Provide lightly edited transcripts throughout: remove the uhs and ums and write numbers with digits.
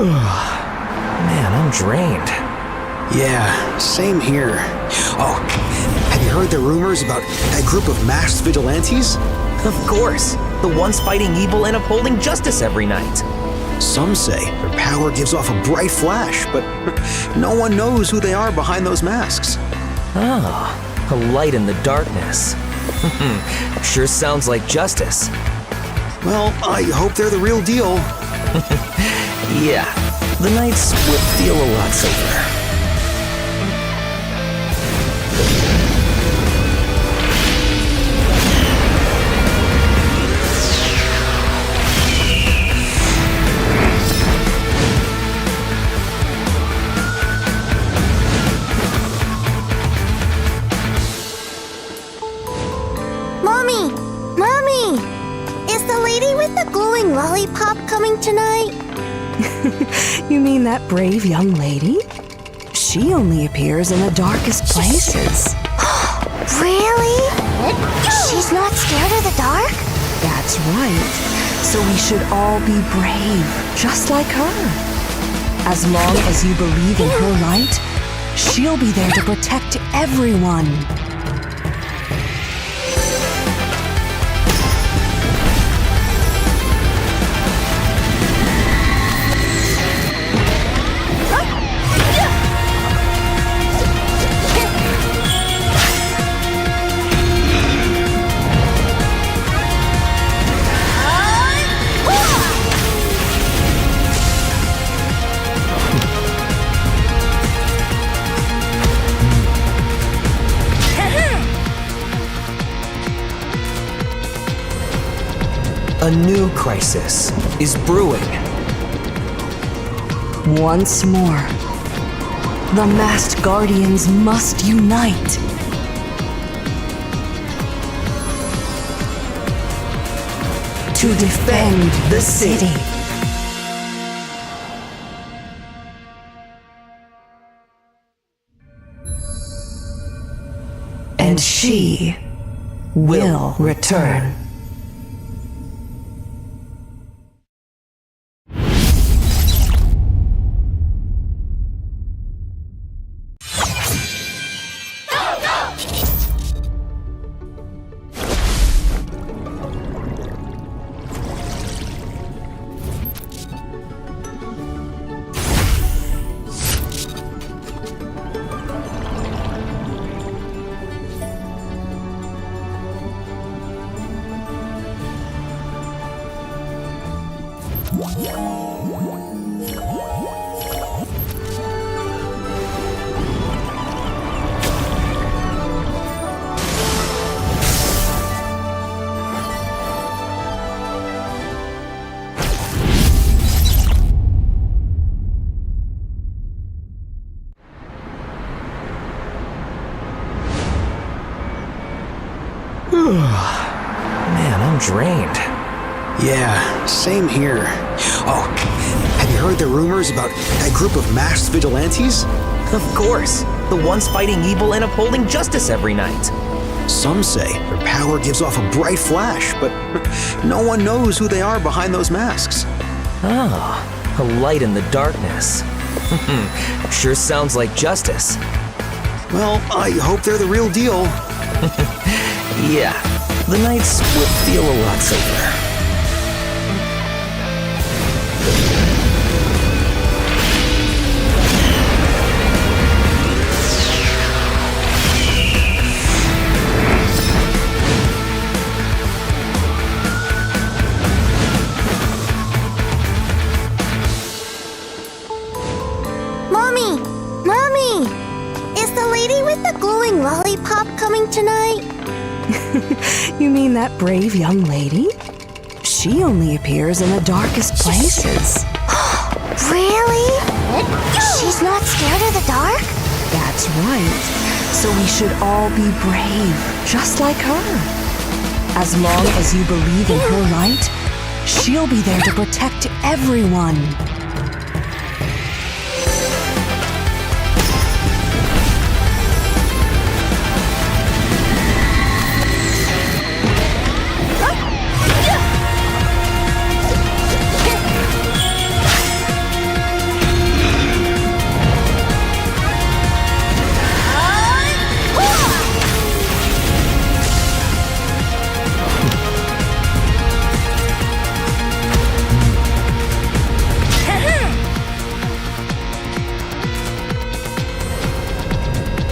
Man, I'm drained. Yeah, same here. Oh, have you heard the rumors about that group of masked vigilantes? Of course, the ones fighting evil and upholding justice every night. Some say their power gives off a bright flash, but no one knows who they are behind those masks. Ah, a light in the darkness. Sure sounds like justice. Well, I hope they're the real deal. Yeah, the nights would feel a lot safer. Mommy! Is the lady with the glowing lollipop coming tonight? You mean that brave young lady? She only appears in the darkest places. Really? She's not scared of the dark? That's right. So we should all be brave, just like her. As long as you believe in her light, she'll be there to protect everyone. A new crisis is brewing. Once more, the masked guardians must unite. To defend the city. And she will return. Man, I'm drained. Yeah, same here. Oh, have you heard the rumors about that group of masked vigilantes? Of course, the ones fighting evil and upholding justice every night. Some say their power gives off a bright flash, but no one knows who they are behind those masks. Ah, a light in the darkness. Sure sounds like justice. Well, I hope they're the real deal. Yeah, the nights would feel a lot safer. Mommy! Is the lady with the glowing lollipop coming tonight? You mean that brave young lady? She only appears in the darkest places. Really? She's not scared of the dark? That's right. So we should all be brave, just like her. As long as you believe in her light, she'll be there to protect everyone.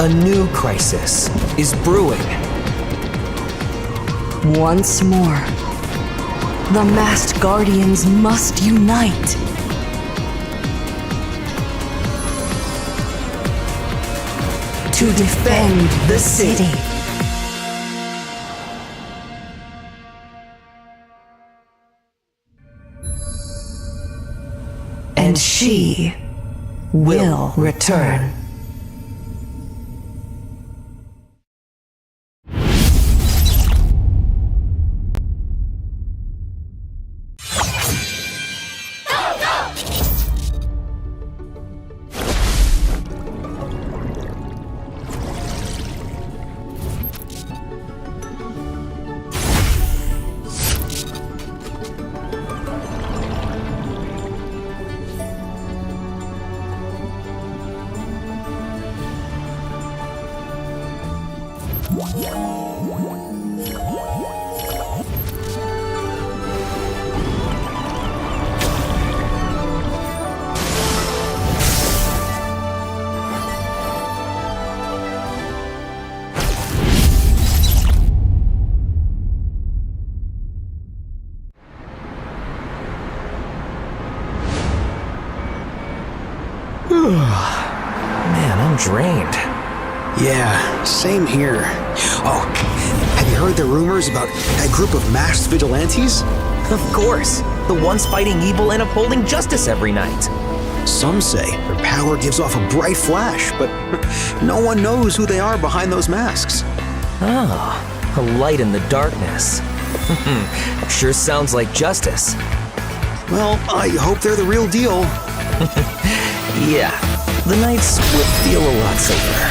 A new crisis is brewing. Once more, the masked guardians must unite. To defend the city. And she will return. Man, I'm drained. Yeah, same here. Oh, have you heard the rumors about that group of masked vigilantes? Of course, the ones fighting evil and upholding justice every night. Some say their power gives off a bright flash, but no one knows who they are behind those masks. Ah, a light in the darkness. Sure sounds like justice. Well, I hope they're the real deal. Yeah, the nights would feel a lot safer.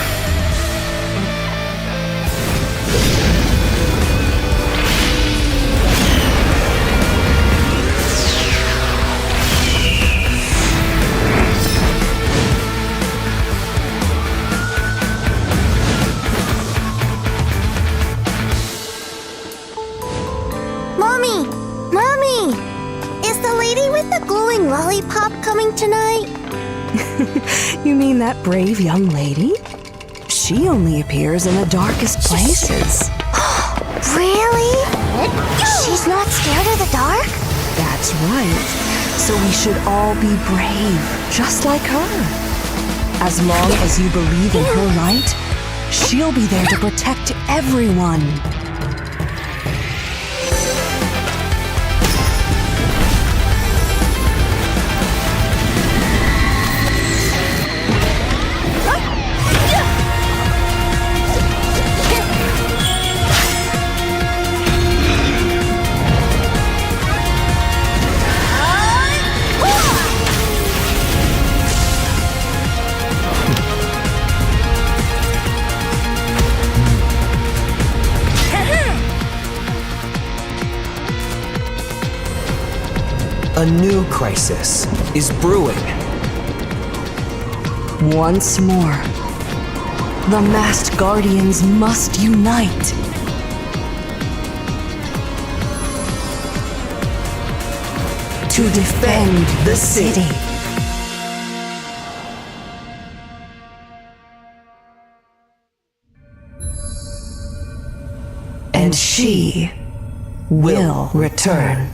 Mommy! Mommy! Is the lady with the glowing lollipop coming tonight? You mean that brave young lady? She only appears in the darkest places. Really? She's not scared of the dark? That's right. So we should all be brave, just like her. As long as you believe in her light, she'll be there to protect everyone. A new crisis is brewing. Once more, the masked guardians must unite. To defend the city. And she will return.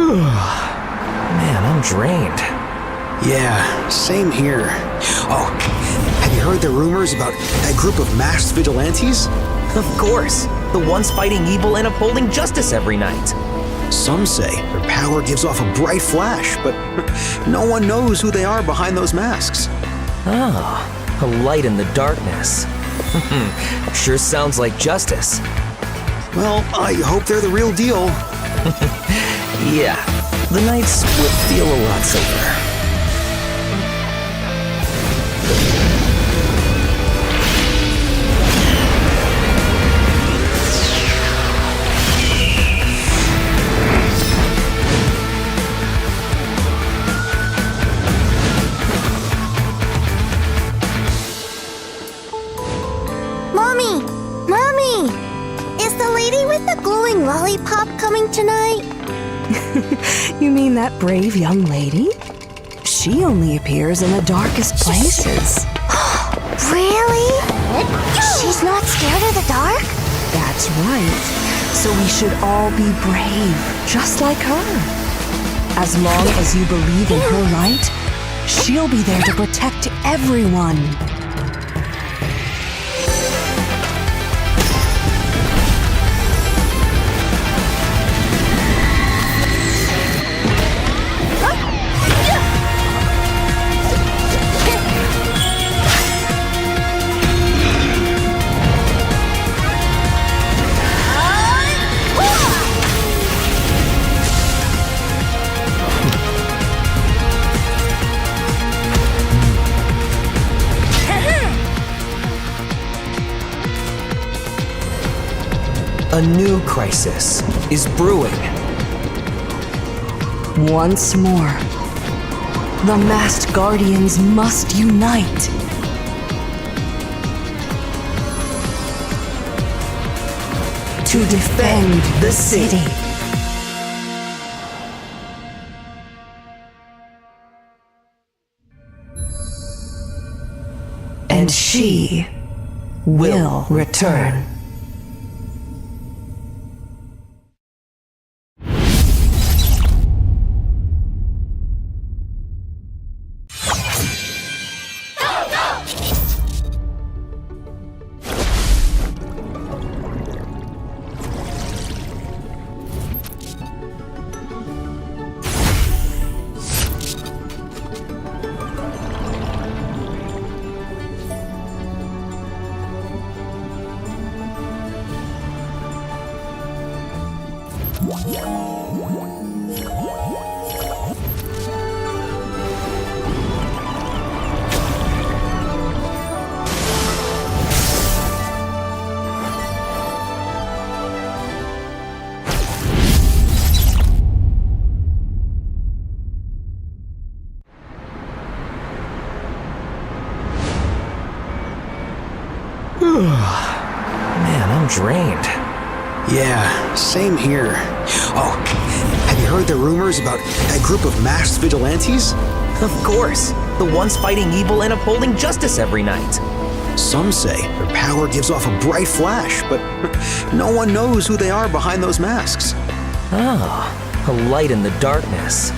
Man, I'm drained. Yeah, same here. Oh, have you heard the rumors about that group of masked vigilantes? Of course, the ones fighting evil and upholding justice every night. Some say their power gives off a bright flash, but no one knows who they are behind those masks. Ah, a light in the darkness. Sure sounds like justice. Well, I hope they're the real deal. Yeah, the nights would feel a lot safer. Mommy! Mommy! Is the lady with the glowing lollipop coming tonight? You mean that brave young lady? She only appears in the darkest places. Really? She's not scared of the dark? That's right. So we should all be brave, just like her. As long as you believe in her light, she'll be there to protect everyone. A new crisis is brewing. Once more, the masked guardians must unite. To defend the city. And she will return. Man, I'm drained. Yeah, same here. Oh, have you heard the rumors about that group of masked vigilantes? Of course, the ones fighting evil and upholding justice every night. Some say their power gives off a bright flash, but no one knows who they are behind those masks. Ah, a light in the darkness.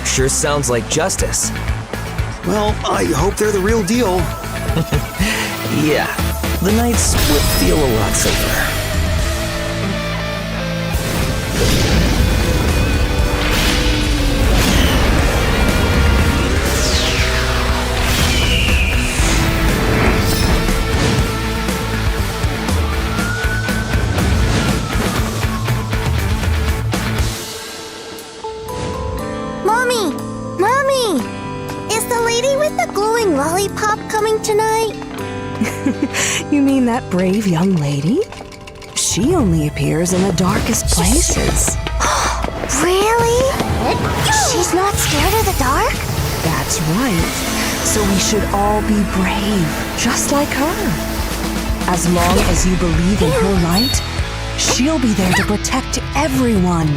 Sure sounds like justice. Well, I hope they're the real deal. Yeah, the nights would feel a lot safer. Mommy! Mommy! Is the lady with the glowing lollipop coming tonight? You mean that brave young lady? She only appears in the darkest places. Really? She's not scared of the dark? That's right. So we should all be brave, just like her. As long as you believe in her light, she'll be there to protect everyone.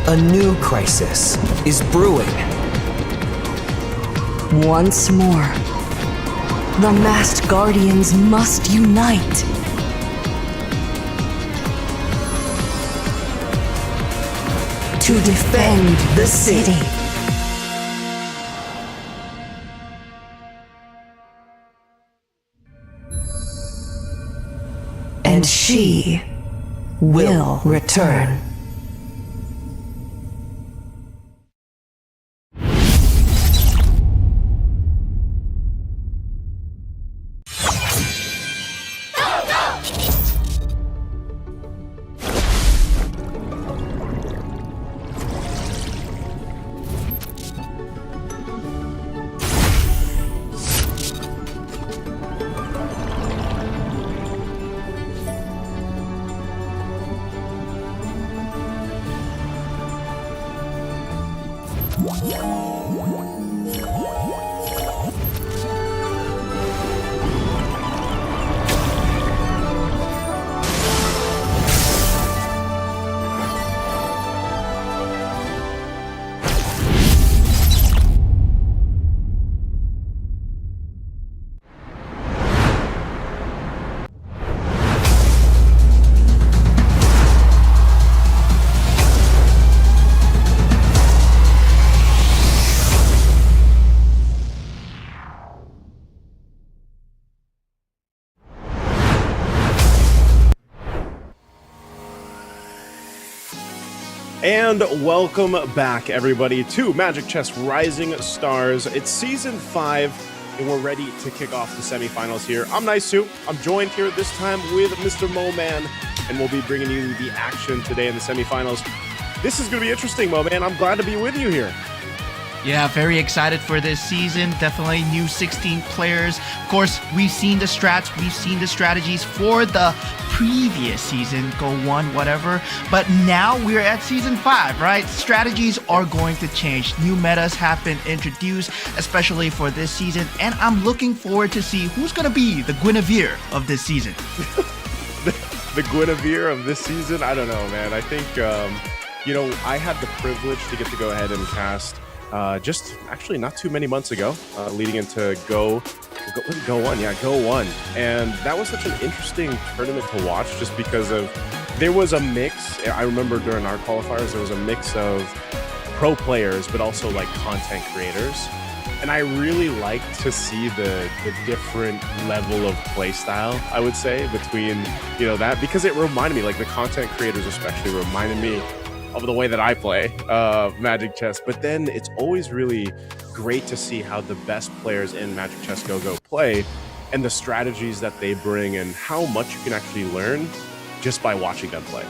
A new crisis is brewing. Once more, the masked guardians must unite. To defend the city. And she will return. And welcome back, everybody, to Magic Chess Rising Stars. It's Season 5, and we're ready to kick off the semifinals here. I'm Nice2. I'm joined here this time with Mr. Mo-Man, and we'll be bringing you the action today in the semifinals. This is going to be interesting, Mo-Man. I'm glad to be with you here. Yeah, very excited for this season. Definitely new 16 players. Of course, we've seen the strats, we've seen the strategies for the previous season, Go 1, whatever. But now we're at Season 5, right? Strategies are going to change. New metas have been introduced, especially for this season. And I'm looking forward to see who's going to be the Guinevere of this season. The Guinevere of this season? I don't know, man. I think, I had the privilege to get to go ahead and cast just actually not too many months ago, leading into Go 1. And that was such an interesting tournament to watch just because there was a mix. I remember during our qualifiers, there was a mix of pro players, but also like content creators. And I really like to see the different level of play style, I would say, between, that, because it reminded me, like the content creators especially reminded me of the way that I play Magic Chess. But then it's always really great to see how the best players in Magic Chess Go play and the strategies that they bring and how much you can actually learn just by watching them play.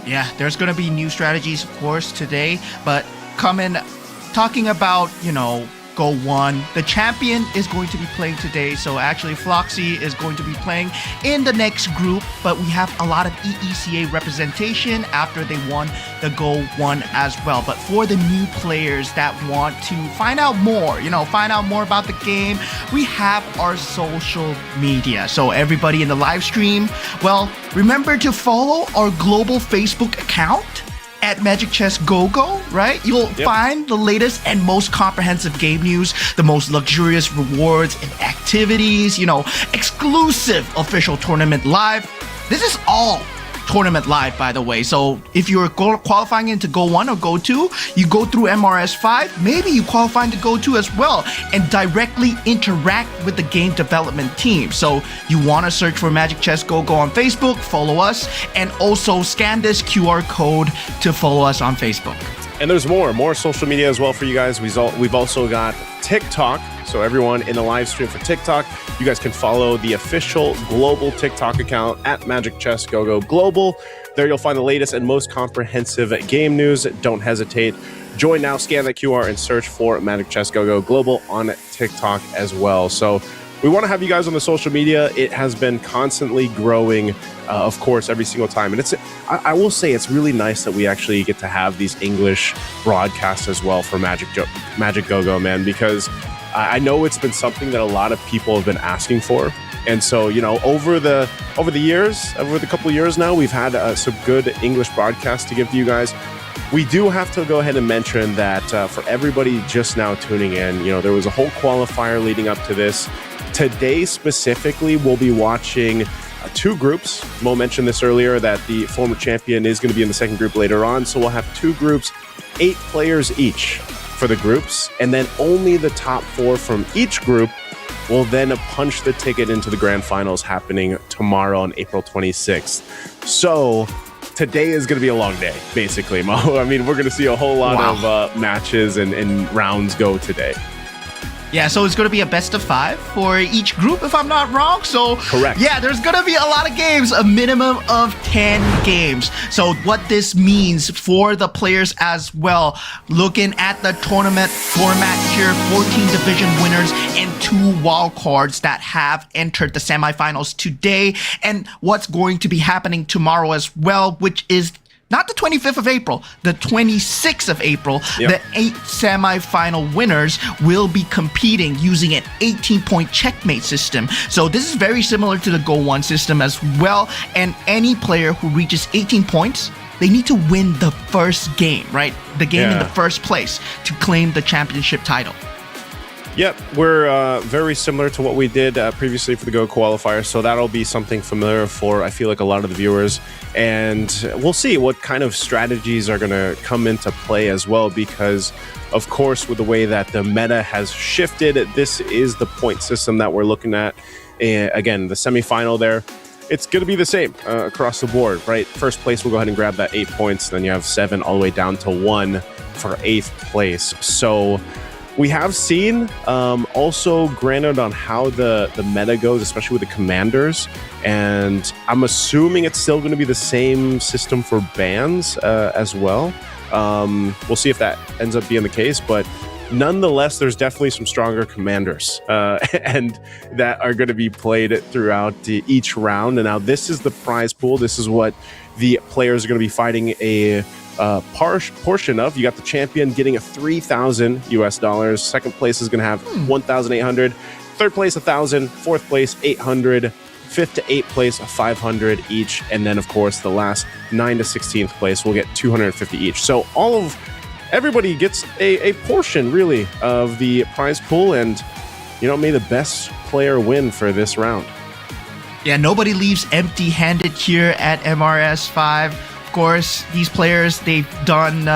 Yeah, there's going to be new strategies, of course, today. But talking about, Go 1. The champion is going to be playing today, so actually Floxy is going to be playing in the next group, but we have a lot of EECA representation after they won the Go 1 as well. But for the new players that want to find out more, find out more about the game, we have our social media. So everybody in the live stream, remember to follow our global Facebook account at Magic Chess Go, right? You'll find the latest and most comprehensive game news, the most luxurious rewards and activities, exclusive official tournament live. This is all tournament live, by the way. So if you're qualifying into Go 1 or Go 2, you go through MRS 5, maybe you qualify into Go 2 as well and directly interact with the game development team. So you want to search for Magic Chess Go on Facebook, follow us, and also scan this QR code to follow us on Facebook. And there's more social media as well for you guys. We've also got TikTok. So everyone in the live stream for TikTok, you guys can follow the official global TikTok account at Magic Chess Go Global. There you'll find the latest and most comprehensive game news. Don't hesitate. Join now, scan that QR, and search for Magic Chess Go Global on TikTok as well. So we want to have you guys on the social media. It has been constantly growing, of course, every single time. And I will say it's really nice that we actually get to have these English broadcasts as well for Magic Go, man, because I know it's been something that a lot of people have been asking for. And so, over the couple of years now, we've had some good English broadcasts to give to you guys. we do have to go ahead and mention that for everybody just now tuning in, there was a whole qualifier leading up to this. Today specifically, we'll be watching two groups. Mo mentioned this earlier that the former champion is going to be in the second group later on. So we'll have two groups, 8 players each for the groups. And then only the top 4 from each group will then punch the ticket into the grand finals happening tomorrow on April 26th. So today is going to be a long day, basically, Mo. I mean, we're going to see a whole lot of matches and rounds go today. Yeah, so it's going to be a best of 5 for each group, if I'm not wrong. So, correct. Yeah, there's going to be a lot of games, a minimum of 10 games. So what this means for the players as well, looking at the tournament format here, 14 division winners and 2 wild cards that have entered the semifinals today, and what's going to be happening tomorrow as well, which is not the 25th of April, the 26th of April. Yep. The 8 semifinal winners will be competing using an 18-point checkmate system. So this is very similar to the Go 1 system as well. And any player who reaches 18 points, they need to win the first game, right? The game in the first place to claim the championship title. Yep, we're very similar to what we did previously for the Go qualifier, so that'll be something familiar for, I feel like, a lot of the viewers. And we'll see what kind of strategies are going to come into play as well, because, of course, with the way that the meta has shifted, this is the point system that we're looking at. Again, the semifinal there, it's going to be the same across the board, right? First place will go ahead and grab that 8 points, then you have 7 all the way down to 1 for 8th place. So we have seen, also granted on how the meta goes, especially with the commanders, and I'm assuming it's still going to be the same system for bans as well. We'll see if that ends up being the case, but nonetheless, there's definitely some stronger commanders and that are going to be played throughout each round. And now this is the prize pool. This is what the players are going to be fighting a portion of. You got the champion getting a $3,000 US. Second place is going to have 1,800. Third place 1,000. Fourth place 800. Fifth to 8th place 500 each, and then of course the last 9 to 16th place will get 250 each. So everybody gets a portion really of the prize pool, and may the best player win for this round. Yeah, nobody leaves empty-handed here at MRS5. Of course, these players, they've done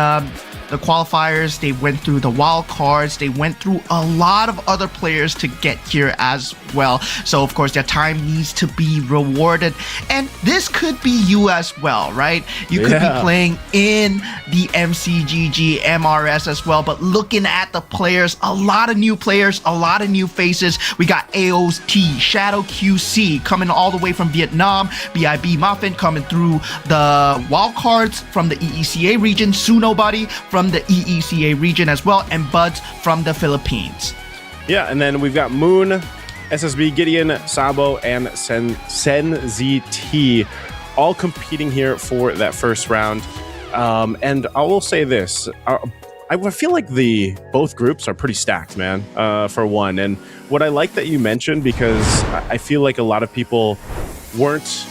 the qualifiers, they went through the wild cards, they went through a lot of other players to get here as well. So, of course, their time needs to be rewarded. And this could be you as well, right? You could be playing in the MCGG MRS as well. But looking at the players, a lot of new players, a lot of new faces. We got AOT, Shadow QC coming all the way from Vietnam, BIB Muffin coming through the wild cards from the EECA region, Sunobody from the EECA region as well, and Buds from the Philippines. Yeah, and then we've got Moon, SSB, Gideon, Sabo, and Sen ZT all competing here for that first round. And I will say this. I feel like both groups are pretty stacked, man, for one. And what I like that you mentioned, because I feel like a lot of people weren't,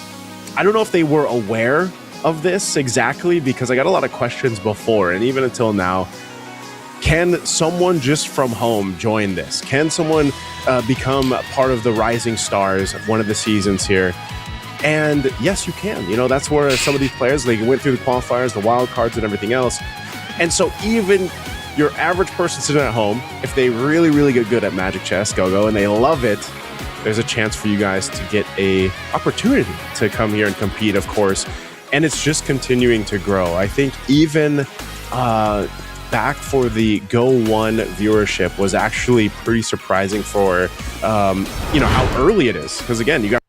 I don't know if they were aware of this exactly, because I got a lot of questions before, and even until now, can someone just from home join this? Can someone become part of the rising stars of one of the seasons here? And yes, you can. That's where some of these players, they went through the qualifiers, the wild cards, and everything else. And so even your average person sitting at home, if they really, really get good at Magic Chess Go-Go and they love it, there's a chance for you guys to get a opportunity to come here and compete, of course. And it's just continuing to grow. I think even back for the Go 1 viewership was actually pretty surprising for, how early it is. Because again, you got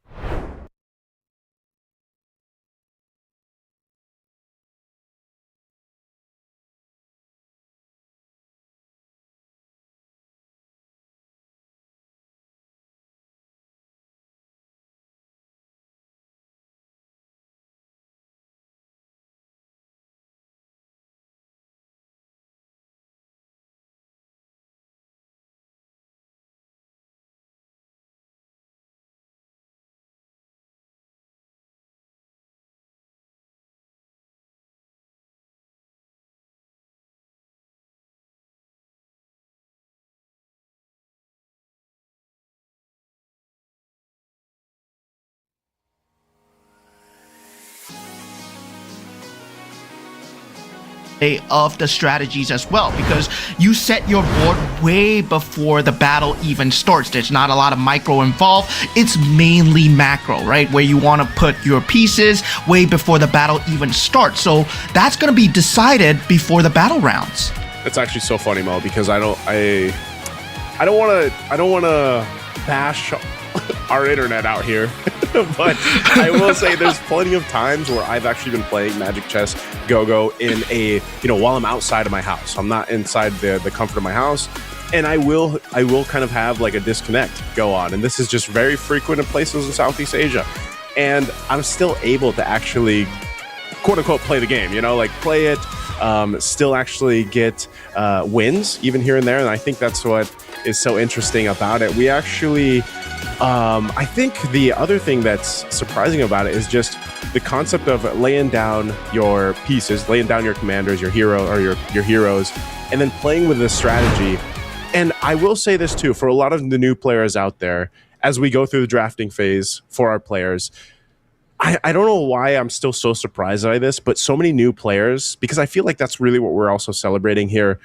of the strategies as well, because you set your board way before the battle even starts. There's not a lot of micro involved. It's mainly macro, right? Where you want to put your pieces way before the battle even starts. So that's going to be decided before the battle rounds. It's actually so funny, Mo, because I don't want to bash our internet out here, but I will say there's plenty of times where I've actually been playing Magic Chess Go-Go in while I'm outside of my house. I'm not inside the comfort of my house, and I will kind of have like a disconnect go on, and this is just very frequent in places in Southeast Asia, and I'm still able to actually quote unquote play the game, like play it, still actually get wins even here and there, and I think that's what is so interesting about it. We actually I think the other thing that's surprising about it is just the concept of laying down your pieces, laying down your commanders, your hero or your heroes, and then playing with this strategy. And I will say this too, for a lot of the new players out there, as we go through the drafting phase for our players, I don't know why I'm still so surprised by this, but so many new players, because I feel like that's really what we're also celebrating here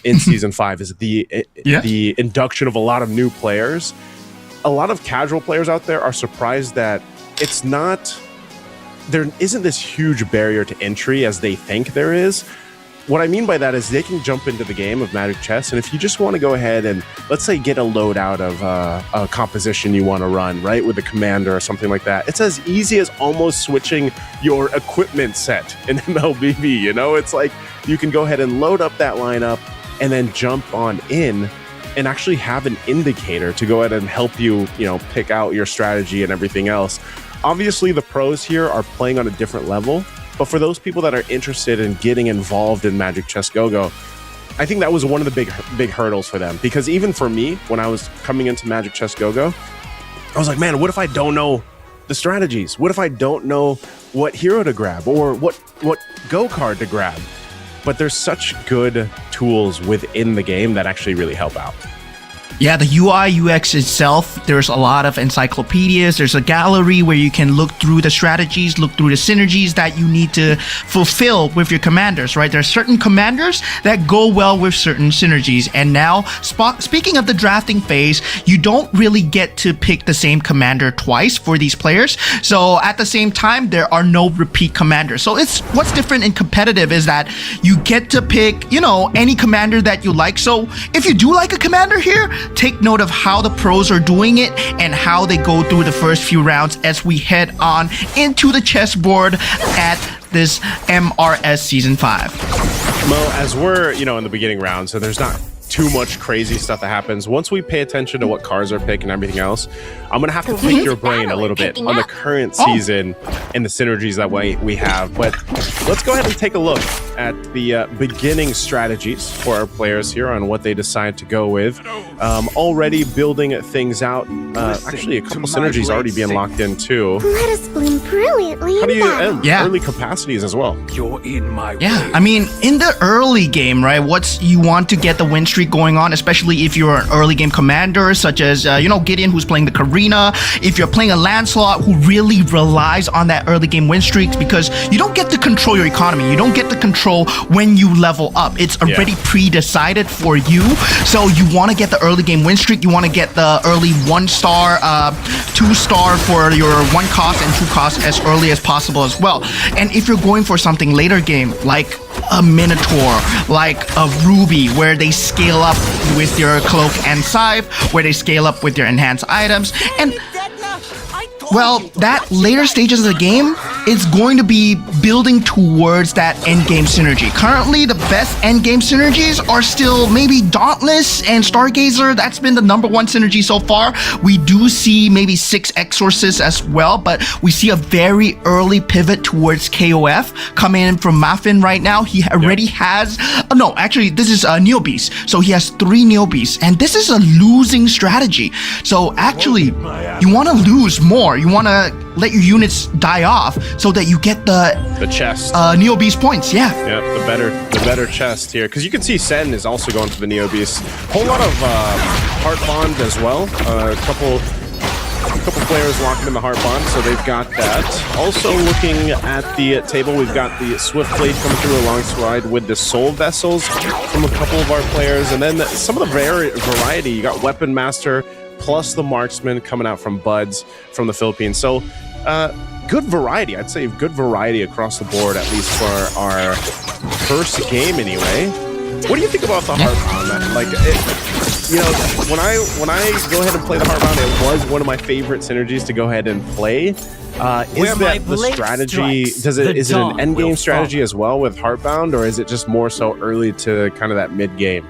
in season 5 is the induction of a lot of new players. A lot of casual players out there are surprised that there isn't this huge barrier to entry as they think there is. What I mean by that is they can jump into the game of Magic Chess, and if you just want to go ahead and, let's say, get a load out of a composition you want to run, right, with a commander or something like that, it's as easy as almost switching your equipment set in MLBB, It's like you can go ahead and load up that lineup and then jump on in and actually have an indicator to go ahead and help you, pick out your strategy and everything else. Obviously, the pros here are playing on a different level, but for those people that are interested in getting involved in Magic Chess Go-Go, I think that was one of the big hurdles for them. Because even for me, when I was coming into Magic Chess Go-Go, I was like, man, what if I don't know the strategies? What if I don't know what hero to grab or what Go card to grab? But there's such good tools within the game that actually really help out. Yeah, the UI UX itself, there's a lot of encyclopedias. There's a gallery where you can look through the strategies, look through the synergies that you need to fulfill with your commanders, right? There are certain commanders that go well with certain synergies. And now, speaking of the drafting phase, you don't really get to pick the same commander twice for these players. So at the same time, there are no repeat commanders. So what's different in competitive is that you get to pick, any commander that you like. So if you do like a commander here, take note of how the pros are doing it and how they go through the first few rounds as we head on into the chessboard at this MRS Season 5. Mo, as we're, in the beginning round, so there's not too much crazy stuff that happens. Once we pay attention to what cards are picked and everything else, I'm going to have to pick your brain a little bit on the current season and the synergies that we have. But let's go ahead and take a look at the beginning strategies for our players here on what they decide to go with. Already building things out. Actually, a couple synergies already being locked in too. Let us bloom brilliantly How do you in early capacities as well? You're in my way. Yeah, I mean, in the early game, right, you want to get the win streak going on, especially if you're an early game commander, such as, Gideon, who's playing the Karina. If you're playing a Lancelot, who really relies on that early game win streaks, because you don't get to control your economy. You don't get to control when you level up. It's already pre-decided for you. So you want to get the early game win streak. You want to get the early 1-star, 2-star for your 1 cost and 2 cost as early as possible as well. And if you're going for something later game, like a Minotaur, like a Ruby, where they scale up with your Cloak and Scythe, where they scale up with your enhanced items, and well, that later stages of the game is going to be building towards that end game synergy. Currently, the best end game synergies are still maybe Dauntless and Stargazer. That's been the #1 synergy so far. We do see maybe 6 Exorcists as well, but we see a very early pivot towards KOF coming in from Muffin right now. He already has, no, actually, this is a Neo Beast. So he has 3 Neo Beasts, and this is a losing strategy. So actually, you want to lose more. You want to let your units die off so that you get the chest, Neo Beast points. Yeah, the better chest here, because you can see Sen is also going for the Neo Beast. Whole lot of Heart Bond as well. A couple couple players locking in the heart bond, so they've got that. Also looking at the table, we've got the Swift Blade coming through alongside with the Soul Vessels from a couple of our players, and then some of the variety. You got Weapon Master plus the Marksman coming out from Buds from the Philippines. So good variety. I'd say good variety across the board, at least for our first game anyway. What do you think about the heart bond, man? Like, when I go ahead and play the heart bond, it was one of my favorite synergies to go ahead and play. Is that the strategy? Is it an end game strategy as well with Heartbound, or is it just more so early to kind of that mid game?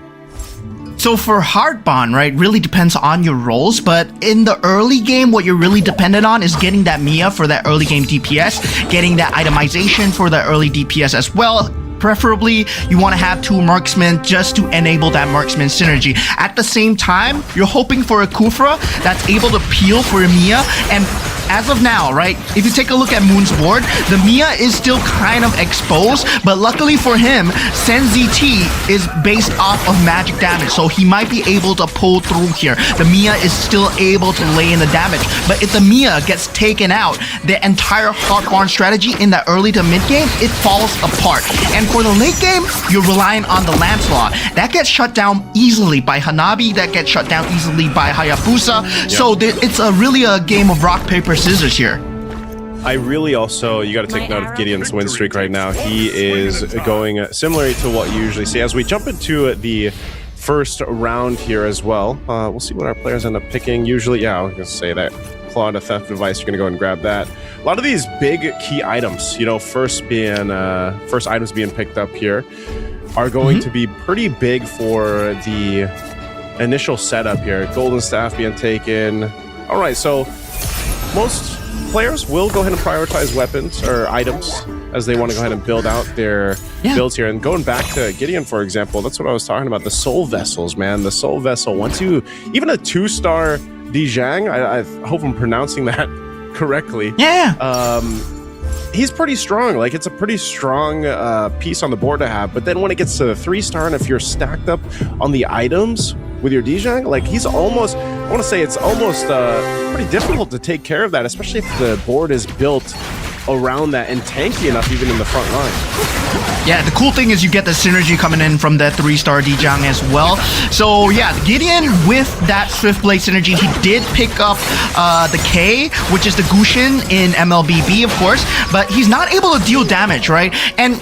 So for Heartbond, right, really depends on your roles, but in the early game, what you're really dependent on is getting that Mia for that early game DPS, getting that itemization for the early DPS as well. Preferably, you want to have 2 marksmen just to enable that marksman synergy. At the same time, you're hoping for a Kufra that's able to peel for a Mia, and as of now, right, if you take a look at Moon's board, the Mia is still kind of exposed, but luckily for him, Sen's ZT is based off of magic damage, so he might be able to pull through here. The Mia is still able to lay in the damage, but if the Mia gets taken out, the entire Heartborn strategy in the early to mid game, it falls apart. And for the late game, you're relying on the Lancelot. That gets shut down easily by Hanabi, that gets shut down easily by Hayabusa, so it's really a game of rock, paper, scissors here. I really also, you got to take note of Gideon's win streak right now. He is going similar to what you usually see. As we jump into the first round here as well, we'll see what our players end up picking. Usually, I was going to say that Claw to Theft Device, you're going to go and grab that. A lot of these big key items, first items being picked up here, are going to be pretty big for the initial setup here. Golden Staff being taken. All right, so most players will go ahead and prioritize weapons or items as they want to go ahead and build out their builds here. And going back to Gideon, for example, that's what I was talking about. The Soul Vessels, man. The Soul Vessel. Once you, even a 2-star Dijang, I hope I'm pronouncing that correctly. Yeah. He's pretty strong. Like, it's a pretty strong piece on the board to have. But then when it gets to the 3-star, and if you're stacked up on the items with your Dijang, like, he's almost, I want to say it's almost pretty difficult to take care of that, especially if the board is built around that and tanky enough even in the front line. Yeah, the cool thing is you get the synergy coming in from that 3-star Dijang as well. So yeah, Gideon with that Swift Blade synergy, he did pick up the K, which is the Gushin in MLBB, of course, but he's not able to deal damage, right? And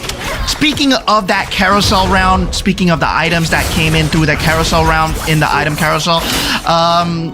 speaking of that carousel round, speaking of the items that came in through the carousel round in the item carousel,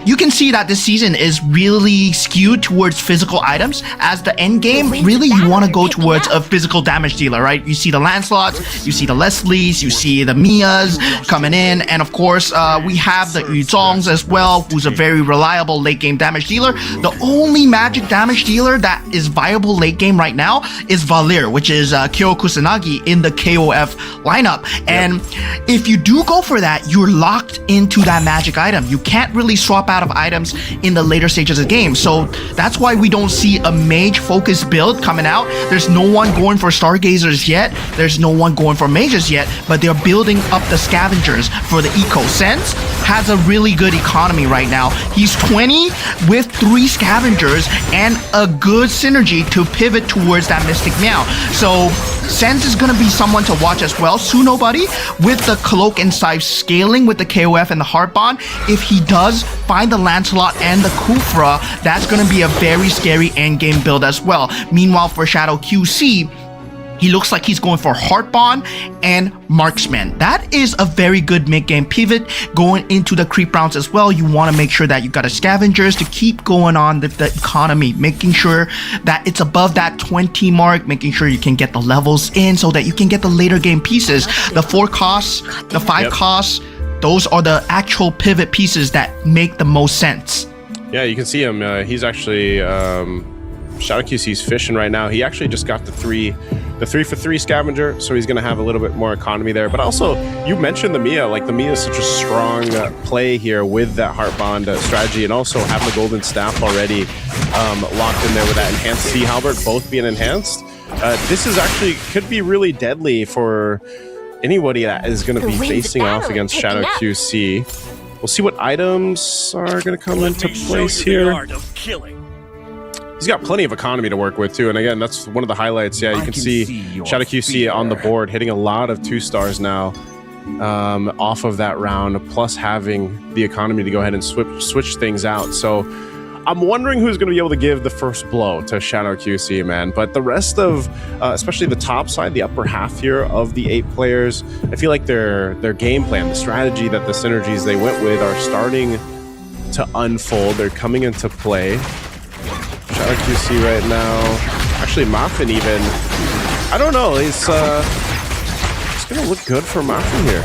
you can see that this season is really skewed towards physical items. As the end game, really you want to go towards a physical damage dealer, right? You see the Lancelots, you see the Leslies, you see the Mias coming in, and of course we have the Yuzongs as well, who's a very reliable late game damage dealer. The only magic damage dealer that is viable late game right now is Valir, which is Kyo Kusanagi in the KOF lineup. And if you do go for that, you're locked into that magic item. You can't really swap out of items in the later stages of the game. So that's why we don't see a mage focus build coming out. There's no one going for Stargazers yet. There's no one going for mages yet, but they're building up the scavengers for the eco. Sense has a really good economy right now. He's 20 with 3 scavengers and a good synergy to pivot towards that Mystic Meow. So Sense is going to be someone to watch as well. Sunobody with the Cloak and Scythe scaling with the KOF and the Heartbond. If he does find the Lancelot and the Kufra, that's going to be a very scary endgame build as well. Meanwhile, for Shadow QC, he looks like he's going for Heartbond and Marksman. That is a very good mid-game pivot going into the creep rounds as well. You want to make sure that you got a scavengers to keep going on the economy, making sure that it's above that 20 mark, making sure you can get the levels in so that you can get the later game pieces. The 4 costs, the 5 costs, those are the actual pivot pieces that make the most sense. Yeah, you can see him. He's actually Shadow QC's fishing right now. He actually just got the 3 for 3 scavenger, so he's going to have a little bit more economy there. But also, you mentioned the Mia. Like, the Mia is such a strong play here with that Heartbond strategy, and also having the Golden Staff already locked in there with that enhanced Sea Halberd, both being enhanced. This is actually could be really deadly for anybody that is going to be facing off against Shadow QC. We'll see what items are going to come into place here. He's got plenty of economy to work with too, and again, that's one of the highlights. Yeah, you can see Shadow QC on the board, hitting a lot of 2 stars now off of that round, plus having the economy to go ahead and switch things out. So I'm wondering who's going to be able to give the first blow to Shadow QC, man. But the rest of, especially the top side, the upper half here of the 8 players, I feel like their game plan, the strategy that the synergies they went with are starting to unfold. They're coming into play. Shadow QC right now. Actually, Muffin even. I don't know. It's going to look good for Muffin here.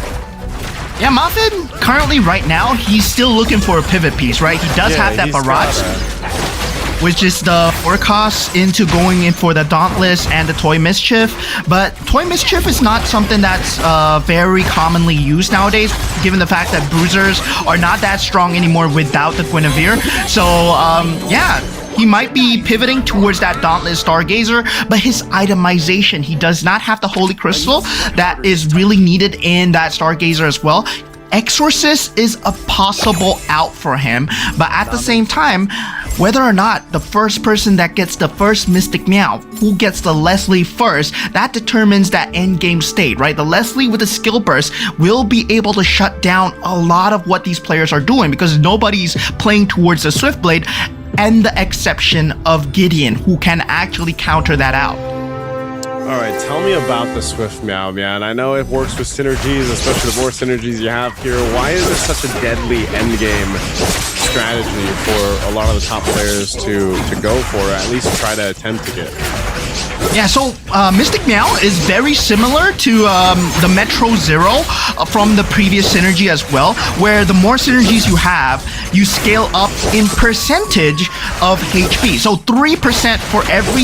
Yeah, Muffin, currently right now, he's still looking for a pivot piece, right? He does have that barrage, which is the forecast into going in for the Dauntless and the Toy Mischief. But Toy Mischief is not something that's very commonly used nowadays, given the fact that bruisers are not that strong anymore without the Guinevere. So, yeah. He might be pivoting towards that Dauntless Stargazer, but his itemization, he does not have the Holy Crystal that is really needed in that Stargazer as well. Exorcist is a possible out for him, but at the same time, whether or not the first person that gets the first Mystic Meow, who gets the Leslie first, that determines that end game state, right? The Leslie with the skill burst will be able to shut down a lot of what these players are doing because nobody's playing towards the Swiftblade, and the exception of Gideon, who can actually counter that out. All right, tell me about the Swift Meow, man. I know it works with synergies, especially the more synergies you have here. Why is this such a deadly endgame strategy for a lot of the top players to go for, or at least try to attempt to get? Yeah, so Mystic Meow is very similar to the Metro Zero from the previous synergy as well, where the more synergies you have, you scale up in percentage of HP. So 3% for every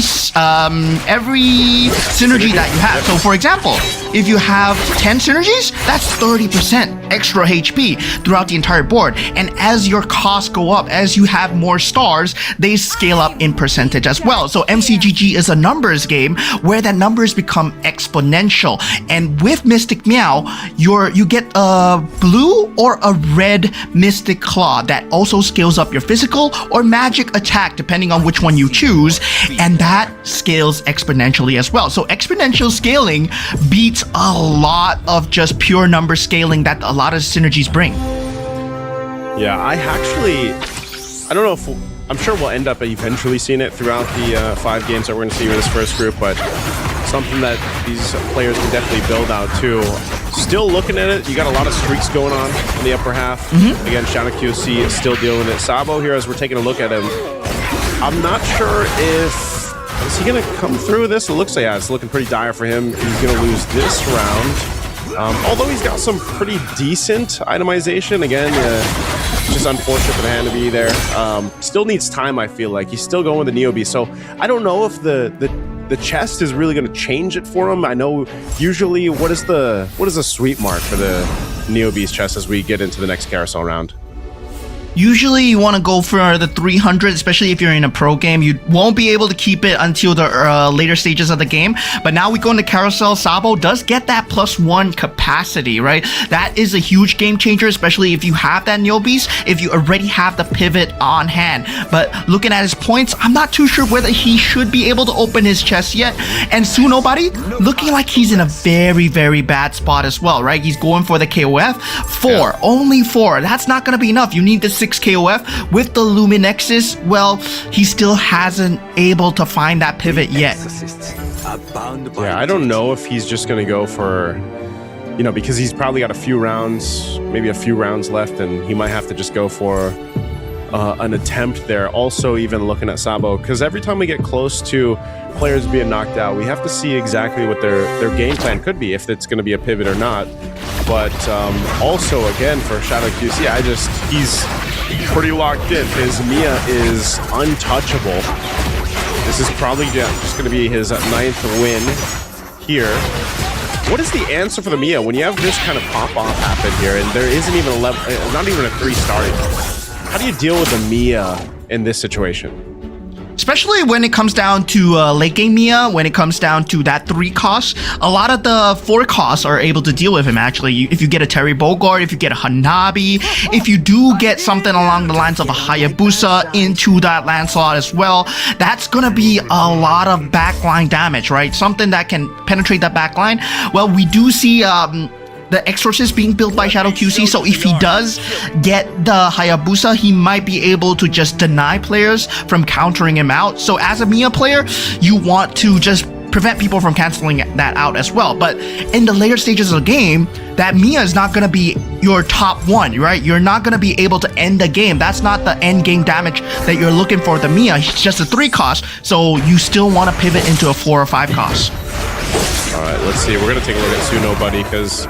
synergy that you have. So for example, if you have 10 synergies, that's 30% extra HP throughout the entire board. And as your costs go up, as you have more stars, they scale up in percentage as well. So MCGG is a numbers game where that numbers become exponential. And with Mystic Meow, you get a blue or a red Mystic Claw that also scales up your physical or magic attack, depending on which one you choose. And that scales exponentially as well. So exponential scaling beats a lot of just pure number scaling that a lot of synergies bring. Yeah, I don't know if I'm sure we'll end up eventually seeing it throughout the 5 games that we're going to see with this first group, but something that these players can definitely build out too. Still looking at it, you got a lot of streaks going on in the upper half. Again, Shadow QC is still dealing with it. Sabo here, as we're taking a look at him, I'm not sure if is he going to come through this. It looks like it's looking pretty dire for him. He's going to lose this round. Although he's got some pretty decent itemization. Again, just unfortunate for the hand to be there. Still needs time, I feel like. He's still going with the Neo Beast. So I don't know if the chest is really going to change it for him. I know usually what is the sweep mark for the Neo Beast chest as we get into the next carousel round? Usually you want to go for the 300, especially if you're in a pro game. You won't be able to keep it until the later stages of the game. But now we go into Carousel. Sabo does get that +1 capacity, right? That is a huge game changer, especially if you have that Neo Beast, if you already have the pivot on hand. But looking at his points, I'm not too sure whether he should be able to open his chest yet. And Sunobody, looking like he's in a very, very bad spot as well, right? He's going for the KOF. 4, only 4. That's not going to be enough. You need the 6 KOF. With the Luminexus, well, he still hasn't able to find that pivot yet. Yeah, I don't know if he's just going to go for, because he's probably got a few rounds, maybe a few rounds left, and he might have to just go for an attempt there. Also, even looking at Sabo, because every time we get close to players being knocked out, we have to see exactly what their game plan could be, if it's going to be a pivot or not. But also, again, for Shadow QC, he's pretty locked in. His Mia is untouchable. This is probably just going to be his 9th win here. What is the answer for the Mia when you have this kind of pop-off happen here and there isn't even a level, not even a 3-star? How do you deal with the Mia in this situation? especially when it comes down to late game Mia, when it comes down to that 3 cost, a lot of the 4 costs are able to deal with him actually. If you get a Terry Bogard, if you get a Hanabi, if you do get something along the lines of a Hayabusa into that land slot as well, that's gonna be a lot of backline damage, right? Something that can penetrate that backline. Well, we do see the Exorcist being built by Shadow QC, so if he does get the Hayabusa, he might be able to just deny players from countering him out. So as a Mia player, you want to just prevent people from canceling that out as well. But in the later stages of the game, that Mia is not going to be your top one, right? You're not going to be able to end the game. That's not the end game damage that you're looking for the Mia. It's just a 3 cost, so you still want to pivot into a 4 or 5 cost. All right, let's see. We're going to take a look at Su Nobody because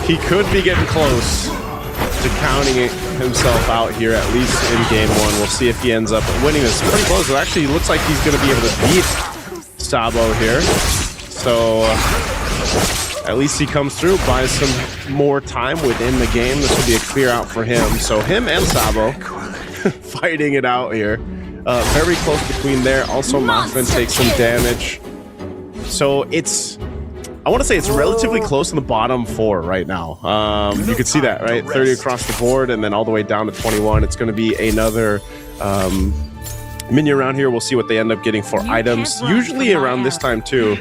he could be getting close to counting himself out here, at least in game 1. We'll see if he ends up winning this. Pretty close. It actually looks like he's going to be able to beat Sabo here. So at least he comes through, buys some more time within the game. This will be a clear out for him. So him and Sabo fighting it out here. Very close between there. Also, Muffin takes some damage. So it's, I want to say it's relatively close in the bottom 4 right now. You can see that, right? 30 across the board and then all the way down to 21. It's going to be another minion around here. We'll see what they end up getting for items. Usually around this time too,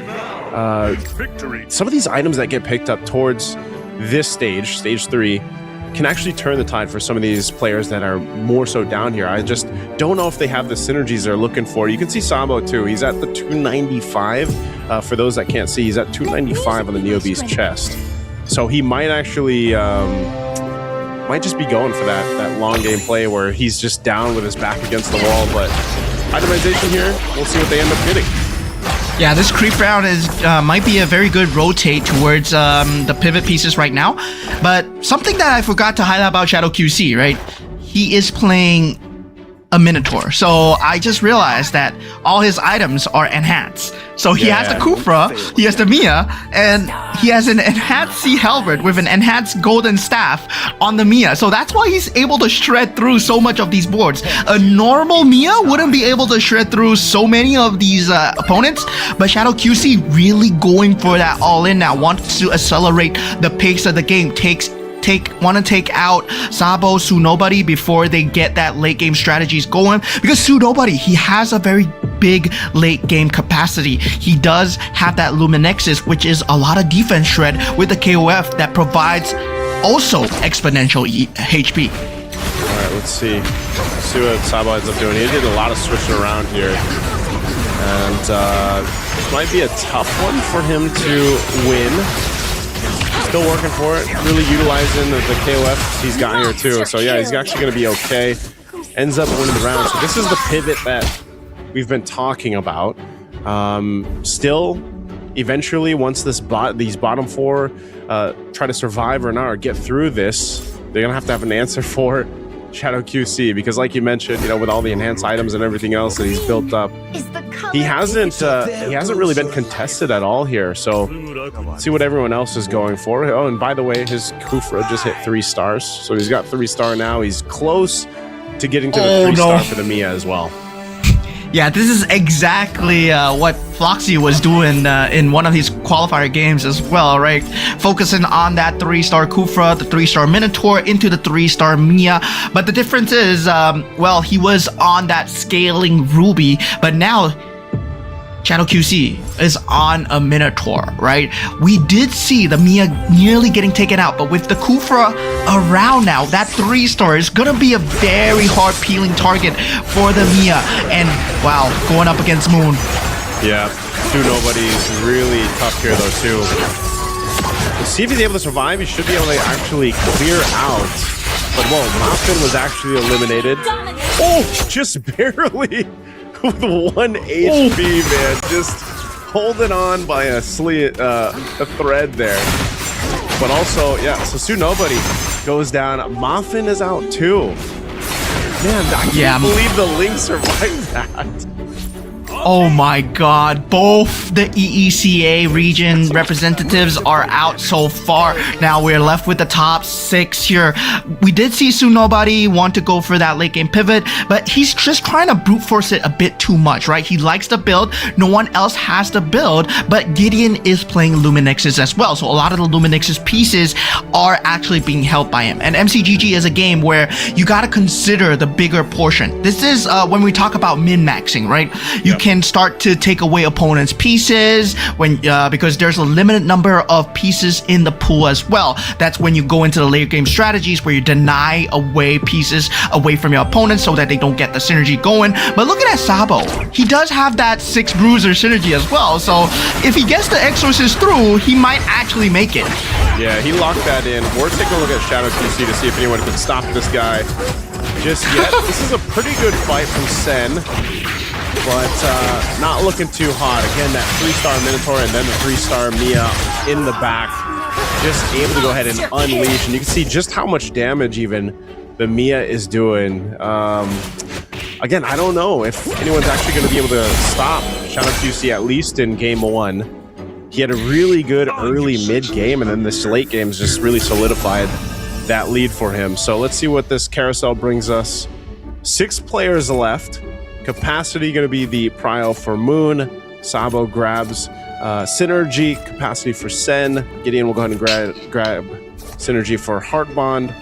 some of these items that get picked up towards this stage, stage 3, can actually turn the tide for some of these players that are more so down here. I just don't know if they have the synergies they're looking for. You can see Sabo too. He's at the 295. For those that can't see, he's at 295 on the Neobeast chest. So he might actually might just be going for that long game play where he's just down with his back against the wall. But itemization here, we'll see what they end up getting. Yeah, this creep round is might be a very good rotate towards the pivot pieces right now. But something that I forgot to highlight about Shadow QC, right? He is playing a Minotaur. So I just realized that all his items are enhanced. So he has the Kufra, he has the Mia, and he has an enhanced Sea Halberd with an enhanced golden staff on the Mia. So that's why he's able to shred through so much of these boards. A normal Mia wouldn't be able to shred through so many of these opponents, but Shadow QC really going for that all-in now, wants to accelerate the pace of the game, want to take out Sabo, Su Nobody before they get that late game strategies going, because Su Nobody, he has a very big late game capacity. He does have that Luminexus, which is a lot of defense shred with the KOF that provides also exponential HP. All right, let's see what Sabo ends up doing. He did a lot of switching around here, and this might be a tough one for him to win. Still working for it, really utilizing the KOF he's got here too. So yeah, he's actually going to be okay. Ends up winning the round. So this is the pivot that we've been talking about. Still, eventually, once these bottom 4 try to survive or not, or get through this, they're going to have an answer for Shadow QC, because like you mentioned, you know, with all the enhanced items and everything else that he's built up, he hasn't really been contested at all here. So let's see what everyone else is going for. Oh, and by the way, his Kufra just hit 3 stars, so he's got 3-star now. He's close to getting to the 3-star for the Mia as well. Yeah, this is exactly what Floxy was doing in one of his qualifier games as well, right? Focusing on that 3-star Kufra, the 3-star Minotaur into the 3-star Mia. But the difference is, well, he was on that scaling Ruby, but now Shadow QC is on a Minotaur, right? We did see the Mia nearly getting taken out, but with the Kufra around now, that 3-star is gonna be a very hard peeling target for the Mia. And wow, going up against Moon. Yeah, Su Nobody's really tough here though too. We'll see if he's able to survive. He should be able to actually clear out. But whoa, Muffin was actually eliminated. Oh, just barely. With 1 HP, man, just holding on by a thread there. But also, yeah, so Su Nobody goes down. Muffin is out too. Man, I can't believe the Link survived that. Oh my god, both the EECA region representatives are out so far. Now we're left with the top 6 here. We did see Sunobody want to go for that late game pivot, but he's just trying to brute force it a bit too much, right? He likes the build. No one else has the build, but Gideon is playing Luminixes as well. So a lot of the Luminixes pieces are actually being held by him. And MCGG is a game where you got to consider the bigger portion. This is when we talk about min-maxing, right? You can start to take away opponents' pieces when because there's a limited number of pieces in the pool as well. That's when you go into the late game strategies where you deny away pieces away from your opponents so that they don't get the synergy going. But look at that Sabo. He does have that 6 bruiser synergy as well. So if he gets the Exorcist through, he might actually make it. Yeah, he locked that in. We're taking a look at Shadow QC to see if anyone can stop this guy just yet. This is a pretty good fight from Sen, but not looking too hot. Again, that 3-star Minotaur and then the 3-star Mia in the back, just able to go ahead and unleash. And you can see just how much damage even the Mia is doing. Again, I don't know if anyone's actually going to be able to stop Shadow QC, at least in game 1. He had a really good early mid game, and then this late game's just really solidified that lead for him. So let's see what this carousel brings us. 6 players left. Capacity going to be the prio for Moon. Sabo grabs Synergy. Capacity for Sen. Gideon will go ahead and grab Synergy for Heartbond.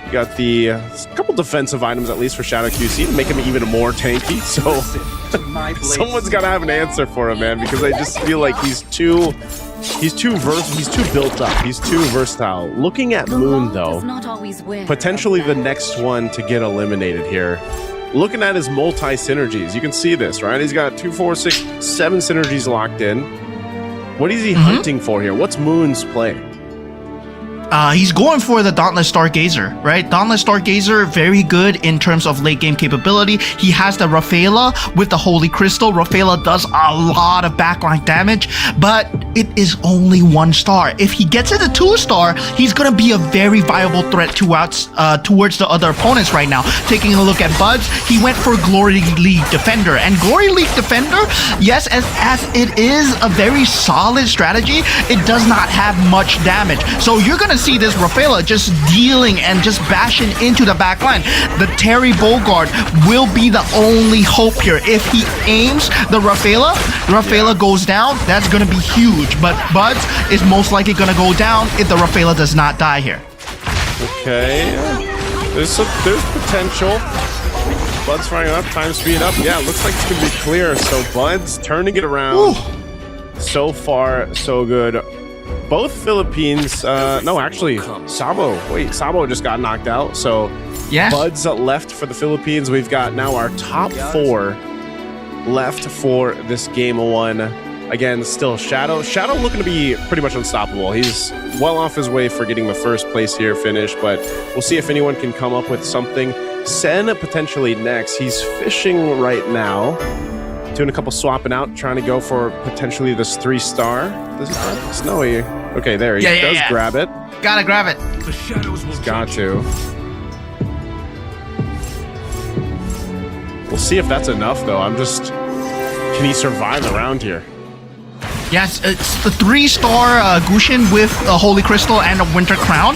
You got the couple defensive items, at least for Shadow QC, to make him even more tanky. So someone's got to have an answer for him, man, because I just feel like he's too built up. He's too versatile. Looking at Moon, though, potentially the next one to get eliminated here. Looking at his multi-synergies, you can see this, right? He's got 2, 4, 6, 7 synergies locked in. What is he hunting for here? What's Moon's play? He's going for the Dauntless Stargazer, right? Dauntless Stargazer, very good in terms of late game capability. He has the Rafaela with the Holy Crystal. Rafaela does a lot of backline damage, but it is only 1 star. If he gets it a 2-star, he's going to be a very viable threat towards the other opponents right now. Taking a look at Buds, he went for Glory League Defender. And Glory League Defender, yes, as it is a very solid strategy, it does not have much damage. So you're going to see this Rafaela just dealing and just bashing into the back line. The Terry Bogard will be the only hope here. If he aims the Rafaela goes down, that's going to be huge. But Buds is most likely going to go down if the Rafaela does not die here. Okay. There's potential. Buds firing up, time speed up. Yeah, looks like it's going to be clear. So Buds turning it around. Ooh. So far, so good. Both Philippines, no, actually, Sabo just got knocked out. So yeah, Buds left for the Philippines. We've got now our top 4 left for this game 1. Again, still Shadow looking to be pretty much unstoppable. He's well off his way for getting the first place here finish, but we'll see if anyone can come up with something. Sen potentially next. He's fishing right now. Doing a couple swapping out, trying to go for potentially this 3-star. Does he grab Snowy? Okay, there he does grab it. Gotta grab it. He's got to. We'll see if that's enough, though. Can he survive around here? Yes, it's the 3-star Gushin with a Holy Crystal and a Winter Crown.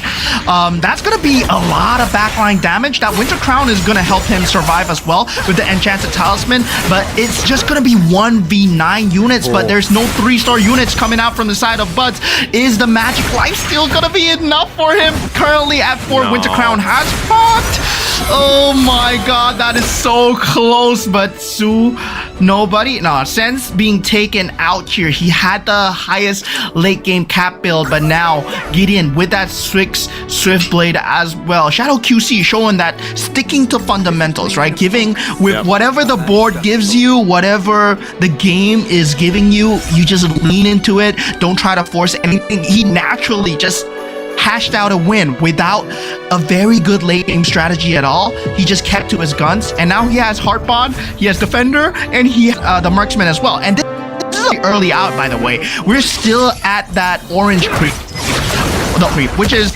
That's going to be a lot of backline damage. That Winter Crown is going to help him survive as well with the Enchanted Talisman, but it's just going to be 1v9 units, but there's no 3-star units coming out from the side of Buds. Is the Magic Life Steal going to be enough for him? Currently at 4, Winter Crown has popped. Oh my god, that is so close, but nobody. No, since being taken out here, he had the highest late game cap build, but now Gideon with that Swift Blade as well. Shadow QC showing that sticking to fundamentals, right? Giving with whatever the board gives you, whatever the game is giving you, you just lean into it. Don't try to force anything. He naturally just hashed out a win without a very good late game strategy at all. He just kept to his guns, and now he has Heartbond, he has Defender, and he the Marksman as well. And this is early out, by the way. We're still at that orange creep, which is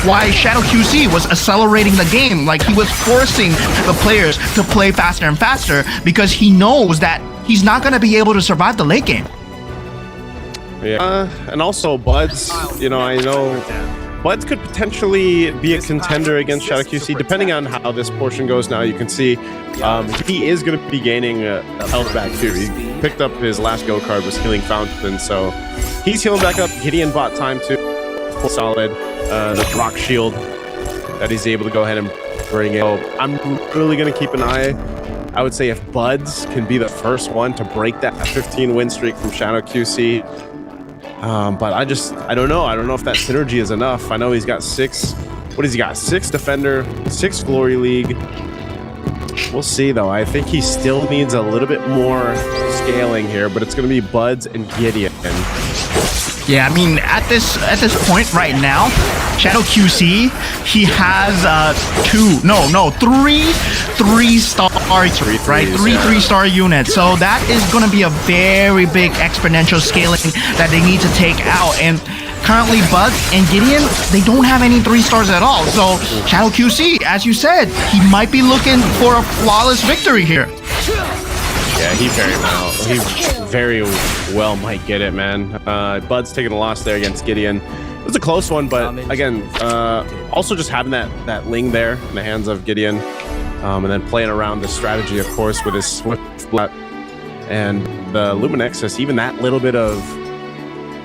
why Shadow QC was accelerating the game. Like, he was forcing the players to play faster and faster because he knows that he's not going to be able to survive the late game. Yeah, and also Buds, you know, I know Buds could potentially be a contender against Shadow QC, depending on how this portion goes now. You can see he is going to be gaining health back too. He picked up his last go card, was Healing Fountain, so he's healing back up. Gideon bought time too. Solid, the rock shield that he's able to go ahead and bring in. So I'm really going to keep an eye. I would say if Buds can be the first one to break that 15 win streak from Shadow QC. But I don't know. I don't know if that synergy is enough. I know he's got 6. What has he got? 6 Defender, 6 Glory League. We'll see, though. I think he still needs a little bit more scaling here, but it's going to be Buds and Gideon. Yeah, I mean, at this point right now, Shadow QC, he has 3 3-star, right? Three 3-star units. So that is going to be a very big exponential scaling that they need to take out. And currently, Buds and Gideon, they don't have any 3 stars at all. So Shadow QC, as you said, he might be looking for a flawless victory here. Yeah, he very well might get it, man. Bud's taking a loss there against Gideon. It was a close one, but again, also just having that Ling there in the hands of Gideon, and then playing around the strategy, of course, with his Swift Flat and the Luminexus, even that little bit of,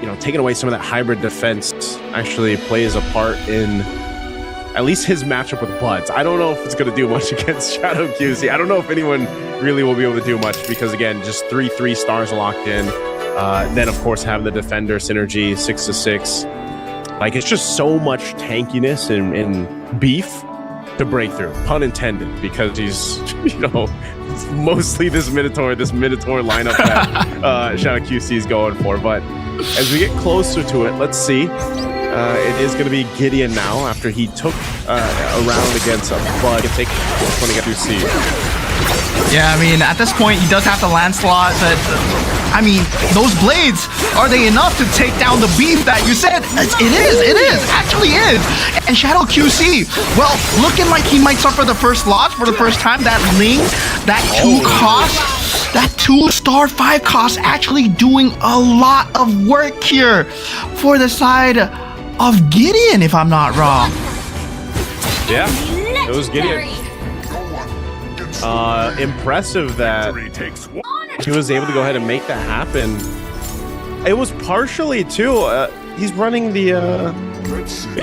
you know, taking away some of that hybrid defense actually plays a part in at least his matchup with Buds. I don't know if it's going to do much against Shadow QC. I don't know if anyone really will be able to do much because, again, just 3 3-stars locked in. Then, of course, have the Defender synergy, 6-6. Like, it's just so much tankiness and beef to break through, pun intended, because he's, you know, mostly this Minotaur lineup that Shadow QC is going for. But as we get closer to it, let's see. It is going to be Gideon now after he took a round against a Bud. Take this one against QC. Yeah, I mean, at this point, he does have the Lancelot, but I mean, those blades, are they enough to take down the beef that you said? It is, actually is. And Shadow QC, well, looking like he might suffer the first loss for the first time. That Ling, that 2 cost, that 2-star 5 cost actually doing a lot of work here for the side of Gideon, if I'm not wrong. Yeah, it was Gideon. Impressive that he was able to go ahead and make that happen. It was partially too, he's running the,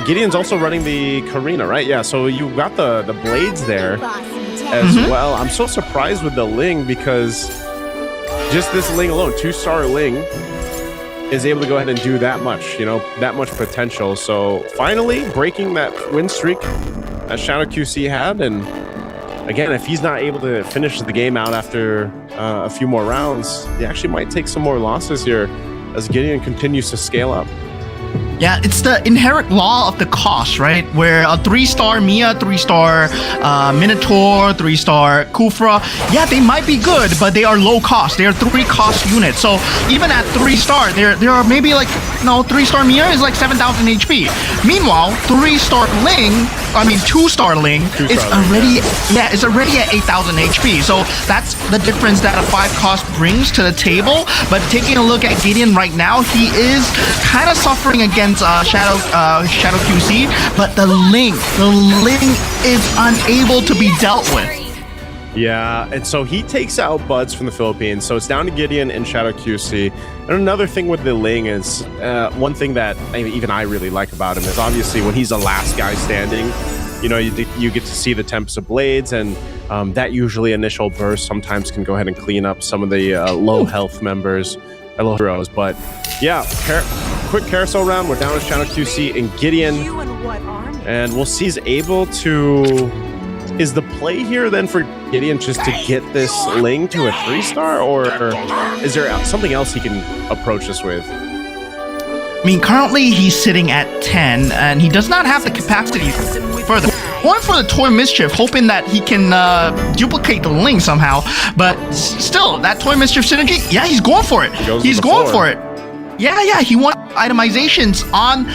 Gideon's also running the Karina, right? Yeah, so you got the blades there as well. I'm so surprised with the Ling because just this Ling alone, 2-star Ling, is able to go ahead and do that much, you know, that much potential. So finally breaking that win streak that Shadow QC had. And again, if he's not able to finish the game out after a few more rounds, he actually might take some more losses here as Gideon continues to scale up. Yeah, it's the inherent law of the cost, right? Where a 3-star Mia, 3-star Minotaur, 3-star Kufra, yeah, they might be good, but they are low cost. They are 3-cost units. So even at 3-star, there are maybe like, no, 3-star Mia is like 7,000 HP. Meanwhile, 3-star Ling, I mean 2-star Ling, is already at 8,000 HP. So that's the difference that a 5-cost brings to the table. But taking a look at Gideon right now, he is kind of suffering against Shadow QC, but the Ling is unable to be dealt with. Yeah, and so he takes out Buds from the Philippines. So it's down to Gideon and Shadow QC. And another thing with the Ling is one thing that even I really like about him is obviously when he's the last guy standing, you know, you get to see the Tempest of Blades, and that usually initial burst sometimes can go ahead and clean up some of the low health members, low heroes. But yeah, quick carousel round. We're down to Shadow QC and Gideon, and we'll see he's able to. Is the play here then for Gideon just to get this Ling to a 3-star, or is there something else he can approach this with? I mean, currently he's sitting at 10, and he does not have the capacity further. Going for the Toy Mischief, hoping that he can duplicate the Ling somehow. But still, that Toy Mischief synergy, yeah, he's going for it. He's going for it. Yeah, he wants itemizations on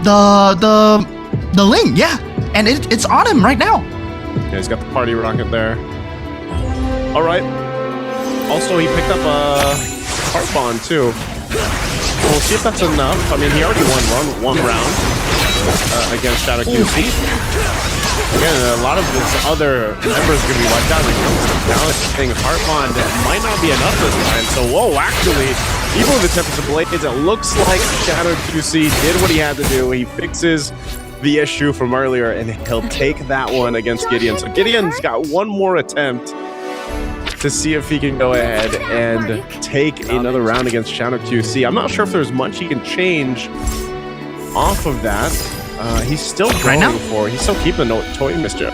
the the Ling, yeah. And it's on him right now. Yeah, he's got the party rocket there. All right. Also, he picked up a heart bond too. We'll see if that's enough. I mean, he already won one round against Shadow QC. Again, a lot of his other members are going to be wiped out when it comes to balancing heart bond. Might not be enough this time. So, whoa, actually, even with the Tempest of Blades, it looks like Shadow QC did what he had to do. He fixes the issue from earlier, and he'll take that one against Gideon. So Gideon's got one more attempt to see if he can go ahead and take another round against Shadow QC. I'm not sure if there's much he can change off of that. He's still going he's still keeping the Toy Mischief.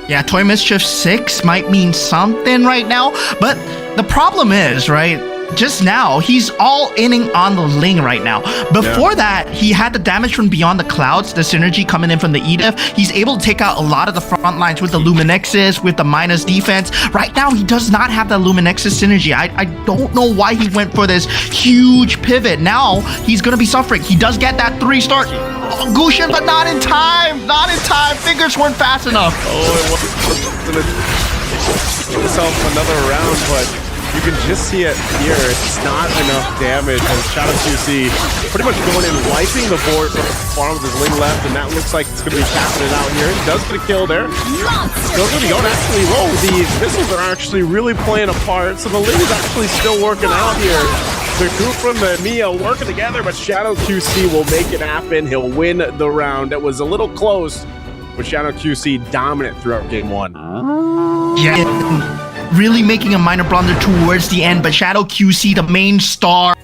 Yeah, Toy Mischief 6 might mean something right now, but the problem is, right, just now, he's all inning on the Ling right now. Before that, he had the damage from Beyond the Clouds, the synergy coming in from the Edith. He's able to take out a lot of the front lines with the Luminexus, with the minus defense. Right now, he does not have that Luminexus synergy. I don't know why he went for this huge pivot. Now, he's going to be suffering. He does get that 3-star Gushin, but not in time. Not in time. Fingers weren't fast enough. Oh, it wasn't. Give himself another round, but you can just see it here. It's not enough damage, and Shadow QC pretty much going in, wiping the board from the farm with his Ling left, and that looks like it's going to be capping it out here. He does get a kill there. Still going to go. Actually, whoa, the missiles are actually really playing a part, so the Ling is actually still working out here. The Kufra and the Mia working together, but Shadow QC will make it happen. He'll win the round. It was a little close, with Shadow QC dominant throughout game one. Yeah. Really making a minor blunder towards the end, but Shadow QC, the main star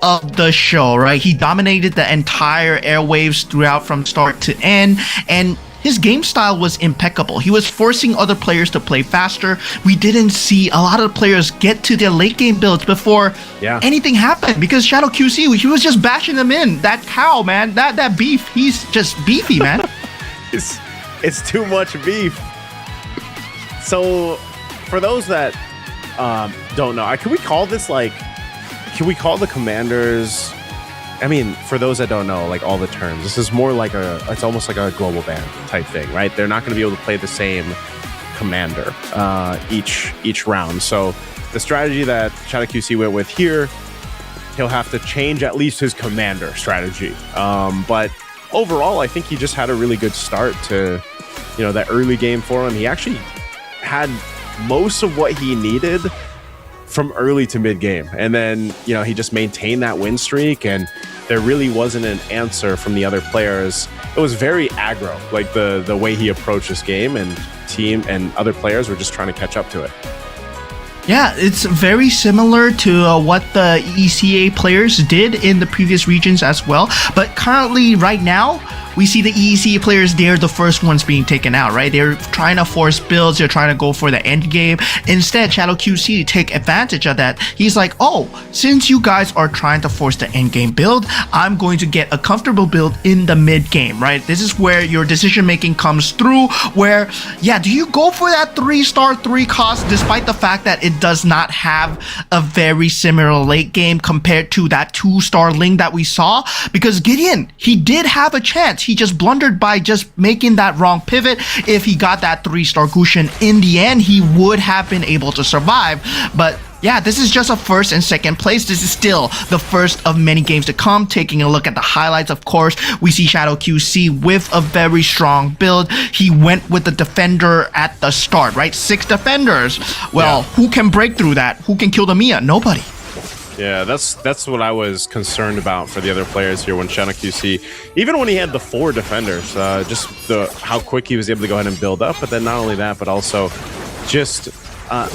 of the show, right? He dominated the entire airwaves throughout from start to end, and his game style was impeccable. He was forcing other players to play faster. We didn't see a lot of players get to their late game builds before anything happened, because Shadow QC, he was just bashing them in. That cow, man, that beef, he's just beefy, man. It's too much beef. So, for those that don't know, can we call this can we call the commanders, I mean, for those that don't know, like all the terms, this is more like it's almost like a global ban type thing, right? They're not going to be able to play the same commander each round. So the strategy that Shadow QC went with here, he'll have to change at least his commander strategy. But overall, I think he just had a really good start to, that early game for him. He actually had most of what he needed from early to mid game, and then he just maintained that win streak, and there really wasn't an answer from the other players. It was very aggro, like the way he approached this game, and team and other players were just trying to catch up to it. Yeah, it's very similar to what the ECA players did in the previous regions as well, but currently right now we see the EEC players, they're the first ones being taken out, right? They're trying to force builds, they're trying to go for the end game. Instead, Shadow QC take advantage of that. He's like, oh, since you guys are trying to force the end game build, I'm going to get a comfortable build in the mid game, right? This is where your decision making comes through, where, yeah, do you go for that 3-star 3 cost despite the fact that it does not have a very similar late game compared to that 2-star Ling that we saw? Because Gideon, he did have a chance. He just blundered by just making that wrong pivot. If he got that 3-star Gushin in the end, he would have been able to survive. But yeah, this is just a first and second place. This is still the first of many games to come. Taking a look at the highlights, of course, we see Shadow QC with a very strong build. He went with the defender at the start, right? 6 defenders. Well, who can break through that? Who can kill the Mia? Nobody. Yeah, that's what I was concerned about for the other players here when Shadow QC, even when he had the 4 defenders, just how quick he was able to go ahead and build up. But then not only that, but also just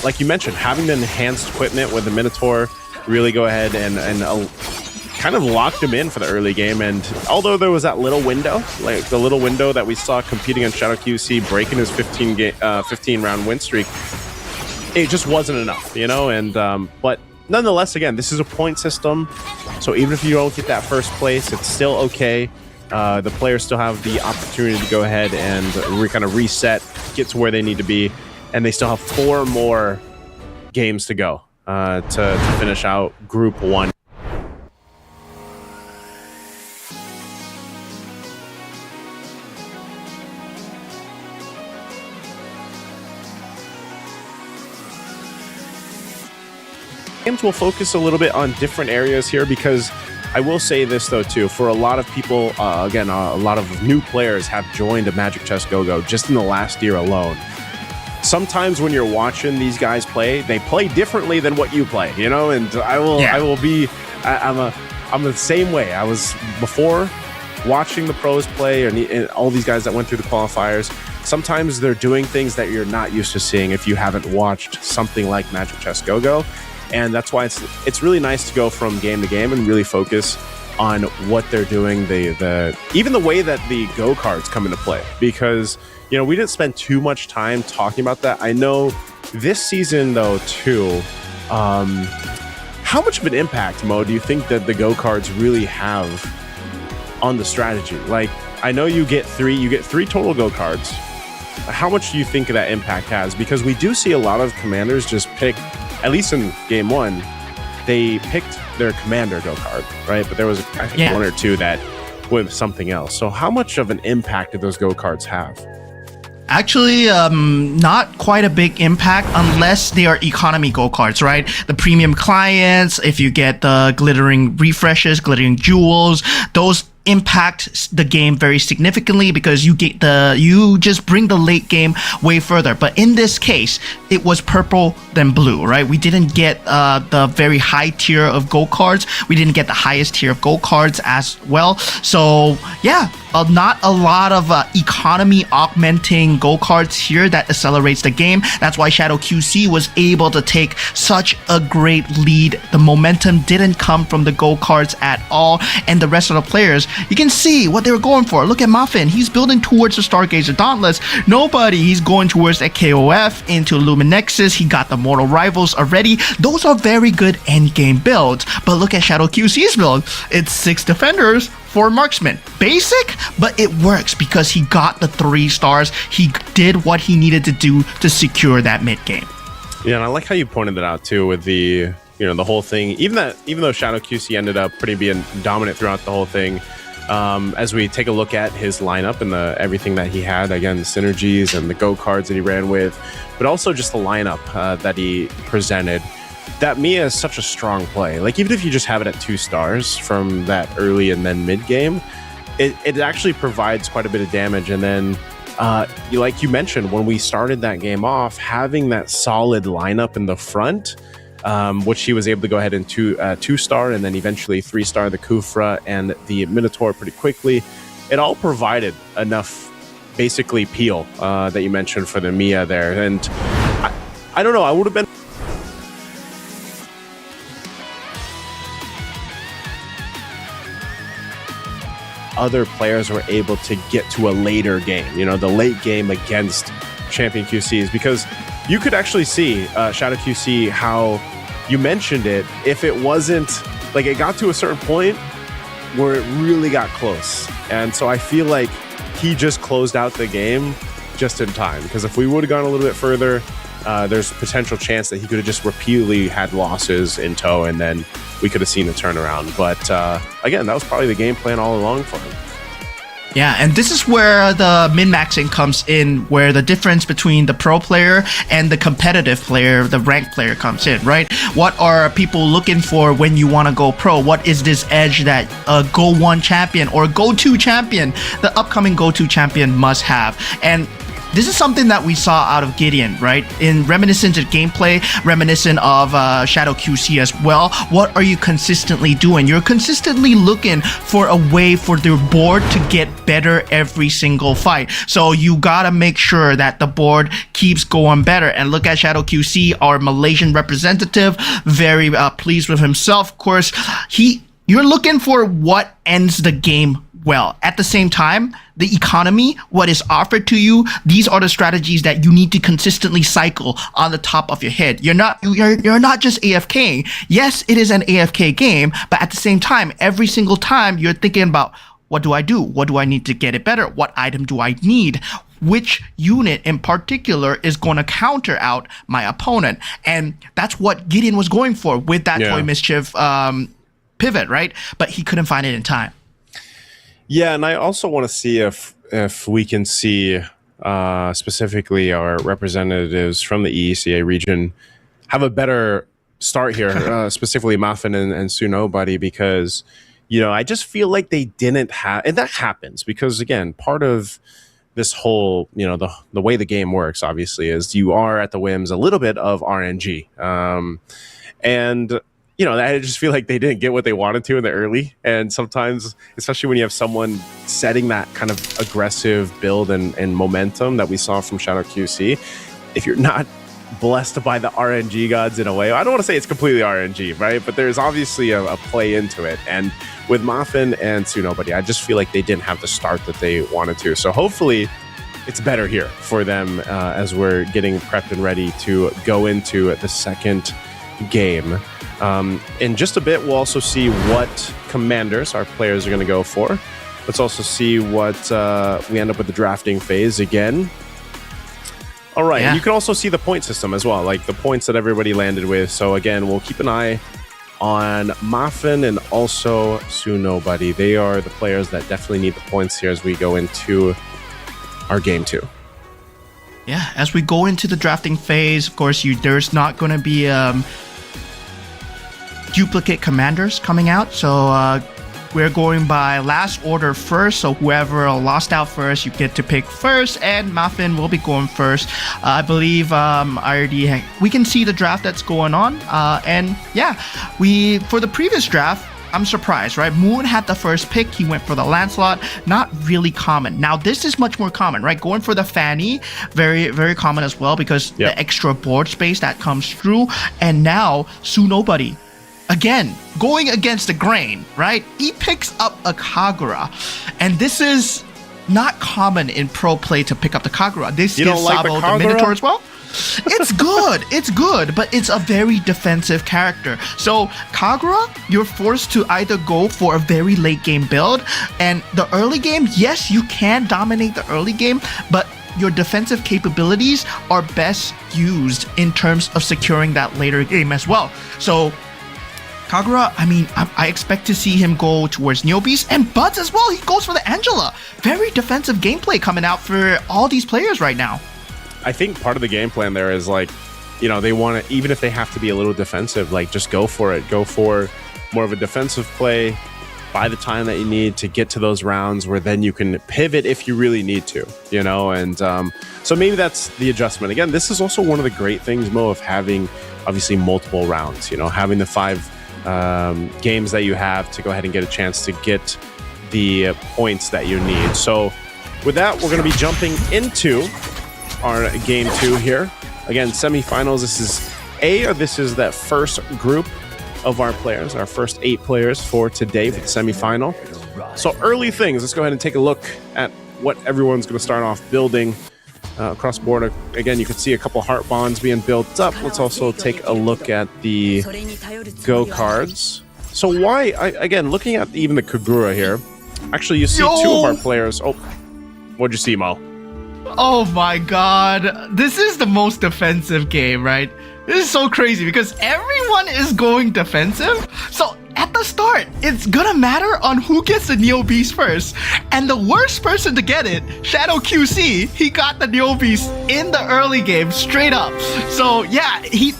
like you mentioned, having the enhanced equipment with the Minotaur really go ahead and kind of locked him in for the early game. And although there was that little window, like the little window that we saw competing on Shadow QC, breaking his 15 round win streak, it just wasn't enough, and but nonetheless, again, this is a point system, so even if you don't get that first place, it's still okay. The players still have the opportunity to go ahead and kind of reset, get to where they need to be, and they still have 4 more games to go to finish out Group 1. sometimes we'll focus a little bit on different areas here, because I will say this though too, for a lot of people, again, a lot of new players have joined a Magic Chess Go-Go just in the last year alone. Sometimes when you're watching these guys play, they play differently than what you play, you know. And I'm the same way. I was before watching the pros play, and all these guys that went through the qualifiers. Sometimes they're doing things that you're not used to seeing if you haven't watched something like Magic Chess Go-Go. And that's why it's really nice to go from game to game and really focus on what they're doing, even the way that the Go cards come into play. Because, you know, we didn't spend too much time talking about that. I know this season, though, too, how much of an impact, Mo, do you think that the Go cards really have on the strategy? Like, I know you get three total Go cards. How much do you think that impact has? Because we do see a lot of commanders just pick, at least in game one, they picked their commander Go card, right? But there was, I think, one or two that went with something else. So how much of an impact did those Go cards have? Actually, not quite a big impact unless they are economy Go cards, right? The premium clients, if you get the glittering refreshes, glittering jewels, those impact the game very significantly, because you just bring the late game way further. But in this case, it was purple then blue, right? We didn't get the very high tier of Go cards. We didn't get the highest tier of Go cards as well. So yeah, not a lot of economy augmenting Go cards here that accelerates the game. That's why Shadow QC was able to take such a great lead. The momentum didn't come from the Go cards at all, and the rest of the players, you can see what they were going for. Look at Muffin. He's building towards the Stargazer Dauntless. Nobody. He's going towards that KOF into Luminexus. He got the Mortal Rivals already. Those are very good endgame builds. But look at Shadow QC's build. It's 6 defenders, 4 marksmen. Basic, but it works because he got the 3 stars. He did what he needed to do to secure that mid game. Yeah, and I like how you pointed that out too with the, you know, the whole thing. Even though Shadow QC ended up being dominant throughout the whole thing, as we take a look at his lineup and everything that he had, again, the synergies and the Go cards that he ran with, but also just the lineup that he presented. That Mia is such a strong play. Like, even if you just have it at 2 stars from that early and then mid game, it actually provides quite a bit of damage. And then, like you mentioned, when we started that game off, having that solid lineup in the front, which he was able to go ahead and 2-star and then eventually 3-star the Kufra and the Minotaur pretty quickly. It all provided enough, basically, peel that you mentioned for the Mia there. And I don't know, I would have been other players were able to get to a later game, you know, the late game against Champion QCs, because you could actually see Shadow QC, how you mentioned it, if it wasn't like it got to a certain point where it really got close. And so I feel like he just closed out the game just in time, because if we would have gone a little bit further, there's a potential chance that he could have just repeatedly had losses in tow, and then we could have seen a turnaround. But again, that was probably the game plan all along for him. Yeah, and this is where the min-maxing comes in, where the difference between the pro player and the competitive player, the ranked player, comes in, right? What are people looking for when you want to go pro? What is this edge that a Go 1 champion or Go 2 champion, the upcoming Go 2 champion, must have? And this is something that we saw out of Gideon, right? In reminiscent of gameplay, reminiscent of Shadow QC as well. What are you consistently doing? You're consistently looking for a way for the board to get better every single fight. So you gotta make sure that the board keeps going better. And look at Shadow QC, our Malaysian representative, very pleased with himself. Of course, you're looking for what ends the game well. At the same time, the economy, what is offered to you, these are the strategies that you need to consistently cycle on the top of your head. You're not just AFK. Yes, it is an AFK game, but at the same time, every single time you're thinking about, what do I do? What do I need to get it better? What item do I need? Which unit in particular is going to counter out my opponent? And that's what Gideon was going for with that Toy Mischief pivot, right? But he couldn't find it in time. Yeah, and I also want to see if we can see specifically our representatives from the EECA region have a better start here, specifically Muffin and Sunobody, because I just feel like they didn't have, and that happens because again, part of this whole, the way the game works, obviously, is you are at the whims a little bit of RNG, and I just feel like they didn't get what they wanted to in the early, and sometimes, especially when you have someone setting that kind of aggressive build and momentum that we saw from Shadow QC, if you're not blessed by the RNG gods in a way, I don't want to say it's completely RNG, right? But there's obviously a play into it, and with Muffin and Sunobody, I just feel like they didn't have the start that they wanted to. So hopefully it's better here for them as we're getting prepped and ready to go into the second game. In just a bit, we'll also see what commanders our players are going to go for. Let's also see what we end up with the drafting phase again. All right, and you can also see the point system as well, like the points that everybody landed with. So again, we'll keep an eye on Muffin and also Sunobody. They are the players that definitely need the points here as we go into our game 2. Yeah, as we go into the drafting phase, of course, there's not going to be duplicate commanders coming out. So we're going by last order first. So whoever lost out first, you get to pick first, and Muffin will be going first. I believe we can see the draft that's going on. And yeah, for the previous draft, I'm surprised, right? Moon had the first pick. He went for the Lancelot. Not really common. Now, this is much more common, right? Going for the Fanny, very, very common as well, because the extra board space that comes through. And now, Sunobody, again, going against the grain, right? He picks up a Kagura. And this is not common in pro play to pick up the Kagura. This is Sabo the Minotaur as well. It's good, but it's a very defensive character. So Kagura, you're forced to either go for a very late game build, and the early game, yes, you can dominate the early game, but your defensive capabilities are best used in terms of securing that later game as well. So Kagura, I expect to see him go towards Neobeast, and Buds as well. He goes for the Angela. Very defensive gameplay coming out for all these players right now. I think part of the game plan there is they want to, even if they have to be a little defensive, just go for it. Go for more of a defensive play, buy the time that you need to get to those rounds where then you can pivot if you really need to, and so maybe that's the adjustment. Again, this is also one of the great things, Mo, of having obviously multiple rounds, having the 5 games that you have to go ahead and get a chance to get the points that you need. So with that, we're going to be jumping into our game 2 here. Again, semifinals. This is that first group of our players, our first 8 players for today for the semifinal. So early things. Let's go ahead and take a look at what everyone's going to start off building across board. Again, you can see a couple heart bonds being built up. Let's also take a look at the go cards. So again, looking at even the Kagura here, actually you see 2 of our players. Oh, what'd you see, Mo? Oh my god, this is the most defensive game, right? This is so crazy because everyone is going defensive. So at the start, it's gonna matter on who gets the Neo Beast first. And the worst person to get it, Shadow QC, he got the Neo Beast in the early game, straight up. So yeah, he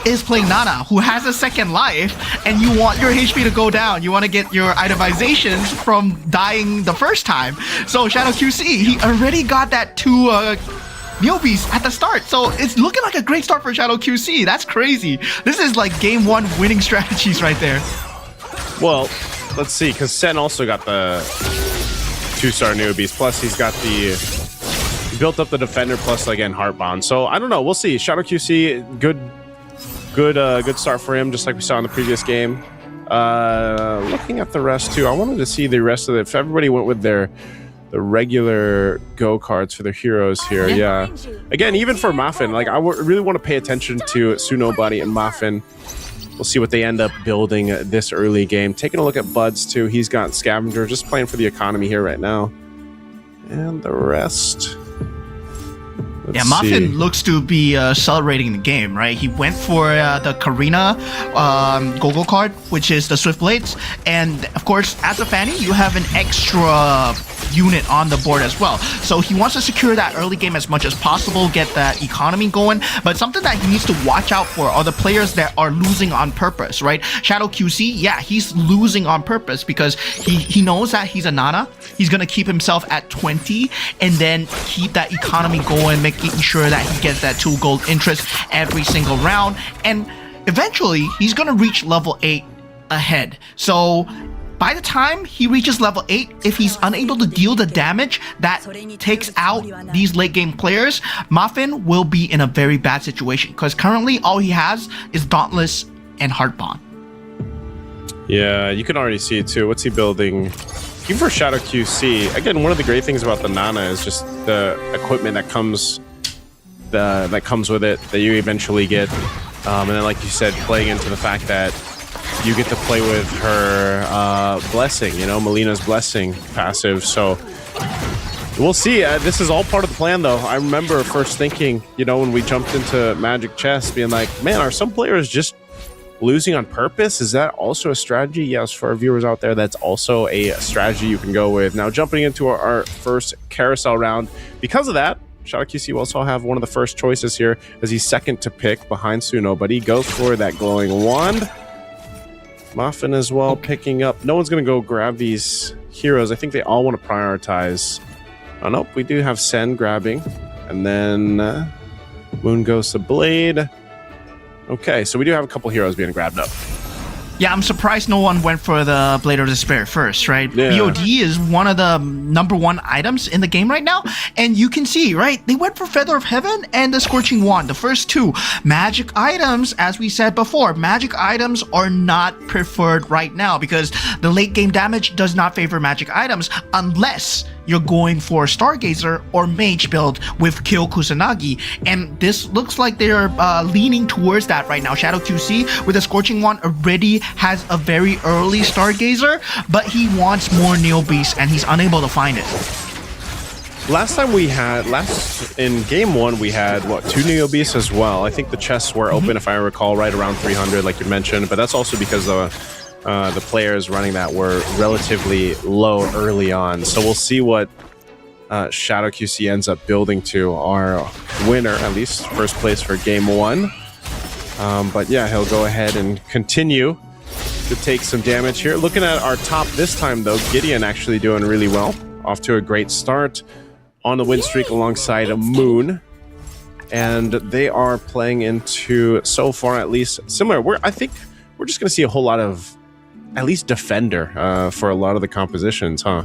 is playing Nana, who has a second life, and you want your HP to go down. You want to get your itemizations from dying the first time. So Shadow QC, he already got that 2 Neobeast at the start. So it's looking like a great start for Shadow QC. That's crazy. This is like game 1 winning strategies right there. Well, let's see, because Sen also got the 2-star Neobeast. Plus he's got he built up the defender plus again Heartbound. So I don't know. We'll see. Shadow QC, good start for him, just like we saw in the previous game. Looking at the rest too, I wanted to see the rest of it. If everybody went with the regular go cards for their heroes here, yeah. Again, even for Muffin, I really want to pay attention to Sunobody and Muffin. We'll see what they end up building this early game. Taking a look at Buds too. He's got Scavenger, just playing for the economy here right now. And the rest. Yeah, Muffin looks to be celebrating the game, right? He went for the Karina Gogo card, which is the Swift Blades. And of course, as a Fanny, you have an extra unit on the board as well. So he wants to secure that early game as much as possible, get that economy going. But something that he needs to watch out for are the players that are losing on purpose, right? Shadow QC, yeah, he's losing on purpose because he knows that he's a Nana. He's going to keep himself at 20 and then keep that economy going, making sure that he gets that 2 gold interest every single round. And eventually, he's going to reach level 8 ahead. So by the time he reaches level 8, if he's unable to deal the damage that takes out these late game players, Muffin will be in a very bad situation because currently all he has is Dauntless and Heart Bond. Yeah, you can already see it too. What's he building? Even for Shadow QC, again, one of the great things about the Nana is just the equipment that comes with it that you eventually get. And then, like you said, playing into the fact that you get to play with her blessing, Melina's blessing passive. So we'll see. This is all part of the plan, though. I remember first thinking, when we jumped into Magic Chess, being like, man, are some players just losing on purpose? Is that also a strategy? Yes, for our viewers out there, that's also a strategy you can go with. Now, jumping into our first carousel round, because of that, Shadow QC will also have one of the first choices here as he's second to pick behind Suno, but he goes for that glowing wand. Muffin as well picking up. No one's going to go grab these heroes. I think they all want to prioritize. Oh, nope, we do have Sen grabbing. And then Moon goes to Blade. Okay, so we do have a couple heroes being grabbed up. Yeah, I'm surprised no one went for the Blade of Despair first, right? Yeah. BOD is one of the #1 items in the game right now. And you can see, right? They went for Feather of Heaven and the Scorching Wand, the first 2. Magic items, as we said before, magic items are not preferred right now because the late game damage does not favor magic items unless you're going for Stargazer or Mage build with Kill Kusanagi. And this looks like they're leaning towards that right now. Shadow QC with the Scorching Wand already has a very early Stargazer, but he wants more Neo Beast and he's unable to find it. In game 1, we had, 2 Neo Beasts as well. I think the chests were open, if I recall, right around 300, like you mentioned, but that's also because the players running that were relatively low early on. So we'll see what Shadow QC ends up building to. Our winner, at least first place for game 1. But yeah, he'll go ahead and continue to take some damage here. Looking at our top this time, though, Gideon actually doing really well. Off to a great start on the win streak alongside a Moon. And they are playing into, so far at least, similar. I think we're just going to see a whole lot of at least Defender for a lot of the compositions, huh?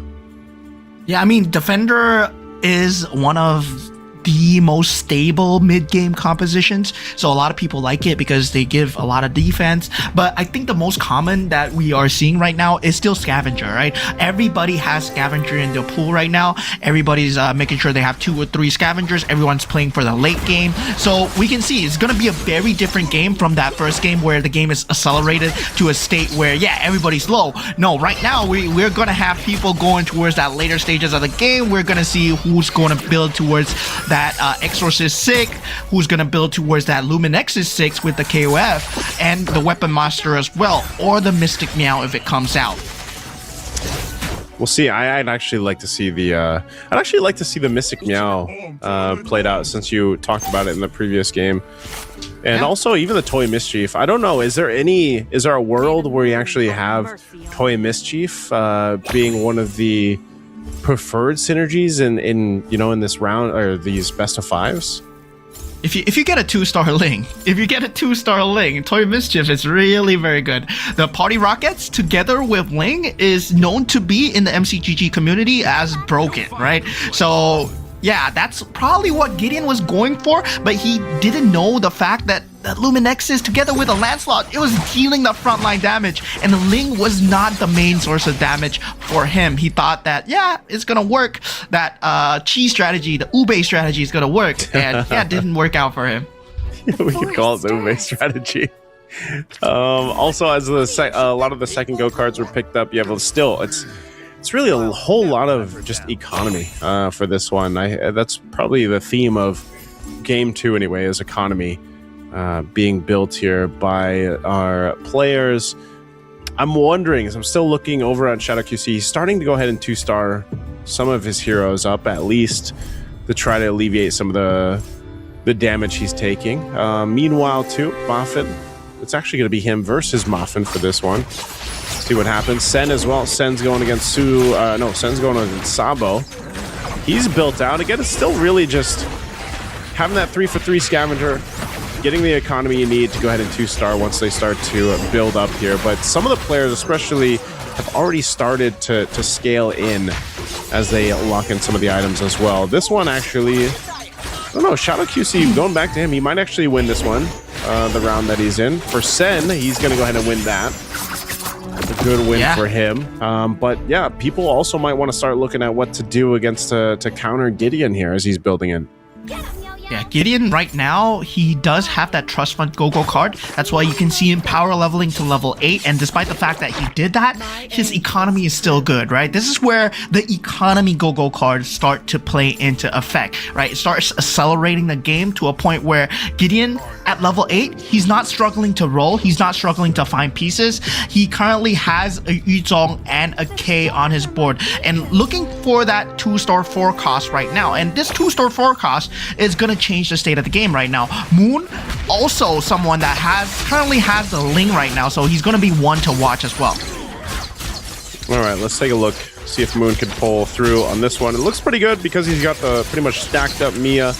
Yeah, I mean, Defender is one of the most stable mid-game compositions, so a lot of people like it because they give a lot of defense. But I think the most common that we are seeing right now is still Scavenger, right? Everybody has Scavenger in their pool right now. Everybody's making sure they have 2 or 3 Scavengers. Everyone's playing for the late game, so we can see it's going to be a very different game from that first game where the game is accelerated to a state where, yeah, everybody's low. No, right now we're going to have people going towards that later stages of the game. We're going to see who's going to build towards that Exorcist 6, who's going to build towards that Luminexus 6 with the KOF and the Weapon Master as well, or the Mystic Meow if it comes out. We'll see. I'd actually like to see the Mystic Meow played out, since you talked about it in the previous game. And also even the Toy Mischief. I don't know, is there a world where you actually have Toy Mischief being one of the preferred synergies in this round, or these best of 5s? If you get a 2-star Ling, Toy Mischief is really very good. The Party Rockets together with Ling is known to be in the MCGG community as broken, right? So yeah, that's probably what Gideon was going for, but he didn't know the fact that Luminexus together with a Lancelot, it was dealing the frontline damage, and the Ling was not the main source of damage for him. He thought that, yeah, it's gonna work, that Chi strategy, the Ube strategy is gonna work, and yeah, it didn't work out for him. We could call it the Ube strategy. Also, as a lot of the second go cards were picked up, you have still, it's really a whole lot of just economy for this one. That's probably the theme of game 2 anyway is economy being built here by our players. I'm wondering, as I'm still looking over at Shadow QC, he's starting to go ahead and 2-star some of his heroes up, at least to try to alleviate some of the damage he's taking. Meanwhile, too, Muffin, it's actually going to be him versus Muffin for this one. See what happens. Sen as well. Sen's going against Sen's going against Sabo. He's built out. Again, it's still really just having that 3-for-3 scavenger, getting the economy you need to go ahead and 2-star once they start to build up here. But some of the players especially have already started to scale in as they lock in some of the items as well. This one actually, I don't know, Shadow QC, going back to him, he might actually win this one, the round that he's in. For Sen, he's going to go ahead and win that. A good win for him. But yeah, people also might want to start looking at what to do against to counter Gideon here as he's building in. Yeah, Gideon right now, he does have that Trust Fund Go-Go card. That's why you can see him power leveling to level 8. And despite the fact that he did that, his economy is still good, right? This is where the economy Go-Go cards start to play into effect, right? It starts accelerating the game to a point where Gideon at level 8, he's not struggling to roll. He's not struggling to find pieces. He currently has a Yuzong and a K on his board and looking for that 2-star forecast right now. And this 2-star forecast is going to change the state of the game right now. Moon, also someone that currently has the Ling right now, so he's going to be one to watch as well. All right, let's take a look, see if Moon can pull through on this one. It looks pretty good because he's got the pretty much stacked up Mia.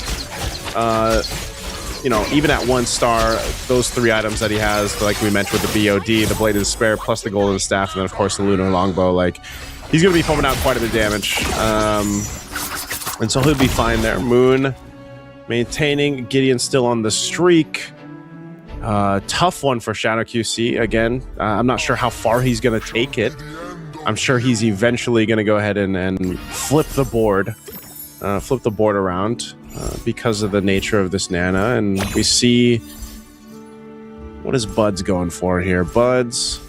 You know, even at 1 star, those 3 items that he has, like we mentioned with the BOD, the Blade of Despair, plus the Golden Staff, and then of course the Lunar Longbow, like, he's going to be pumping out quite a bit of damage. And so he'll be fine there. Moon maintaining, Gideon still on the streak. Tough one for Shadow QC. Again, I'm not sure how far he's going to take it. I'm sure he's eventually going to go ahead and flip the board around because of the nature of this Nana. And we see, what is Buds going for here? Buds,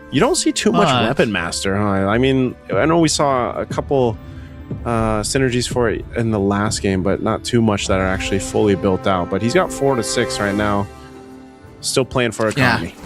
you don't see too much Weapon Master, huh? I mean, I know we saw a couple synergies for it in the last game, but not too much that are actually fully built out. But he's got 4 to 6 right now, still playing for economy. Yeah.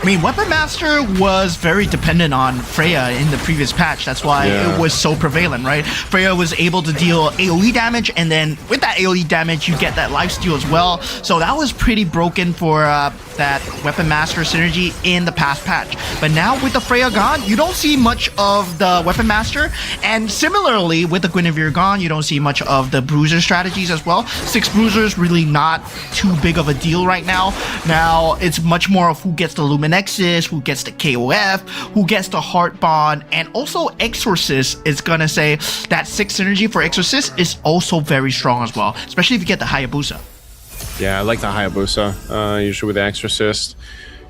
I mean, Weapon Master was very dependent on Freya in the previous patch. That's why it was so prevalent, right? Freya was able to deal AoE damage, and then with that AoE damage, you get that lifesteal as well. So that was pretty broken for that Weapon Master synergy in the past patch. But now with the Freya gone, you don't see much of the Weapon Master. And similarly, with the Guinevere gone, you don't see much of the Bruiser strategies as well. 6 Bruisers really not too big of a deal right now. Now, it's much more of who gets the Luminexus, who gets the KOF, who gets the Heart Bond, and also Exorcist is gonna say that 6 synergy for Exorcist is also very strong as well, especially if you get the Hayabusa. Yeah, I like the Hayabusa, usually with the Exorcist.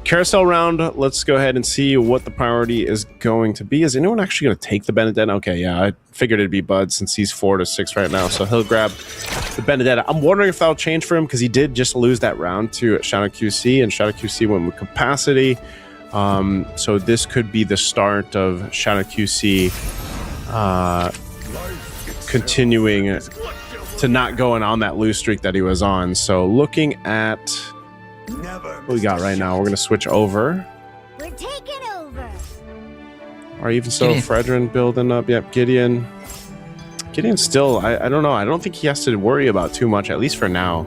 Carousel round, let's go ahead and see what the priority is going to be. Is anyone actually going to take the Benedetta? Okay, yeah, I figured it'd be Bud since he's 4 to 6 right now, so he'll grab the Benedetta. I'm wondering if that'll change for him because he did just lose that round to Shadow QC, and Shadow QC went with capacity. So this could be the start of Shadow QC continuing to not going on that lose streak that he was on. So looking at what we got right now, we're going to switch over. We're taking over. Or even so, Fredrin building up. Yep, Gideon. Gideon still, I don't know. I don't think he has to worry about too much, at least for now.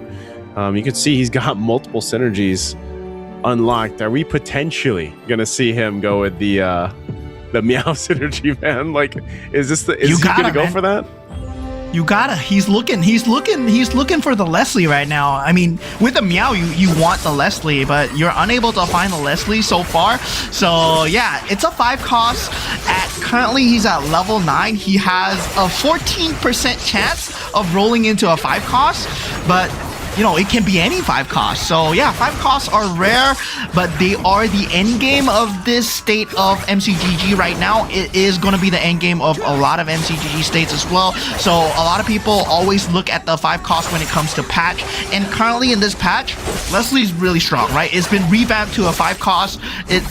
You can see he's got multiple synergies unlocked. Are we potentially going to see him go with the Meow synergy, man? Like, is he going to go for that? You gotta. He's looking for the Leslie right now. I mean, with the Meow, you want the Leslie, but you're unable to find the Leslie so far. So yeah, it's a 5 cost. Currently he's at level 9. He has a 14% chance of rolling into a 5 cost, but you know, it can be any 5 costs. So yeah, 5 costs are rare, but they are the end game of this state of MCGG right now. It is going to be the end game of a lot of MCGG states as well. So a lot of people always look at the 5 costs when it comes to patch. And currently in this patch, Leslie's really strong, right? It's been revamped to a 5 cost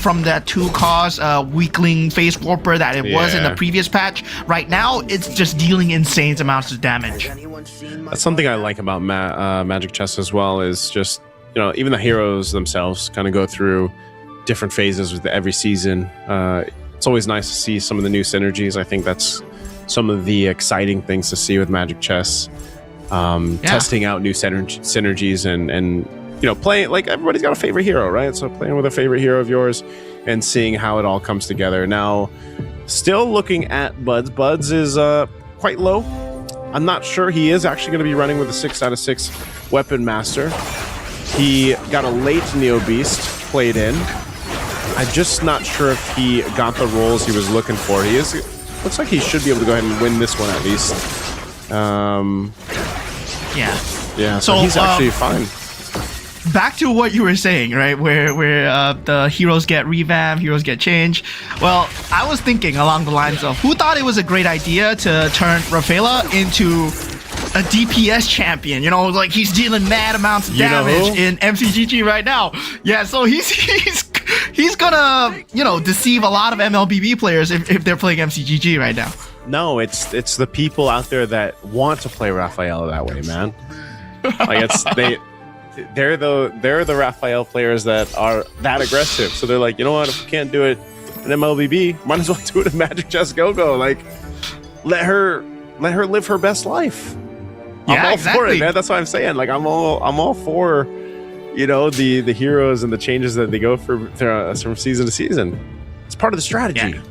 from that 2 cost weakling face warper that it was in the previous patch. Right now, it's just dealing insane amounts of damage. That's something I like about Magic Chess as well, is just, even the heroes themselves kind of go through different phases with every season. It's always nice to see some of the new synergies. I think that's some of the exciting things to see with Magic Chess. Testing out new synergies and playing, like, everybody's got a favorite hero, right? So playing with a favorite hero of yours and seeing how it all comes together. Now, still looking at Buds. Buds is quite low. I'm not sure he is actually going to be running with a 6 out of 6 Weapon Master. He got a late Neo Beast played in. I'm just not sure if he got the rolls he was looking for. Looks like he should be able to go ahead and win this one at least. Yeah, so he's actually fine. Back to what you were saying, right? Where the heroes get revamped, heroes get changed. Well, I was thinking along the lines of, who thought it was a great idea to turn Rafaela into a DPS champion? Like, he's dealing mad amounts of damage in MCGG right now. Yeah, so he's gonna deceive a lot of MLBB players if they're playing MCGG right now. No, it's the people out there that want to play Rafaela that way, man. Like, they're the Raphael players that are that aggressive. So they're like, you know what? If we can't do it in MLBB, might as well do it in Magic Chess Go-Go. Like, let her live her best life. I'm all for it, man. That's what I'm saying. Like, I'm all for the heroes and the changes that they go from season to season. It's part of the strategy. Yeah.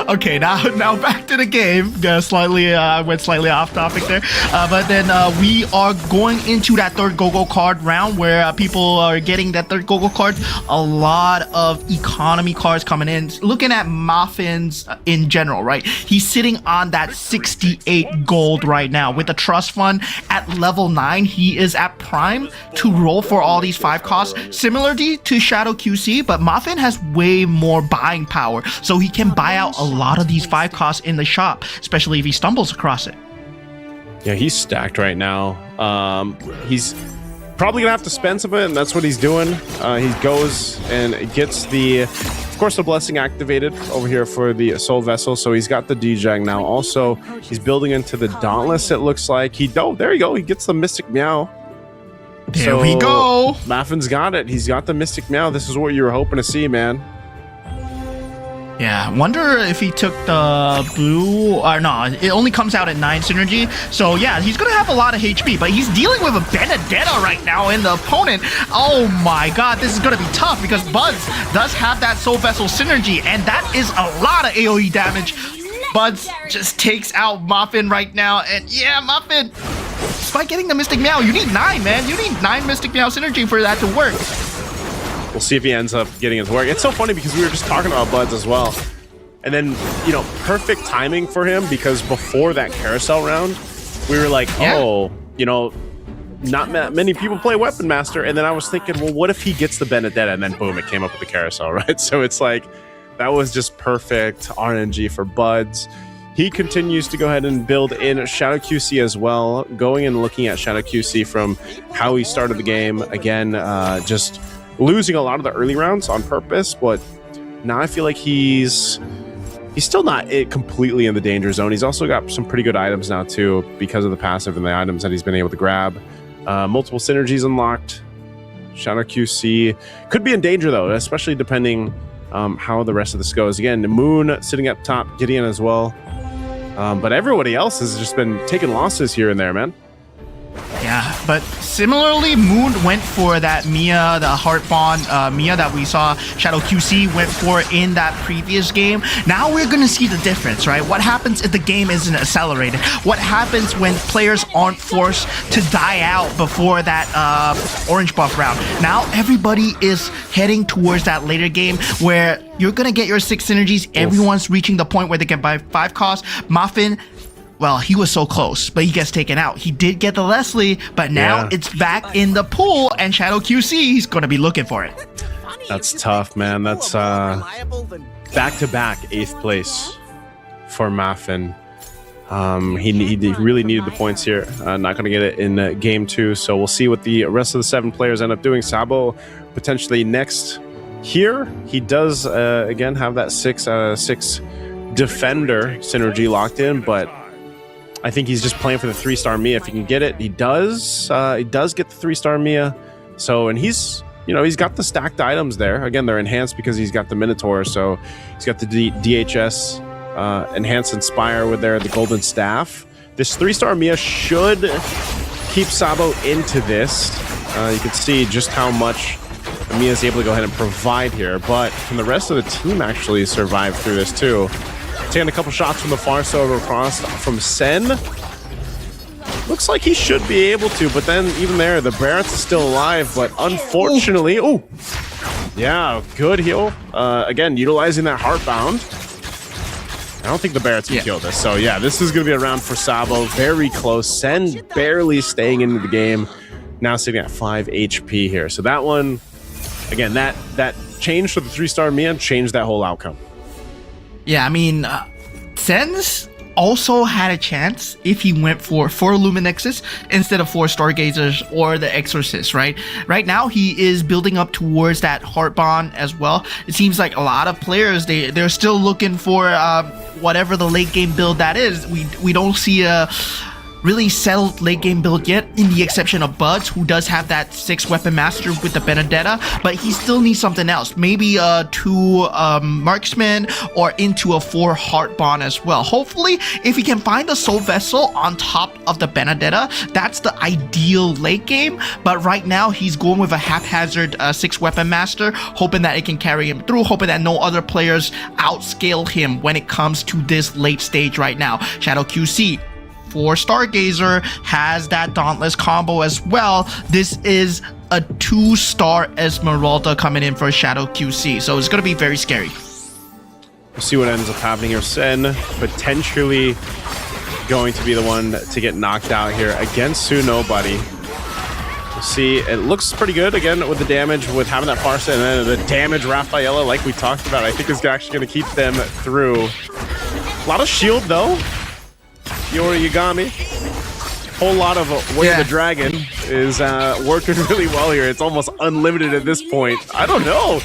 Okay, now back to the game. Went slightly off topic there, but then we are going into that third Go-Go card round where people are getting that third Go-Go card. A lot of economy cards coming in. Looking at Muffins in general, right? He's sitting on that 68 gold right now with the trust fund at level 9. He is at prime to roll for all these 5 costs, similarly to Shadow QC, but Muffin has way more buying power, so he can buy out a lot of these 5 costs in the shop, especially if he stumbles across it. Yeah, he's stacked right now. He's probably gonna have to spend some of it, and that's what he's doing. He goes and gets of course, the blessing activated over here for the Soul Vessel, so he's got the D-Jag now. Also, he's building into the Dauntless, it looks like. There you go, he gets the Mystic Meow. There we go. Maffin's got it. He's got the Mystic Meow. This is what you were hoping to see, man. Yeah, wonder if he took the blue or no. It only comes out at 9 synergy, so yeah, he's gonna have a lot of HP, but he's dealing with a Benedetta right now, and the opponent, oh my god, this is gonna be tough because Buds does have that Soul Vessel synergy, and that is a lot of AoE damage. Buds just takes out Muffin right now, and yeah, Muffin, despite getting the Mystic Meow, you need 9, man. You need 9 Mystic Meow synergy for that to work. We'll see if he ends up getting it to work. It's so funny because we were just talking about Buds as well. And then, perfect timing for him, because before that carousel round, we were like, not many people play Weapon Master. And then I was thinking, well, what if he gets the Benedetta? And then boom, it came up with the carousel, right? So it's like, that was just perfect RNG for Buds. He continues to go ahead and build in Shadow QC as well. Going and looking at Shadow QC from how he started the game. Again, just losing a lot of the early rounds on purpose, but now I feel like he's still not completely in the danger zone. He's also got some pretty good items now too, because of the passive and the items that he's been able to grab. Multiple synergies unlocked. Shadow QC could be in danger though, especially depending how the rest of this goes. Again, Moon sitting up top, Gideon as well. But everybody else has just been taking losses here and there, man. Yeah, but similarly, Moon went for that Mia, the Heart Bond Mia that we saw Shadow QC went for in that previous game. Now we're going to see the difference, right? What happens if the game isn't accelerated? What happens when players aren't forced to die out before that orange buff round? Now everybody is heading towards that later game where you're going to get your 6 synergies. Everyone's reaching the point where they can buy 5 costs. Muffin, well, he was so close, but he gets taken out. He did get the Leslie, but now it's back in the pool, and Shadow QC, he's going to be looking for it. That's tough, man. That's back-to-back 8th place for Muffin. He really needed the points here. Not going to get it in game 2, so we'll see what the rest of the 7 players end up doing. Sabo potentially next here. He does, again, have that 6 defender synergy locked in, but I think he's just playing for the 3-star Mia. If he can get it, he does. He does get the 3-star Mia. So, and he's got the stacked items there. Again, they're enhanced because he's got the Minotaur. So he's got the DHS Enhance Inspire with the Golden Staff. This 3-star Mia should keep Sabo into this. You can see just how much Mia is able to go ahead and provide here. But can the rest of the team actually survive through this too? Taking a couple shots from the far side across from Sen. Looks like he should be able to, but then even there, the Barrett's is still alive, but unfortunately... Oh! Yeah, good heal. Again, utilizing that Heartbound. I don't think the Barrett's can kill this. So yeah, this is going to be a round for Sabo. Very close. Sen barely staying into the game. Now sitting at 5 HP here. So that one, again, that change for the 3-star Mia changed that whole outcome. Yeah, I mean, Sen's also had a chance if he went for 4 Luminexes instead of 4 Stargazers or the Exorcist, right? Right now, he is building up towards that Heart Bond as well. It seems like a lot of players, they're still looking for whatever the late game build that is. We don't see a really settled late game build yet, in the exception of Buds, who does have that 6 weapon master with the Benedetta, but he still needs something else. Maybe 2 marksman or into a 4 heart bond as well. Hopefully, if he can find the soul vessel on top of the Benedetta, that's the ideal late game. But right now, he's going with a haphazard 6 weapon master, hoping that it can carry him through, hoping that no other players outscale him when it comes to this late stage right now. Shadow QC, 4 Stargazer, has that Dauntless combo as well. This is a 2-star Esmeralda coming in for Shadow QC, so it's going to be very scary. We'll see what ends up happening here. Sen potentially going to be the one to get knocked out here against Nobody. We'll see. It looks pretty good again with the damage, with having that Farsa, and then the damage Rafaela, like we talked about, I think is actually going to keep them through. A lot of shield though. Yori Yagami. Whole lot of Way of the Dragon is working really well here. It's almost unlimited at this point. I don't know.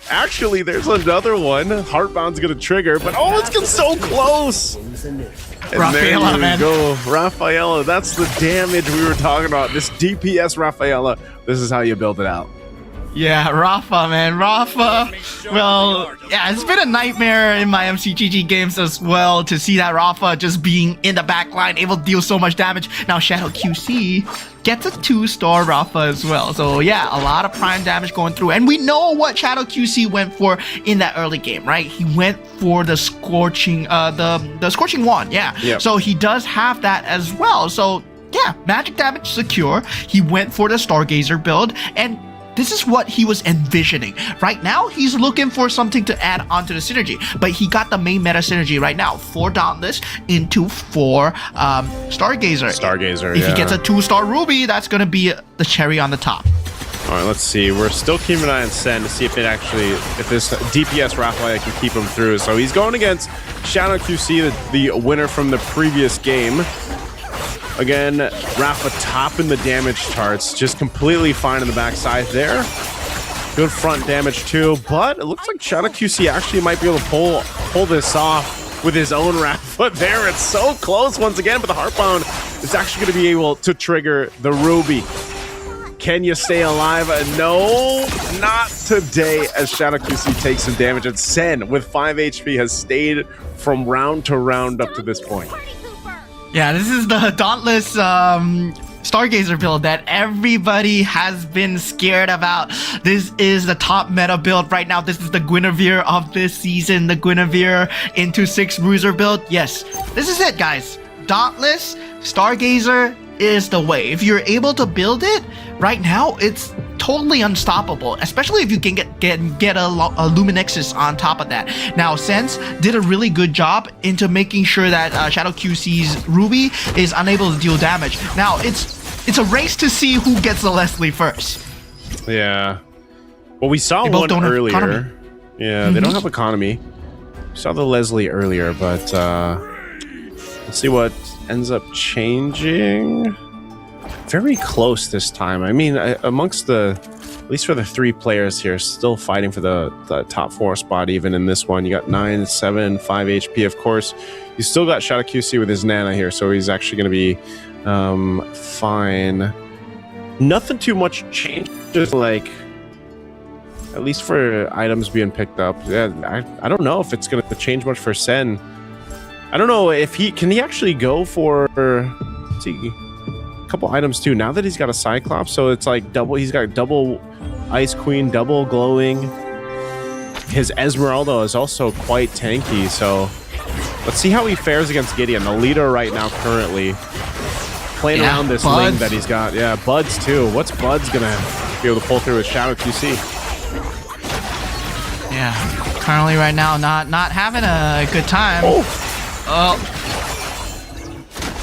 Actually, there's another one. Heartbound's going to trigger, but oh, it's getting so close. And Rafaela, man. Go. Rafaela, that's the damage we were talking about. This DPS Rafaela, this is how you build it out. Yeah, Rafa, man. Rafa. Well, yeah, it's been a nightmare in my MCGG games as well to see that Rafa just being in the back line, able to deal so much damage. Now Shadow QC gets a 2-star Rafa as well. So yeah, a lot of prime damage going through. And we know what Shadow QC went for in that early game, right? He went for the Scorching, the Scorching Wand, yeah. Yep. So he does have that as well. So yeah, magic damage secure. He went for the Stargazer build, and this is what he was envisioning. Right now, he's looking for something to add onto the synergy, but he got the main meta synergy right now. 4 Dauntless into 4 Stargazer. If he gets a 2-star Ruby, that's going to be the cherry on the top. All right, let's see. We're still keeping an eye on Sen to see if this DPS Rafael can keep him through. So he's going against Shadow QC, the winner from the previous game. Again, Rafa topping the damage charts, just completely fine in the backside there. Good front damage too, but it looks like Shadow QC actually might be able to pull this off with his own Rafa there. It's so close once again, but the Heartbound is actually going to be able to trigger the Ruby. Can you stay alive? No, not today, as Shadow QC takes some damage, and Sen with 5 HP has stayed from round to round up to this point. Yeah, this is the Dauntless Stargazer build that everybody has been scared about. This is the top meta build right now. This is the Guinevere of this season, the Guinevere into 6 Bruiser build. Yes, this is it, guys. Dauntless Stargazer is the way. If you're able to build it right now, it's totally unstoppable, especially if you can get a Luminexus on top of that. Now, Sense did a really good job into making sure that Shadow QC's Ruby is unable to deal damage. Now, it's a race to see who gets the Leslie first. Yeah. Well, we saw one earlier. Yeah, they don't have economy. We saw the Leslie earlier, but let's see what ends up changing. Very close this time. I mean, amongst the at least for the 3 players here, still fighting for the top 4 spot even in this one. You got 9, 7, 5 HP, of course. You still got Shadow QC with his Nana here, so he's actually going to be fine. Nothing too much changed, just like, at least for items being picked up. Yeah, I don't know if it's going to change much for Sen. I don't know if can he actually go for, let's see, a couple items too, now that he's got a Cyclops, so it's like he's got double Ice Queen, double glowing. His Esmeralda is also quite tanky, so let's see how he fares against Gideon, the leader right now currently. Playing around this Ling that he's got. Yeah, Buds too. What's Buds gonna be able to pull through with Shadow QC? Yeah, currently right now not having a good time.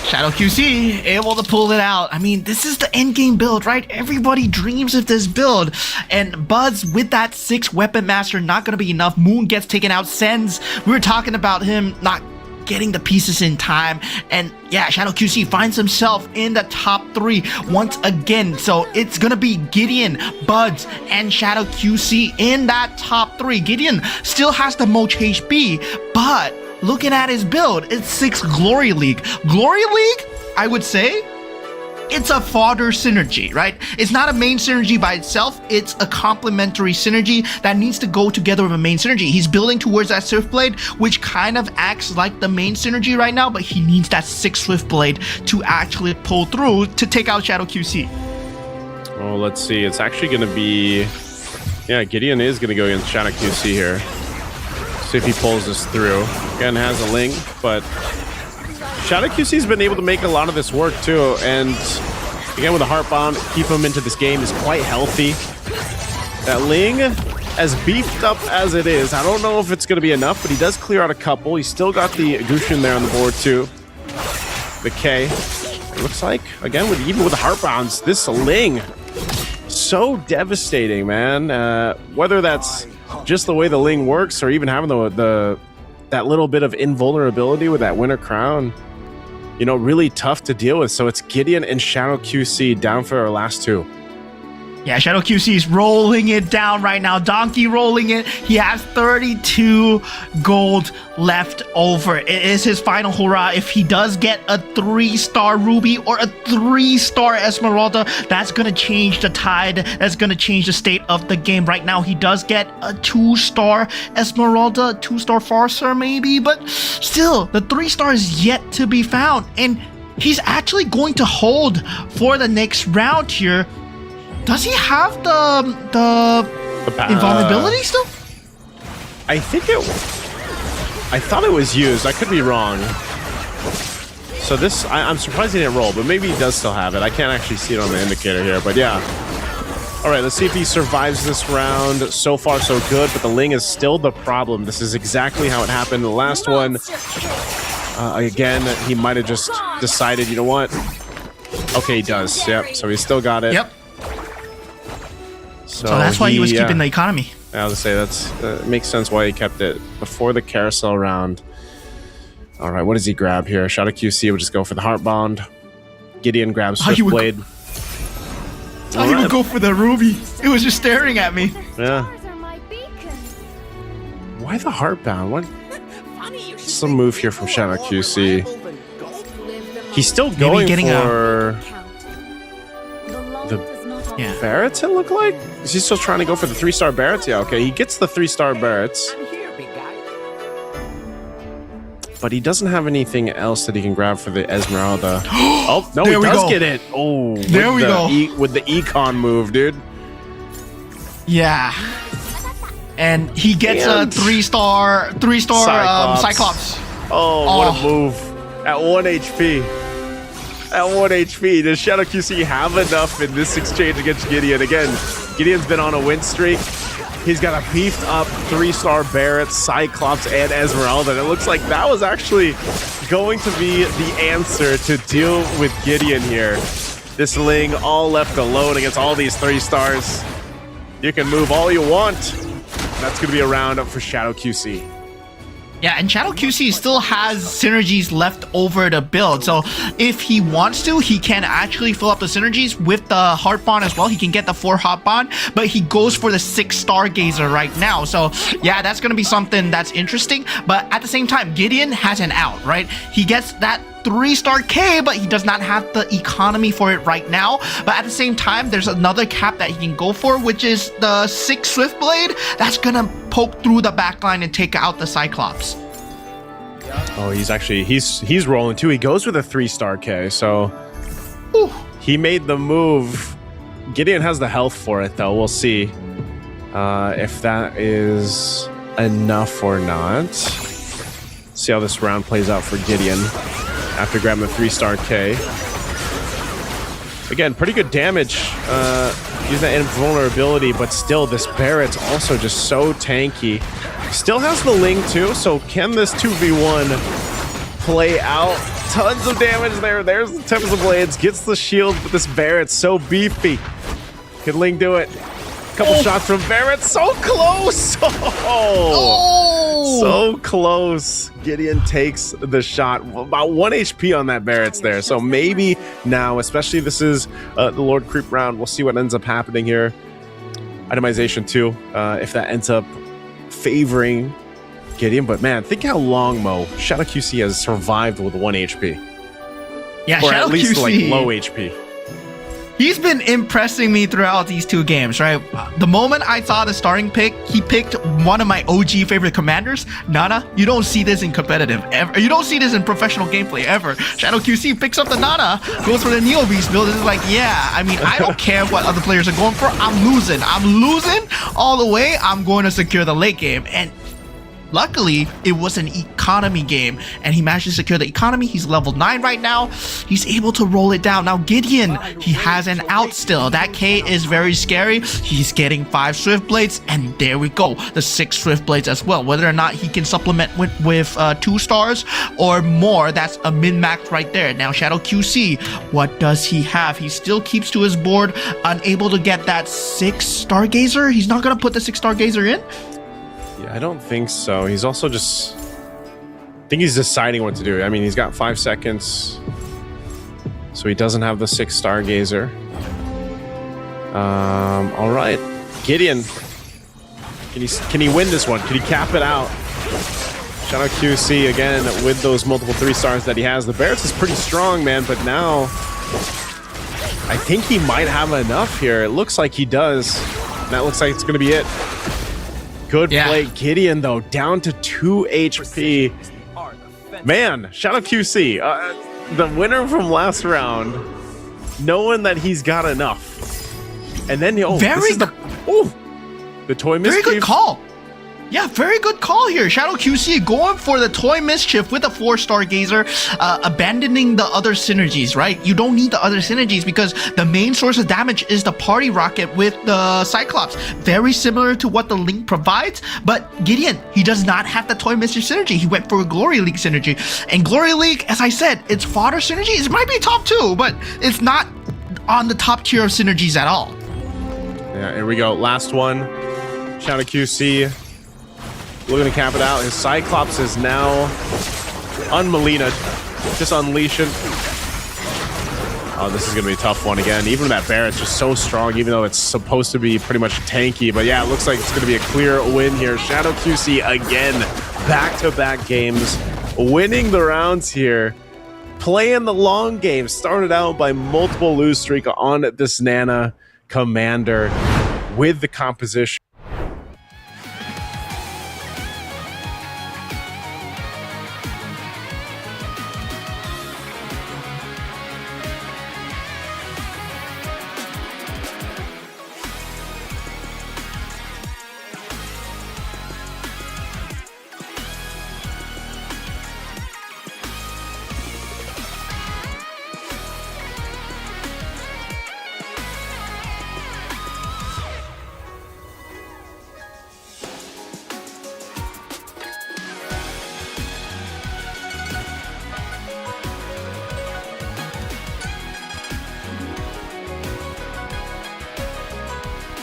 Shadow QC able to pull it out. I mean, this is the end game build, right? Everybody dreams of this build. And Buds with that 6 weapon master, not gonna be enough. Moon gets taken out. Sens, we were talking about him not getting the pieces in time, and yeah, Shadow QC finds himself in the top 3 once again. So it's gonna be Gideon, Buds, and Shadow QC in that top 3. Gideon still has the most HP, but looking at his build, it's 6 Glory League. Glory League, I would say, it's a fodder synergy, right? It's not a main synergy by itself. It's a complementary synergy that needs to go together with a main synergy. He's building towards that Swift Blade, which kind of acts like the main synergy right now, but he needs that 6 Swift Blade to actually pull through to take out Shadow QC. Oh, let's see. It's actually going to be... Yeah, Gideon is going to go against Shadow QC here. See if he pulls this through. Again, has a Ling, but... Shadow QC's been able to make a lot of this work too, and again with a Heart Bomb, keep him into this game is quite healthy. That Ling, as beefed up as it is, I don't know if it's going to be enough, but he does clear out a couple. He's still got the Gushin there on the board too. The K. It looks like, again, even with the Heart Bombs, this Ling, so devastating, man. Whether that's just the way the Ling works or even having that little bit of invulnerability with that Winter Crown, you know, really tough to deal with. So it's Gideon and Shadow QC down for our last 2. Yeah, Shadow QC is rolling it down right now. Donkey rolling it. He has 32 gold left over. It is his final hurrah. If he does get a 3-star Ruby or a 3-star Esmeralda, that's going to change the tide. That's going to change the state of the game. Right now, he does get a 2-star Esmeralda, 2-star Farseer maybe, but still, the 3-star is yet to be found. And he's actually going to hold for the next round here. Does he have the invulnerability still? I thought it was used. I could be wrong. So this, I'm surprised he didn't roll, but maybe he does still have it. I can't actually see it on the indicator here, but yeah. All right, let's see if he survives this round. So far, so good, but the Ling is still the problem. This is exactly how it happened. The last one, again, he might have just decided, you know what? Okay, he does. Yep, so he's still got it. Yep. So that's why he was keeping the economy. I was gonna say that makes sense why he kept it before the carousel round. All right, what does he grab here? Shadow QC will just go for the Heart Bond. Gideon grabs Swift Blade. I thought he would go for the Ruby. It was just staring at me. Yeah. Why the Heart Bound? What? Some move here from Shadow QC. He's still going for the Barretts, it look like? Is he still trying to go for the 3-star Barretts? Yeah, okay. He gets the 3-star Barretts. But he doesn't have anything else that he can grab for the Esmeralda. Oh, no, he does get it. Oh, there we go. With the Econ move, dude. Yeah. And he gets a 3-star Cyclops. Oh, what a move. At 1 HP. At 1 HP, does Shadow QC have enough in this exchange against Gideon? Again, Gideon's been on a win streak. He's got a beefed up 3-star Barrett, Cyclops, and Esmeralda. And it looks like that was actually going to be the answer to deal with Gideon here. This Ling all left alone against all these 3-stars. You can move all you want. That's going to be a round up for Shadow QC. Yeah, and Shadow QC still has synergies left over to build. So if he wants to, he can actually fill up the synergies with the Heart Bond as well. He can get the 4 Heart Bond, but he goes for the 6 Stargazer right now. So yeah, that's going to be something that's interesting. But at the same time, Gideon has an out, right? He gets that 3-star K, but he does not have the economy for it right now. But at the same time, there's another cap that he can go for, which is the 6 Swift Blade. That's gonna poke through the backline and take out the Cyclops. Oh, he's rolling too. He goes with a 3-star K, so he made the move. Gideon has the health for it, though. We'll see if that is enough or not. See how this round plays out for Gideon after grabbing the 3-star K. Again, pretty good damage. Use that invulnerability, but still, this Barrett's also just so tanky. Still has the Ling too, so can this 2v1 play out? Tons of damage there. There's the Tempest of Blades, gets the shield, but this Barrett's so beefy. Can Ling do it? Couple shots from Barrett, so close! So close. Gideon takes the shot. About 1 HP on that Barrett's there. So maybe now, especially this is the Lord Creep round, we'll see what ends up happening here. Itemization too, if that ends up favoring Gideon. But man, think how long, Mo, Shadow QC has survived with 1 HP. Yeah, or Shadow at least QC, like low HP. He's been impressing me throughout these 2 games, right? The moment I saw the starting pick, he picked one of my OG favorite commanders, Nana. You don't see this in competitive ever. You don't see this in professional gameplay ever. Shadow QC picks up the Nana, goes for the Neo Beast build. It's like, yeah, I mean, I don't care what other players are going for. I'm losing all the way. I'm going to secure the late game. And luckily, it was an economy game, and he managed to secure the economy. He's level 9 right now. He's able to roll it down. Now, Gideon, he has an out still. That K is very scary. He's getting 5 Swift Blades, and there we go. The 6 Swift Blades as well. Whether or not he can supplement with 2 stars or more, that's a min-max right there. Now, Shadow QC, what does he have? He still keeps to his board, unable to get that 6 Stargazer. He's not going to put the 6 Stargazer in? Yeah, I don't think so. He's also just... I think he's deciding what to do. I mean, he's got 5 seconds. So he doesn't have the 6 Stargazer. All right. Gideon. Can he win this one? Can he cap it out? Shadow QC, again, with those multiple 3 stars that he has. The Barrett's is pretty strong, man, but now... I think he might have enough here. It looks like he does. And that looks like it's going to be it. Good play. Gideon, though, down to 2 HP. Man, Shadow QC, the winner from last round, knowing that he's got enough. And then, the Toy Mischief. Very good call. Yeah, very good call here. Shadow QC going for the Toy Mischief with a 4 Stargazer, abandoning the other synergies, right? You don't need the other synergies because the main source of damage is the Party Rocket with the Cyclops. Very similar to what the Link provides, but Gideon, he does not have the Toy Mischief synergy. He went for a Glory League synergy. And Glory League, as I said, it's fodder synergy. It might be top 2, but it's not on the top tier of synergies at all. Yeah, here we go. Last one. Shadow QC. Looking to cap it out. His Cyclops is now unmelina. Just unleashing. Oh, this is going to be a tough one again. Even that Barrett's just so strong, even though it's supposed to be pretty much tanky. But yeah, it looks like it's going to be a clear win here. Shadow QC again. Back-to-back games. Winning the rounds here. Playing the long game. Started out by multiple lose streak on this Nana commander with the composition.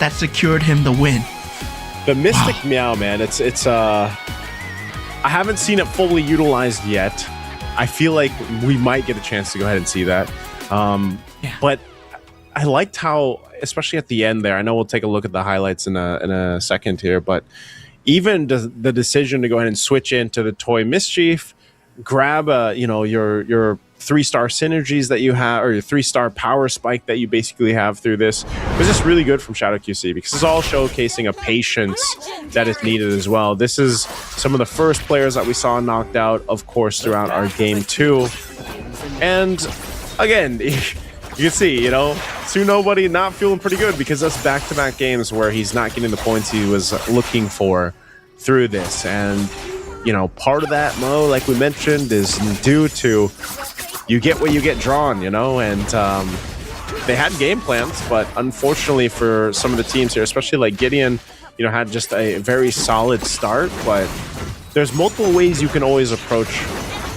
that secured him the win. The Mystic Meow, man, it's I I haven't seen it fully utilized yet. I feel like we might get a chance to go ahead and see that. But I liked how, especially at the end there, I know we'll take a look at the highlights in a second here, but even the decision to go ahead and switch into the Toy Mischief, grab your 3-star synergies that you have, or your 3-star power spike that you basically have through this, was just really good from Shadow QC, because it's all showcasing a patience that is needed as well. This is some of the first players that we saw knocked out, of course, throughout our game 2. And again, you can see, Tsunobody not feeling pretty good, because that's back-to-back games where he's not getting the points he was looking for through this. And, part of that, Mo, like we mentioned, is due to you get what you get drawn, and they had game plans, but unfortunately for some of the teams here, especially like Gideon, had just a very solid start, but there's multiple ways you can always approach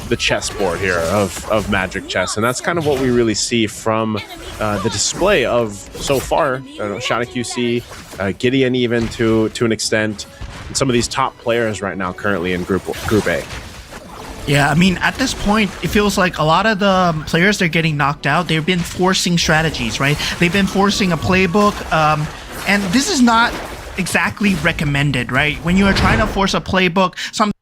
the chessboard here of Magic Chess, and that's kind of what we really see from the display of so far. Shadow QC, Gideon even to an extent, and some of these top players right now currently in Group A. Yeah, I mean, at this point, it feels like a lot of the players, they're getting knocked out. They've been forcing strategies, right? They've been forcing a playbook, and this is not exactly recommended, right? When you are trying to force a playbook, some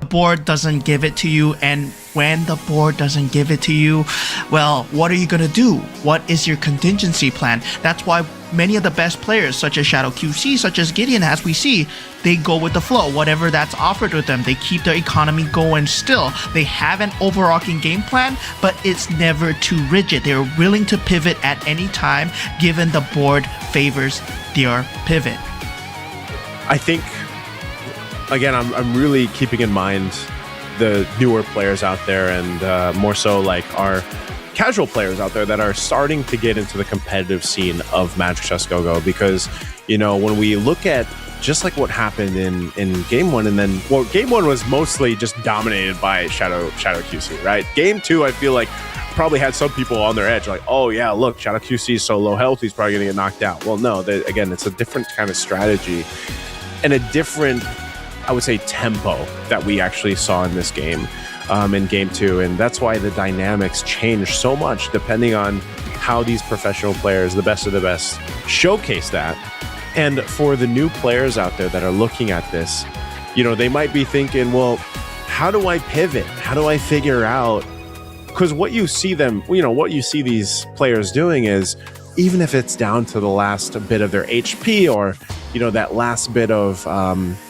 board doesn't give it to you, and when the board doesn't give it to you, well, what are you gonna do? What is your contingency plan? That's why many of the best players, such as Shadow QC, such as Gideon, as we see, they go with the flow. Whatever that's offered with them, they keep their economy going still. They have an overarching game plan, but it's never too rigid. They're willing to pivot at any time, given the board favors their pivot. I think, again, I'm really keeping in mind the newer players out there, and more so like our casual players out there that are starting to get into the competitive scene of Magic Chess Go-Go, because, when we look at just like what happened in game 1, and then, well, game 1 was mostly just dominated by Shadow QC, right? Game 2, I feel like, probably had some people on their edge, like, oh yeah, look, Shadow QC is so low health, he's probably gonna get knocked out. Well, no, again, it's a different kind of strategy and a different, I would say, tempo that we actually saw in this game, in game 2. And that's why the dynamics change so much depending on how these professional players, the best of the best, showcase that. And for the new players out there that are looking at this, they might be thinking, well, how do I pivot? How do I figure out? Because what you see these players doing is, even if it's down to the last bit of their HP, or that last bit of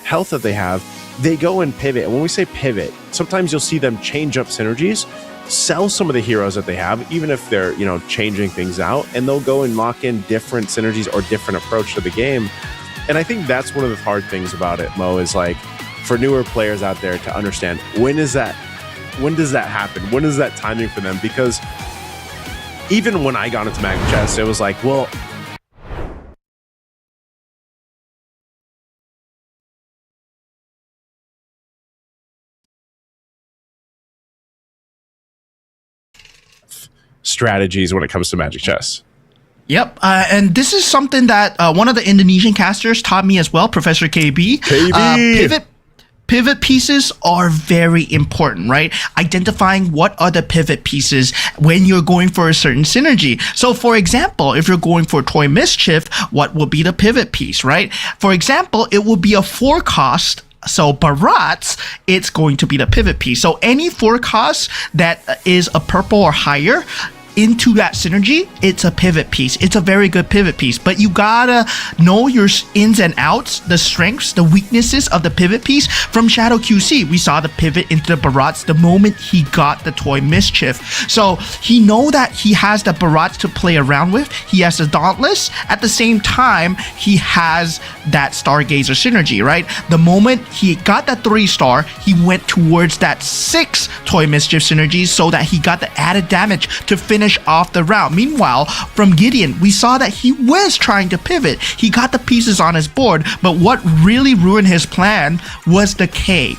health that they have, they go and pivot. And when we say pivot, sometimes you'll see them change up synergies, sell some of the heroes that they have, even if they're changing things out, and they'll go and lock in different synergies or different approach to the game. And I think that's one of the hard things about it, Mo, is like, for newer players out there to understand, when does that happen? When is that timing for them? Because even when I got into Magic Chess, it was like, well, strategies when it comes to Magic Chess. Yep, and this is something that one of the Indonesian casters taught me as well, Professor KB. Pivot pieces are very important, right? Identifying what are the pivot pieces when you're going for a certain synergy. So for example, if you're going for Toy Mischief, what will be the pivot piece, right? For example, it will be a 4-cost. So Barats, it's going to be the pivot piece. So any 4-cost that is a purple or higher into that synergy, it's a pivot piece. It's a very good pivot piece, but you gotta know your ins and outs, the strengths, the weaknesses of the pivot piece. From Shadow QC, we saw the pivot into the Barats the moment he got the Toy Mischief. So he know that he has the Barats to play around with. He has the Dauntless. At the same time, he has that Stargazer synergy, right? The moment he got that 3-star, he went towards that 6 Toy Mischief synergies so that he got the added damage to finish off the round. Meanwhile, from Gideon, we saw that he was trying to pivot. He got the pieces on his board, but what really ruined his plan was the K.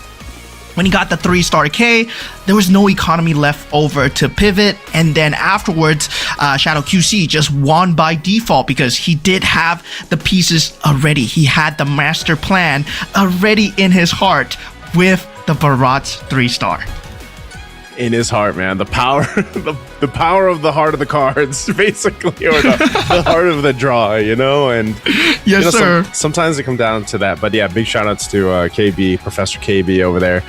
When he got the 3-star K, there was no economy left over to pivot, and then afterwards, Shadow QC just won by default because he did have the pieces already. He had the master plan already in his heart with the Barat's 3-star? In his heart, man. The power, the power of the heart of the cards, basically, or the heart of the draw, you know? And Yes, sir. Sometimes it comes down to that. But yeah, big shout outs to KB, Professor KB over there.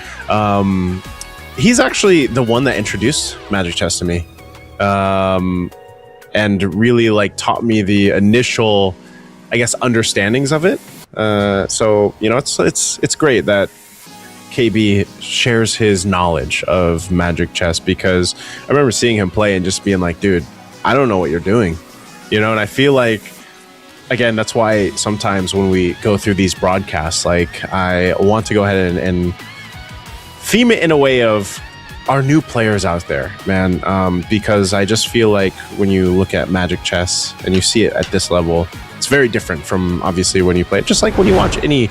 He's actually the one that introduced Magic Chess to me. And really like taught me the initial, I guess, understandings of it. So, you know, it's great that KB shares his knowledge of Magic Chess, because I remember seeing him play and just being like, dude, I don't know what you're doing, you know? And I feel like, again, that's why sometimes when we go through these broadcasts, like I want to go ahead and theme it in a way of our new players out there, man, because I just feel like when you look at Magic Chess and you see it at this level, it's very different from obviously when you play it. Just like when you watch any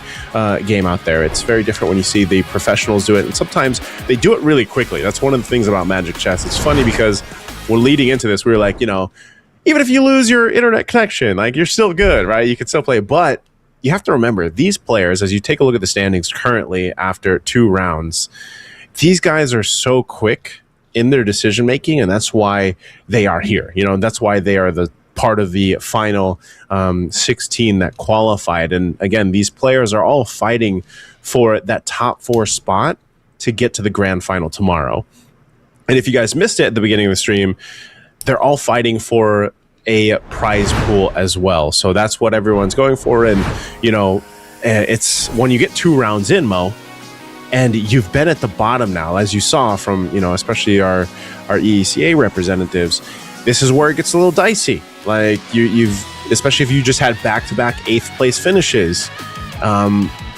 game out there, it's very different when you see the professionals do it. And sometimes they do it really quickly. That's one of the things about Magic Chess. It's funny because when leading into this, we were like, you know, even if you lose your internet connection, like you're still good, right? You can still play. But you have to remember, these players, as you take a look at the standings currently after 2 rounds, these guys are so quick in their decision making, and that's why they are here. You know, that's why they are the part of the final 16 that qualified. And again, these players are all fighting for that top 4 spot to get to the grand final tomorrow. And if you guys missed it at the beginning of the stream, they're all fighting for a prize pool as well. So that's what everyone's going for. And, you know, it's when you get 2 rounds in, Mo, and you've been at the bottom now, as you saw from, you know, especially our EECA representatives, this is where it gets a little dicey. Like you've, especially if you just had back-to-back 8th place finishes,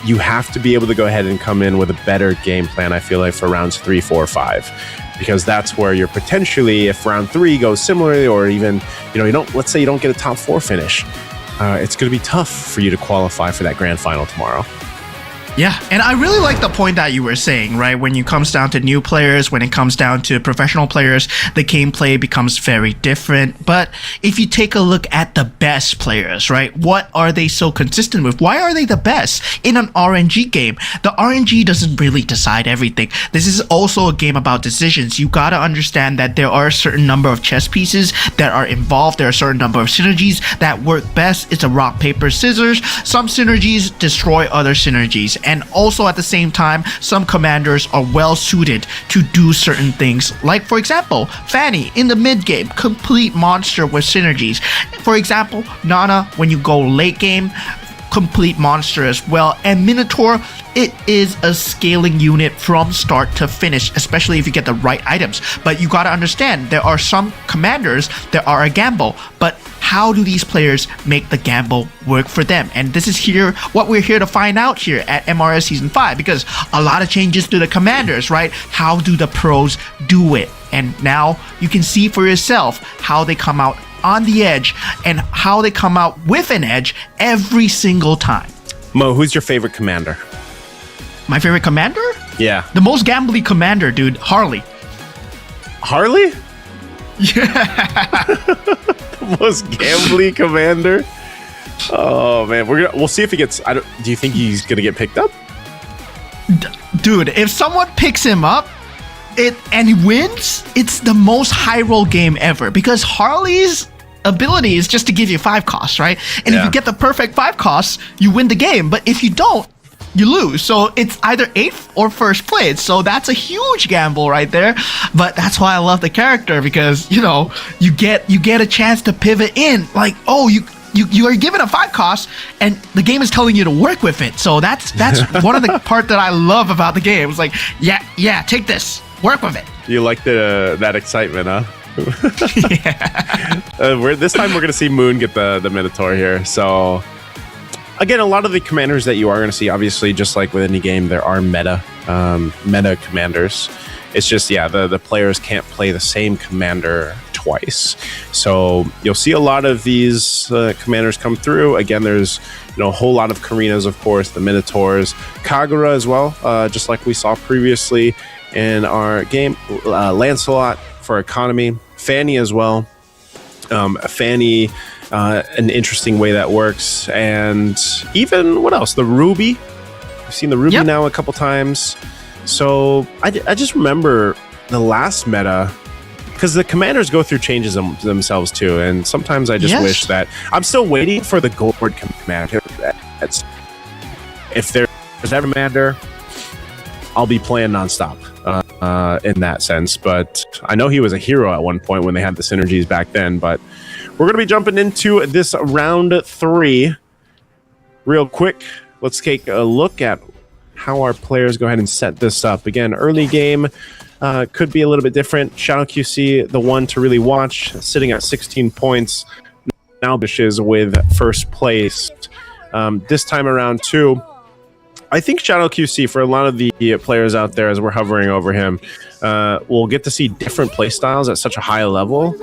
you have to be able to go ahead and come in with a better game plan, I feel like, for rounds 3, 4, 5, because that's where you're potentially, if round 3 goes similarly, or even, you know, let's say you don't get a top 4 finish, it's going to be tough for you to qualify for that grand final tomorrow. Yeah, and I really like the point that you were saying, right? When it comes down to new players, when it comes down to professional players, the gameplay becomes very different. But if you take a look at the best players, right? What are they so consistent with? Why are they the best in an RNG game? The RNG doesn't really decide everything. This is also a game about decisions. You gotta understand that there are a certain number of chess pieces that are involved. There are a certain number of synergies that work best. It's a rock, paper, scissors. Some synergies destroy other synergies. And also at the same time, some commanders are well suited to do certain things. Like, for example, Fanny in the mid game, complete monster with synergies. For example, Nana, when you go late game, complete monster as well. And Minotaur, it is a scaling unit from start to finish, especially if you get the right items. But you gotta understand, there are some commanders that are a gamble, but how do these players make the gamble work for them? And this is here what we're here to find out here at MRS Season 5, because a lot of changes to the commanders, right? How do the pros do it? And now you can see for yourself how they come out on the edge and how they come out with an edge every single time. Mo, who's your favorite commander? My favorite commander? Yeah. The most gambly commander, dude, Harley. Harley? Yeah. The most gambly commander? Oh man, we'll see if he gets. Do you think he's gonna get picked up? Dude, if someone picks him up and he wins, it's the most high roll game ever, because Harley's ability is just to give you 5 costs, right? And if you get the perfect 5 costs, you win the game. But if you don't, you lose. So it's either 8th or 1st place. So that's a huge gamble right there. But that's why I love the character, because, you know, you get a chance to pivot in. Like, oh, you are given a 5 cost and the game is telling you to work with it. So that's one of the part that I love about the game. It's like, yeah, take this, work with it. You like that excitement, huh? Yeah. This time we're going to see Moon get the Minotaur here. So again, a lot of the commanders that you are going to see, obviously, just like with any game, there are meta commanders. It's just, the players can't play the same commander twice. So you'll see a lot of these commanders come through. Again, there's a whole lot of Karinas, of course, the Minotaurs, Kagura as well, just like we saw previously in our game, Lancelot for economy, Fanny as well. Fanny, an interesting way that works, and even what else? The Ruby. I've seen the Ruby now a couple times. So I just remember the last meta, because the commanders go through changes themselves too, and sometimes I just wish that I'm still waiting for the gold commander. If there's ever commander, I'll be playing nonstop in that sense. But I know he was a hero at one point when they had the synergies back then. But we're going to be jumping into this round 3 real quick. Let's take a look at how our players go ahead and set this up. Again, early game could be a little bit different. Shadow QC, the one to really watch, sitting at 16 points. Now Bishes with first place. This time around too, I think Shadow QC, for a lot of the players out there as we're hovering over him, will get to see different play styles at such a high level.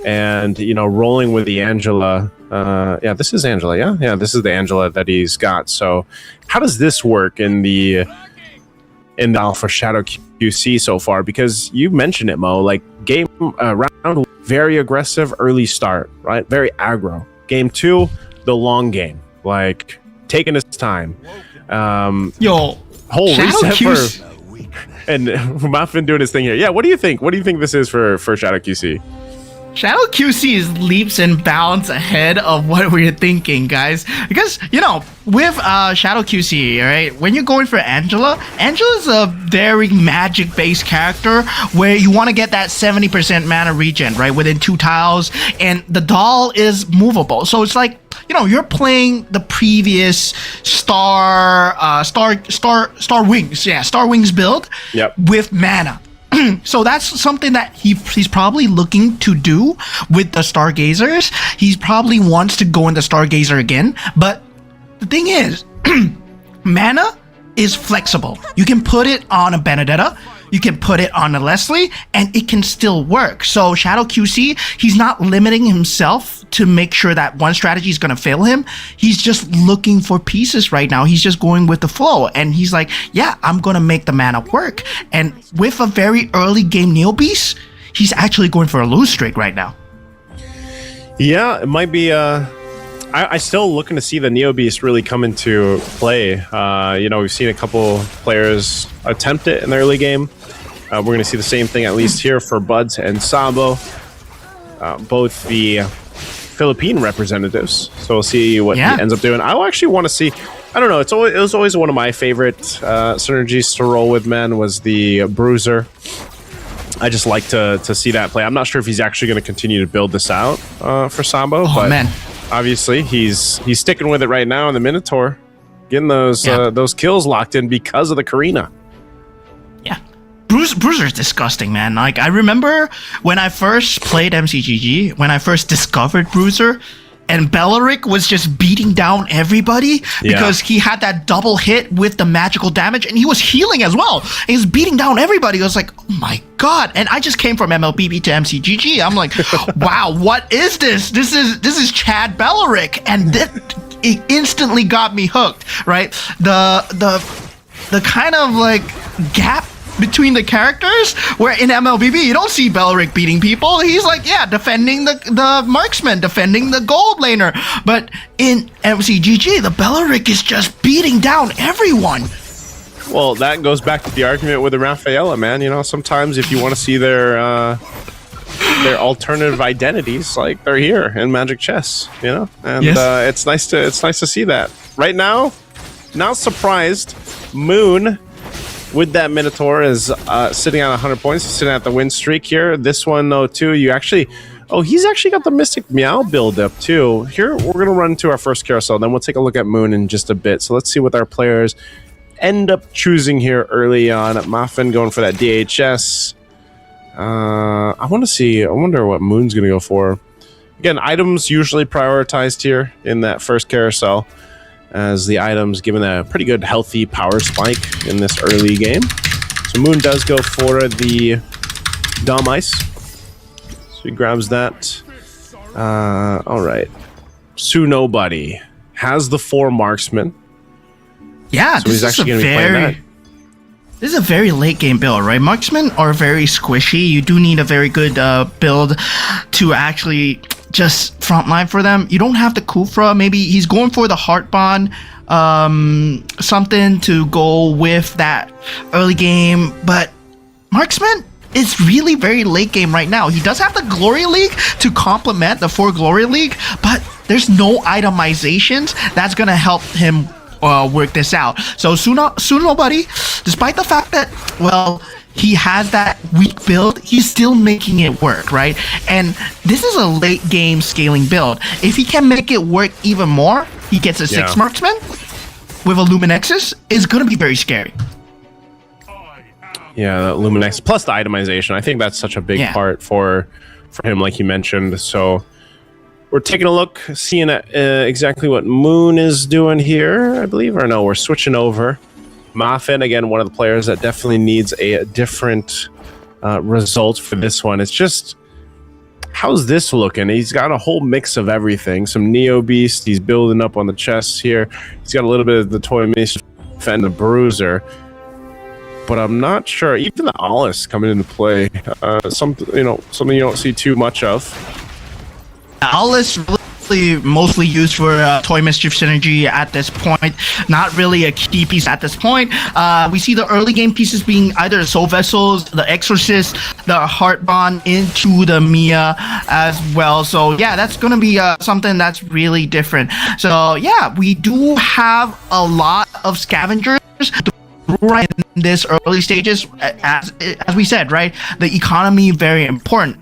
And, you know, rolling with the Angela. Yeah, this is Angela, yeah? Yeah, this is the Angela that he's got. So how does this work in the Alpha Shadow QC so far? Because you mentioned it, Mo, like game round, very aggressive early start, right? Very aggro. Game 2, the long game, like taking his time. Yo, whole Shadow reset QC. and Muffin doing his thing here. Yeah, what do you think? What do you think this is for Shadow QC? Shadow QC is leaps and bounds ahead of what we're thinking, guys. Because, you know, with Shadow QC, right, when you're going for Angela's a very magic-based character where you want to get that 70% mana regen, right, within 2 tiles, and the doll is movable. So it's like, you know, you're playing the previous Star Wings build with mana. So that's something that he's probably looking to do with the Stargazers. He probably wants to go into Stargazer again. But the thing is, mana is flexible. You can put it on a Benedetta, you can put it on a Leslie, and it can still work. So Shadow QC, he's not limiting himself to make sure that one strategy is going to fail him. He's just looking for pieces right now. He's just going with the flow. And he's like, yeah, I'm going to make the mana work. And with a very early game Neo Beast, he's actually going for a lose streak right now. Yeah, it might be... I still looking to see the Neo Beast really come into play. You know, we've seen a couple players attempt it in the early game. We're going to see the same thing, at least here, for Buds and Sabo. Both the Philippine representatives. So we'll see what he ends up doing. I actually want to see... I don't know. It was always one of my favorite synergies to roll with, man, was the Bruiser. I just like to see that play. I'm not sure if he's actually going to continue to build this out for Sambo, but man. Obviously he's sticking with it right now in the Minotaur, getting those kills locked in because of the Karina. Yeah, Bruiser's disgusting, man. Like, I remember when I first played MCGG, when I first discovered Bruiser, and Bellaric was just beating down everybody because he had that double hit with the magical damage, and he was healing as well. And he was beating down everybody. I was like, oh my god! And I just came from MLBB to MCGG. I'm like, wow, what is this? This is Chad Bellaric, and it instantly got me hooked. Right? The kind of like gap between the characters, where in MLBB you don't see Bellaric beating people. He's like, defending the marksman, defending the gold laner. But in MCGG, the Bellaric is just beating down everyone. Well, that goes back to the argument with the Rafaela, man. You know, sometimes if you want to see their alternative identities, like, they're here in Magic Chess, you know? And it's nice to see that. Right now, not surprised, Moon with that Minotaur is sitting at 100 points. He's sitting at the win streak here. This one, though, too, he's actually got the Mystic Meow build up, too. Here, we're going to run into our first carousel. Then we'll take a look at Moon in just a bit. So let's see what our players end up choosing here early on. Muffin going for that DHS. I wonder what Moon's going to go for. Again, items usually prioritized here in that first carousel, as the items given a pretty good healthy power spike in this early game. So Moon does go for the Dom Ice. So he grabs that. All right. Nobody has the 4 marksman. Yeah, so he's actually going to be playing that. This is a very late game build, right? Marksmen are very squishy. You do need a very good build to actually just frontline for them. You don't have the Kufra. Maybe he's going for the Heart Bond, something to go with that early game. But Marksman is really very late game right now. He does have the Glory League to complement the 4 Glory League, but there's no itemizations that's going to help him work this out. So Nobody, despite the fact that, well, he has that weak build, he's still making it work, right? And this is a late game scaling build. If he can make it work even more, he gets a 6 Marksman with a Luminexus, is going to be very scary. Yeah, that Luminex plus the itemization. I think that's such a big part for him, like you mentioned. So we're taking a look, seeing exactly what Moon is doing here, I believe. Or no, we're switching over. Muffin, again, one of the players that definitely needs a different result for this one. It's just, how's this looking? He's got a whole mix of everything. Some Neo Beast. He's building up on the chests here. He's got a little bit of the Toy Mist and the Bruiser. But I'm not sure. Even the Alice coming into play. Something you don't see too much of. Alice really mostly used for Toy Mischief synergy at this point. Not really a key piece at this point. We see the early game pieces being either the Soul Vessels, the Exorcist, the Heart Bond into the Mia as well. So yeah, that's going to be something that's really different. So yeah, we do have a lot of scavengers right in this early stages. As we said, right, the economy very important.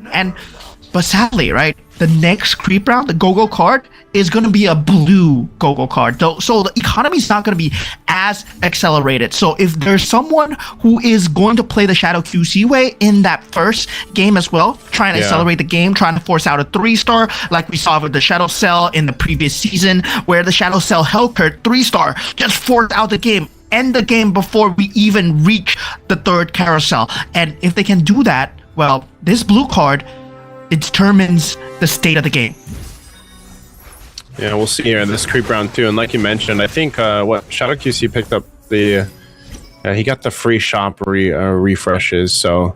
But sadly, right, the next creep round, the Go-Go card, is going to be a blue Go-Go card. So the economy is not going to be as accelerated. So if there's someone who is going to play the Shadow QC way in that first game as well, trying to accelerate the game, trying to force out a 3-star, like we saw with the Shadow Cell in the previous season, where the Shadow Cell Hellcurt 3-star just forced out the game, end the game before we even reach the 3rd carousel. And if they can do that, well, this blue card, it determines the state of the game. Yeah, we'll see here in this creep round too. And like you mentioned, I think Shadow QC picked up the he got the free shop refreshes. So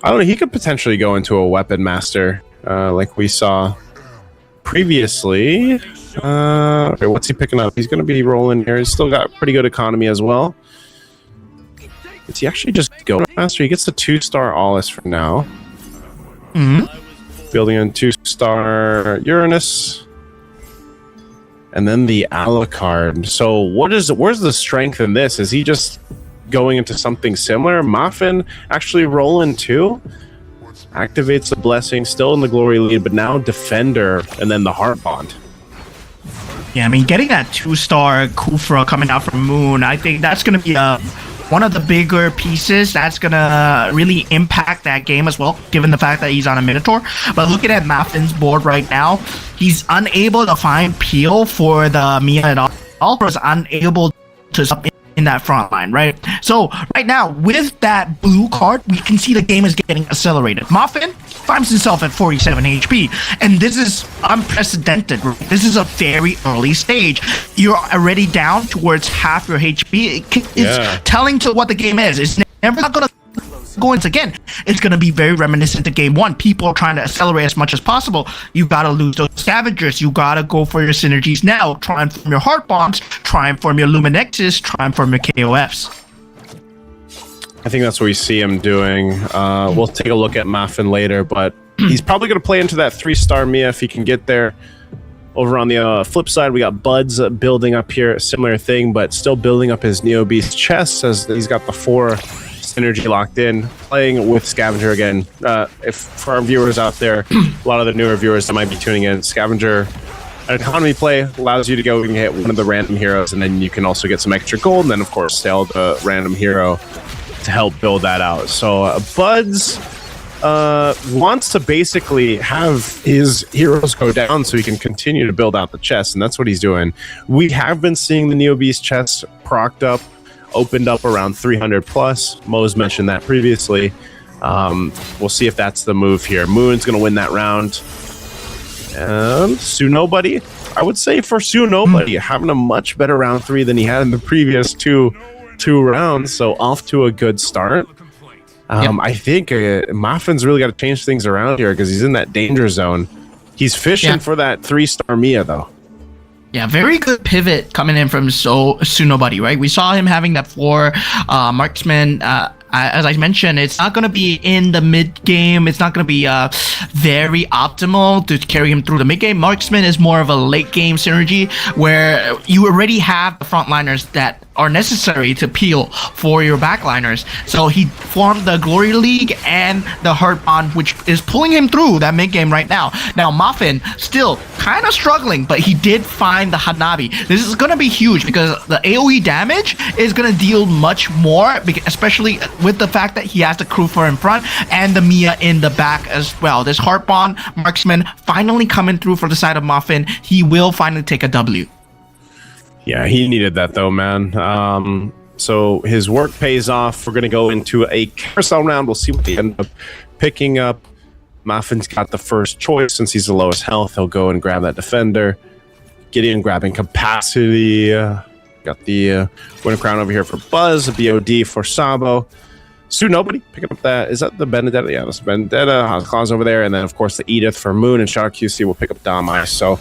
I don't know, he could potentially go into a weapon master like we saw previously. Okay, what's he picking up? He's going to be rolling here. He's still got pretty good economy as well. Is he actually just go master? He gets the 2-star Alice for now. Building a 2-star Uranus. And then the Alucard. So where's the strength in this? Is he just going into something similar? Muffin actually rolling too? Activates the Blessing, still in the Glory lead, but now Defender, and then the Heart Bond. Yeah, I mean, getting that 2-star Kufra coming out from Moon, I think that's going to be one of the bigger pieces that's going to really impact that game as well, given the fact that he's on a Minotaur. But looking at Maffin's board right now, he's unable to find Peel for the Mia at all. He's unable to stop in that front line, right? So right now, with that blue card, we can see the game is getting accelerated. Muffin finds himself at 47 HP, and this is unprecedented. This is a very early stage. You're already down towards half your HP. It's telling to what the game is. It's never not gonna go into again. It's gonna be very reminiscent to game 1. People are trying to accelerate as much as possible. You gotta lose those scavengers. You gotta go for your synergies now. Try and form your heart bombs. Try and form your Luminexes. Try and form your KOFs. I think that's what we see him doing. We'll take a look at Muffin later, but he's probably going to play into that 3-star Mia if he can get there. Over on the flip side, we got Buds building up here, a similar thing, but still building up his Neo Beast chest as he's got the 4 synergy locked in, playing with Scavenger again. If for our viewers out there, a lot of the newer viewers that might be tuning in, Scavenger, an economy play, allows you to go and get one of the random heroes, and then you can also get some extra gold, and then of course sell the random hero to help build that out. So Buds wants to basically have his heroes go down so he can continue to build out the chest, and that's what he's doing. We have been seeing the Neo Beast chest procced up, opened up around 300 plus. Mo's mentioned that previously. We'll see if that's the move here. Moon's going to win that round. And Nobody, I would say for Nobody, having a much better round 3 than he had in the previous two rounds, so off to a good start. I think Muffin's really got to change things around here because he's in that danger zone. He's fishing for that 3-star Mia, though. Yeah, very good pivot coming in from Sunobody, right? We saw him having that 4 marksman. As I mentioned, it's not going to be in the mid game. It's not going to be very optimal to carry him through the mid game. Marksman is more of a late game synergy where you already have the frontliners that are necessary to peel for your backliners. So he formed the Glory League and the Hurt Bond, which is pulling him through that mid game right now. Now, Muffin still kind of struggling, but he did find the Hanabi. This is going to be huge because the AoE damage is going to deal much more, especially with the fact that he has the crew for in front and the Mia in the back as well. This Heart Bond marksman finally coming through for the side of Muffin. He will finally take a W. Yeah, he needed that though, man. So his work pays off. We're going to go into a carousel round. We'll see what they end up picking up. Muffin's got the first choice since he's the lowest health. He'll go and grab that defender. Gideon grabbing capacity. Got the winner crown over here for Buzz. A BOD for Sabo. Nobody picking up that. Is that the Benedetta? Yeah, that's Benedetta. Claus over there. And then, of course, the Edith for Moon. And Shadow QC will pick up Damai. So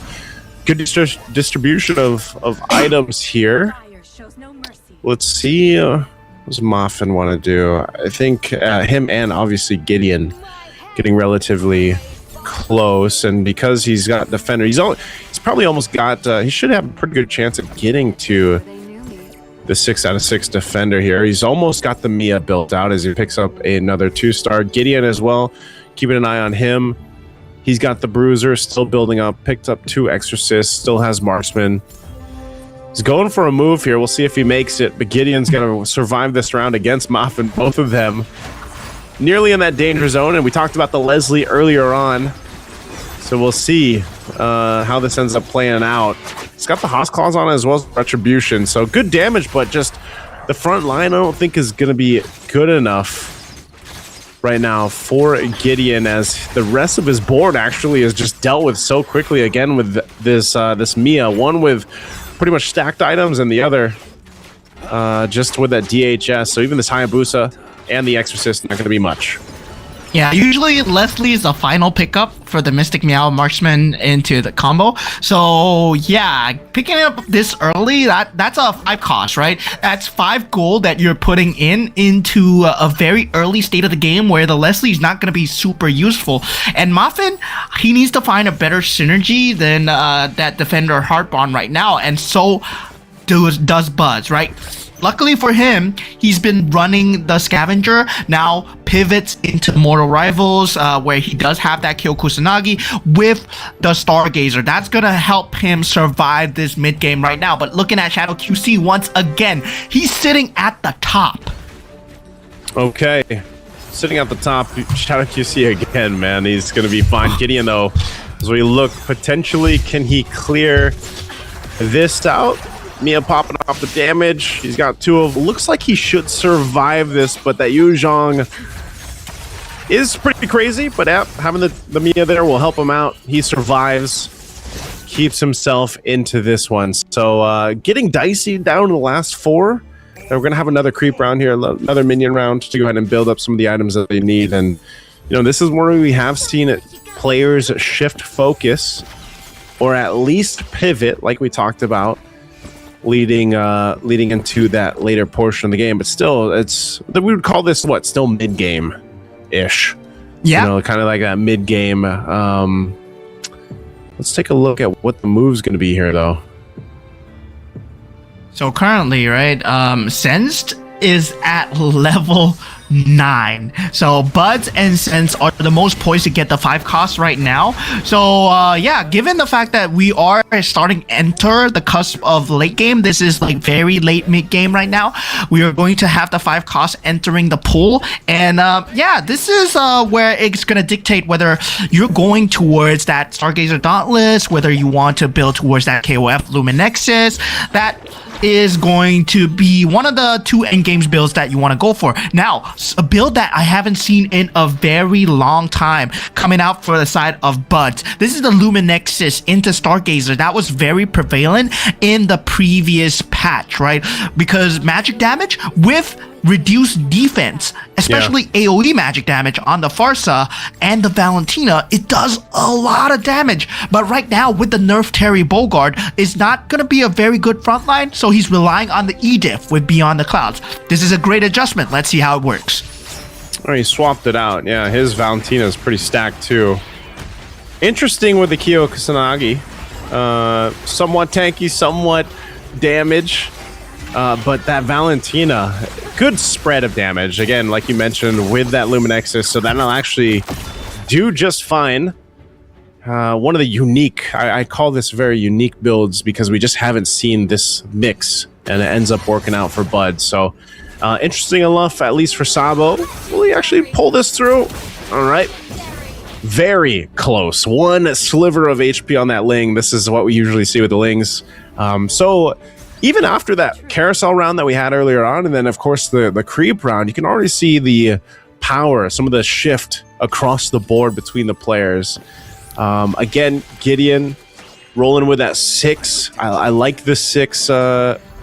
good distribution of items here. Let's see. What does Muffin want to do? I think him and obviously Gideon getting relatively close. And because he's got defender, he's probably almost got. He should have a pretty good chance of getting to the 6 out of 6 defender here. He's almost got the Mia built out as he picks up another 2-star. Gideon as well, keeping an eye on him. He's got the Bruiser still building up, picked up 2 Exorcists, still has Marksman. He's going for a move here. We'll see if he makes it, but Gideon's going to survive this round against Muffin, both of them nearly in that danger zone, and we talked about the Leslie earlier on. So we'll see how this ends up playing out. It's got the Haas Claws on it as well as Retribution. So good damage, but just the front line I don't think is going to be good enough right now for Gideon, as the rest of his board actually is just dealt with so quickly again with this Mia. One with pretty much stacked items and the other just with that DHS. So even this Hayabusa and the Exorcist not going to be much. Yeah, usually Leslie is the final pickup for the Mystic Meow Marksman into the combo. So yeah, picking it up this early, that's a 5 cost, right? That's 5 gold that you're putting into a very early state of the game where the Leslie is not going to be super useful. And Muffin, he needs to find a better synergy than that Defender Heartbond right now, and so does Buzz, right? Luckily for him, he's been running the Scavenger, now pivots into Mortal Rivals, where he does have that Kill Kusanagi with the Stargazer. That's going to help him survive this mid-game right now. But looking at Shadow QC once again, he's sitting at the top. Okay. Sitting at the top, Shadow QC again, man. He's going to be fine. Gideon, though, as we look, potentially, can he clear this out? Mia popping off the damage. He's got 2 of. Looks like he should survive this, but that Yuzhong is pretty crazy. But having the Mia there will help him out. He survives, keeps himself into this one. So getting dicey down to the last 4. And we're gonna have another creep round here, another minion round to go ahead and build up some of the items that they need. And this is where we have seen it. Players shift focus, or at least pivot, like we talked about. Leading into that later portion of the game, but still, we would call this still mid game ish. Yeah, kind of like that mid game. Let's take a look at what the move's going to be here, though. So currently, right, Sensed is at level 9. So Buds and Sense are the most poised to get the 5 costs right now. So yeah, given the fact that we are starting to enter the cusp of late game, this is like very late mid game right now. We are going to have the 5 costs entering the pool, and yeah, this is where it's going to dictate whether you're going towards that Stargazer Dauntless, whether you want to build towards that KOF Luminexus. That is going to be one of the 2 endgames builds that you want to go for. Now, a build that I haven't seen in a very long time coming out for the side of Buds. This is the Luminexus into Stargazer. That was very prevalent in the previous patch, right? Because magic damage with reduced defense, especially AoE magic damage on the Farsa and the Valentina. It does a lot of damage. But right now, with the nerf Terry Bogard, it's not going to be a very good frontline, so he's relying on the E-diff with Beyond the Clouds. This is a great adjustment. Let's see how it works. Oh, he swapped it out. Yeah, his Valentina is pretty stacked too. Interesting with the Kyo Kusanagi. Somewhat tanky, somewhat damage. But that Valentina, good spread of damage. Again, like you mentioned, with that Luminexus, so that'll actually do just fine. One of the unique, I call this very unique builds because we just haven't seen this mix, and it ends up working out for Bud. So, interesting enough, at least for Sabo. Will he actually pull this through? All right. Very close. One sliver of HP on that Ling. This is what we usually see with the Lings. So even after that carousel round that we had earlier on, and then of course the creep round, you can already see the power, some of the shift across the board between the players. Again, Gideon rolling with that 6. I like the 6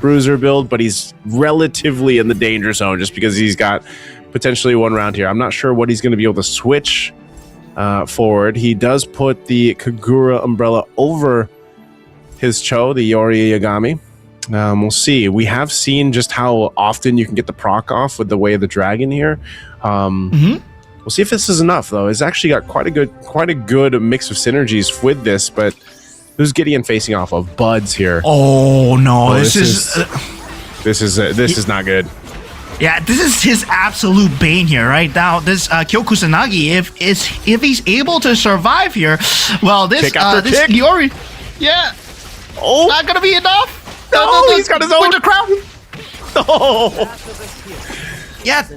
bruiser build, but he's relatively in the danger zone just because he's got potentially one round here. I'm not sure what he's going to be able to switch forward. He does put the Kagura umbrella over his Cho, the Yori Yagami. We'll see. We have seen just how often you can get the proc off with the Way of the Dragon here. We'll see if this is enough, though. It's actually got quite a good mix of synergies with this, but who's Gideon facing off of? Buds here. Oh no, this is not good. Yeah, this is his absolute bane here, right? Now, this Kyo Kusanagi, if he's able to survive here, well, this Yori, not gonna be enough. No, he's got his own Winter Crown. Oh. Yeah,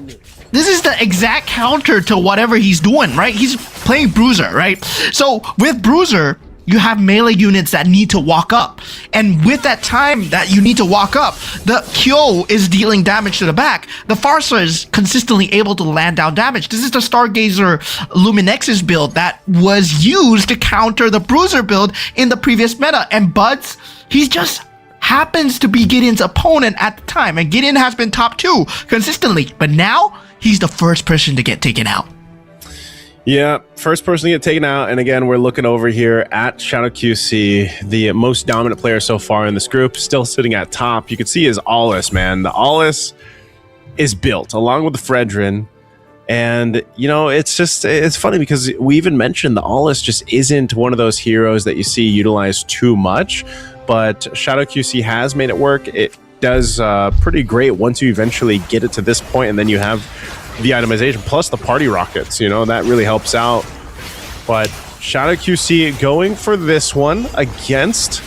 this is the exact counter to whatever he's doing, right? He's playing Bruiser, right? So with Bruiser, you have melee units that need to walk up. And with that time that you need to walk up, the Kyo is dealing damage to the back. The Farsa is consistently able to land down damage. This is the Stargazer Luminexus build that was used to counter the Bruiser build in the previous meta. And Buds, he's just happens to be Gideon's opponent at the time. And Gideon has been top 2 consistently. But now, he's the first person to get taken out. Yeah, first person to get taken out. And again, we're looking over here at Shadow QC, the most dominant player so far in this group, still sitting at top. You can see his Aulus, man. The Aulus is built along with the Fredrin. And, you know, it's funny because we even mentioned the Aulus just isn't one of those heroes that you see utilized too much. But Shadow QC has made it work. It does pretty great once you eventually get it to this point, and then you have the itemization plus the party rockets. You know, that really helps out. But Shadow QC going for this one against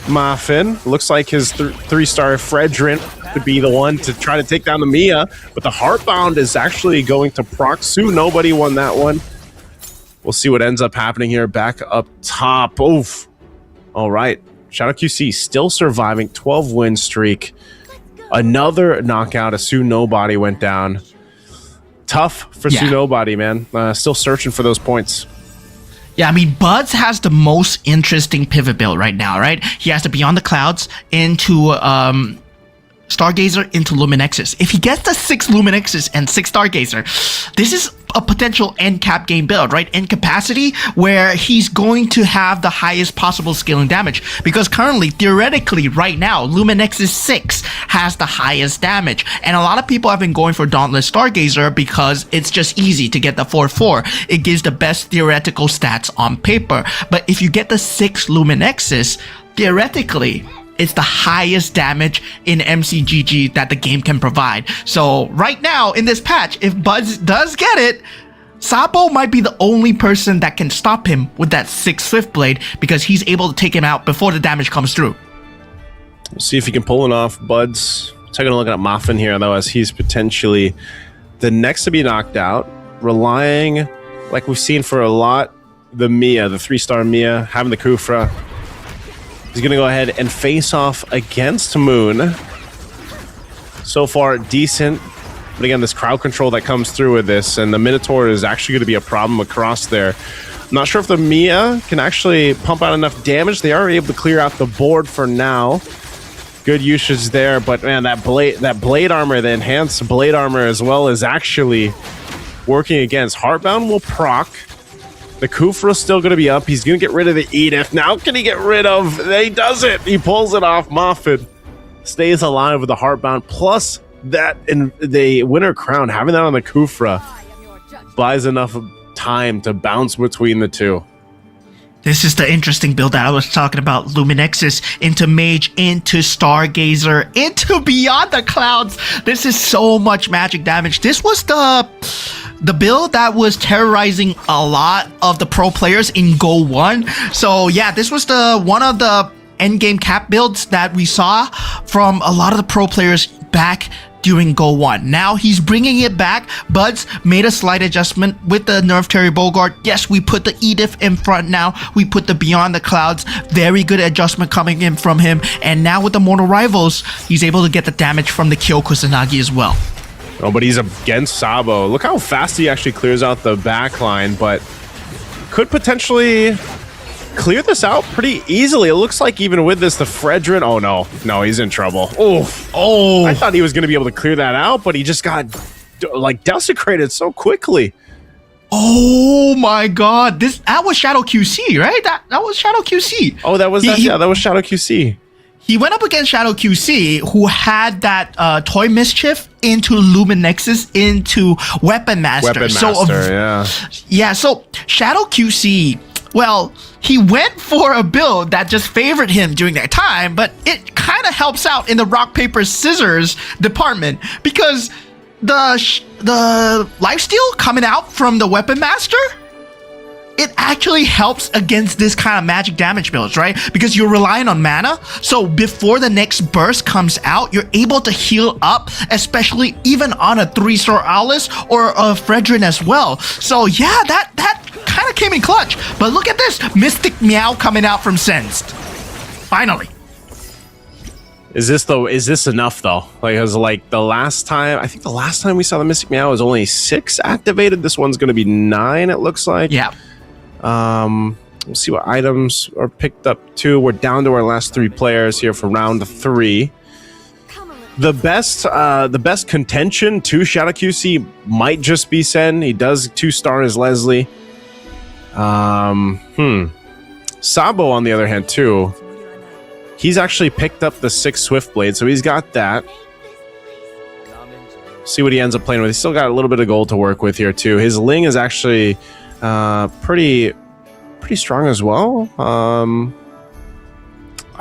Muffin. Looks like his 3-star Fredrin could be the one to try to take down the Mia, but the Heartbound is actually going to proc Sue. Nobody won that one. We'll see what ends up happening here. Back up top. Oof. All right. Shadow QC still surviving. 12-win streak. Another knockout. A Sue Nobody went down. Tough for Sue Nobody, man. Still searching for those points. Yeah, I mean, Buds has the most interesting pivot build right now, right? He has to Beyond the Clouds into Stargazer into Luminexus. If he gets the 6 Luminexus and 6 Stargazer, this is a potential end cap game build, right? End capacity, where he's going to have the highest possible scaling damage. Because currently, theoretically, right now, Luminexus 6 has the highest damage. And a lot of people have been going for Dauntless Stargazer because it's just easy to get the 4/4. It gives the best theoretical stats on paper. But if you get the 6 Luminexus, theoretically, it's the highest damage in MCGG that the game can provide. So right now in this patch, if Buds does get it, Sabo might be the only person that can stop him with that 6 Swiftblade because he's able to take him out before the damage comes through. We'll see if he can pull it off. Buds taking a look at Muffin here, though, as he's potentially the next to be knocked out, relying, like we've seen for a lot, the Mia, the 3-star Mia, having the Kufra. He's going to go ahead and face off against Moon. So far, decent. But again, this crowd control that comes through with this, and the Minotaur is actually going to be a problem across there. I'm not sure if the Mia can actually pump out enough damage. They are able to clear out the board for now. Good usage there, but man, that blade armor, the enhanced blade armor as well, is actually working against. Heartbound will proc. The Kufra's still going to be up. He's going to get rid of the Edith. Now can he get rid of... He does it. He pulls it off. Moffat stays alive with the Heartbound. Plus that in the Winter Crown, having that on the Kufra buys enough time to bounce between the two. This is the interesting build that I was talking about. Luminexus into Mage, into Stargazer, into Beyond the Clouds. This is so much magic damage. This was the build that was terrorizing a lot of the pro players in Go 1. So yeah, this was one of the endgame cap builds that we saw from a lot of the pro players back during Go 1. Now he's bringing it back. Buds made a slight adjustment with the nerf Terry Bogard. Yes, we put the Edith in front now. We put the Beyond the Clouds. Very good adjustment coming in from him. And now with the Mortal Rivals, he's able to get the damage from the Kyo Kusanagi as well. Oh, but he's against Sabo. Look how fast he actually clears out the backline, but could potentially clear this out pretty easily. It looks like even with this, the Fredrin... Oh, no, he's in trouble. Oh, I thought he was going to be able to clear that out, but he just got, like, desecrated so quickly. Oh, my God. That was Shadow QC, right? That was Shadow QC. Oh, that was that was Shadow QC. He went up against Shadow QC, who had that Toy Mischief into Luminexus into Weapon Master. Yeah, so Shadow QC... Well, he went for a build that just favored him during that time, but it kind of helps out in the rock, paper, scissors department because the lifesteal coming out from the Weapon Master, it actually helps against this kind of magic damage builds, right? Because you're relying on mana, so before the next burst comes out, you're able to heal up, especially even on a 3-star Alice or a Fredrin as well. So yeah, that kind of came in clutch. But look at this, Mystic Meow coming out from Sensed. Finally. Is this enough though? Like, it was like the last time we saw the Mystic Meow was only 6 activated. This one's going to be 9, it looks like. Yeah. We'll see what items are picked up too. We're down to our last 3 players here for round 3. The best contention to Shadow QC might just be Sen. He does 2-star as Leslie. Sabo on the other hand too. He's actually picked up the 6 Swiftblade, so he's got that. See what he ends up playing with. He's still got a little bit of gold to work with here too. His Ling is actually pretty strong as well. I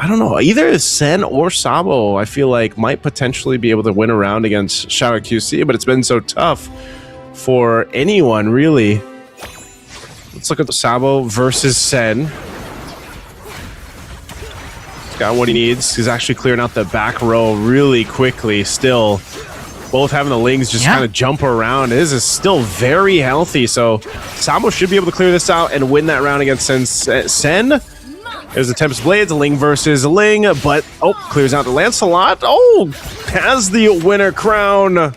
don't know. Either Sen or Sabo, I feel like, might potentially be able to win a round against Shadow QC, but it's been so tough for anyone, really. Let's look at the Sabo versus Sen. He's got what he needs. He's actually clearing out the back row really quickly. Still, both having the Lings just kind of jump around. This is still very healthy, so Sabo should be able to clear this out and win that round against Sen. There's the Tempest Blades, Ling versus Ling, but clears out the Lancelot. Has the Winter Crown,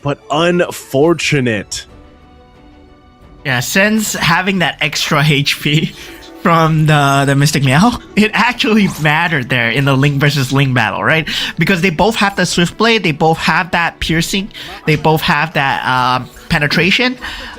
but unfortunate. Yeah, Sen's having that extra HP from the Mystic Meow, it actually mattered there in the Ling versus Ling battle, right? Because they both have the Swift Blade, they both have that piercing, they both have that penetration,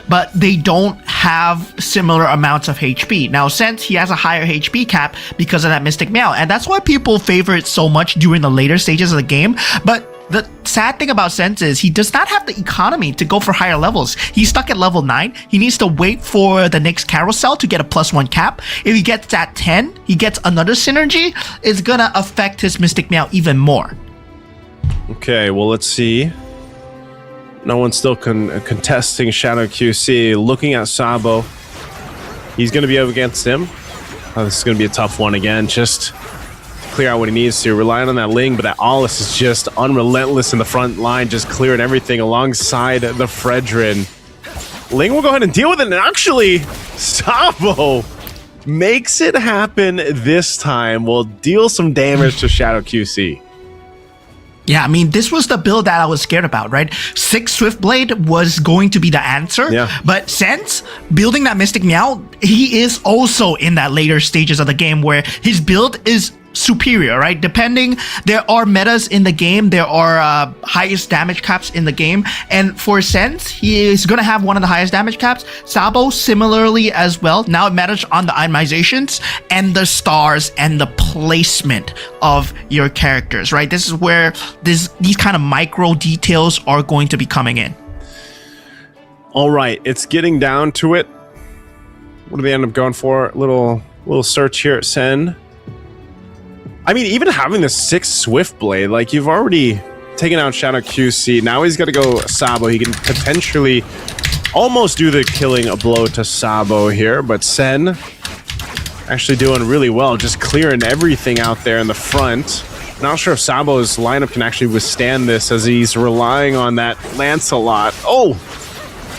but they don't have similar amounts of HP. Now, since he has a higher HP cap because of that Mystic Meow, and that's why people favor it so much during the later stages of the game, but the sad thing about Sense is he does not have the economy to go for higher levels. He's stuck at level 9. He needs to wait for the next carousel to get a +1 cap. If he gets that 10, he gets another synergy. It's gonna affect his Mystic Meow even more. Okay, well, let's see. No one's still contesting Shadow QC. Looking at Sabo, he's gonna be up against him. This is gonna be a tough one again. Just clear out what he needs to, relying on that Ling, but that Alice is just unrelentless in the front line, just clearing everything alongside the Fredrin. Ling will go ahead and deal with it, and actually, Sabo makes it happen this time. Will deal some damage to Shadow QC. Yeah, I mean, this was the build that I was scared about, right? 6 Swiftblade was going to be the answer, but since building that Mystic Meow, he is also in that later stages of the game where his build is superior, right? Depending, there are metas in the game, there are highest damage caps in the game, and for Sense, he is gonna have one of the highest damage caps. Sabo similarly as well. Now it matters on the itemizations and the stars and the placement of your characters, right? This is where these kind of micro details are going to be coming in. All right, it's getting down to it. What do they end up going for? Little search here at Sen. I mean, even having the 6 Swift Blade, like, you've already taken out Shadow QC. Now he's got to go Sabo. He can potentially almost do the killing a blow to Sabo here, but Sen actually doing really well, just clearing everything out there in the front. Not sure if Sabo's lineup can actually withstand this, as he's relying on that Lancelot. Oh,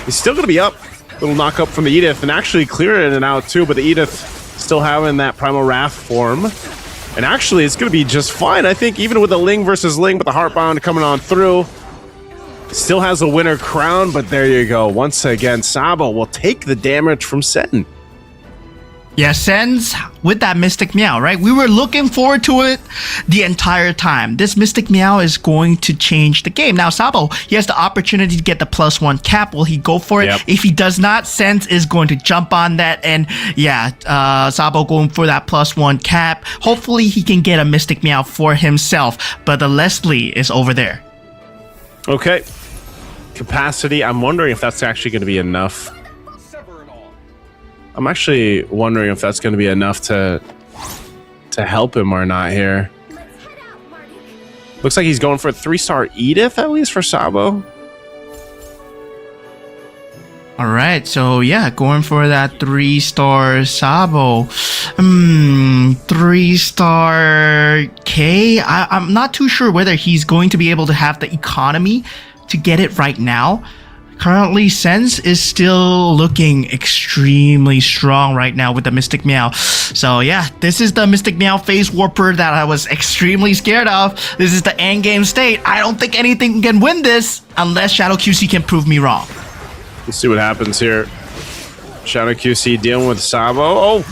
he's still going to be up. Little knock up from the Edith, and actually clearing it out too, but the Edith still having that Primal Wrath form. And actually, it's going to be just fine, I think, even with the Ling versus Ling, but the Heartbound coming on through. Still has a winner crown, but there you go. Once again, Sabo will take the damage from Sen. Yeah, Sen's with that Mystic Meow, right? We were looking forward to it the entire time. This Mystic Meow is going to change the game. Now, Sabo, he has the opportunity to get the +1 cap. Will he go for it? Yep. If he does not, Sense is going to jump on that. And yeah, Sabo going for that +1 cap. Hopefully, he can get a Mystic Meow for himself. But the Leslie is over there. Okay. Capacity. I'm wondering if that's actually going to be enough. I'm actually wondering if that's going to be enough to help him or not here. Looks like he's going for a 3-star Edith, at least for Sabo. All right, so yeah, going for that 3-star Sabo. 3-star K. I'm not too sure whether he's going to be able to have the economy to get it right now. Currently, Sense is still looking extremely strong right now with the Mystic Meow. So yeah, this is the Mystic Meow Phase Warper that I was extremely scared of. This is the endgame state. I don't think anything can win this unless Shadow QC can prove me wrong. Let's see what happens here. Shadow QC dealing with Sabo. Oh!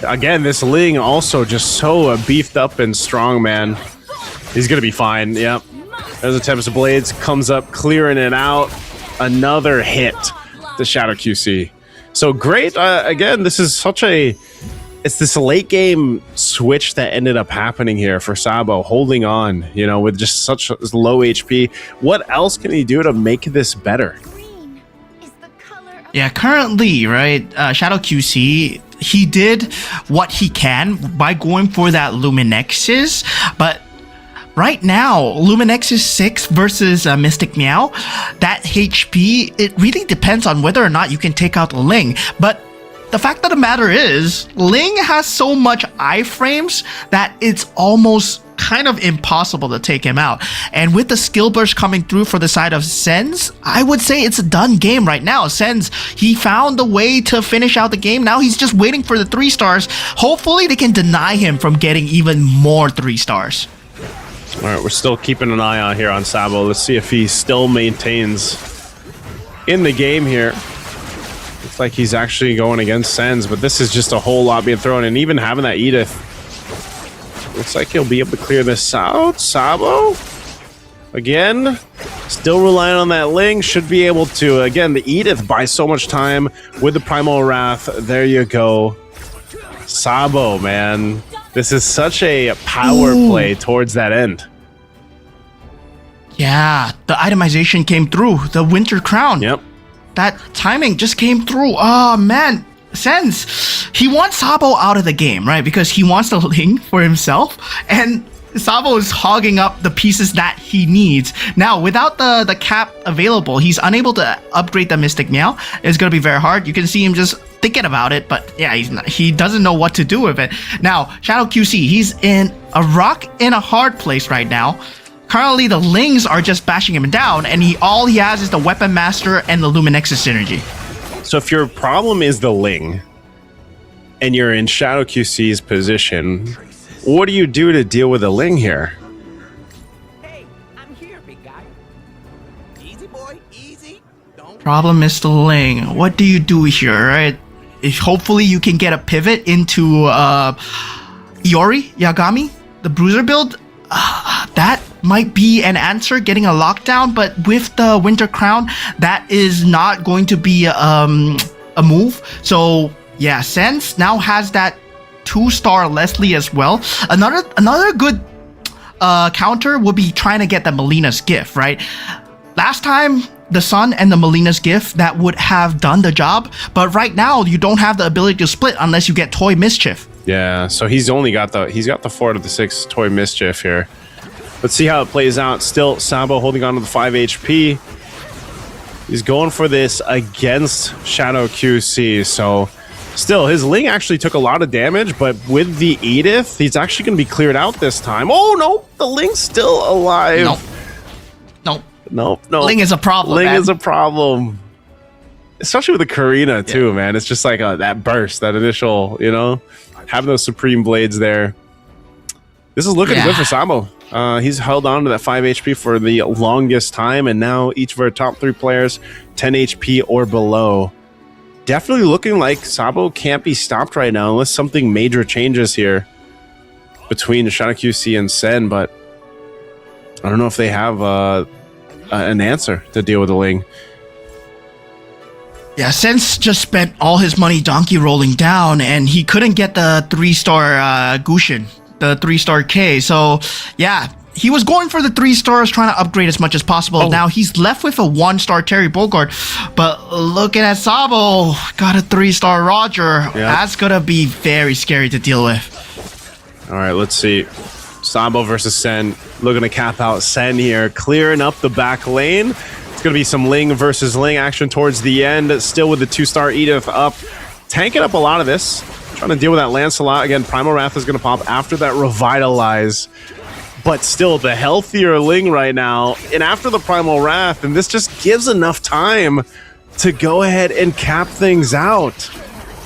Again, this Ling also just so beefed up and strong, man. He's gonna be fine, yep. There's a Tempest of Blades, comes up, clearing it out. Another hit to Shadow QC. So great. Again, this is such a... It's this late game switch that ended up happening here for Sabo, holding on, you know, with just such low HP. What else can he do to make this better? Yeah, currently, right, Shadow QC, he did what he can by going for that Luminexus, but right now, Luminexus 6 versus Mystic Meow, that HP, it really depends on whether or not you can take out Ling. But the fact of the matter is, Ling has so much iframes that it's almost kind of impossible to take him out. And with the skill burst coming through for the side of Sen's, I would say it's a done game right now. Sen's, he found the way to finish out the game. Now he's just waiting for the 3 stars. Hopefully they can deny him from getting even more 3 stars. All right, we're still keeping an eye on here on Sabo. Let's see if he still maintains in the game here. Looks like he's actually going against Sens, but this is just a whole lot being thrown. And even having that Edith, looks like he'll be able to clear this out. Sabo, again, still relying on that Ling. Should be able to. Again, the Edith buys so much time with the Primal Wrath. There you go. Sabo, man. This is such a power play towards that end. Yeah, the itemization came through. The Winter Crown. Yep. That timing just came through. Oh, man. Sense. He wants Sabo out of the game, right? Because he wants the Ling for himself. And Sabo is hogging up the pieces that he needs. Now, without the cap available, he's unable to upgrade the Mystic Meow. It's going to be very hard. You can see him just thinking about it, but yeah, he doesn't know what to do with it. Now, Shadow QC, he's in a rock in a hard place right now. Currently, the Lings are just bashing him down, and all he has is the Weapon Master and the Luminexus synergy. So if your problem is the Ling, and you're in Shadow QC's position, what do you do to deal with the Ling here? Hey, I'm here, big guy. Easy, boy, easy. Don't. Problem is the Ling. What do you do here, right? Hopefully you can get a pivot into Iori Yagami, the bruiser build, that might be an answer, getting a lockdown, but with the Winter Crown, that is not going to be a move. So yeah, Sense now has that 2-star Leslie as well. Another good counter would be trying to get the Melina's gift, right? Last time, the Sun and the Melina's gift, that would have done the job, but right now you don't have the ability to split unless you get Toy Mischief. Yeah, so he's got the 4 out of the 6 Toy Mischief here. Let's see how it plays out. Still, Sabo holding on to the 5 HP. He's going for this against Shadow QC, so still, his Ling actually took a lot of damage, but with the Edith, he's actually going to be cleared out this time. Oh, no, the Ling's still alive. No. Ling is a problem, Ling man. is a problem. Especially with the Karina, too, man. It's just like that burst, that initial, having those Supreme Blades there. This is looking good for Sabo. He's held on to that 5 HP for the longest time, and now each of our top 3 players, 10 HP or below. Definitely looking like Sabo can't be stopped right now unless something major changes here between Shadow QC and Sen, but I don't know if they have an answer to deal with the Ling. Yeah, Sense just spent all his money donkey rolling down, and he couldn't get the 3-star Gushin, the 3-star K. So, yeah, he was going for the 3 stars, trying to upgrade as much as possible. Now he's left with a 1-star Terry Bogard, but looking at Sabo, got a 3-star Roger. Yeah. That's gonna be very scary to deal with. All right, let's see. Sabo versus Sen. Looking to cap out Sen here, clearing up the back lane. It's going to be some Ling versus Ling action towards the end. Still with the 2-star Edith up. Tanking up a lot of this. Trying to deal with that Lancelot. Again, Primal Wrath is going to pop after that Revitalize. But still, the healthier Ling right now. And after the Primal Wrath, and this just gives enough time to go ahead and cap things out.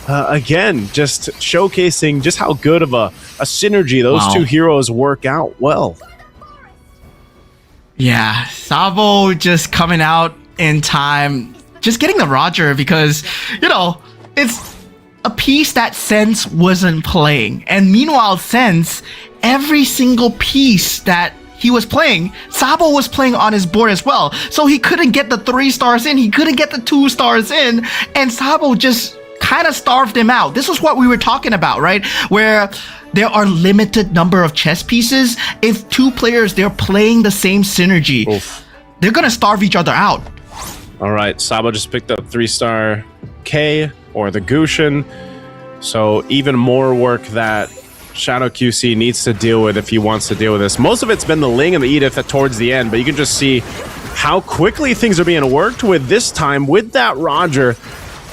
Again, just showcasing just how good of a synergy those two heroes work out well. Yeah, Sabo just coming out in time, just getting the Roger because, it's a piece that Sense wasn't playing. And meanwhile, Sense, every single piece that he was playing, Sabo was playing on his board as well. So he couldn't get the 3 stars in, he couldn't get the 2 stars in, and Sabo just kind of starved him out. This is what we were talking about, right? Where there are limited number of chess pieces. If 2 players, they're playing the same synergy, they're gonna starve each other out. All right, Sabo just picked up 3-star K or the Gushin. So even more work that Shadow QC needs to deal with if he wants to deal with this. Most of it's been the Ling and the Edith towards the end, but you can just see how quickly things are being worked with this time with that Roger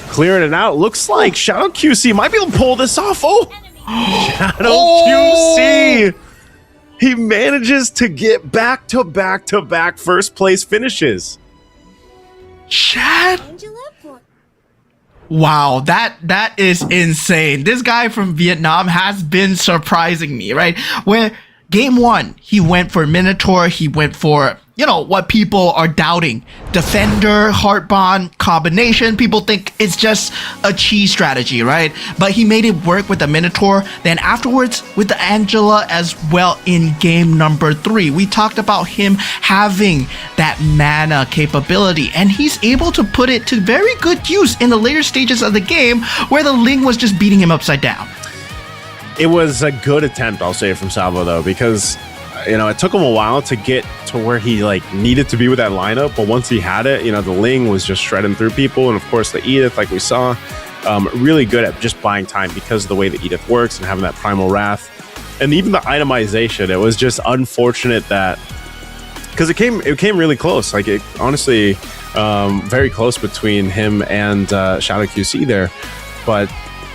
clearing it out. Looks like Shadow QC might be able to pull this off. Shadow QC! He manages to get back-to-back-to-back first place finishes. Chad? Wow, that is insane. This guy from Vietnam has been surprising me, right? Where game 1, he went for Minotaur, he went for, what people are doubting. Defender, Heartbond combination. People think it's just a cheese strategy, right? But he made it work with the Minotaur. Then afterwards with the Angela as well in game number 3. We talked about him having that mana capability, and he's able to put it to very good use in the later stages of the game where the Ling was just beating him upside down. It was a good attempt, I'll say, from Sabo, though, because it took him a while to get to where he needed to be with that lineup, but once he had it, the Ling was just shredding through people, and of course the Edith, like we saw, really good at just buying time because of the way the Edith works and having that Primal Wrath, and even the itemization. It was just unfortunate that because it came really close. It honestly very close between him and Shadow QC there, but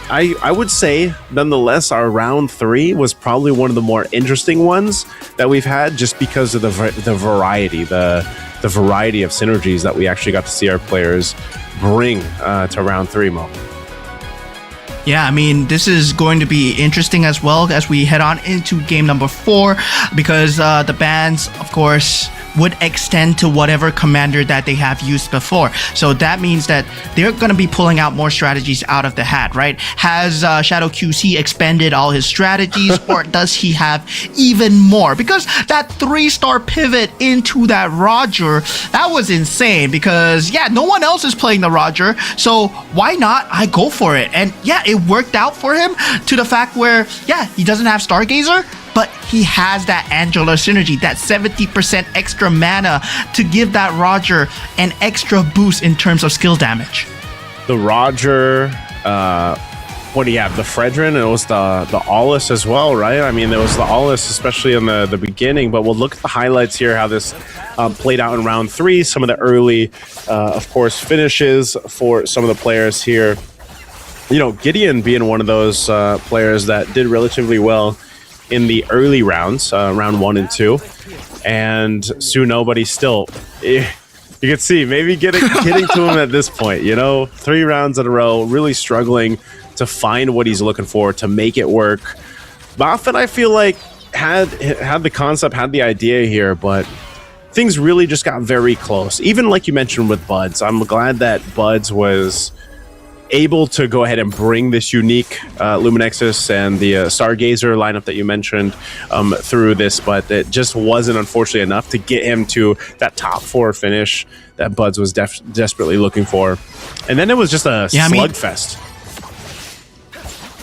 I would say, nonetheless, our round 3 was probably one of the more interesting ones that we've had, just because of the variety, the variety of synergies that we actually got to see our players bring to round 3, Mo. Yeah, I mean, this is going to be interesting as well as we head on into game number 4, because the bans, of course, would extend to whatever commander that they have used before. So that means that they're going to be pulling out more strategies out of the hat, right? Has Shadow QC expended all his strategies, or does he have even more? Because that 3-star pivot into that Roger, that was insane, because yeah, no one else is playing the Roger, so why not? I go for it. And yeah, it worked out for him to the fact where, yeah, he doesn't have Stargazer, but he has that Angela synergy, that 70% extra mana to give that Roger an extra boost in terms of skill damage. The Roger, what do you have? The Fredrin, and it was the Aulus as well, right? I mean, there was the Aulus, especially in the beginning, but we'll look at the highlights here, how this played out in round 3, some of the early, of course, finishes for some of the players here. You know, Gideon being one of those players that did relatively well in the early rounds, round 1 and 2, and Nobody still, you can see maybe getting to him at this point, you know, 3 rounds in a row, really struggling to find what he's looking for, to make it work. Moffat, I feel like, had the concept, had the idea here, but things really just got very close. Even like you mentioned with Buds, I'm glad that Buds was able to go ahead and bring this unique Luminexus and the Stargazer lineup that you mentioned through this, but it just wasn't, unfortunately, enough to get him to that top 4 finish that Buds was desperately looking for. And then it was just a slugfest.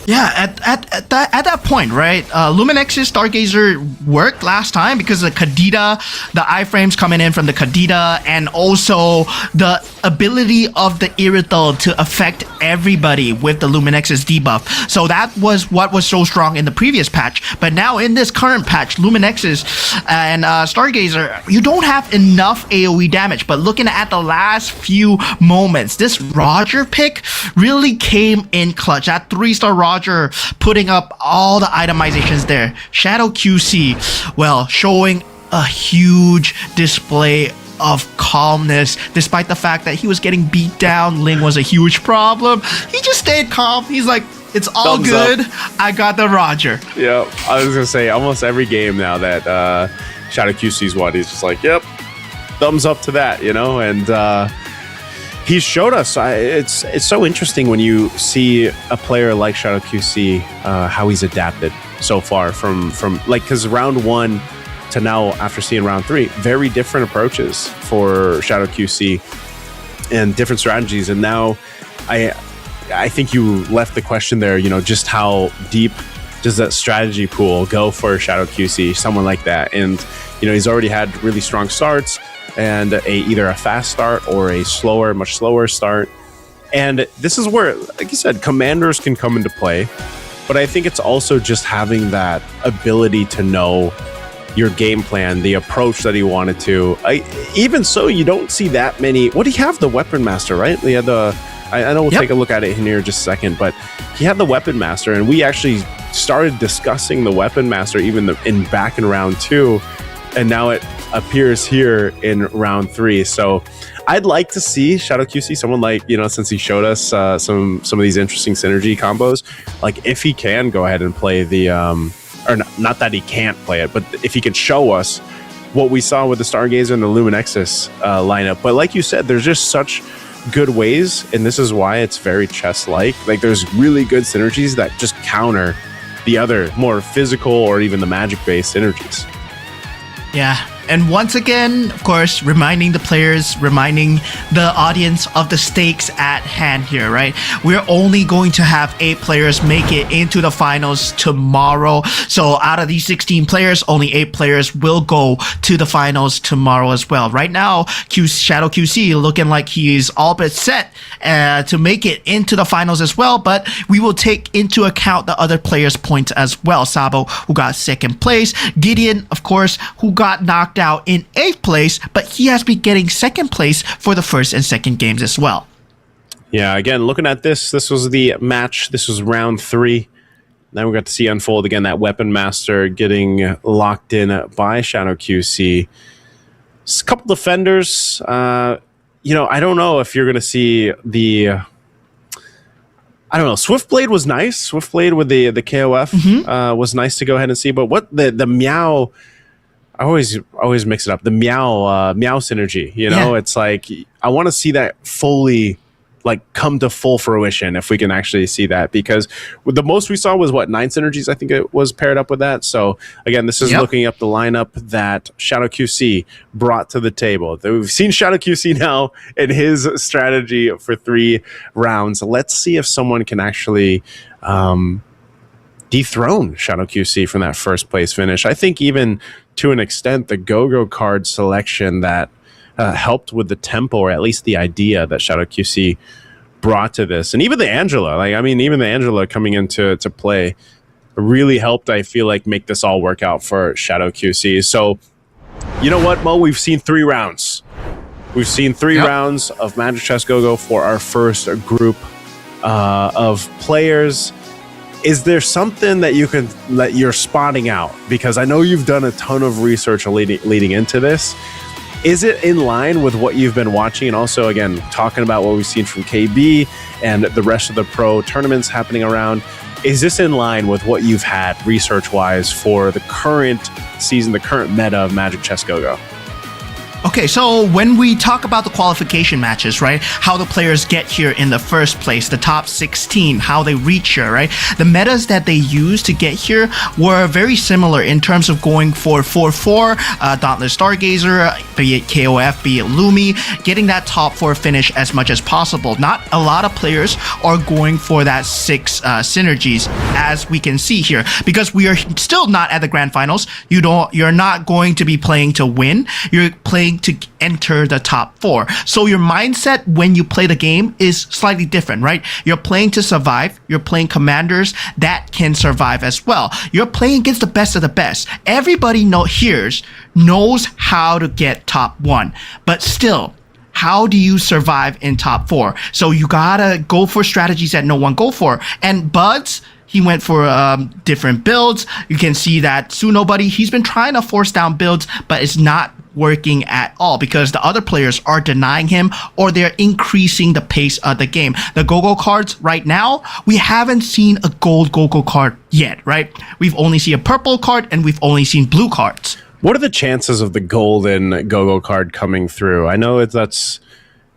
Yeah, at that point, right? Luminex's Stargazer worked last time because of Kadita, the iframes coming in from the Kadita, and also the ability of the Irithel to affect everybody with the Luminex's debuff. So that was what was so strong in the previous patch. But now in this current patch, Luminex's and Stargazer, you don't have enough AoE damage. But looking at the last few moments, this Roger pick really came in clutch. That 3-star Roger putting up all the itemizations there. Shadow QC, well, showing a huge display of calmness, despite the fact that he was getting beat down. Ling was a huge problem. He just stayed calm. He's like, it's all Thumbs good. up. I got the Roger. Yeah, I was gonna say almost every game now that Shadow QC's won, he's just like, yep, thumbs up to that, you know. And he's showed us. It's so interesting when you see a player like Shadow QC, how he's adapted so far from like, because round 1 to now, after seeing round 3, very different approaches for Shadow QC and different strategies. And now I think you left the question there, you know, just how deep does that strategy pool go for Shadow QC, someone like that? And, you know, he's already had really strong starts and either a fast start or a slower, much slower start. And this is where, like you said, commanders can come into play. But I think it's also just having that ability to know your game plan, the approach that he wanted to. Even so, you don't see that many. What do you have? The Weapon Master, right? He had the. I know we'll take a look at it in here in just a second, but he had the Weapon Master, and we actually started discussing the Weapon Master even back in round 2, and now it appears here in round 3. So I'd like to see Shadow QC, someone like, you know, since he showed us some of these interesting synergy combos, like if he can go ahead and play the or not that he can't play it, but if he could show us what we saw with the Stargazer and the Luminexus lineup. But like you said, there's just such good ways, and this is why it's very chess-like. Like, there's really good synergies that just counter the other more physical or even the magic-based synergies. Yeah. And once again, of course, reminding the players, reminding the audience of the stakes at hand here, right? We're only going to have 8 players make it into the finals tomorrow. So out of these 16 players, only 8 players will go to the finals tomorrow as well. Right now, Shadow QC looking like he's all but set to make it into the finals as well. But we will take into account the other players' points as well. Sabo, who got 2nd place. Gideon, of course, who got knocked out in 8th place, but he has been getting 2nd place for the 1st and 2nd games as well. Yeah, again, looking at this was the match. This was round 3. Then we got to see unfold again that Weapon Master getting locked in by Shadow QC. A couple defenders. You know, I don't know if you're going to see the... I don't know. Swiftblade was nice. Swiftblade with the KOF was nice to go ahead and see. But what the Meow... I always mix it up. The meow synergy, you know, it's like I want to see that fully like come to full fruition if we can actually see that, because with the most we saw was 9 synergies. I think it was paired up with that. So again, this is looking up the lineup that Shadow QC brought to the table. We've seen Shadow QC now in his strategy for 3 rounds. Let's see if someone can actually dethrone Shadow QC from that first place finish. I think even to an extent, the Go-Go card selection that helped with the tempo, or at least the idea that Shadow QC brought to this. And even the Angela, even the Angela coming into play really helped, I feel like, make this all work out for Shadow QC. So, you know what, Mo? We've seen 3 rounds. We've seen 3 rounds of Magic Chess Go-Go for our first group of players. Is there something that you're spotting out? Because I know you've done a ton of research leading into this. Is it in line with what you've been watching? And also, again, talking about what we've seen from KB and the rest of the pro tournaments happening around. Is this in line with what you've had research-wise for the current season, the current meta of Magic Chess Go-Go? Okay, so when we talk about the qualification matches, right, how the players get here in the first place, the top 16, how they reach here, right, the metas that they used to get here were very similar in terms of going for 4-4, Dauntless Stargazer, be it KOF, be it Lumi, getting that top 4 finish as much as possible. Not a lot of players are going for that 6 synergies, as we can see here, because we are still not at the grand finals. You're not going to be playing to win. You're playing to enter the top 4. So your mindset when you play the game is slightly different, right? You're playing to survive. You're playing commanders that can survive as well. You're playing against the best of the best. Everybody knows how to get top 1, but still, how do you survive in top 4? So you gotta go for strategies that no one go for. And Buds, he went for different builds. You can see that Sunobody, he's been trying to force down builds, but it's not working at all because the other players are denying him or they're increasing the pace of the game. The Go-Go cards right now, we haven't seen a gold Go-Go card yet, right? We've only seen a purple card and we've only seen blue cards. What are the chances of the golden Go-Go card coming through? I know that's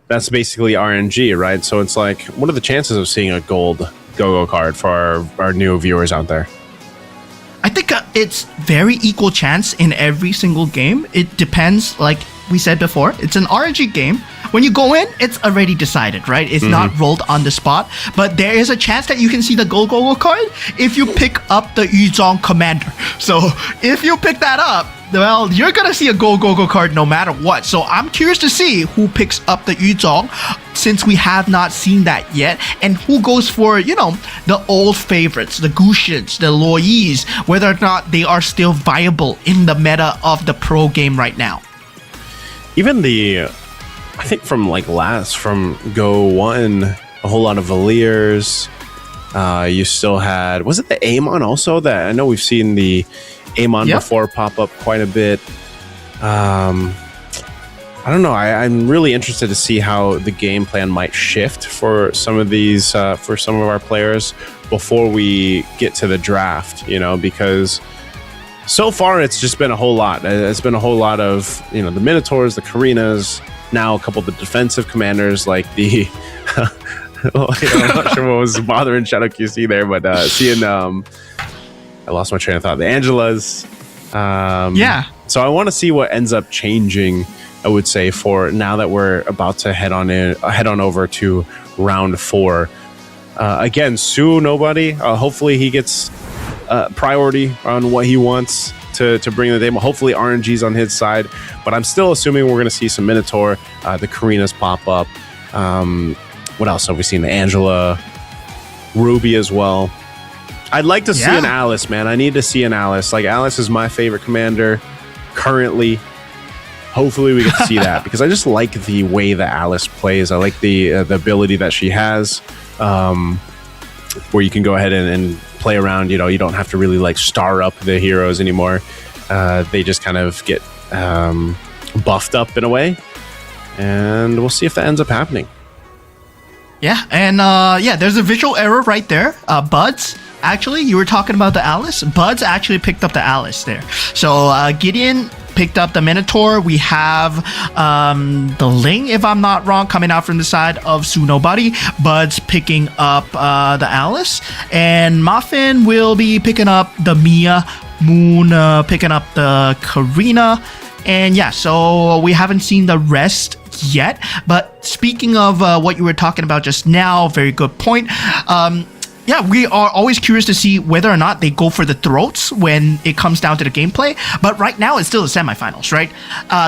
basically RNG, right? So it's like, what are the chances of seeing a gold Go-Go card for our new viewers out there? I think it's very equal chance in every single game. It depends, like we said before, it's an RNG game. When you go in, it's already decided, right? It's not rolled on the spot, but there is a chance that you can see the Go-Go card if you pick up the Yuzong Commander. So if you pick that up, well, you're gonna see a Go-Go card no matter what. So I'm curious to see who picks up the Yuzong, since we have not seen that yet, and who goes for, the old favorites, the Gushins, the Loyis, whether or not they are still viable in the meta of the pro game right now. Even I think from Go 1, a whole lot of Valiers. You still had, was it the Amon also? That I know we've seen the Amon before pop up quite a bit. I don't know. I'm really interested to see how the game plan might shift for some of these, for some of our players before we get to the draft, because so far it's just been a whole lot. It's been a whole lot of, the Minotaurs, the Karinas, now a couple of the defensive commanders like the, I'm not sure what was bothering Shadow QC there, but seeing, I lost my train of thought. The Angelas. So I want to see what ends up changing, I would say, for now that we're about to head on over to round 4. Again, Nobody. Hopefully he gets priority on what he wants to bring to the table. Hopefully RNG's on his side, but I'm still assuming we're going to see some Minotaur, the Karinas pop up. What else have we seen? The Angela, Ruby as well. I'd like to see an Alice, man. I need to see an Alice. Like, Alice is my favorite commander currently. Hopefully we get to see that, because I just like the way that Alice plays. I like the ability that she has, where you can go ahead and play around. You don't have to really star up the heroes anymore. They just kind of get buffed up in a way, and we'll see if that ends up happening. Yeah, and there's a visual error right there. Buds, actually, you were talking about the Alice. Buds actually picked up the Alice there. So Gideon picked up the Minotaur. We have the Ling, if I'm not wrong, coming out from the side of Sunobody. Bud's picking up the Alice. And Muffin will be picking up the Mia. Moon picking up the Karina. And yeah, so we haven't seen the rest yet. But speaking of what you were talking about just now, very good point. Yeah, we are always curious to see whether or not they go for the throats when it comes down to the gameplay. But right now, it's still the semifinals, right?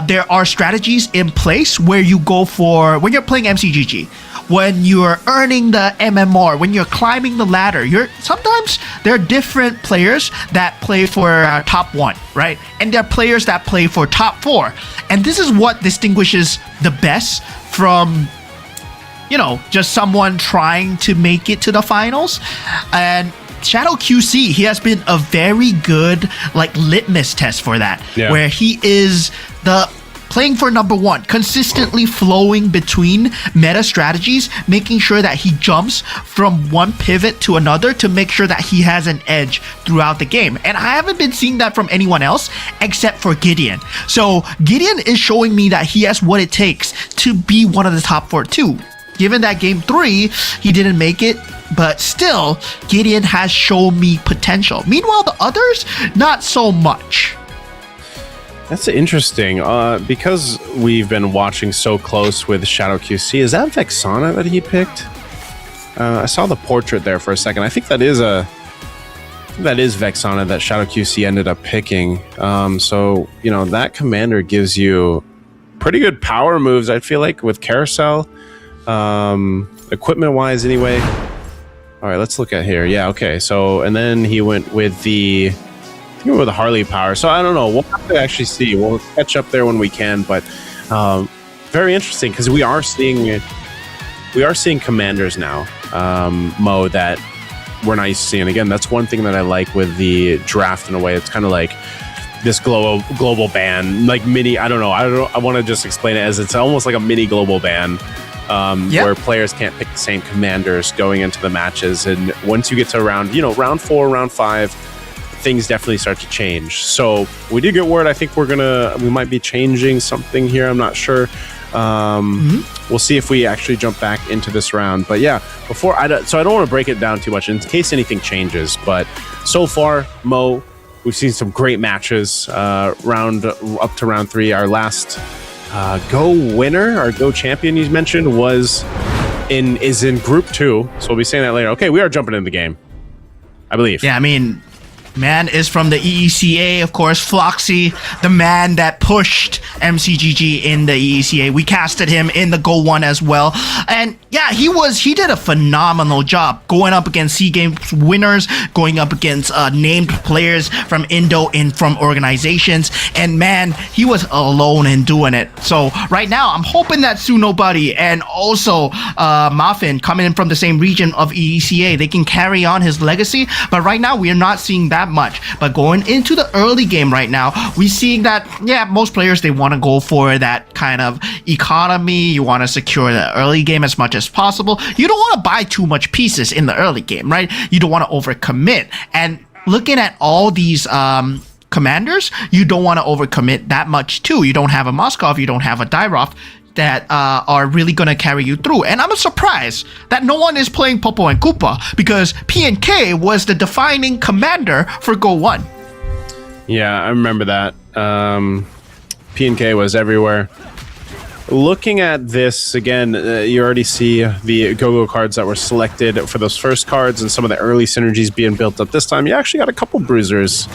There are strategies in place where you go for when you're playing MCGG, when you're earning the MMR, when you're climbing the ladder. Sometimes there are different players that play for top 1, right? And there are players that play for top 4. And this is what distinguishes the best from, you know, just someone trying to make it to the finals. And Shadow QC, he has been a very good like litmus test for that, where he is the playing for number 1, consistently flowing between meta strategies, making sure that he jumps from one pivot to another to make sure that he has an edge throughout the game. And I haven't been seeing that from anyone else except for Gideon. So Gideon is showing me that he has what it takes to be one of the top 4 too. Given that game 3, he didn't make it, but still, Gideon has shown me potential. Meanwhile, the others, not so much. That's interesting. Because we've been watching so close with Shadow QC, is that Vexana that he picked? I saw the portrait there for a second. I think that is Vexana that Shadow QC ended up picking. So, you know, that commander gives you pretty good power moves, I feel like, with Carousel. Equipment wise anyway. All right, let's look at here. Yeah, okay. So, and then he went with the Harley power. So I don't know. We'll have to actually see. We'll catch up there when we can. But very interesting because we are seeing commanders now, Mo, that we're not used to seeing. Again, that's one thing that I like with the draft in a way. It's kind of like this global ban, like mini. I don't know. I want to just explain it as it's almost like a mini global ban. Where players can't pick the same commanders going into the matches. And once you get to round 4, round 5, things definitely start to change. So we did get word. I think we might be changing something here. I'm not sure. We'll see if we actually jump back into this round. But yeah, so I don't want to break it down too much in case anything changes. But so far, Mo, we've seen some great matches. Up to round 3, our last Go winner, our Go champion you mentioned, is in Group 2. So we'll be saying that later. Okay, we are jumping into the game, I believe. Yeah, I mean, man is from the EECA, of course. Floxy, the man that pushed MCGG in the EECA. We casted him in the Go 1 as well. And yeah, he did a phenomenal job going up against SEA Games winners, going up against named players from Indo and from organizations. And man, he was alone in doing it. So right now, I'm hoping that Sunobody and also Muffin, coming in from the same region of EECA, they can carry on his legacy. But right now, we are not seeing that much. But going into the early game right now, we're seeing that, yeah, most players, they want to go for that kind of economy. You want to secure the early game as much as possible. You don't want to buy too much pieces in the early game, right? You don't want to overcommit. And looking at all these commanders, you don't want to overcommit that much too. You don't have a Moskov, you don't have a Dyrov that are really going to carry you through. And I'm surprised that no one is playing Popo and Koopa, because PNK was the defining commander for Go 1. Yeah, I remember that. PNK was everywhere. Looking at this again, you already see the Go-Go cards that were selected for those first cards and some of the early synergies being built up. This time, you actually got a couple bruisers.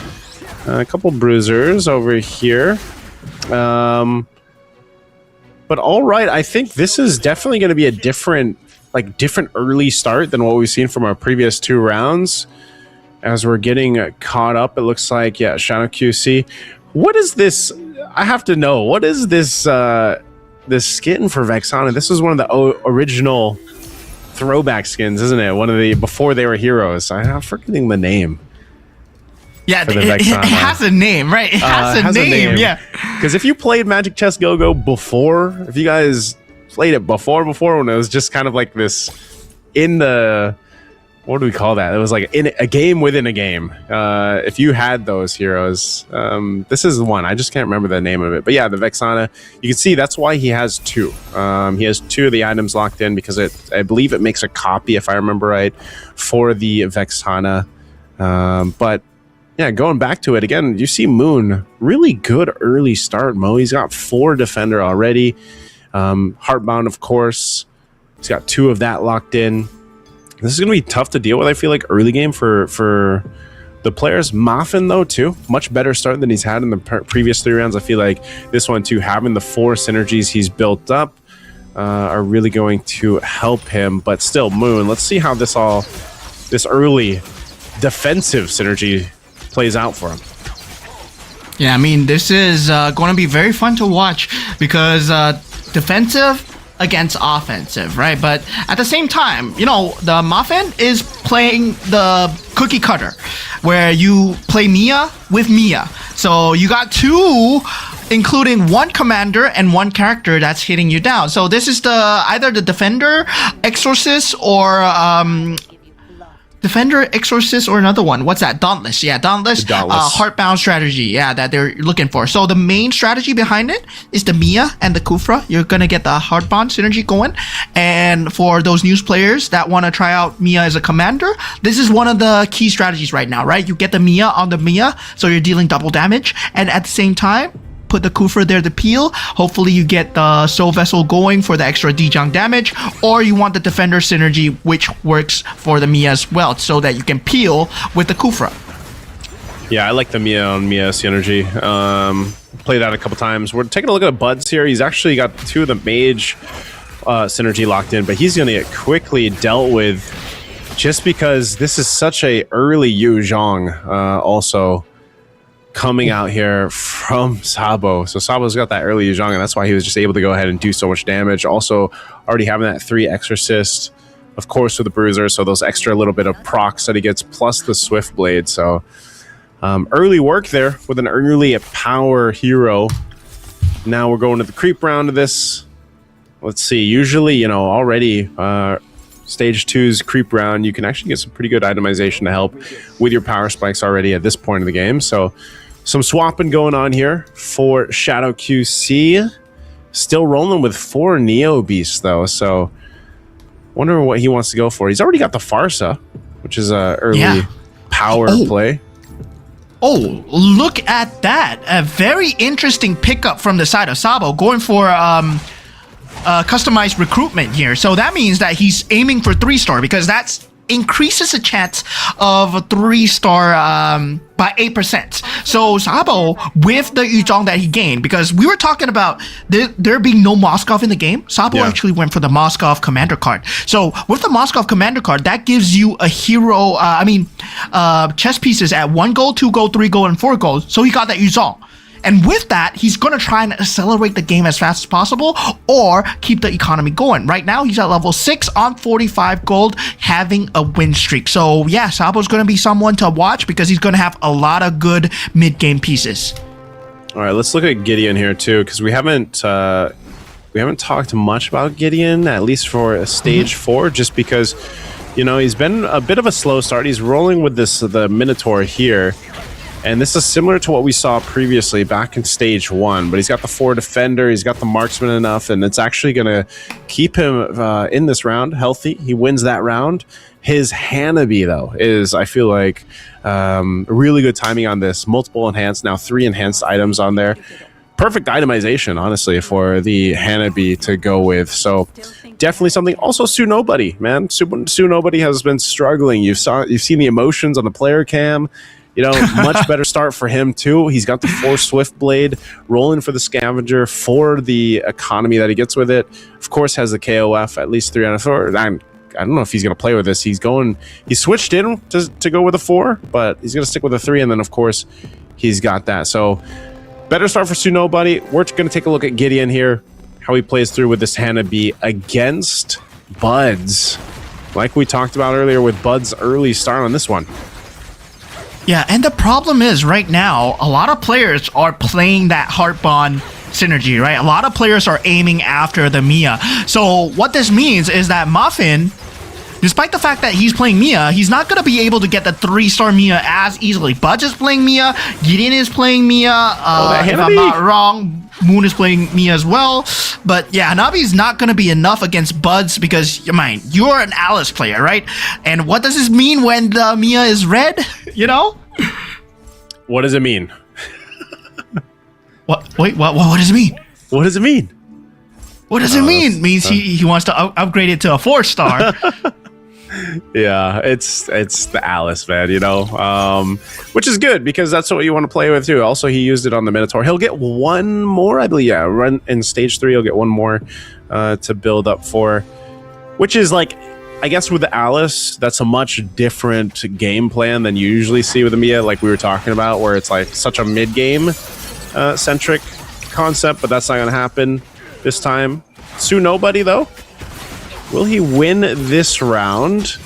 Over here. But all right, I think this is definitely going to be a different early start than what we've seen from our previous 2 rounds. As we're getting caught up, it looks like, yeah, Shadow QC. What is this? I have to know. What is this this skin for Vexana? This was one of the original throwback skins, isn't it? One of the before they were heroes. I'm forgetting the name. Yeah, it has a name, right? It has a name, yeah. Because if you played Magic Chess Go-Go before, if you guys played it before when it was just kind of like this in the what do we call that? It was like in a game within a game. If you had those heroes, this is the one. I just can't remember the name of it. But yeah, the Vexana, you can see that's why he has two. He has two of the items locked in because I believe it makes a copy, if I remember right, for the Vexana. But yeah, going back to it again, you see Moon, really good early start, Mo. He's got 4 defender already. Heartbound, of course. He's got 2 of that locked in. This is going to be tough to deal with, I feel like, early game for the players. Muffin, though, too. Much better start than he's had in the previous 3 rounds. I feel like this one, too, having the 4 synergies he's built up are really going to help him. But still, Moon, let's see how this early defensive synergy plays out for him. Yeah, I mean, this is going to be very fun to watch because defensive against offensive, right? But at the same time, you know, the Muffin is playing the cookie cutter where you play Mia with Mia. So you got 2, including 1 commander and 1 character that's hitting you down. So this is either the Defender, Exorcist, or Defender, Exorcist, or another one. What's that? Dauntless. Yeah, Dauntless. Heartbound strategy. Yeah, that they're looking for. So the main strategy behind it is the Mia and the Kufra. You're going to get the Heartbound synergy going. And for those news players that want to try out Mia as a commander, this is one of the key strategies right now, right? You get the Mia on the Mia, so you're dealing double damage. And at the same time, put the Kufra there to peel. Hopefully you get the Soul Vessel going for the extra Dejang damage, or you want the Defender synergy, which works for the Mia as well, so that you can peel with the Kufra. Yeah, I like the Mia on Mia synergy. Played that a couple times. We're taking a look at Bud's here. He's actually got 2 of the Mage synergy locked in, but he's going to get quickly dealt with just because this is such a early Yu Zhong also coming out here from Sabo. So Sabo's got that early Yu Zhong, and that's why he was just able to go ahead and do so much damage. Also, already having that 3 Exorcist, of course, with the Bruiser, so those extra little bit of procs that he gets, plus the Swift Blade. So early work there with an early power hero. Now we're going to the creep round of this. Let's see. Usually, you know, already Stage 2's creep round, you can actually get some pretty good itemization to help with your power spikes already at this point of the game. So some swapping going on here for Shadow QC. Still rolling with 4 Neo Beasts, though. So wonder what he wants to go for. He's already got the Farsa, which is a early power play. Oh, look at that. A very interesting pickup from the side of Sabo, going for customized recruitment here. So that means that he's aiming for 3-star, because that's increases the chance of a 3-star by 8%. So Sabo, with the Yuzhong that he gained, because we were talking about there being no Moskov in the game, Sabo actually went for the Moskov commander card. So with the Moskov commander card, that gives you a hero, chess pieces at 1 gold, 2 gold, 3 gold, and 4 gold. So he got that Yuzhong. And with that, he's going to try and accelerate the game as fast as possible or keep the economy going. Right now, he's at level 6 on 45 gold, having a win streak. So yeah, Sabo's going to be someone to watch because he's going to have a lot of good mid-game pieces. All right, let's look at Gideon here too, because we haven't talked much about Gideon, at least for a stage 4, just because, you know, he's been a bit of a slow start. He's rolling with the Minotaur here. And this is similar to what we saw previously back in stage 1, but he's got the 4 defender, he's got the marksman enough, and it's actually going to keep him in this round healthy. He wins that round. His Hanabi, though, is, I feel like, really good timing on this. Multiple enhanced, now 3 enhanced items on there. Perfect itemization, honestly, for the Hanabi to go with. So definitely something. Also, Sue Nobody, man. Sue Nobody has been struggling. You've seen the emotions on the player cam. You know, much better start for him, too. He's got the 4 Swift Blade, rolling for the Scavenger, for the economy that he gets with it. Of course, has the KOF, at least 3 out of 4. I don't know if he's going to play with this. He switched in to go with a 4, but he's going to stick with a 3, and then, of course, he's got that. So, better start for Sunobody. We're going to take a look at Gideon here, how he plays through with this Hanabi against Buds. Like we talked about earlier with Bud's early start on this one. Yeah, and the problem is right now, a lot of players are playing that heart bond synergy, right? A lot of players are aiming after the Mia. So what this means is that Muffin despite the fact that he's playing Mia, he's not going to be able to get the 3-star Mia as easily. Budge is playing Mia, Gideon is playing Mia, if I'm not wrong, Moon is playing Mia as well. But yeah, Hanabi's not going to be enough against Buds because, mind, you're an Alice player, right? And what does this mean when the Mia is red, you know? What does it mean? What? Wait, what does it mean? What does it mean? What does it mean? It means he wants to upgrade it to a 4-star. Yeah, it's the Alice, man, you know, which is good because that's what you want to play with too. Also, he used it on the Minotaur. He'll get one more, I believe. Yeah, run in stage 3. He'll get one more to build up for, which is like, I guess with the Alice, that's a much different game plan than you usually see with the Mia, like we were talking about, where it's like such a mid-game centric concept, but that's not going to happen this time. Sue Nobody, though. Will he win this round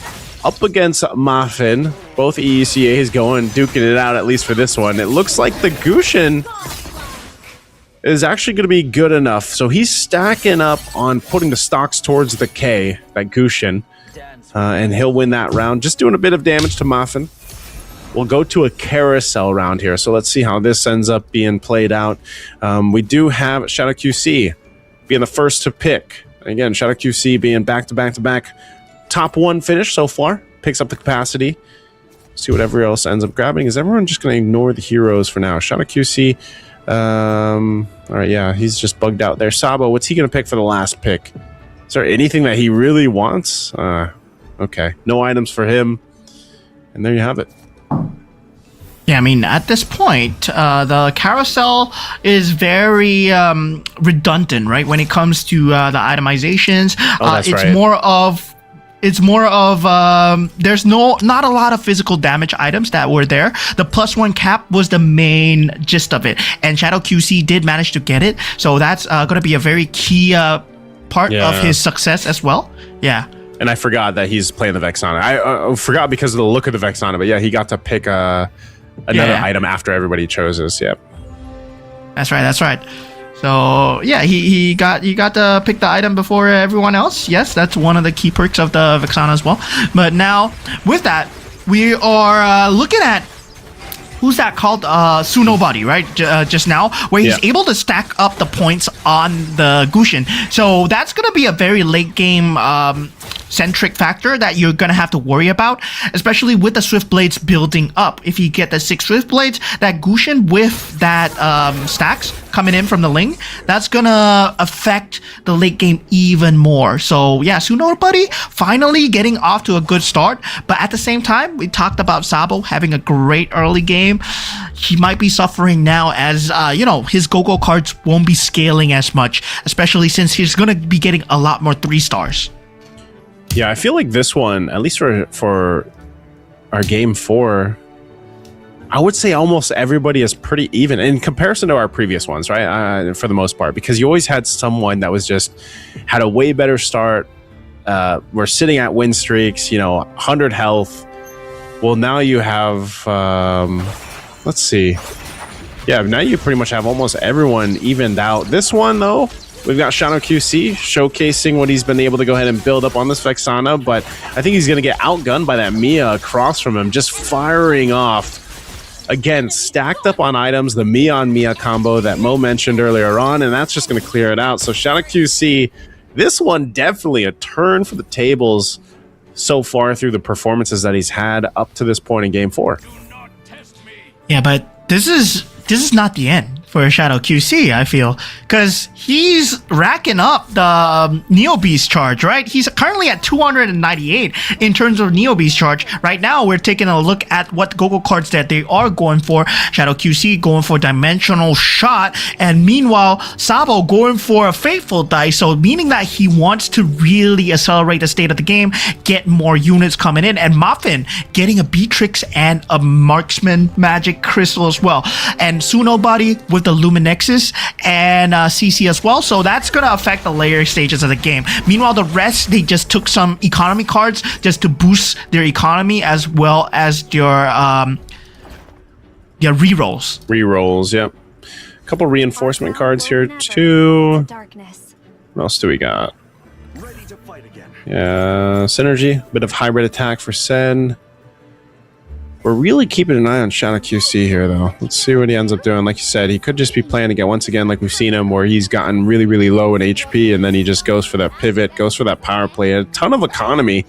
up against Muffin? Both EECAs going, duking it out, at least for this one. It looks like the Gushin is actually going to be good enough. So he's stacking up on putting the stocks towards the K, that Gushin. And he'll win that round. Just doing a bit of damage to Muffin. We'll go to a carousel round here. So let's see how this ends up being played out. We do have Shadow QC being the first to pick. Again, Shadow QC being back-to-back-to-back top 1 finish so far. Picks up the capacity. See what everyone else ends up grabbing. Is everyone just going to ignore the heroes for now? Shadow QC. All right, yeah, he's just bugged out there. Sabo, what's he going to pick for the last pick? Is there anything that he really wants? Okay, no items for him. And there you have it. Yeah, I mean, at this point, the carousel is very redundant, right? When it comes to the itemizations, that's it's right. more of there's not a lot of physical damage items that were there. The +1 cap was the main gist of it, and Shadow QC did manage to get it, so that's going to be a very key part of his success as well. Yeah. And I forgot that he's playing the Vexana. I forgot because of the look of the Vexana, but yeah, he got to pick another item after everybody chose his. Yep. That's right. So yeah, he got to pick the item before everyone else. Yes, that's one of the key perks of the Vexana as well. But now with that, we are looking at who's that called? Sue Nobody, right? Just now, where he's able to stack up the points on the Gushin. So that's gonna be a very late game centric factor that you're gonna have to worry about, especially with the Swift Blades building up. If you get the 6 Swift Blades, that Gushin with that stacks coming in from the Ling, that's gonna affect the late game even more. So yeah, Sue Nobody finally getting off to a good start, but at the same time, we talked about Sabo having a great early game. He might be suffering now as his go-go cards won't be scaling as much, especially since he's gonna be getting a lot more 3-stars. Yeah, I feel like this one, at least for our game 4, I would say almost everybody is pretty even in comparison to our previous ones, right? For the most part, because you always had someone that was just had a way better start. We're sitting at win streaks, 100 health. Well, now you have, let's see. Yeah, now you pretty much have almost everyone evened out. This one, though, we've got Shadow QC showcasing what he's been able to go ahead and build up on this Vexana, but I think he's going to get outgunned by that Mia across from him, just firing off. Again, stacked up on items, the Mia on Mia combo that Mo mentioned earlier on, and that's just going to clear it out. So Shadow QC, this one definitely a turn for the tables so far through the performances that he's had up to this point in game 4. Yeah, but this is not the end for Shadow QC, I feel, because he's racking up the Neo Beast charge, right? He's currently at 298 in terms of Neo Beast charge. Right now, we're taking a look at what go-go cards that they are going for. Shadow QC going for Dimensional Shot, and meanwhile, Sabo going for a Fateful Dice, so meaning that he wants to really accelerate the state of the game, get more units coming in, and Muffin getting a Beatrix and a Marksman Magic Crystal as well. And Sue Nobody with the Luminexus and CC as well, so that's gonna affect the layer stages of the game. Meanwhile, the rest, they just took some economy cards just to boost their economy as well as your rerolls. Rerolls, yep. A couple reinforcement cards here too. What else do we got? Ready to fight again. Synergy, bit of hybrid attack for Sen. We're really keeping an eye on Shadow QC here, though. Let's see what he ends up doing. Like you said, he could just be playing again, once again, like we've seen him, where he's gotten really, really low in HP, and then he just goes for that pivot, goes for that power play. A ton of economy.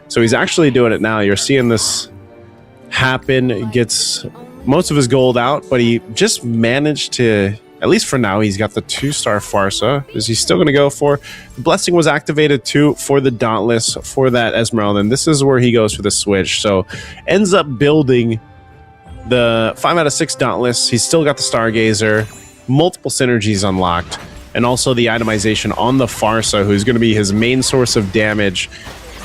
So he's actually doing it now. You're seeing this happen. He gets most of his gold out, but he just managed to, at least for now, he's got the 2-star Farsa. Is he still going to go for? The Blessing was activated too for the Dauntless, for that Esmeralda, and this is where he goes for the switch. So ends up building the 5 out of 6 Dauntless. He's still got the Stargazer, multiple synergies unlocked, and also the itemization on the Farsa, who's going to be his main source of damage.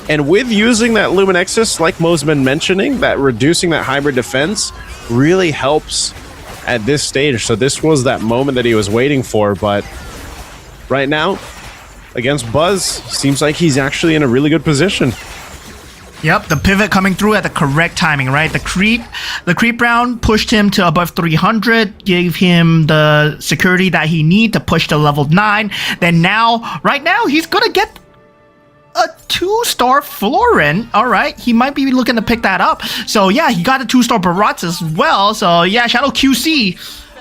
And with using that Luminexus, like Mo's been mentioning, that reducing that hybrid defense really helps at this stage. So this was that moment that he was waiting for, but right now against Buzz, seems like he's actually in a really good position. Yep, the pivot coming through at the correct timing, right? The creep round pushed him to above 300, gave him the security that he need to push to level 9. Then now, right now, he's gonna get a 2-star Florin. All right, he might be looking to pick that up. So yeah, he got a 2-star Barats as well. So yeah, Shadow QC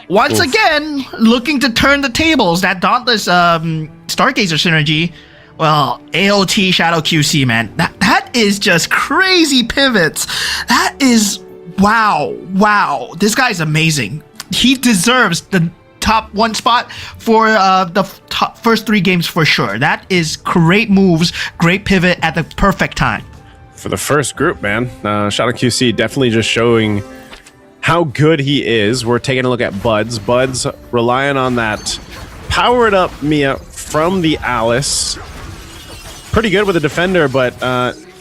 once again looking to turn the tables. That Dauntless Stargazer synergy. Well, AOT Shadow QC, man, that is just crazy pivots. That is wow. This guy's amazing. He deserves the top 1 spot for the first 3 games for sure. That is great moves, great pivot at the perfect time. For the first group, man, Shadow QC definitely just showing how good he is. We're taking a look at Buds. Buds relying on that powered up Mia from the Alice. Pretty good with the defender, but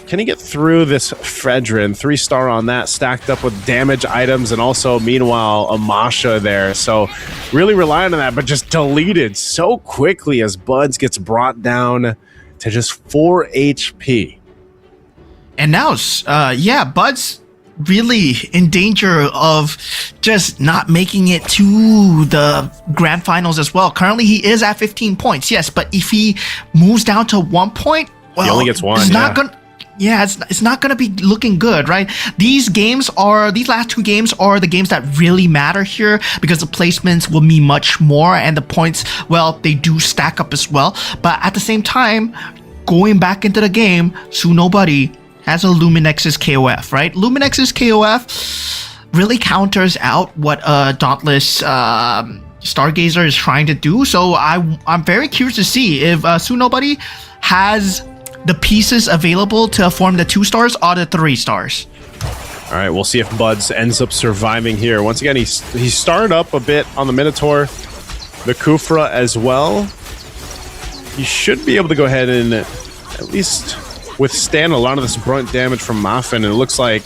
can he get through this Fredrin? 3-star on that, stacked up with damage items, and also, meanwhile, a Masha there. So really relying on that, but just deleted so quickly as Buds gets brought down to just 4 HP. And now, Bud's really in danger of just not making it to the grand finals as well. Currently, he is at 15 points, yes, but if he moves down to 1 point, well, he only gets 1. It's not gonna. Yeah, it's not going to be looking good, right? These last 2 games are the games that really matter here, because the placements will mean much more, and the points, well, they do stack up as well. But at the same time, going back into the game, Sunobody has a Luminex's KOF, right? Luminex's KOF really counters out what Dauntless Stargazer is trying to do. So I'm very curious to see if Sunobody has the pieces available to form the 2 stars or the 3 stars. All right, we'll see if Buds ends up surviving here. Once again, he started up a bit on the Minotaur, the Kufra as well. He should be able to go ahead and at least withstand a lot of this brunt damage from Muffin, and it looks like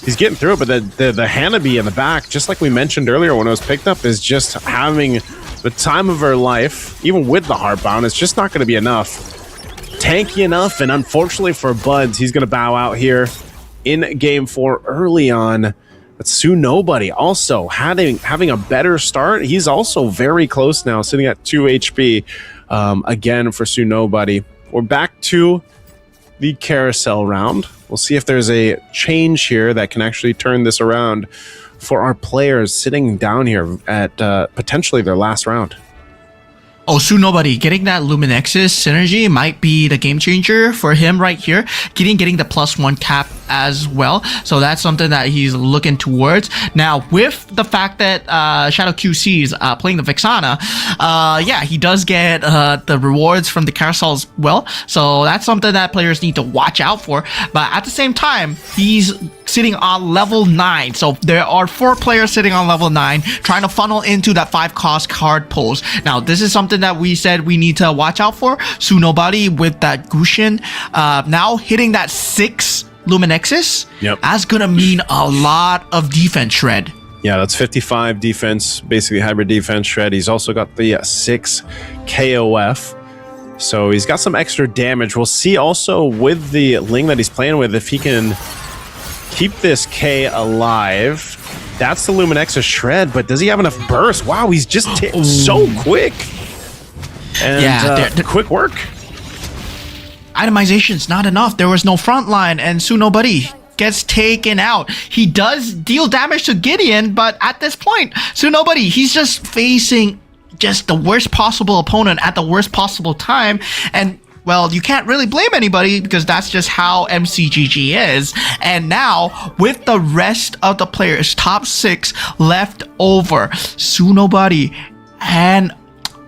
he's getting through it, but the Hanabi in the back, just like we mentioned earlier when it was picked up, is just having the time of her life. Even with the Heartbound, it's just not going to be enough. Tanky enough, and unfortunately for Buds, he's going to bow out here in Game 4 early on. But Sunobody also having a better start. He's also very close now, sitting at 2 HP again for Sunobody. We're back to the carousel round. We'll see if there's a change here that can actually turn this around for our players sitting down here at potentially their last round. Oh, Sunobody getting that Luminexus synergy might be the game changer for him right here. Getting the +1 cap as well. So that's something that he's looking towards. Now, with the fact that Shadow QC is playing the Vexana, he does get the rewards from the carousel as well. So that's something that players need to watch out for. But at the same time, he's sitting on level 9. So there are 4 players sitting on level 9 trying to funnel into that 5 cost card pulls. Now, this is something that we said we need to watch out for. Sunobody with that Gushin now hitting that 6 Luminexus. Yep. That's gonna mean a lot of defense shred. Yeah, that's 55 defense, basically hybrid defense shred. He's also got the 6 KOF. So he's got some extra damage. We'll see also with the Ling that he's playing with if he can keep this K alive. That's the Luminexus shred, but does he have enough burst? Wow, he's just so quick. And quick work. itemization's not enough. There was no front line, and Sunobuddy gets taken out. He does deal damage to Gideon, but at this point, Sunobuddy, he's just facing just the worst possible opponent at the worst possible time, and well, you can't really blame anybody because that's just how MCGG is. And now, with the rest of the players, top 6 left over, Sunobuddy and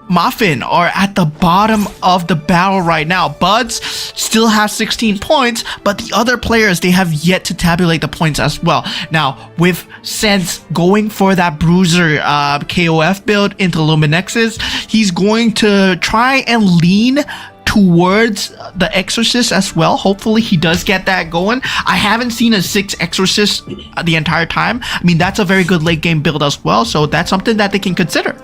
Muffin are at the bottom of the barrel right now. Buds still has 16 points, but the other players, they have yet to tabulate the points as well. Now, with Sense going for that Bruiser KOF build into Luminexes, he's going to try and lean towards the Exorcist as well. Hopefully he does get that going. I haven't seen a 6 Exorcist the entire time. I mean, that's a very good late game build as well, so that's something that they can consider.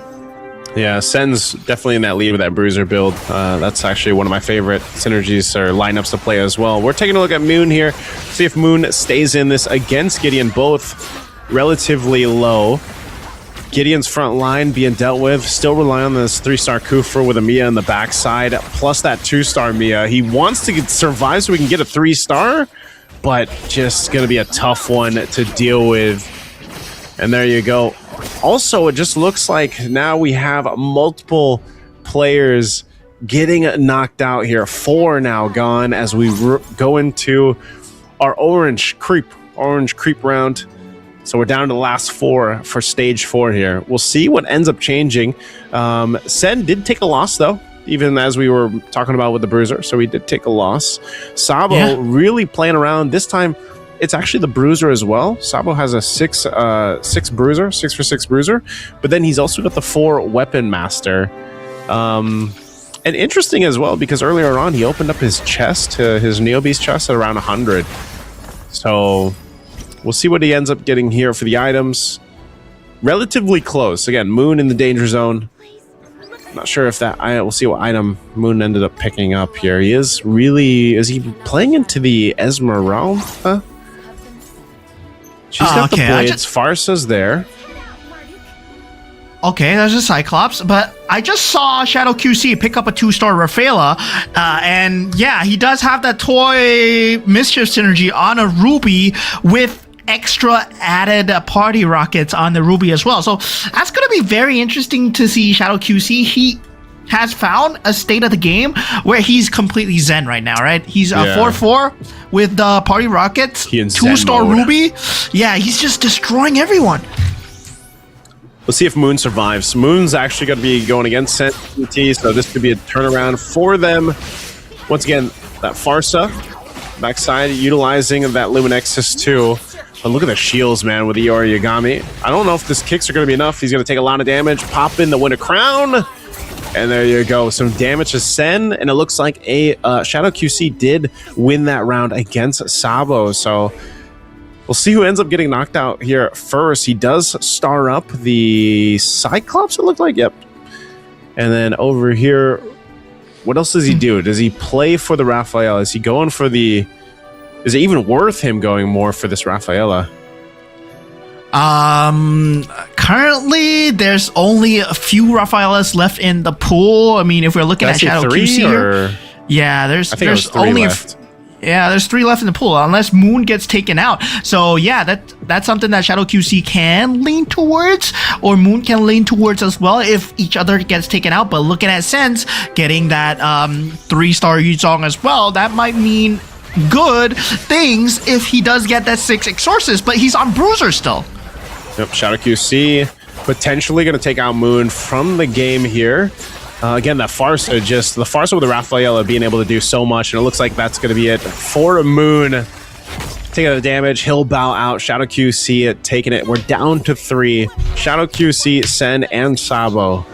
Yeah, Sen's definitely in that lead with that Bruiser build. That's actually one of my favorite synergies or lineups to play as well. We're taking a look at Moon here, see if Moon stays in this against Gideon, both relatively low. Gideon's front line being dealt with, still rely on this 3-star Kufra with a Mia in the backside, plus that 2-star Mia. He wants to survive so we can get a 3-star, but just going to be a tough one to deal with. And there you go. Also, it just looks like now we have multiple players getting knocked out here. 4 now gone as we go into our orange creep round. So we're down to the last 4 for stage 4 here. We'll see what ends up changing. Sen did take a loss, though, even as we were talking about with the Bruiser. So he did take a loss. Sabo really playing around. This time, it's actually the Bruiser as well. Sabo has a 6 Bruiser, 6 for 6 Bruiser. But then he's also got the 4 Weapon Master. And interesting as well, because earlier on, he opened up his chest, his Neobeast chest at around 100. So we'll see what he ends up getting here for the items. Relatively close. Again, Moon in the danger zone. Not sure if that... we'll see what item Moon ended up picking up here. He is really... Is he playing into the Esmeralda? She's got the blades. Farsa's there. Okay, there's a Cyclops, but I just saw Shadow QC pick up a 2-star Rafaela, and yeah, he does have that toy Mischief synergy on a Ruby with extra added party rockets on the Ruby as well. So that's going to be very interesting to see Shadow QC. He has found a state of the game where he's completely zen right now, right? He's 4-4 with the party rockets, 2-star Ruby. Yeah, he's just destroying everyone. We'll see if Moon survives. Moon's actually going to be going against CT, so this could be a turnaround for them. Once again, that Farsa backside utilizing that Luminexus too. But look at the shields, man, with Iori Yagami. I don't know if this kicks are going to be enough. He's going to take a lot of damage, pop in the Winter Crown. And there you go. Some damage to Sen, and it looks like a Shadow QC did win that round against Sabo. So we'll see who ends up getting knocked out here first. He does star up the Cyclops, it looked like. Yep. And then over here, what else does he do? Does he play for the Rafaela? Is he going for the... Is it even worth him going more for this Rafaela? Currently there's only a few Rafaelas left in the pool. I mean, if we're looking at Shadow QC here, yeah, there's only left. There's 3 left in the pool unless Moon gets taken out. So yeah, that's something that Shadow QC can lean towards, or Moon can lean towards as well if each other gets taken out. But looking at Sense getting that 3-star Yuzong as well, that might mean good things if he does get that 6 Exorcist, but he's on Bruiser still. Yep, Shadow QC potentially going to take out Moon from the game here. Again, that Farsa, the Farsa with the Rafaela being able to do so much, and it looks like that's going to be it for Moon. Taking the damage, he'll bow out. Shadow QC taking it. We're down to 3. Shadow QC, Sen, and Sabo.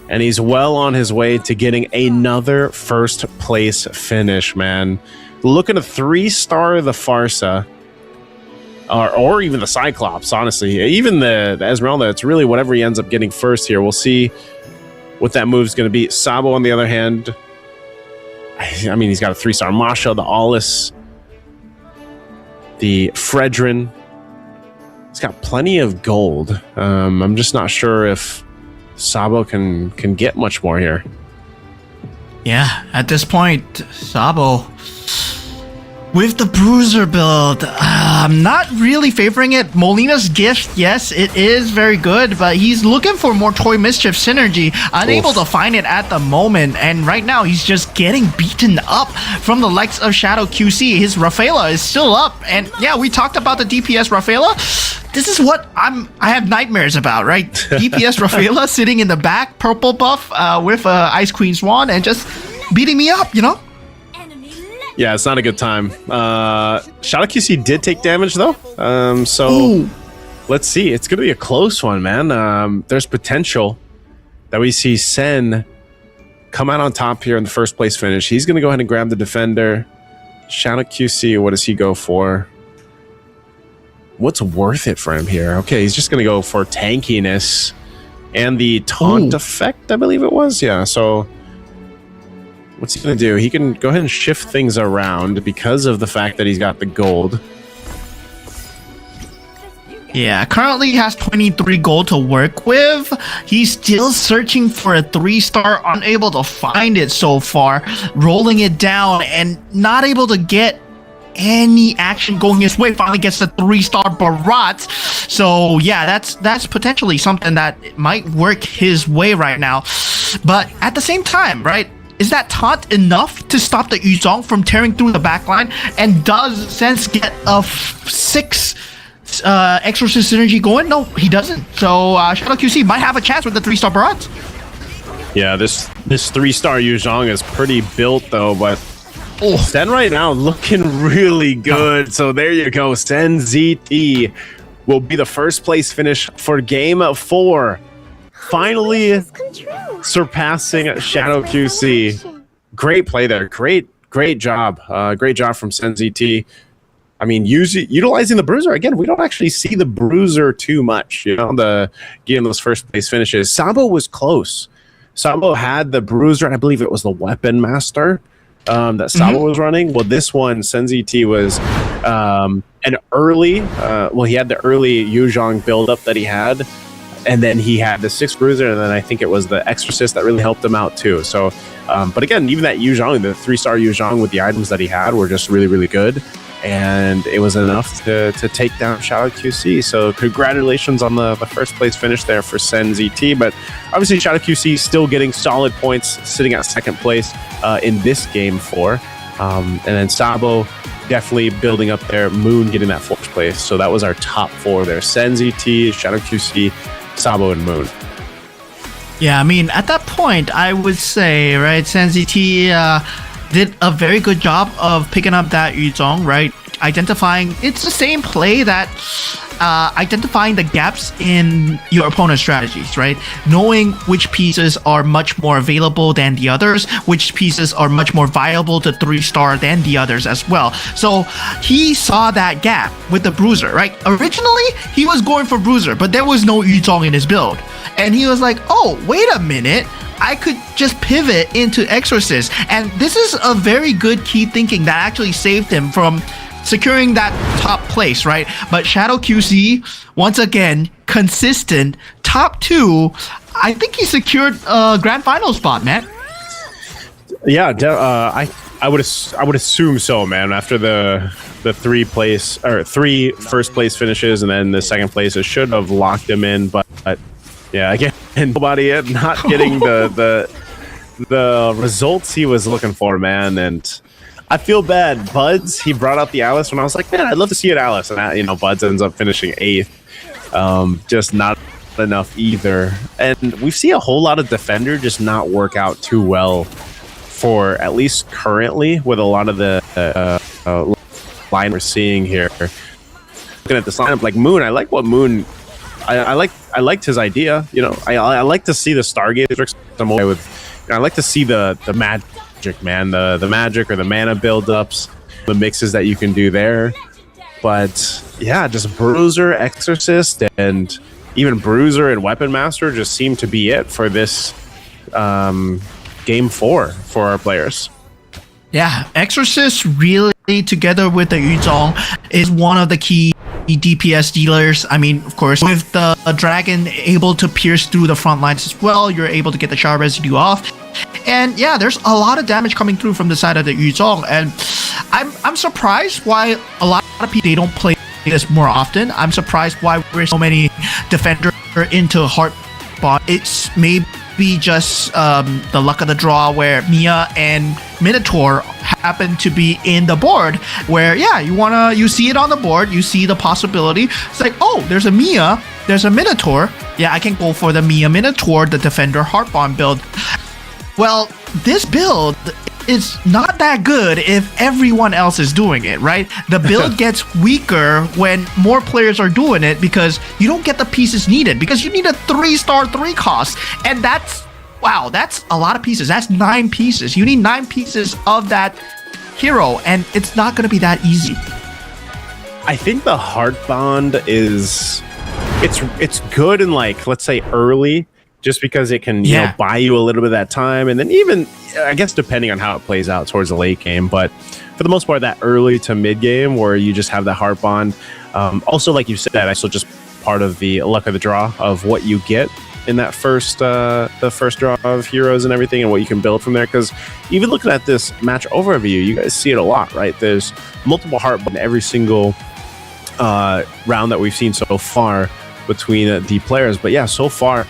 And he's well on his way to getting another first place finish, man. Looking to 3-star the Farsa. Or even the Cyclops, honestly. Even the Esmeralda, it's really whatever he ends up getting first here. We'll see what that move's going to be. Sabo, on the other hand, I mean, he's got a 3-star Masha, the Aulus, the Fredrin. He's got plenty of gold. I'm just not sure if Sabo can get much more here. Yeah, at this point, Sabo with the bruiser build, I'm not really favoring it. Molina's gift, yes, it is very good, but he's looking for more Toy Mischief synergy, unable to find it at the moment, and right now he's just getting beaten up from the likes of Shadow QC. His Rafaela is still up, and yeah, we talked about the DPS Rafaela. This is what I have nightmares about, right? DPS Rafaela sitting in the back, purple buff with Ice Queen Swan, and just beating me up, you know? Yeah, it's not a good time. Shadow QC did take damage though. So Ooh. let's see. It's gonna be a close one, man. There's potential that we see Sen come out on top here in the first place finish. He's gonna go ahead and grab the defender. Shadow QC, what does he go for? What's worth it for him here? Okay, he's just gonna go for tankiness and the taunt effect, I believe it was. Yeah, so what's he going to do? He can go ahead and shift things around because of the fact that he's got the gold. Yeah, currently he has 23 gold to work with. He's still searching for a 3-star, unable to find it so far, rolling it down and not able to get any action going his way. Finally gets the 3-star Barat. So yeah, that's potentially something that might work his way right now. But at the same time, right? Is that taunt enough to stop the Yuzong from tearing through the backline? And does Sense get a 6 Exorcist synergy going? No, he doesn't. So Shadow QC might have a chance with the 3-star Barat. Yeah, this 3-star Yuzhong is pretty built though, but Sen right now looking really good. So there you go. Sen ZT will be the first place finish for game 4. Finally surpassing Shadow QC. Great play there. Great job. Great job from Sen ZT. I mean, utilizing the bruiser again. We don't actually see the bruiser too much, you know, getting those first place finishes. Sabo was close. Sabo had the bruiser, and I believe it was the weapon master that Sabo was running. Well, this one, Sen ZT was an early. He had the early Yuzhong build-up that he had. And then he had the 6 bruiser, and then I think it was the Exorcist that really helped him out too. So, but again, even that Yuzhong, the 3-star Yuzhong with the items that he had were just really, really good. And it was enough to take down Shadow QC. So congratulations on the first place finish there for Sen ZT. But obviously Shadow QC still getting solid points, sitting at second place in this game 4. And then Sabo definitely building up there. Moon getting that 4th place. So that was our top 4 there. Sen ZT, Shadow QC, Sabo, and Moon. Yeah, I mean, at that point, I would say, right, Sen ZT did a very good job of picking up that Yuzong, right? Identifying, it's the same play that identifying the gaps in your opponent's strategies, right? Knowing which pieces are much more available than the others, which pieces are much more viable to 3-star than the others as well. So he saw that gap with the bruiser, right? Originally, he was going for bruiser, but there was no Yuzong in his build. And he was like, oh, wait a minute. I could just pivot into Exorcist. And this is a very good key thinking that actually saved him from securing that top place, right? But Shadow QC, once again, consistent, top 2. I think he secured a grand final spot, man. Yeah, I would assume so, man. After the 3 first place finishes and then the second place, it should have locked him in. But yeah, again, nobody not getting the results he was looking for, man. And I feel bad. Buds, he brought out the Alice when I was like, man, I'd love to see it Alice. And Buds ends up finishing 8th. Just not enough either. And we see a whole lot of Defender just not work out too well for at least currently with a lot of the line we're seeing here. Looking at this lineup, like Moon, I like what Moon. I liked his idea. I like to see the Stargazer. I like to see the magic, man, the magic or the mana buildups, the mixes that you can do there. But yeah, just Bruiser, Exorcist, and even Bruiser and Weapon Master just seem to be it for this game 4 for our players. Yeah, Exorcist really, together with the Yuzong, is one of the key DPS dealers. I mean, of course, with the dragon able to pierce through the front lines as well, you're able to get the Shard Residue off. And yeah, there's a lot of damage coming through from the side of the Yuzong. And I'm surprised why a lot of people, they don't play this more often. I'm surprised why we're so many defender into Heart Bond. It's maybe just the luck of the draw where Mia and Minotaur happen to be in the board where, yeah, you see it on the board, you see the possibility. It's like, oh, there's a Mia, there's a Minotaur. Yeah, I can go for the Mia Minotaur, the Defender Heartbond build. Well, this build is not that good if everyone else is doing it, right? The build gets weaker when more players are doing it because you don't get the pieces needed because you need a 3-star 3 cost. And that's a lot of pieces. That's 9 pieces. You need 9 pieces of that hero, and it's not going to be that easy. I think the Heart Bond is it's good in, like, let's say early, just because it can you know, buy you a little bit of that time, and then even, I guess, depending on how it plays out towards the late game. But for the most part, that early to mid game where you just have the Heart Bond. Also, like you said, also just part of the luck of the draw of what you get in that first draw of heroes and everything, and what you can build from there. Because even looking at this match overview, you guys see it a lot, right? There's multiple Heart Bond in every single round that we've seen so far between the players. But yeah, so far,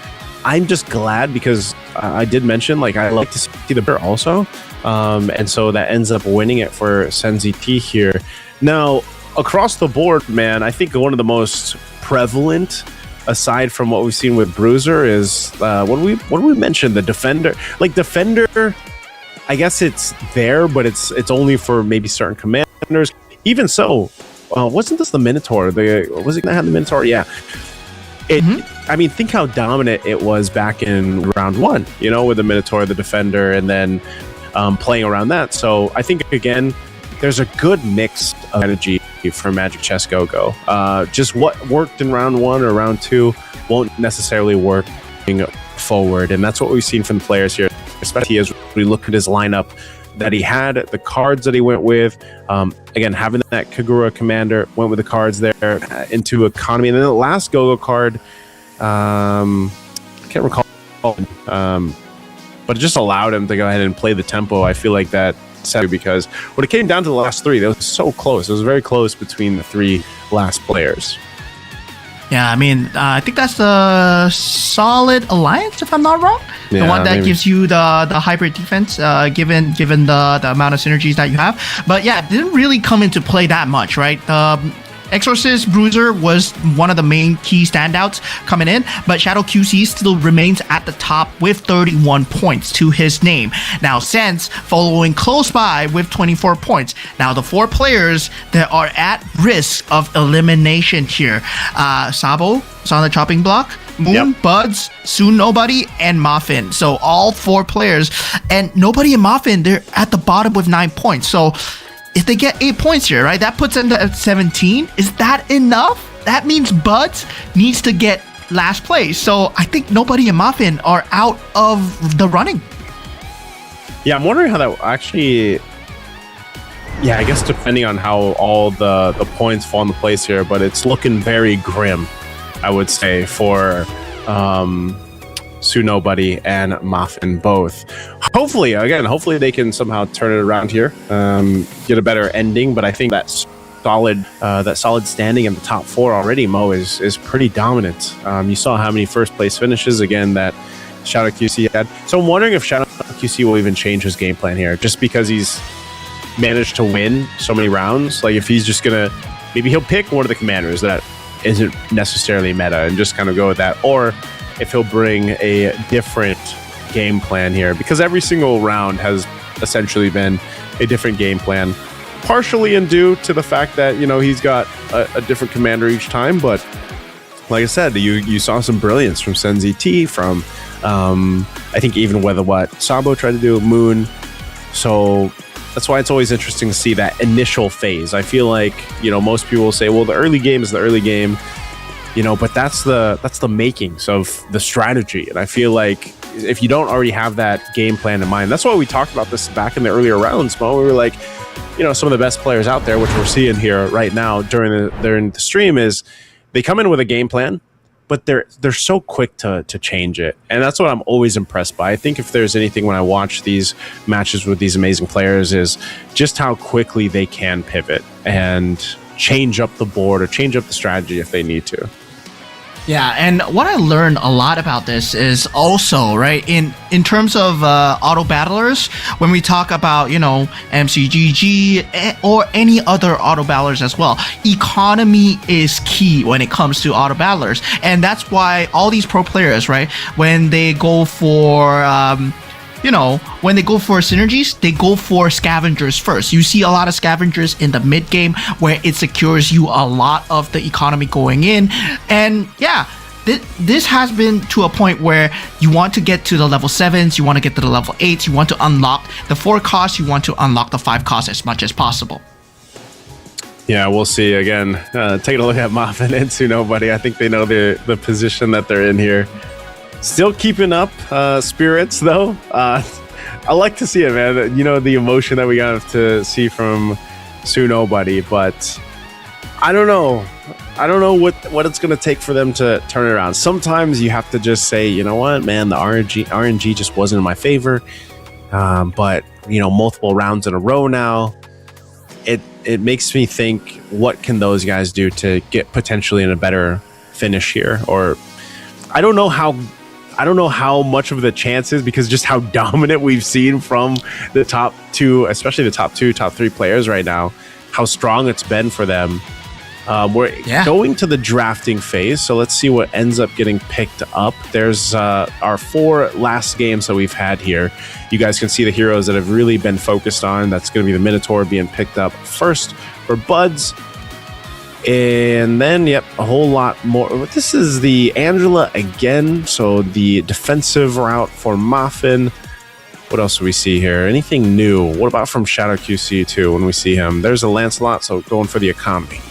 I'm just glad because I did mention, like, I like to see the bear also. And so that ends up winning it for Senzi T here. Now, across the board, man, I think one of the most prevalent, aside from what we've seen with Bruiser, is what do we mention? The Defender. Like, Defender, I guess it's there, but it's only for maybe certain commanders. Even so, wasn't this the Minotaur? Was it going to have the Minotaur? Yeah. I mean, think how dominant it was back in round 1, you know, with the Minotaur, the Defender, and then playing around that. So I think, again, there's a good mix of energy for Magic Chess Go-Go. Just what worked in round 1 or round 2 won't necessarily work forward. And that's what we've seen from the players here, especially as we look at his lineup that he had, the cards that he went with. Again, having that Kagura commander, went with the cards there into economy. And then the last Go-Go card, I can't recall, but it just allowed him to go ahead and play the tempo. I feel like that set, because when it came down to the last 3, that was so close. It was very close between the 3 last players. Yeah, I mean, I think that's the Solid Alliance, if I'm not wrong. The one that gives you the hybrid defense, given the amount of synergies that you have. But yeah, it didn't really come into play that much, right? Exorcist Bruiser was one of the main key standouts coming in, but Shadow QC still remains at the top with 31 points to his name. Now, Sense following close by with 24 points. Now, the 4 players that are at risk of elimination here. Sabo is on the chopping block. Moon, Buds, Soon Nobody, and Muffin. So all 4 players, and Nobody and Muffin, they're at the bottom with 9 points. So if they get 8 points here, right, that puts them at 17. Is that enough? That means Buds needs to get last place. So I think Nobody and Muffin are out of the running. Yeah, I'm wondering how that actually... Yeah, I guess depending on how all the points fall into place here, but it's looking very grim, I would say, for Nobody and Muffin both. Hopefully they can somehow turn it around here, get a better ending. But I think that solid standing in the top 4 already, Mo, is pretty dominant. You saw how many first place finishes again that Shadow QC had. So I'm wondering if Shadow QC will even change his game plan here, just because he's managed to win so many rounds. Like, if he's just gonna, maybe he'll pick one of the commanders that isn't necessarily meta and just kind of go with that, or if he'll bring a different game plan here, because every single round has essentially been a different game plan, partially in due to the fact that, you know, he's got a different commander each time. But like I said, you saw some brilliance from Senzi T, from I think even whether what Sabo tried to do, Moon. So that's why it's always interesting to see that initial phase. I feel like, you know, most people will say, well, the early game is the early game, you know, but that's the makings of the strategy. And I feel like if you don't already have that game plan in mind. That's why we talked about this back in the earlier rounds, Mo. We were like, some of the best players out there, which we're seeing here right now during the stream, is they come in with a game plan, but they're so quick to change it. And that's what I'm always impressed by. I think if there's anything when I watch these matches with these amazing players is just how quickly they can pivot and change up the board or change up the strategy if they need to. Yeah, and what I learned a lot about this is also, right, in terms of auto battlers, when we talk about, MCGG or any other auto battlers as well, economy is key when it comes to auto battlers. And that's why all these pro players, right, when they go for when they go for synergies, they go for scavengers first. You see a lot of scavengers in the mid game where it secures you a lot of the economy going in. And yeah, this has been to a point where you want to get to the level 7s, you want to get to the level 8s, you want to unlock the 4 costs, you want to unlock the 5 costs as much as possible. Yeah, we'll see. Again, taking a look at Muffin and Nobody. I think they know the position that they're in here. Still keeping up spirits, though. I like to see it, man. The emotion that we got to see from Nobody, but I don't know. I don't know what it's going to take for them to turn it around. Sometimes you have to just say, you know what, man, the RNG just wasn't in my favor. But, multiple rounds in a row now, it makes me think, what can those guys do to get potentially in a better finish here? Or I don't know how much of the chances, because just how dominant we've seen from the top 2, especially the top 2, top 3 players right now, how strong it's been for them. We're going to the drafting phase, so let's see what ends up getting picked up. There's our 4 last games that we've had here. You guys can see the heroes that have really been focused on. That's going to be the Minotaur being picked up first for Buds. And then, a whole lot more. This is the Angela again, so the defensive route for Muffin. What else do we see here? Anything new? What about from Shadow QC too when we see him? There's a Lancelot, so going for the economy.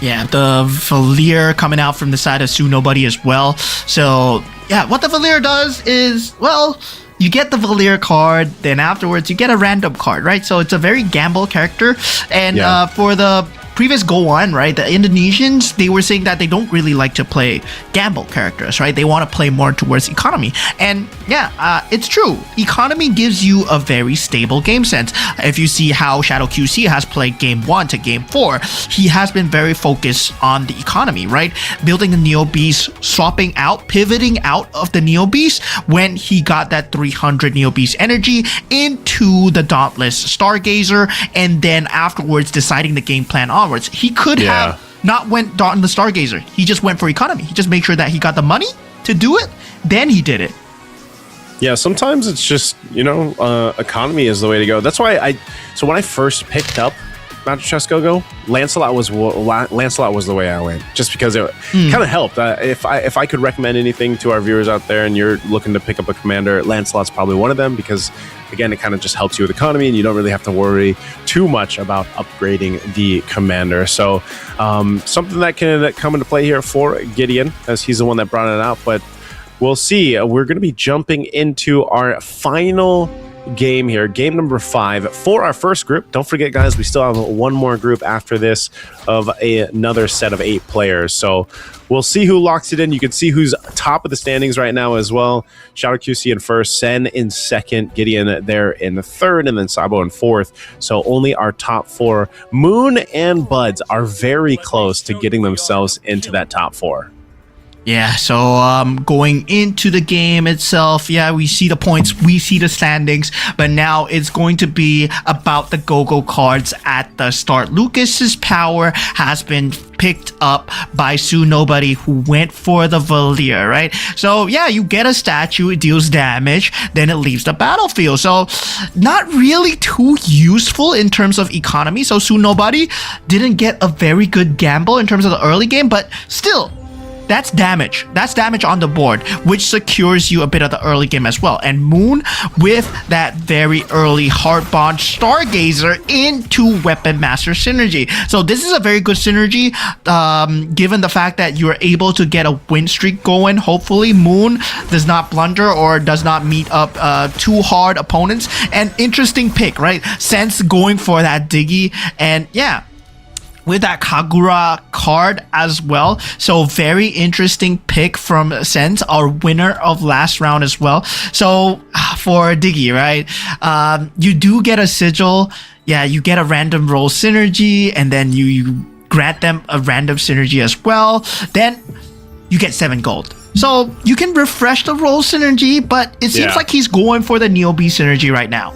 Yeah, the Valier coming out from the side of Nobody as well. So, yeah, what the Valier does is, you get the Valier card, then afterwards you get a random card, right? So it's a very gamble character. And for the previous Go On, right, the Indonesians, they were saying that they don't really like to play gamble characters, right? They want to play more towards economy. And it's true. Economy gives you a very stable game sense. If you see how Shadow QC has played game 1 to game 4, he has been very focused on the economy, right? Building the Neo Beast, swapping out, pivoting out of the Neo Beast when he got that 300 Neo Beast energy into the Dauntless Stargazer, and then afterwards deciding the game plan on. He could have not went on the Stargazer. He just went for economy. He just made sure that he got the money to do it. Then he did it. Yeah, sometimes it's just, economy is the way to go. That's why so when I first picked up Magic Chess Go-Go, Lancelot was the way I went, just because it kind of helped. If I could recommend anything to our viewers out there and you're looking to pick up a commander, Lancelot's probably one of them, because again, it kind of just helps you with economy and you don't really have to worry too much about upgrading the commander. So something that can come into play here for Gideon, as he's the one that brought it out, but we'll see. We're going to be jumping into our final game here, game number 5 for our first group. Don't forget, guys, we still have one more group after this of another set of 8 players. So we'll see who locks it in. You can see who's top of the standings right now as well. Shadow QC in first, Sen in second, Gideon there in the third, and then Sabo in fourth. So only our top 4, Moon and Buds, are very close to getting themselves into that top 4. Yeah, so going into the game itself, we see the points, we see the standings, but now it's going to be about the go-go cards at the start. Lucas's power has been picked up by Nobody, who went for the Valier, right? So you get a statue, it deals damage, then it leaves the battlefield. So not really too useful in terms of economy. So Nobody didn't get a very good gamble in terms of the early game, but still, that's damage. That's damage on the board, which secures you a bit of the early game as well. And Moon with that very early Heart Bond Stargazer into Weapon Master synergy. So this is a very good synergy, given the fact that you're able to get a win streak going. Hopefully Moon does not blunder or does not meet up too hard opponents. And interesting pick, right? Sense going for that Diggy, and yeah, with that Kagura card as well. So very interesting pick from Sense, our winner of last round as well. So for Diggy, right? You do get a sigil. Yeah, you get a random roll synergy, and then you grant them a random synergy as well. Then you get 7 gold. So you can refresh the roll synergy, but it seems like he's going for the Neo B synergy right now.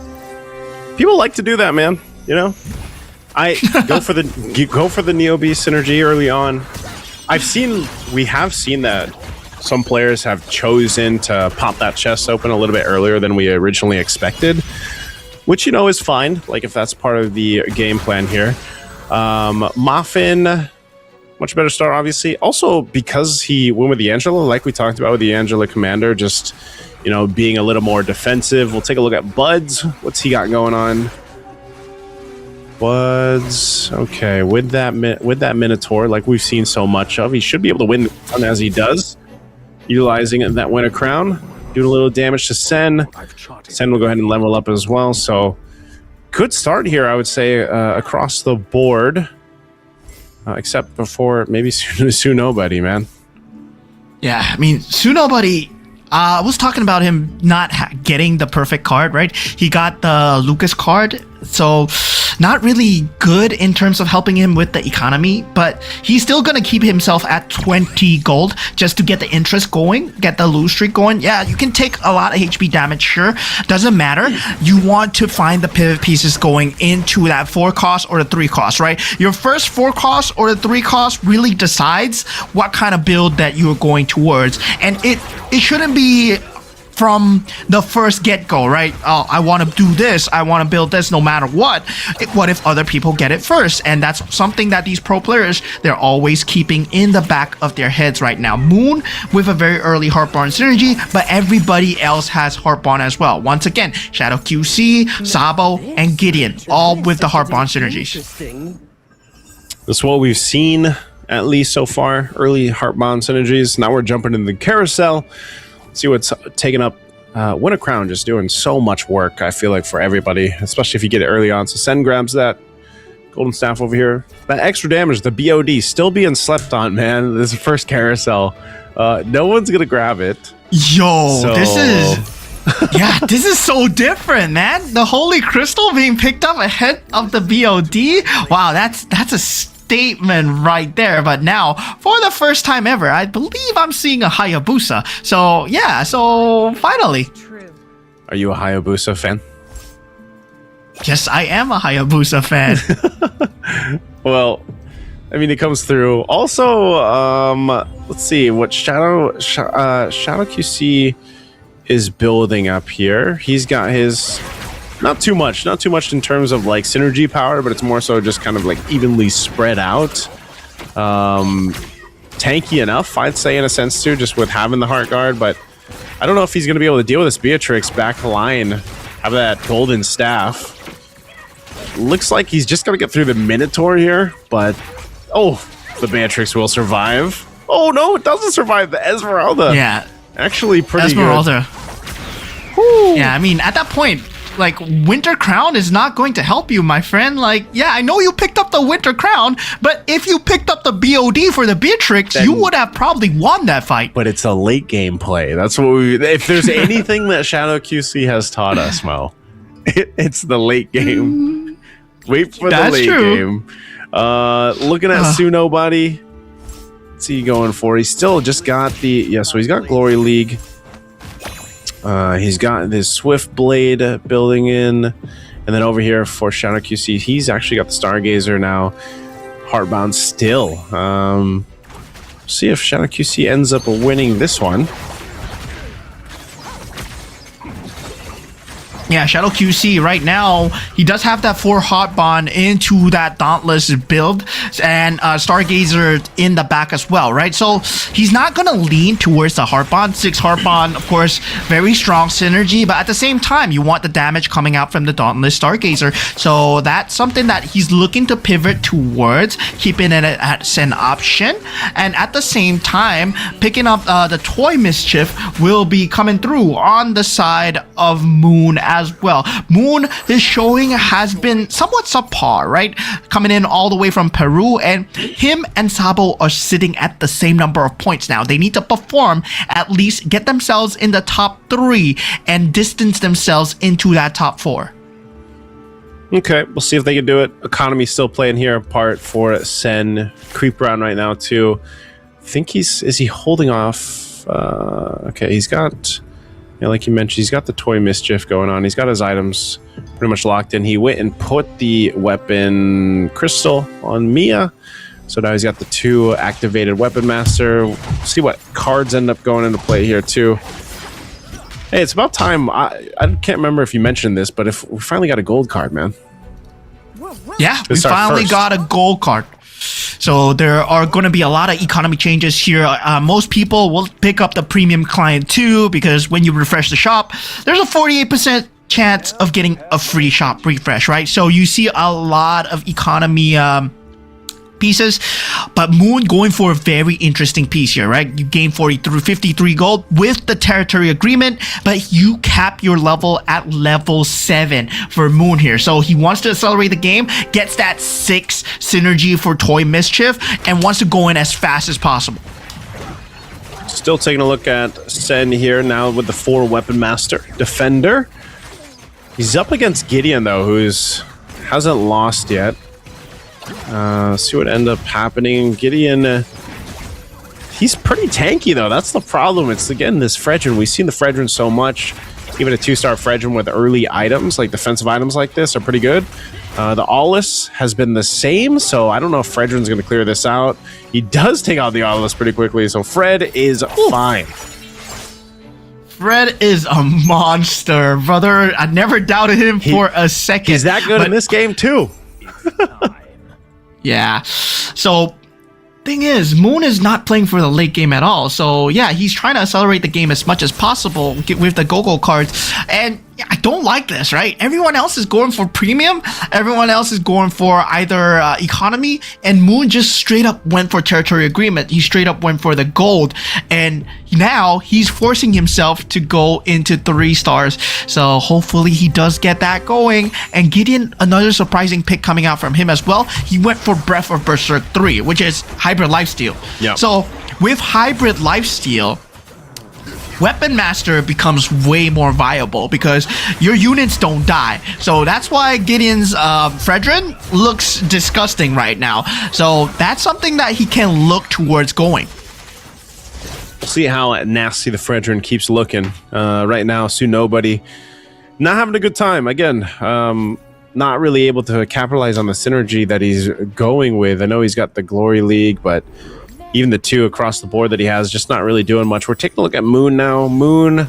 People like to do that, man. You know, I go for the Neo B synergy early on. We have seen that some players have chosen to pop that chest open a little bit earlier than we originally expected, which, you know, is fine. Like, if that's part of the game plan here. Muffin, much better start, obviously. Also, because he went with the Angela, like we talked about with the Angela Commander, just, you know, being a little more defensive. We'll take a look at Buds. What's he got going on? Buds, okay, with that Minotaur, like we've seen so much of, he should be able to win as he does, utilizing that Winter Crown, doing a little damage to Sen. Sen will go ahead and level up as well, so good start here, I would say, across the board, except before maybe Sunobody, man. Yeah, I mean, Sunobody, I was talking about him not getting the perfect card, right? He got the Lucas card, so not really good in terms of helping him with the economy, but he's still going to keep himself at 20 gold just to get the interest going, get the lose streak going. Yeah, you can take a lot of HP damage, sure. Doesn't matter. You want to find the pivot pieces going into that 4 cost or the 3 cost, right? Your first 4 cost or the 3 cost really decides what kind of build that you're going towards. And it shouldn't be from the first get-go, right? Oh, I want to do this, I want to build this no matter what. What if other people get it first? And that's something that these pro players, they're always keeping in the back of their heads right now. Moon with a very early Heartborn synergy, but everybody else has Heartborn as well. Once again, Shadow QC, Sabo, and Gideon, all with the Heartborn synergies. That's what we've seen, at least so far, early Heartborn synergies. Now we're jumping into the carousel. See what's taking up. Winter Crown just doing so much work, I feel like, for everybody, especially if you get it early on. So Sen grabs that golden staff over here. That extra damage, the BOD, still being slept on, man. This is the first carousel. No one's going to grab it. Yo, this is... yeah, this is so different, man. The Holy Crystal being picked up ahead of the BOD. Wow, that's a statement right there. But now, for the first time ever, I believe I'm seeing a Hayabusa. So yeah, so finally. Are you a Hayabusa fan? Yes, I am a Hayabusa fan. Well, I mean, it comes through. Also, let's see what Shadow QC is building up here. He's got his not too much in terms of like synergy power, but it's more so just kind of like evenly spread out. Tanky enough, I'd say, in a sense too, just with having the Heart Guard, but I don't know if he's going to be able to deal with this Beatrix back line, have that golden staff. Looks like he's just going to get through the Minotaur here, but oh, the Beatrix will survive. Oh no, it doesn't survive the Esmeralda. Yeah. Actually pretty Esmeralda. good. Yeah, I mean, at that point, like, Winter Crown is not going to help you, my friend. Like, yeah, I know you picked up the Winter Crown, but if you picked up the BOD for the Beatrix, you would have probably won that fight. But it's a late game play. That's what if there's anything that Shadow QC has taught us, Mo, it's the late game. Wait for the late game. Looking at Sunobody. What's he going for? He's still just got the... so he's got Glory League. He's got this Swift Blade building in. And then over here for Shadow QC, he's actually got the Stargazer now. Heartbound still. See if Shadow QC ends up winning this one. Yeah, Shadow QC right now, he does have that 4 hot bond into that Dauntless build and Stargazer in the back as well, right? So he's not going to lean towards the hard bond. 6 hard bond, of course, very strong synergy, but at the same time, you want the damage coming out from the Dauntless Stargazer. So that's something that he's looking to pivot towards, keeping it as an option. And at the same time, picking up the Toy Mischief will be coming through on the side of Moon as well. Moon, his showing has been somewhat subpar, right? Coming in all the way from Peru, and him and Sabo are sitting at the same number of points now. They need to perform, at least get themselves in the top 3 and distance themselves into that top 4. Okay, we'll see if they can do it. Economy still playing here a part for Sen. Creep around right now too. I think is he holding off? Okay, he's got... Yeah, like you mentioned, he's got the Toy Mischief going on. He's got his items pretty much locked in. He went and put the weapon crystal on Mia. So now he's got the 2 activated Weapon Master. We'll see what cards end up going into play here too. Hey, it's about time. I can't remember if you mentioned this, but if we finally got a gold card, man. Yeah, we finally got a gold card. So there are going to be a lot of economy changes here. Most people will pick up the premium client too, because when you refresh the shop, there's a 48% chance of getting a free shop refresh, right? So you see a lot of economy pieces, but Moon going for a very interesting piece here, right? You gain 53 gold with the territory agreement, but you cap your level at level 7 for Moon here. So he wants to accelerate the game, gets that 6 synergy for Toy Mischief, and wants to go in as fast as possible. Still taking a look at Sen here now with the 4 Weapon Master Defender. He's up against Gideon though, who's hasn't lost yet. See what ended up happening. Gideon, he's pretty tanky though. That's the problem. It's again this Fredrin. We've seen the Fredrin so much. Even a 2-star Fredrin with early items, like defensive items like this, are pretty good. The Aulus has been the same, so I don't know if Fredrin's going to clear this out. He does take out the Aulus pretty quickly, so Fred is fine. Fred is a monster, brother. I never doubted him for a second. He's that good in this game too. Yeah. So, thing is, Moon is not playing for the late game at all. So, yeah, he's trying to accelerate the game as much as possible with the go-go cards. And I don't like this, right? Everyone else is going for premium. Everyone else is going for either economy. And Moon just straight up went for territory agreement. He straight up went for the gold. And now he's forcing himself to go into 3 stars. So hopefully he does get that going. And Gideon, another surprising pick coming out from him as well. He went for Breath of Berserk 3, which is Hybrid Lifesteal. Yep. So with Hybrid Lifesteal, Weapon Master becomes way more viable because your units don't die. So that's why Gideon's Fredrin looks disgusting right now. So that's something that he can look towards going. We'll see how nasty the Fredrin keeps looking. Right now, Nobody not having a good time. Again, not really able to capitalize on the synergy that he's going with. I know he's got the Glory League, but even the 2 across the board that he has, just not really doing much. We're taking a look at Moon now. Moon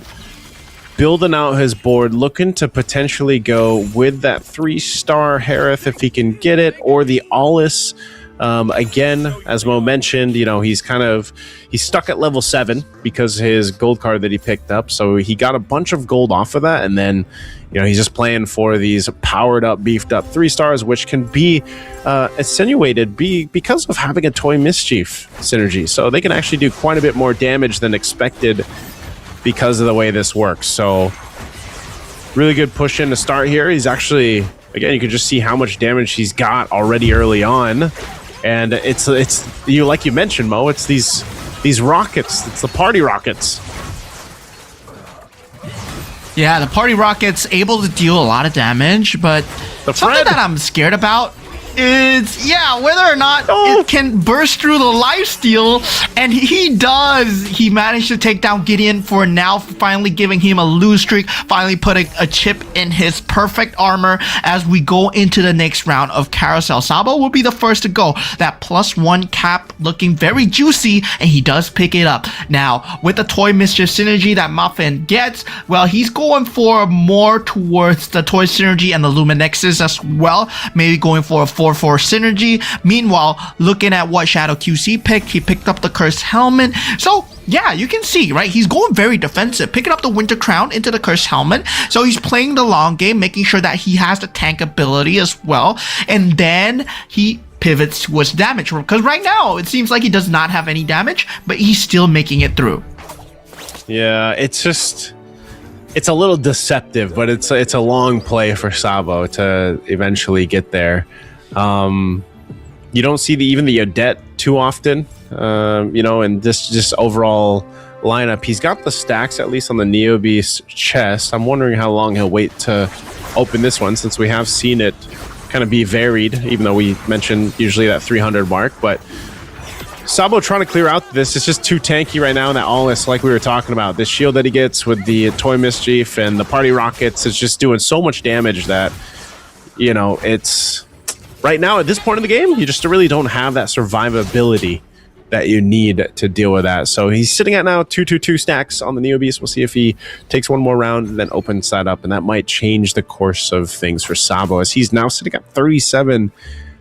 building out his board, looking to potentially go with that 3-star Harith if he can get it, or the Aulus. Again, as Mo mentioned, you know, he's stuck at level 7 because his gold card that he picked up. So he got a bunch of gold off of that, and then, you know, he's just playing for these powered up, beefed up 3 stars, which can be attenuated because of having a Toy Mischief synergy. So they can actually do quite a bit more damage than expected because of the way this works. So really good push in to start here. He's actually, again, you can just see how much damage he's got already early on. And it's you, like you mentioned, Mo, it's these rockets. It's the party rockets. Yeah, the party rockets able to deal a lot of damage, but something that I'm scared about is, yeah, whether or not it can burst through the lifesteal, and he does. He managed to take down Gideon for now, finally giving him a lose streak, finally putting a chip in his perfect armor as we go into the next round of Carousel. Sabo will be the first to go. That +1 cap looking very juicy, and he does pick it up. Now, with the Toy Mischief synergy that Muffin gets, well, he's going for more towards the Toy synergy and the Luminexes as well, maybe going for a 4-4 synergy. Meanwhile, looking at what Shadow QC picked, he picked up the Cursed Helmet. So yeah, you can see, right? He's going very defensive, picking up the Winter Crown into the Cursed Helmet. So he's playing the long game, making sure that he has the tank ability as well. And then he pivots towards damage, because right now it seems like he does not have any damage, but he's still making it through. Yeah, it's a little deceptive, but it's a long play for Sabo to eventually get there. You don't see even the Odette too often, and this just overall lineup. He's got the stacks, at least on the Neo Beast chest. I'm wondering how long he'll wait to open this one, since we have seen it kind of be varied, even though we mentioned usually that 300 mark. But Sabo trying to clear out this. It's just too tanky right now in that All-List, like we were talking about. This shield that he gets with the Toy Mischief and the Party Rockets is just doing so much damage that, it's... Right now, at this point in the game, you just really don't have that survivability that you need to deal with that. So he's sitting at now 2-2-2 stacks on the Neo Beast. We'll see if he takes one more round and then opens that up, and that might change the course of things for Sabo, as he's now sitting at 37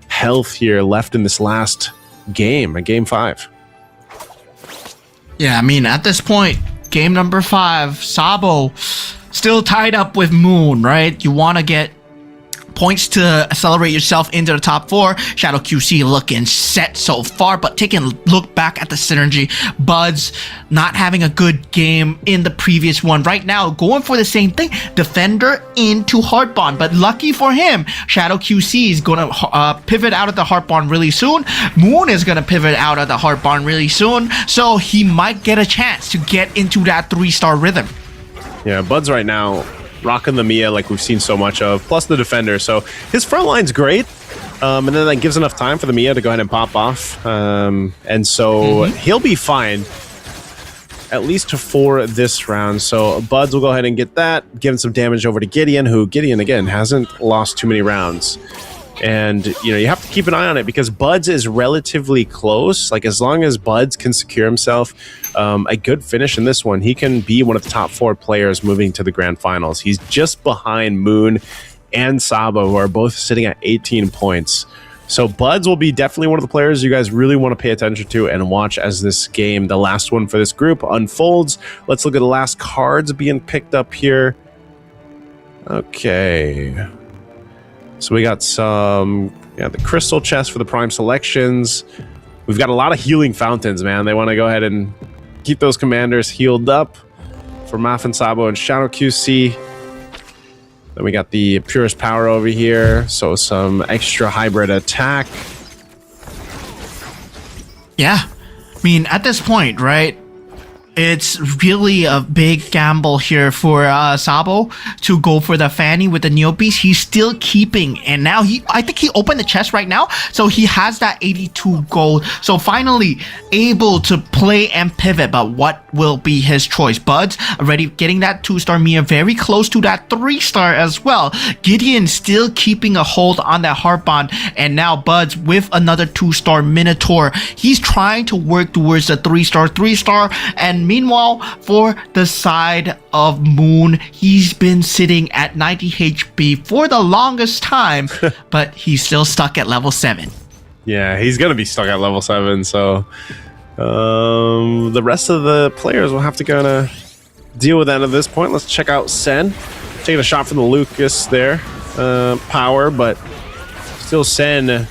health here left in this last game, game 5. Yeah, I mean, at this point, game number 5, Sabo still tied up with Moon, right? You want to get points to accelerate yourself into the top 4. Shadow QC looking set so far, but taking a look back at the synergy, Buds not having a good game in the previous one. Right now, going for the same thing, Defender into Heartbond, but lucky for him, Shadow QC is going to pivot out of the Heartbond really soon. Moon is going to pivot out of the Heartbond really soon, so he might get a chance to get into that 3-star rhythm. Yeah, Buds right now rocking the Mia like we've seen so much of, plus the Defender. So his front line's great, and then that gives enough time for the Mia to go ahead and pop off. And so he'll be fine, at least for this round. So Buds will go ahead and get that, giving some damage over to Gideon, who Gideon, again, hasn't lost too many rounds. And, you have to keep an eye on it, because Buds is relatively close. Like, as long as Buds can secure himself a good finish in this one, he can be one of the top 4 players moving to the grand finals. He's just behind Moon and Sabo, who are both sitting at 18 points. So Buds will be definitely one of the players you guys really want to pay attention to and watch as this game, the last one for this group, unfolds. Let's look at the last cards being picked up here. Okay. So we got the crystal chest for the prime selections. We've got a lot of healing fountains, man. They want to go ahead and keep those commanders healed up for Muffin, Sabo, and Shadow QC. Then we got the purest power over here, so some extra hybrid attack. Yeah, I mean, at this point, right, it's really a big gamble here for Sabo to go for the Fanny with the Neo Beast. He's still keeping, and now I think he opened the chest right now, so he has that 82 gold. So finally able to play and pivot, but what will be his choice? Buds already getting that 2-star Mia, very close to that 3-star as well. Gideon still keeping a hold on that Heartbond, and now Buds with another 2-star Minotaur. He's trying to work towards the 3-star, and meanwhile, for the side of Moon, he's been sitting at 90 HP for the longest time, but he's still stuck at level 7. Yeah, he's going to be stuck at level 7, so the rest of the players will have to kind of deal with that at this point. Let's check out Sen. Taking a shot from the Lucas there. Power, but still Sen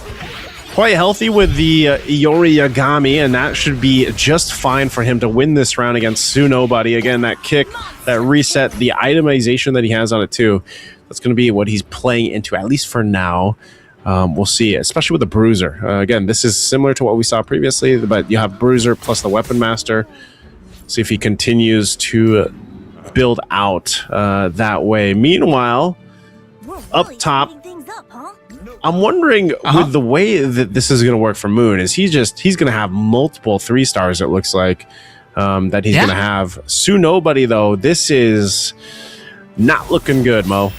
quite healthy with the Iori Yagami, and that should be just fine for him to win this round against Sunobody. Again, that kick, that reset, the itemization that he has on it too, that's going to be what he's playing into, at least for now. We'll see, especially with the Bruiser. Again, this is similar to what we saw previously, but you have Bruiser plus the Weapon Master. See if he continues to build out that way. Meanwhile, up top, I'm wondering with the way that this is going to work for Moon, is he's going to have multiple 3 stars, it looks like, that he's going to have. Nobody, though, this is not looking good, Mo.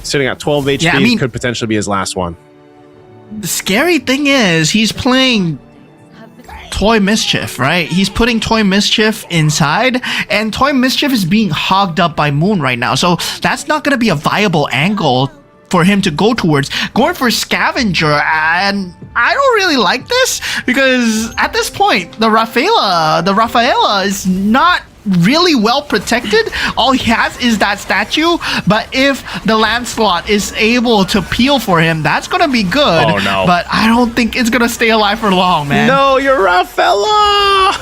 Sitting at 12 HP, could potentially be his last one. The scary thing is he's playing Toy Mischief, right? He's putting Toy Mischief inside, and Toy Mischief is being hogged up by Moon right now. So that's not going to be a viable angle for him to go towards. Going for Scavenger, and I don't really like this, because at this point, the Rafaela is not really well protected. All he has is that statue, but if the Lancelot is able to peel for him, that's gonna be good. Oh no. But I don't think it's gonna stay alive for long, man. No, you're Rafaela!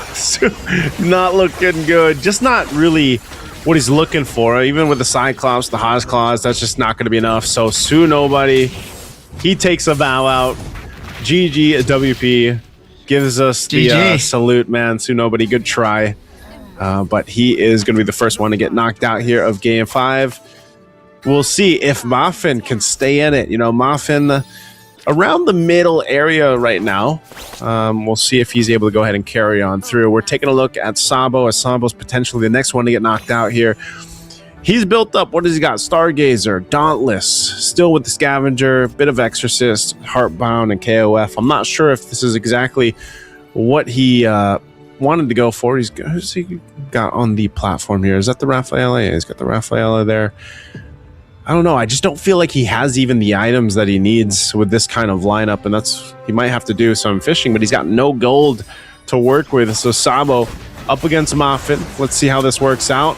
Not looking good. Just not really what he's looking for. Even with the Cyclops, the Haas Claws, that's just not gonna be enough. So Nobody, he takes a bow out. GG at WP gives us the salute, man. Nobody, good try. But he is going to be the first one to get knocked out here of Game 5. We'll see if Muffin can stay in it. You know, Muffin around the middle area right now. We'll see if he's able to go ahead and carry on through. We're taking a look at Sabo, as Sabo's potentially the next one to get knocked out here. He's built up. What has he got? Stargazer, Dauntless, still with the Scavenger, bit of Exorcist, Heartbound, and KOF. I'm not sure if this is exactly what he wanted to go for. Who's he got on the platform here? Is that the Rafaela? Yeah, he's got the Rafaela there. I don't know. I just don't feel like he has even the items that he needs with this kind of lineup, and he might have to do some fishing, but he's got no gold to work with. So Sabo up against Muffin. Let's see how this works out.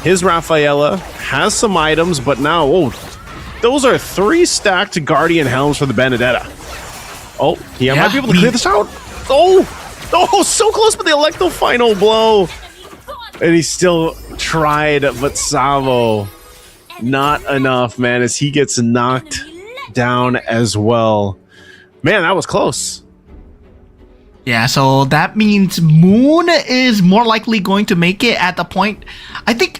His Rafaela has some items, but now, those are 3 stacked Guardian Helms for the Benedetta. He might be able to clear this out. Oh, so close, but the Electro final blow. And he still tried, but Savo, not enough, man, as he gets knocked down as well. Man, that was close. Yeah, so that means Moon is more likely going to make it at the point. I think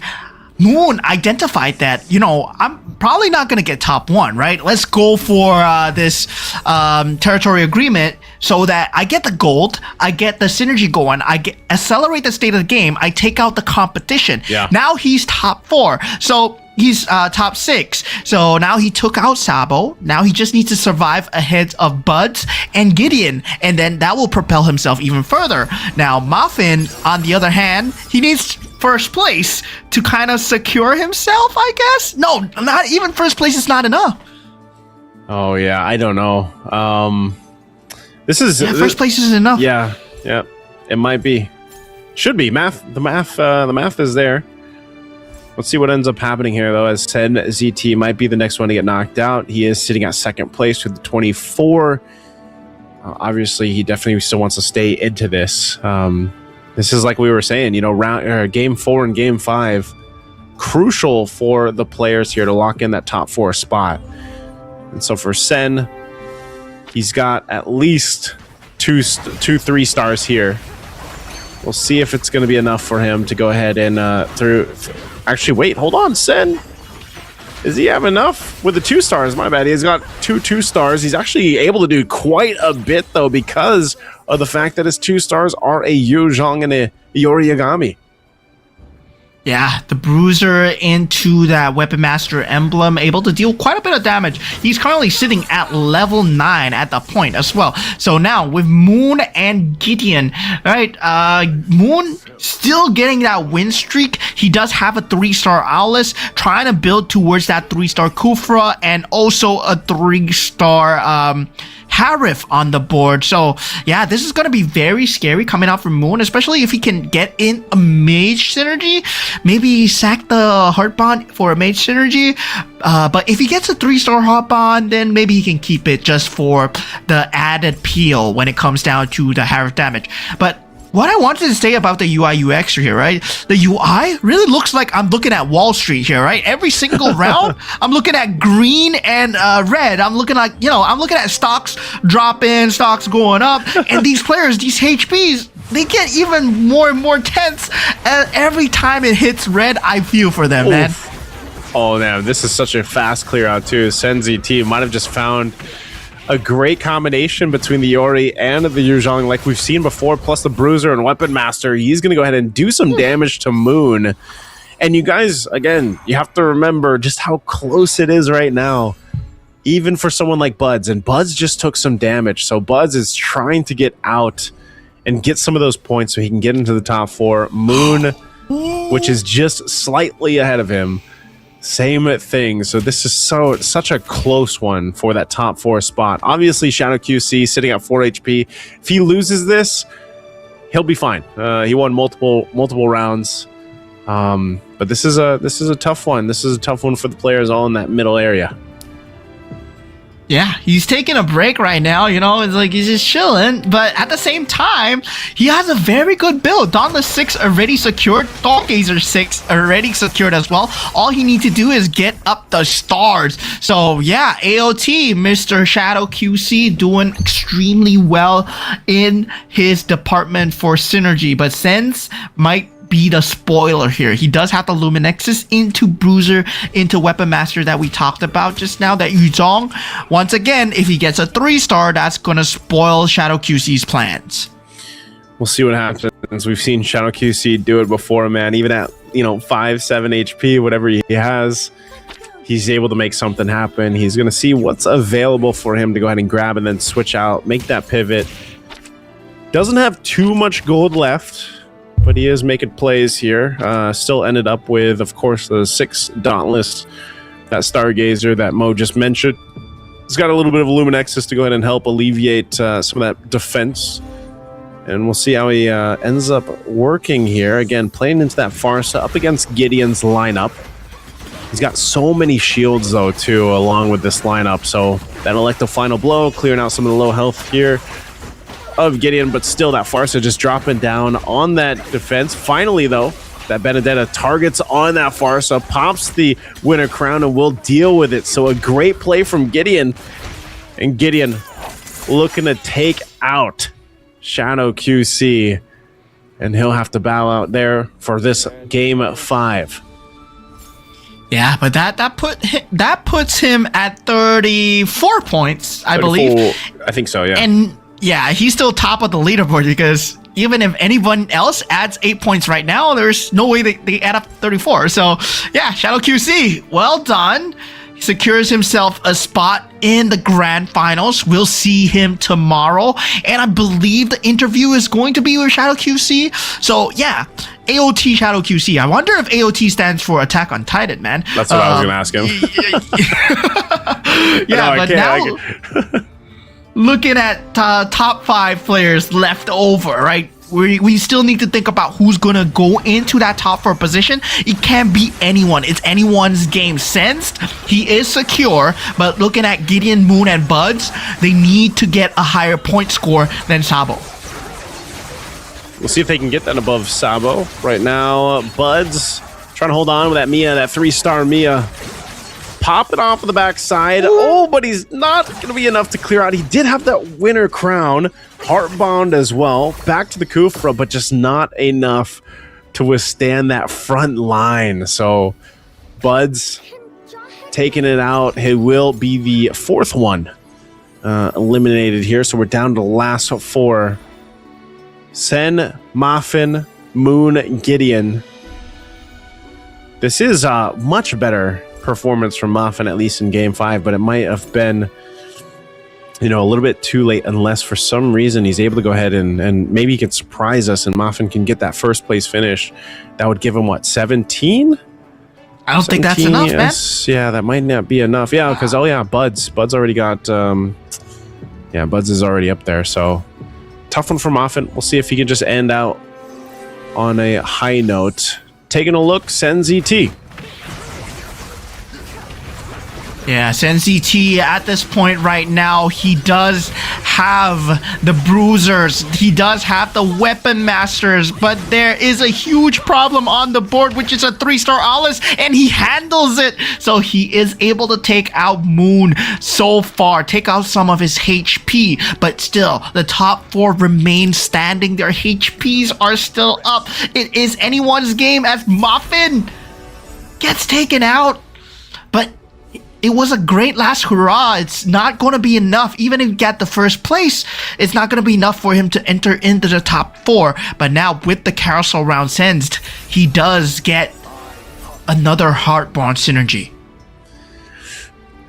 Moon identified that, I'm probably not going to get top 1, right? Let's go for this territory agreement so that I get the gold, I get the synergy going, accelerate the state of the game, I take out the competition. Yeah. Now he's top 4. So he's top 6. So now he took out Sabo. Now he just needs to survive ahead of Buds and Gideon, and then that will propel himself even further. Now Muffin, on the other hand, he needs first place to kind of secure himself, I guess. No, not even first place is not enough. Oh yeah, I don't know. First place is enough. Yeah, it might be. Should be. The math is there. Let's see what ends up happening here, though. As said, ZT might be the next one to get knocked out. He is sitting at 2nd place with the 24. Obviously, he definitely still wants to stay into this. This is like we were saying, Game 4 and Game 5, crucial for the players here to lock in that top 4 spot. And so for Sen, he's got at least two 3 stars here. We'll see if it's going to be enough for him to go ahead and Actually, wait, hold on, Sen. Does he have enough with the 2 stars? My bad. He's got 2 stars. He's actually able to do quite a bit, though, because of the fact that his 2 stars are a Yu Zhang and a Yoriyagami. Yeah, the Bruiser into that Weapon Master emblem, able to deal quite a bit of damage. He's currently sitting at level 9 at the point as well. So now with Moon and Gideon, right? Moon still getting that win streak. He does have a 3-star Owlus, trying to build towards that 3-star Kufra and also a 3-star Harif on the board. So yeah, this is going to be very scary coming out from Moon, especially if he can get in a mage synergy. Maybe sack the Heart Bond for a mage synergy. But if he gets a 3-star Heart Bond, then maybe he can keep it just for the added peel when it comes down to the Harif damage. But what I wanted to say about the UI UX here, right? The UI really looks like I'm looking at Wall Street here, right? Every single round, I'm looking at green and red. I'm looking at, I'm looking at stocks dropping, stocks going up, and these players, these HPs, they get even more and more tense. Every time it hits red, I feel for them, man. Oh, man, this is such a fast clear out, too. Senzi T might have just found a great combination between the Yori and the Yuzhong like we've seen before, plus the Bruiser and Weapon Master. He's going to go ahead and do some damage to Moon. And you guys, again, you have to remember just how close it is right now, even for someone like Buds. And Buds just took some damage, so Buds is trying to get out and get some of those points so he can get into the top 4. Moon, which is just slightly ahead of him, same thing. So this is such a close one for that top 4 spot. Obviously, Shadow QC sitting at 4 HP. If he loses this, he'll be fine. He won multiple rounds. But this is a tough one. This is a tough one for the players all in that middle area. Yeah, he's taking a break right now, you know, it's like he's just chilling, but at the same time, he has a very good build. Dauntless 6 already secured, Stargazer 6 already secured as well. All he needs to do is get up the stars. So yeah, AOT, Mr. Shadow QC doing extremely well in his department for synergy, but Sense might be the spoiler here. He does have the Luminexus into Bruiser, into Weapon Master that we talked about just now, that Yuzhong. Once again, if he gets a 3-star, that's gonna spoil Shadow QC's plans. We'll see what happens. We've seen Shadow QC do it before, man. Even at, 5, 7 HP, whatever he has, he's able to make something happen. He's gonna see what's available for him to go ahead and grab and then switch out, make that pivot. Doesn't have too much gold left, but he is making plays here. Still ended up with, of course, the 6 Dauntless, that Stargazer that Mo just mentioned. He's got a little bit of Luminexus to go ahead and help alleviate some of that defense. And we'll see how he ends up working here. Again, playing into that Farsa up against Gideon's lineup. He's got so many shields, though, too, along with this lineup. So that Electo Final Blow, clearing out some of the low health here of Gideon, but still that Farsa just dropping down on that defense. Finally, though, that Benedetta targets on that Farsa, pops the winner crown, and will deal with it. So a great play from Gideon, and Gideon looking to take out Shadow QC, and he'll have to bow out there for this game 5. Yeah, but that puts him at 34 points, I believe. I think so, yeah. And yeah, he's still top of the leaderboard, because even if anyone else adds 8 points right now, there's no way they add up 34. So yeah, Shadow QC, well done. He secures himself a spot in the grand finals. We'll see him tomorrow, and I believe the interview is going to be with Shadow QC. So yeah, AOT Shadow QC. I wonder if AOT stands for Attack on Titan, man. That's what I was gonna ask him. Yeah, no, but now looking at top 5 players left over, right? We still need to think about who's going to go into that top 4 position. It can't be anyone. It's anyone's game. Sensed, he is secure, but looking at Gideon, Moon, and Buds, they need to get a higher point score than Sabo. We'll see if they can get that above Sabo. Right now, Buds trying to hold on with that Mia, that 3-star Mia. Pop it off of the backside. Oh, but he's not going to be enough to clear out. He did have that winner crown. Heartbound as well. Back to the Kufra, but just not enough to withstand that front line. So, Buds taking it out. He will be the 4th one eliminated here. So we're down to the last 4. Sen, Muffin, Moon, Gideon. This is much better performance from Muffin, at least in game 5, but it might have been a little bit too late, unless for some reason he's able to go ahead and maybe he can surprise us and Muffin can get that 1st place finish. That would give him what, 17? I don't think that's enough, yes. Man. Yeah, that might not be enough. Yeah, because Bud's already got Bud's is already up there. So tough one for Muffin. We'll see if he can just end out on a high note. Taking a look, SenZT. Yeah, SenZT at this point right now, he does have the Bruisers, he does have the Weapon Masters, but there is a huge problem on the board, which is a 3-star Alice, and he handles it. So he is able to take out Moon so far, take out some of his HP, but still, the top 4 remain standing. Their HPs are still up. It is anyone's game as Muffin gets taken out. But it was a great last hurrah. It's not going to be enough. Even if you get the first place, it's not going to be enough for him to enter into the top 4. But now with the carousel round sensed, he does get another heart bond synergy.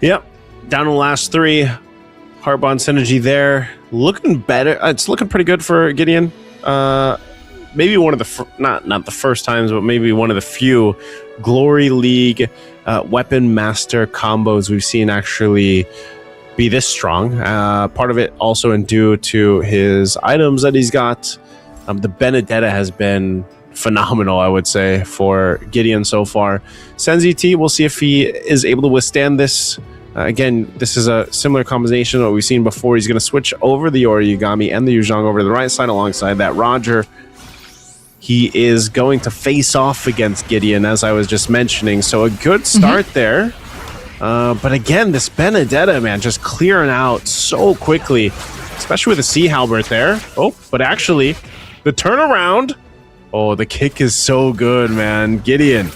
Yep. Down to the last 3. Heart bond synergy there. Looking better. It's looking pretty good for Gideon. Maybe one of the not the first times, but maybe one of the few Glory League weapon master combos we've seen actually be this strong. Part of it also due to his items that he's got. The Benedetta has been phenomenal, I would say, for Gideon so far. Senzi T, we'll see if he is able to withstand this. Again, this is a similar combination to what we've seen before. He's going to switch over the Origami and the Yuzhong over to the right side alongside that Roger. He is going to face off against Gideon, as I was just mentioning. So a good start there. But again, this Benedetta, man, just clearing out so quickly, especially with the Sea Halbert there. Oh, but actually, the turnaround. Oh, the kick is so good, man. Gideon.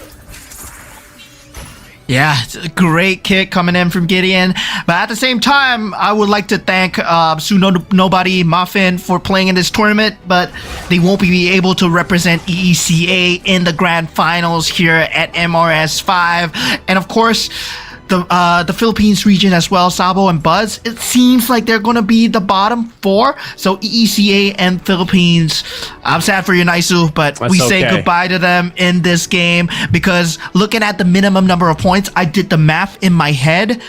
Yeah, it's a great kick coming in from Gideon. But at the same time, I would like to thank Nobody Muffin for playing in this tournament, but they won't be able to represent EECA in the grand finals here at MRS 5. And of course, the Philippines region as well, Sabo and Buzz, it seems like they're going to be the bottom 4. So EECA and Philippines, I'm sad for you, Naisu, but That's we say okay. goodbye to them in this game, because looking at the minimum number of points, I did the math in my head.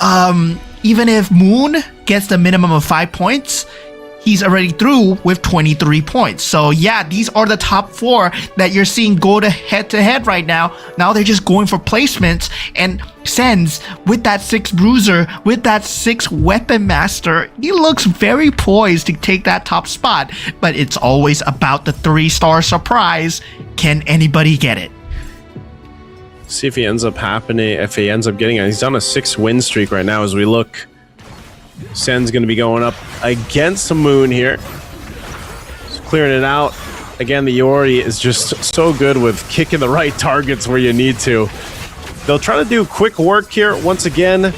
Even if Moon gets the minimum of 5 points, he's already through with 23 points. So yeah, these are the top 4 that you're seeing go to head right now. Now they're just going for placements, and Sens, with that 6 bruiser, with that 6 weapon master, he looks very poised to take that top spot. But it's always about the 3-star surprise. Can anybody get it? See if he ends up getting it. He's on a 6-win streak right now as we look. Sen's going to be going up against the Moon here. Just clearing it out. Again, the Yori is just so good with kicking the right targets where you need to. They'll try to do quick work here once again.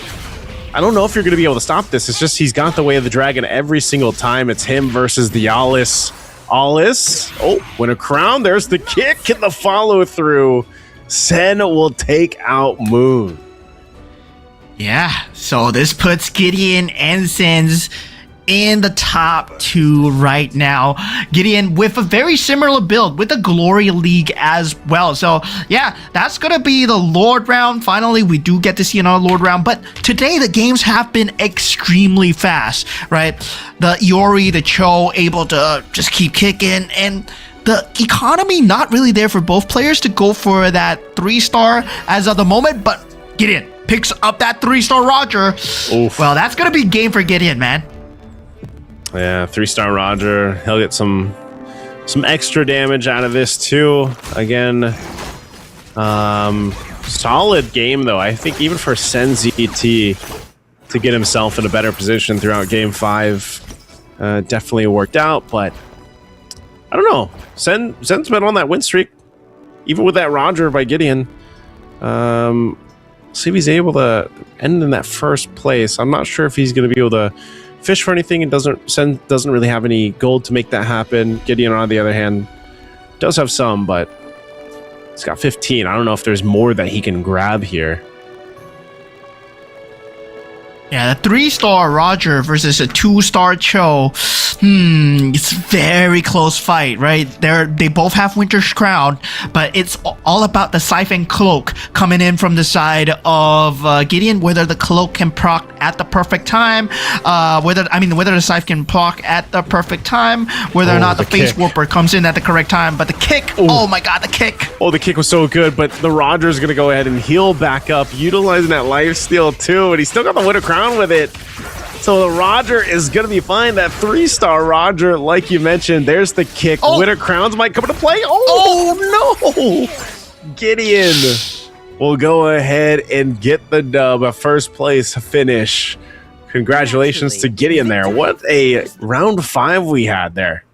I don't know if you're going to be able to stop this. It's just he's got the way of the dragon every single time. It's him versus the Alice. Alice. Oh, win a crown. There's the kick and the follow through. Sen will take out Moon. Yeah, so this puts Gideon and Sens in the top 2 right now. Gideon with a very similar build with the Glory League as well. So yeah, that's gonna be the Lord round. Finally, we do get to see another Lord round, but today the games have been extremely fast, right? The Iori, the Cho able to just keep kicking, and the economy not really there for both players to go for that 3-star as of the moment, but Gideon picks up that 3-star Roger. Oof. Well, that's gonna be game for Gideon, man. Yeah, 3-star Roger. He'll get some extra damage out of this too. Again, solid game though. I think even for Sen ZT to get himself in a better position throughout Game 5 definitely worked out. But I don't know. Sen's been on that win streak, even with that Roger by Gideon. See if he's able to end in that first place. I'm not sure if he's going to be able to fish for anything, and Sen doesn't really have any gold to make that happen. Gideon, on the other hand, does have some, but he's got 15. I don't know if there's more that he can grab here. Yeah, the 3-star Roger versus a 2-star Cho. It's a very close fight, right? They both have Winter's Crown, but it's all about the Siphon Cloak coming in from the side of Gideon, whether the cloak can proc at the perfect time, whether the Scythe can proc at the perfect time, whether or not the Face Warper comes in at the correct time. But the kick, oh my god, the kick. Oh, the kick was so good, but the Roger's going to go ahead and heal back up, utilizing that lifesteal too, and he's still got the Winter Crown with it. So the Roger is going to be fine. That 3-star Roger, like you mentioned, there's the kick. Winter Crowns might come into play. Oh no! Gideon will go ahead and get the dub, a first place finish. Congratulations to Gideon there. What a round 5 we had there.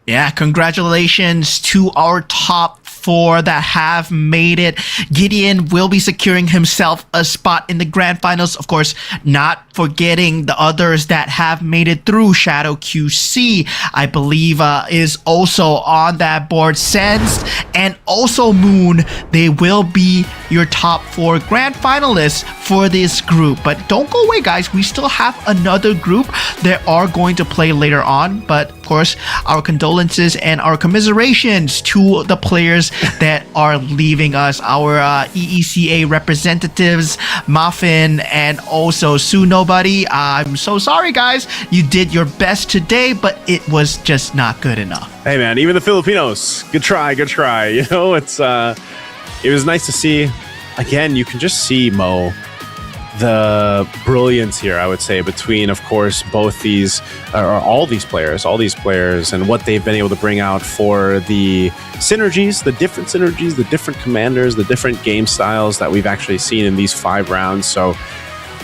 Yeah, congratulations to our top four that have made it. Gideon will be securing himself a spot in the grand finals. Of course, not forgetting the others that have made it through. Shadow QC, I believe, is also on that board. Sense and also Moon, they will be your top four grand finalists for this group. But don't go away, guys. We still have another group that are going to play later on. But of course, our condolences and our commiserations to the players that are leaving us. Our EECA representatives, Muffin and also Sue Nobody. I'm so sorry, guys. You did your best today, but it was just not good enough. Hey, man, even the Filipinos, good try. You know, it was nice to see. Again, you can just see, Mo, the brilliance here, I would say, between, of course, both these, or all these players, and what they've been able to bring out for the synergies, the different commanders, the different game styles that we've actually seen in these 5 rounds. So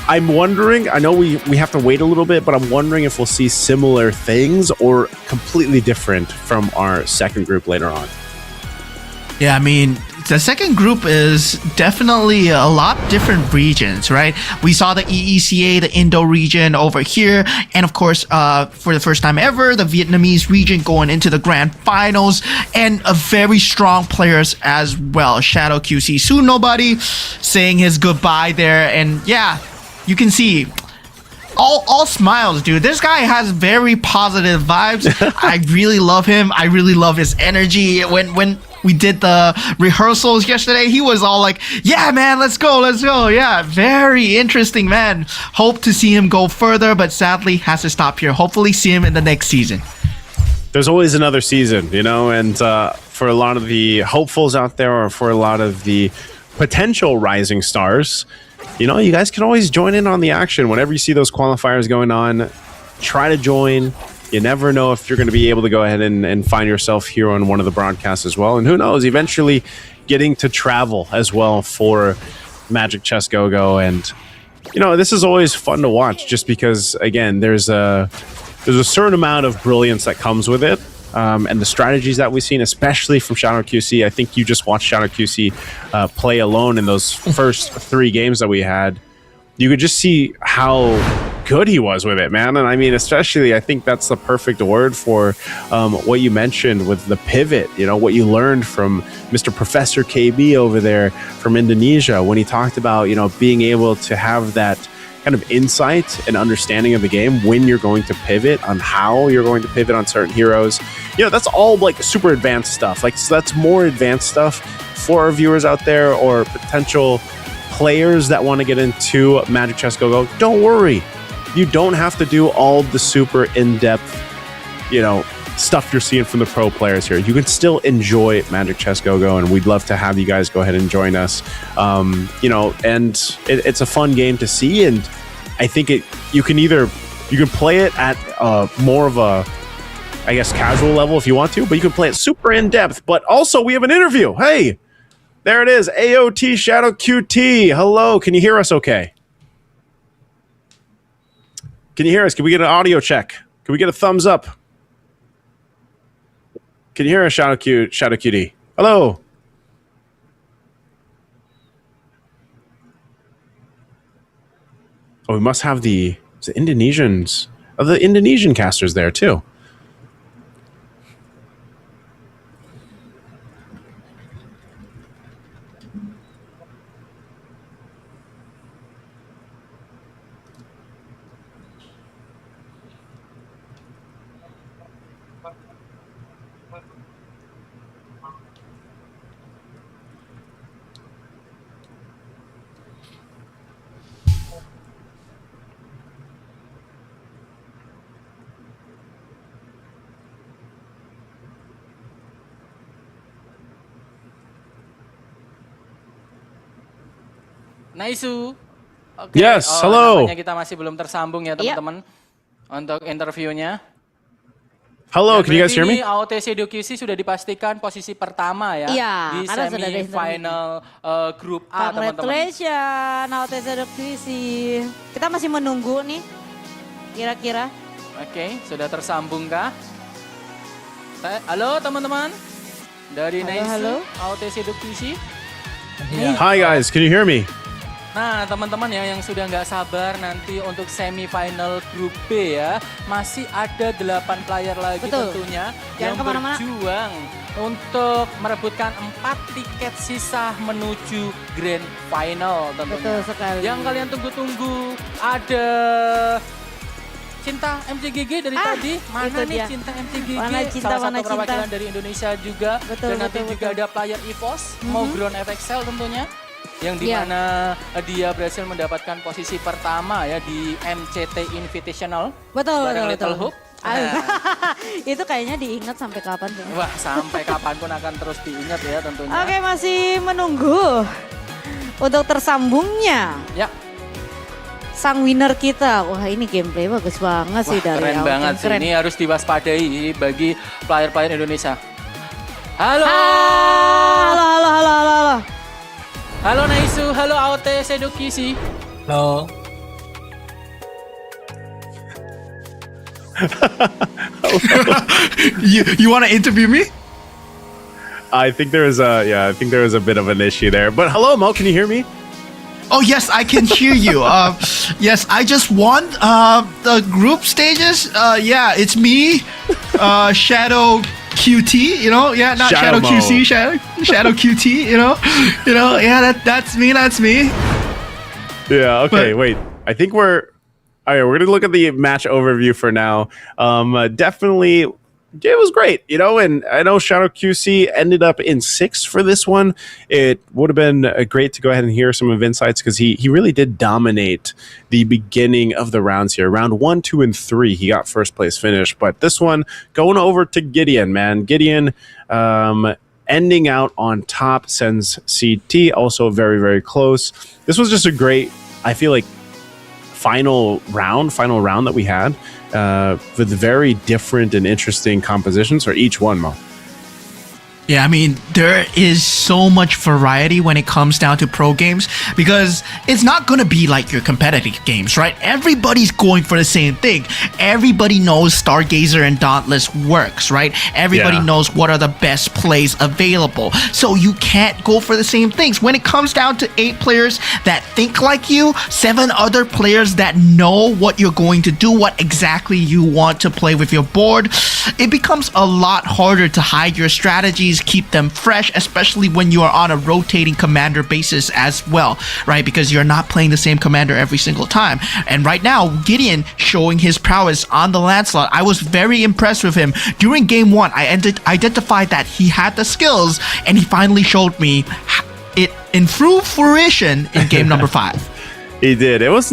I'm wondering, I know we have to wait a little bit, but I'm wondering if we'll see similar things or completely different from our second group later on. Yeah, I mean, the second group is definitely a lot different regions, right? We saw the EECA, the Indo region over here, and of course, for the first time ever, the Vietnamese region going into the grand finals, and a very strong players as well. Shadow QC, Soon Nobody saying his goodbye there, and yeah, you can see all smiles, dude. This guy has very positive vibes. I really love him. I really love his energy. When we did the rehearsals yesterday, he was all like, yeah, man, let's go. Yeah, very interesting, man. Hope to see him go further, but sadly has to stop here. Hopefully see him in the next season. There's always another season, you know, and for a lot of the hopefuls out there, or for a lot of the potential rising stars, you know, you guys can always join in on the action. Whenever you see those qualifiers going on, try to join. You never know if you're going to be able to go ahead and find yourself here on one of the broadcasts as well. And who knows, eventually getting to travel as well for Magic Chess Go-Go. And, you know, this is always fun to watch just because, again, there's a certain amount of brilliance that comes with it. And the strategies that we've seen, especially from Shadow QC. I think you just watched Shadow QC play alone in those first 3 games that we had. You could just see how good he was with it, man. And I mean, especially, I think that's the perfect word for what you mentioned with the pivot, you know, what you learned from Mr. Professor KB over there from Indonesia when he talked about, you know, being able to have that kind of insight and understanding of the game when you're going to pivot, on how you're going to pivot on certain heroes. You know, that's all like super advanced stuff. Like, so that's more advanced stuff for our viewers out there or potential players that want to get into Magic Chess Go-Go. Don't worry. You don't have to do all the super in-depth, you know, stuff you're seeing from the pro players here. You can still enjoy Magic Chess Go-Go, and we'd love to have you guys go ahead and join us. You know, and it's a fun game to see, and I think you can play it at more of a, I guess, casual level if you want to, but you can play it super in-depth. But also, we have an interview. Hey, there it is. AOT Shadow QT. Hello, can you hear us okay? Can you hear us? Can we get an audio check? Can we get a thumbs up? Can you hear us, Shadow QT? Hello. Oh, we must have the Indonesians, the Indonesian casters there too. Naisu. Oke. Yes, hello. Nampaknya kita masih belum tersambung ya teman-teman untuk interviewnya. Hello, can you guys hear me? AOTC DQC sudah dipastikan posisi pertama ya di semi-final grup A teman-teman. Congratulations AOTC DQC. Kita masih menunggu nih kira-kira. Oke, sudah tersambung kah? Halo teman-teman. dari halo. Naisu, AOT Seduk PC. Hi guys, can you hear me? Nah, teman-teman ya yang sudah nggak sabar nanti untuk semifinal grup B ya. Masih ada 8 player lagi tentunya yang berjuang untuk merebutkan 4 tiket sisa menuju grand final tentunya. Betul sekali. Yang kalian tunggu-tunggu ada Cinta MCGG dari tadi. Mana nih dia. Cinta MCGG? Mana cinta, Salah mana satu perwakilan dari Indonesia juga. Betul, Dan nanti juga ada player EVOS, mau Ground FXL tentunya. Yang dimana dia berhasil mendapatkan posisi pertama ya di MCT Invitational. Betul. Little Hope. Itu kayaknya diingat sampai kapan ya? Wah, sampai kapanpun akan terus diingat ya tentunya. Oke, masih menunggu untuk tersambungnya. Ya. Sang winner kita. Wah, ini gameplay bagus banget sih dari keren banget sih. Ini harus diwaspadai bagi player-player Indonesia. Halo. Halo. Halo Naisu, halo AOT Seduki sih. Halo. You want to interview me? I think there was a bit of an issue there. But hello, Mo, can you hear me? Oh yes, I can hear you. Yes, I just won the group stages. Yeah, it's me, Shadow QT. Not Shadow Mo. QC, Shadow QT. Yeah, that's me. Yeah. Okay. But- wait. I think we're gonna look at the match overview for now. Definitely, it was great, and I know Shadow QC ended up in 6th for this one. It would have been great to go ahead and hear some of insights because he really did dominate the beginning of the rounds here. Round 1, 2, and 3, he got first place finish, but this one going over to Gideon, man. Gideon ending out on top, sends CT also very, very close. This was just a great, I feel like, final round that we had with very different and interesting compositions for each one, Mo. Yeah, I mean, there is so much variety when it comes down to pro games because it's not going to be like your competitive games, right? Everybody's going for the same thing. Everybody knows Stargazer and Dauntless works, right? Everybody knows what are the best plays available. So you can't go for the same things. When it comes down to 8 players that think like you, 7 other players that know what you're going to do, what exactly you want to play with your board, it becomes a lot harder to hide your strategies, keep them fresh, especially when you are on a rotating commander basis as well, right? Because you're not playing the same commander every single time. And right now, Gideon showing his prowess on the Lancelot. I was very impressed with him. During game 1, I identified that he had the skills, and he finally showed me it in full fruition in game number 5. He did. It was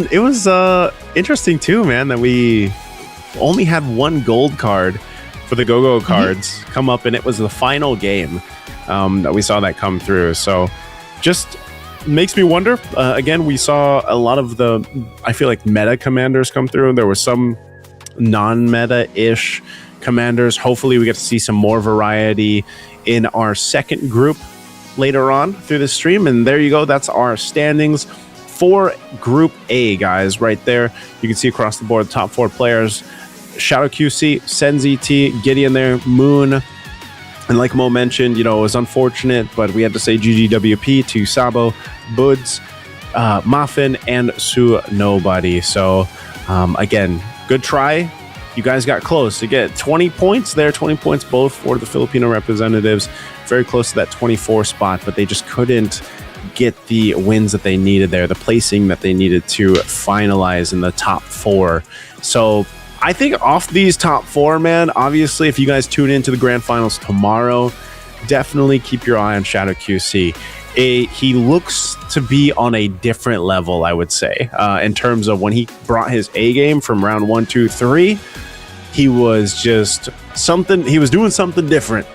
interesting too, man, that we only had 1 gold card for the go-go cards come up, and it was the final game that we saw that come through. So just makes me wonder. Again, we saw a lot of the, I feel like, meta commanders come through. There were some non-meta-ish commanders. Hopefully we get to see some more variety in our second group later on through the stream. And there you go. That's our standings for Group A, guys, right there. You can see across the board, the top 4 players. Shadow QC, SenZT, Gideon there, Moon. And like Mo mentioned, it was unfortunate, but we had to say GGWP to Sabo, Buds, Muffin, and Su Nobody. So, again, good try. You guys got close to get 20 points there, 20 points both for the Filipino representatives. Very close to that 24 spot, but they just couldn't get the wins that they needed there, the placing that they needed to finalize in the top 4. So, I think off these top 4, man, obviously, if you guys tune into the grand finals tomorrow, definitely keep your eye on Shadow QC. He looks to be on a different level, I would say, in terms of when he brought his A game from round 1, 2, 3. He was just something. He was doing something different.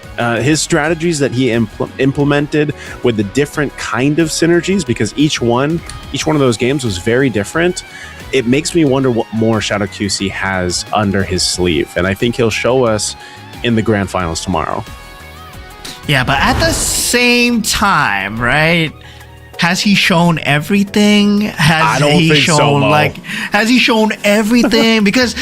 His strategies that he implemented with the different kind of synergies, because each one of those games was very different. It makes me wonder what more Shadow QC has under his sleeve, and I think he'll show us in the grand finals tomorrow. Yeah, but at the same time, right? has he shown everything? I don't think so, Mo. Has he shown everything? Because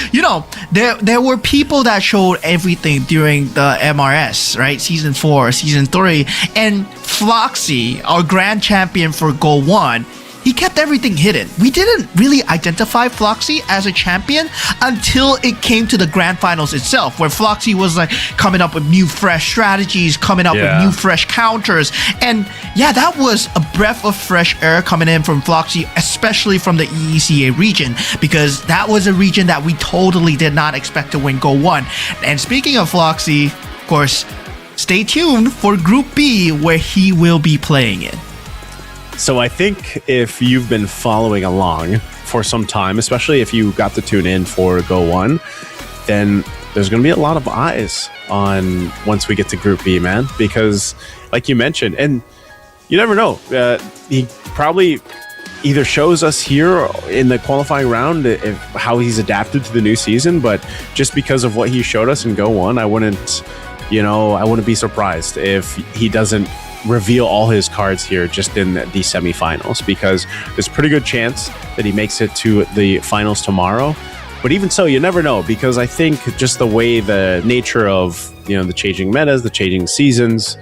there were people that showed everything during the MRS, right? Season 4, season 3, and Floxy, our grand champion for Go 1, he kept everything hidden. We didn't really identify Floxy as a champion until it came to the grand finals itself, where Floxy was like coming up with new fresh strategies, coming up with new fresh counters. And yeah, that was a breath of fresh air coming in from Floxy, especially from the EECA region, because that was a region that we totally did not expect to win Go 1. And speaking of Floxy, of course, stay tuned for Group B, where he will be playing in. So I think if you've been following along for some time, especially if you got to tune in for Go 1, then there's going to be a lot of eyes on once we get to Group B, man. Because like you mentioned, and you never know, he probably either shows us here in the qualifying round how he's adapted to the new season, but just because of what he showed us in Go 1, I wouldn't be surprised if he doesn't reveal all his cards here just in the semifinals, because there's a pretty good chance that he makes it to the finals tomorrow. But even so, you never know, because I think just the way the nature of the changing metas, the changing seasons,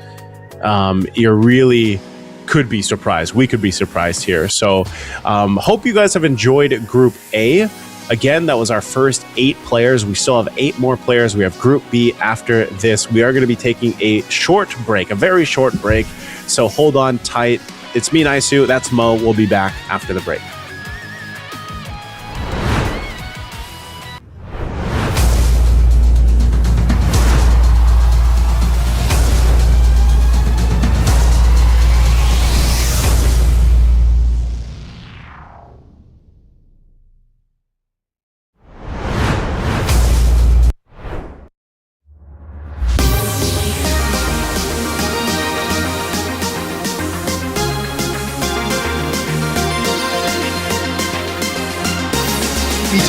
you really could be surprised. We could be surprised here. So hope you guys have enjoyed Group A. Again, that was our first 8 players. We still have 8 more players. We have Group B after this. We are going to be taking a short break, a very short break. So hold on tight. It's me and Isu. That's Mo. We'll be back after the break.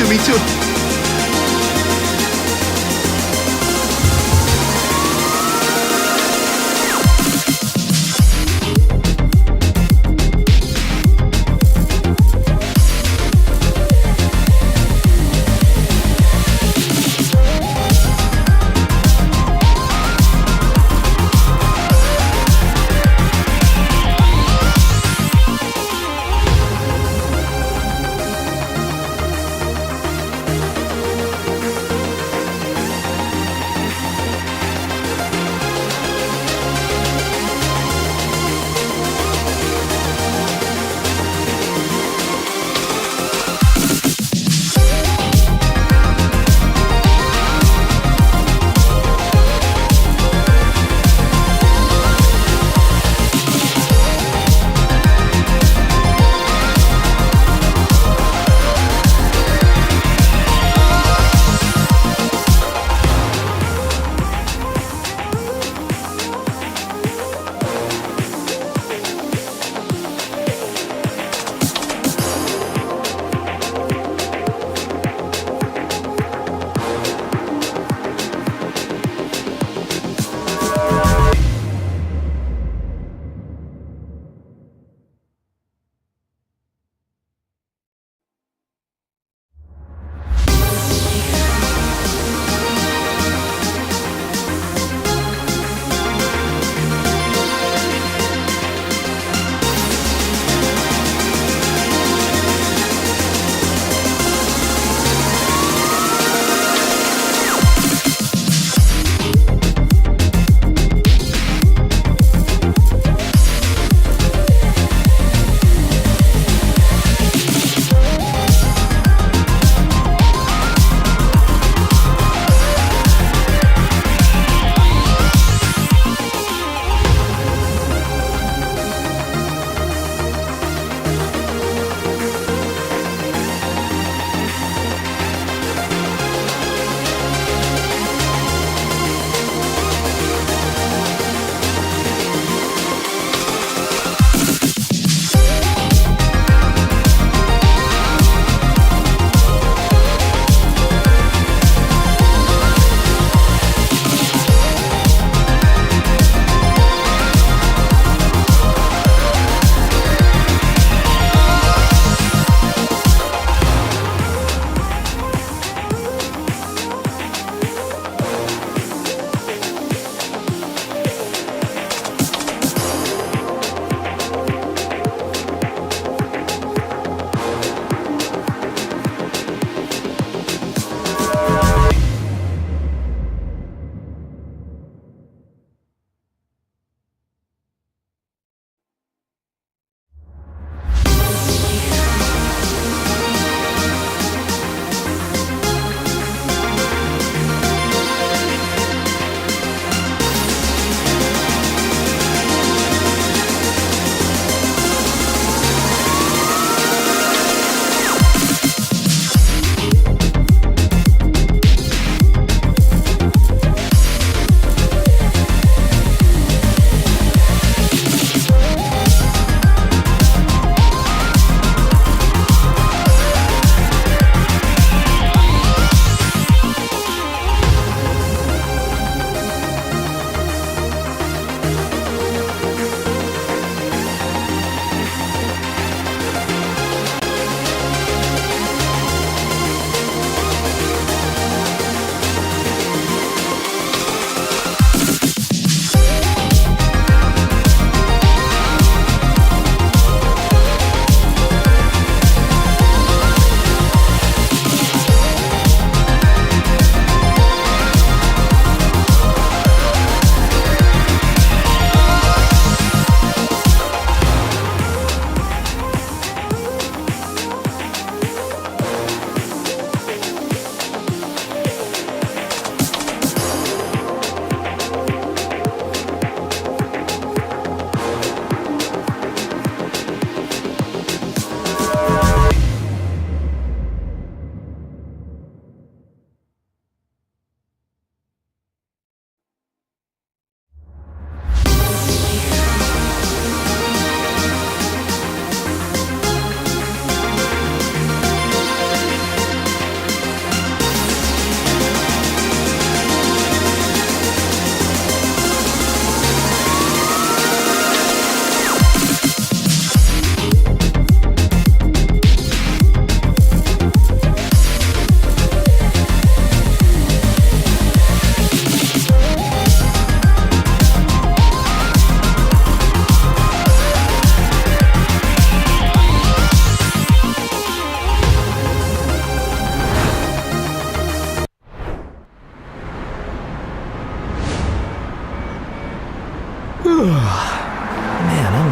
Me too.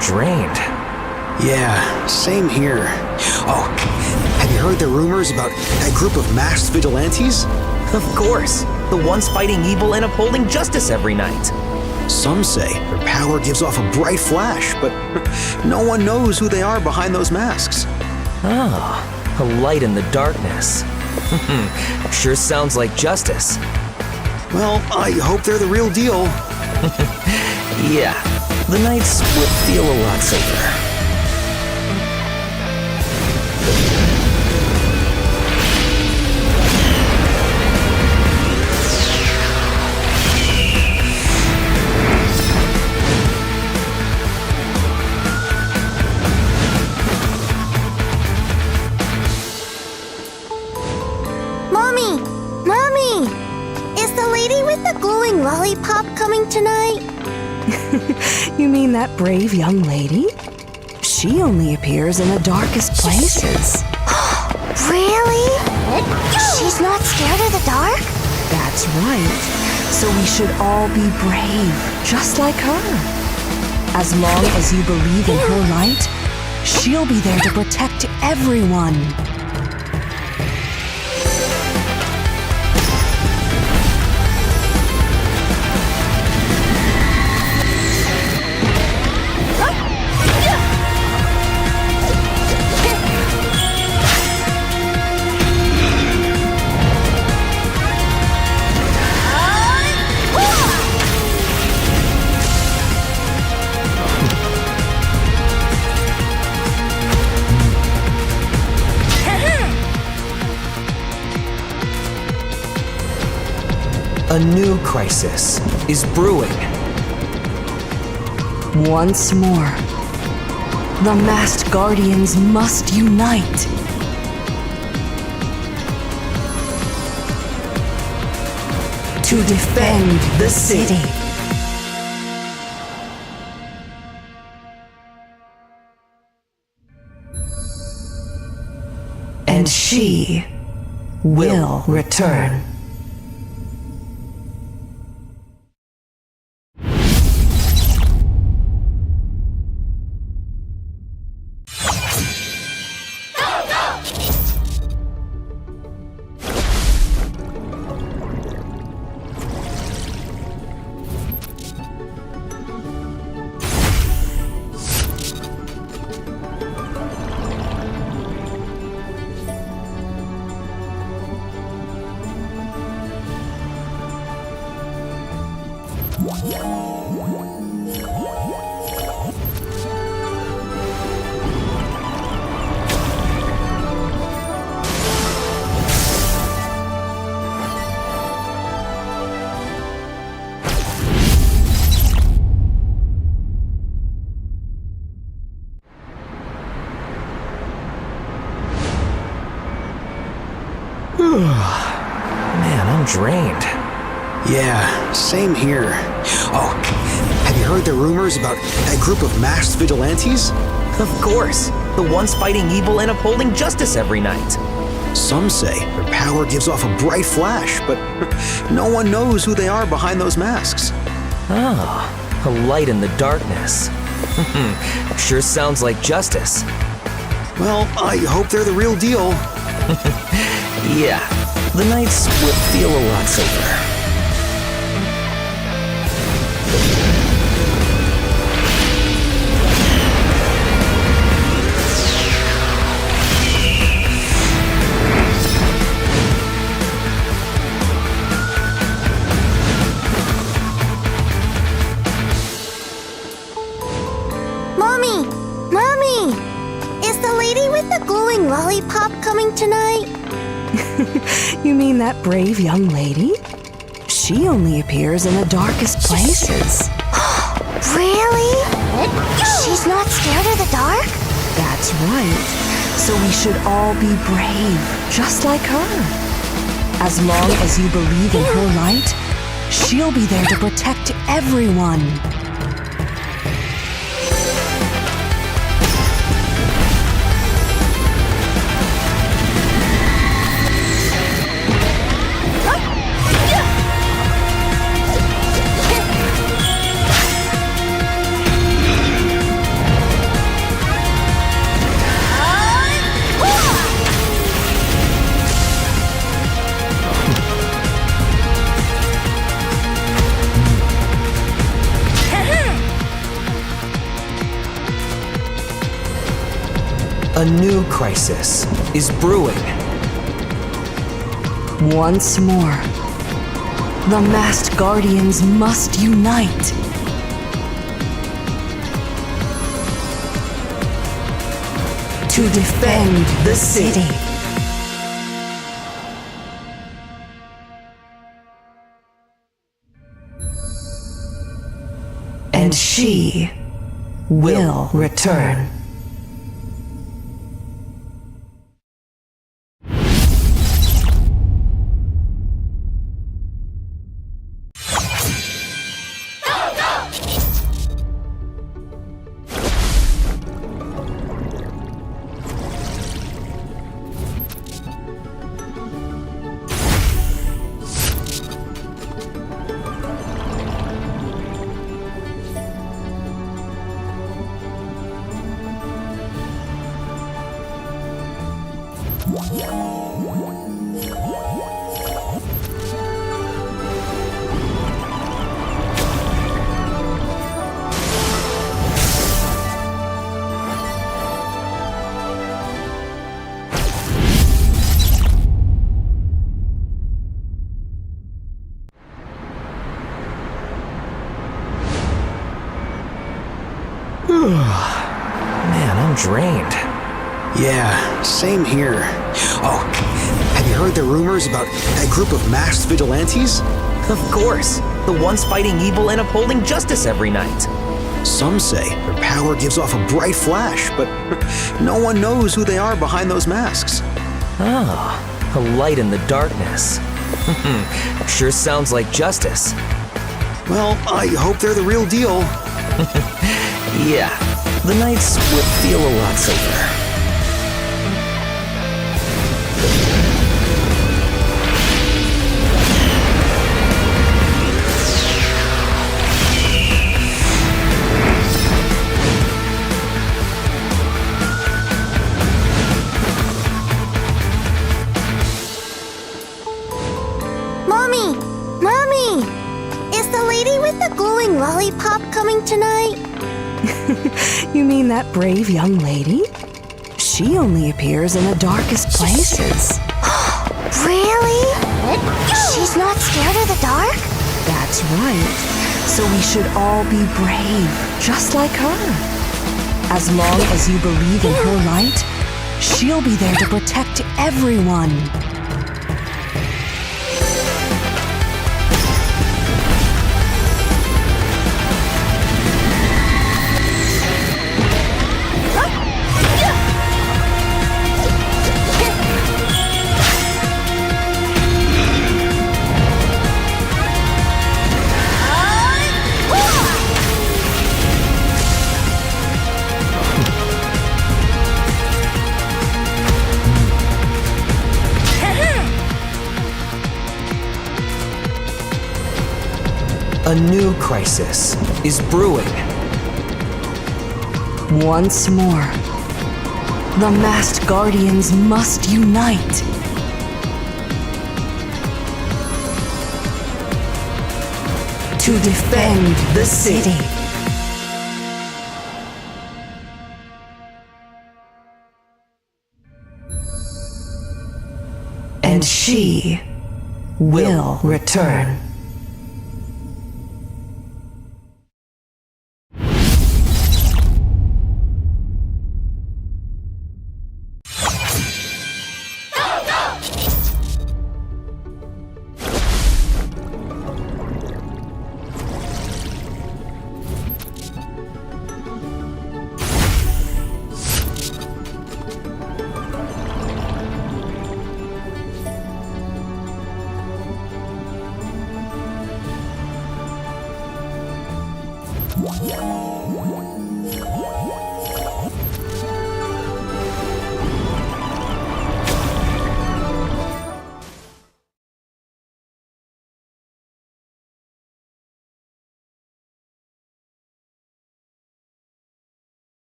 drained. Yeah, same here. Oh, have you heard the rumors about that group of masked vigilantes? Of course, the ones fighting evil and upholding justice every night. Some say their power gives off a bright flash, but no one knows who they are behind those masks. Ah, a light in the darkness. Sure sounds like justice. Well, I hope they're the real deal. Yeah, the nights would feel a lot safer. Mommy! Mommy! Is the lady with the glowing lollipop coming tonight? You mean that brave young lady? She only appears in the darkest places. Really? She's not scared of the dark? That's right. So we should all be brave, just like her. As long as you believe in her light, she'll be there to protect everyone. A new crisis is brewing. Once more, the masked guardians must unite. To defend the city. And she will return. Man, I'm drained. Yeah, same here. Oh, have you heard the rumors about that group of masked vigilantes? Of course, the ones fighting evil and upholding justice every night. Some say their power gives off a bright flash, but no one knows who they are behind those masks. Ah, a light in the darkness. Sure sounds like justice. Well, I hope they're the real deal. Yeah, the nights would feel a lot safer. Mommy! Mommy! Is the lady with the glowing lollipop coming tonight? You mean that brave young lady? She only appears in the darkest places. Really? She's not scared of the dark? That's right. So we should all be brave, just like her. As long as you believe in her light, she'll be there to protect everyone. A new crisis is brewing. Once more, the masked guardians must unite. To defend the city. And she will return. Man, I'm drained. Yeah, same here. Oh, have you heard the rumors about that group of masked vigilantes? Of course, the ones fighting evil and upholding justice every night. Some say their power gives off a bright flash, but no one knows who they are behind those masks. Ah, a light in the darkness. Sure sounds like justice. Well, I hope they're the real deal. Yeah, the nights would feel a lot safer. Mommy! Mommy! Is the lady with the glowing lollipop coming tonight? You mean that brave young lady? She only appears in the darkest places. Really? She's not scared of the dark? That's right. So we should all be brave, just like her. As long as you believe in her light, she'll be there to protect everyone. A new crisis is brewing. Once more, the masked guardians must unite. To defend the city. And she will return.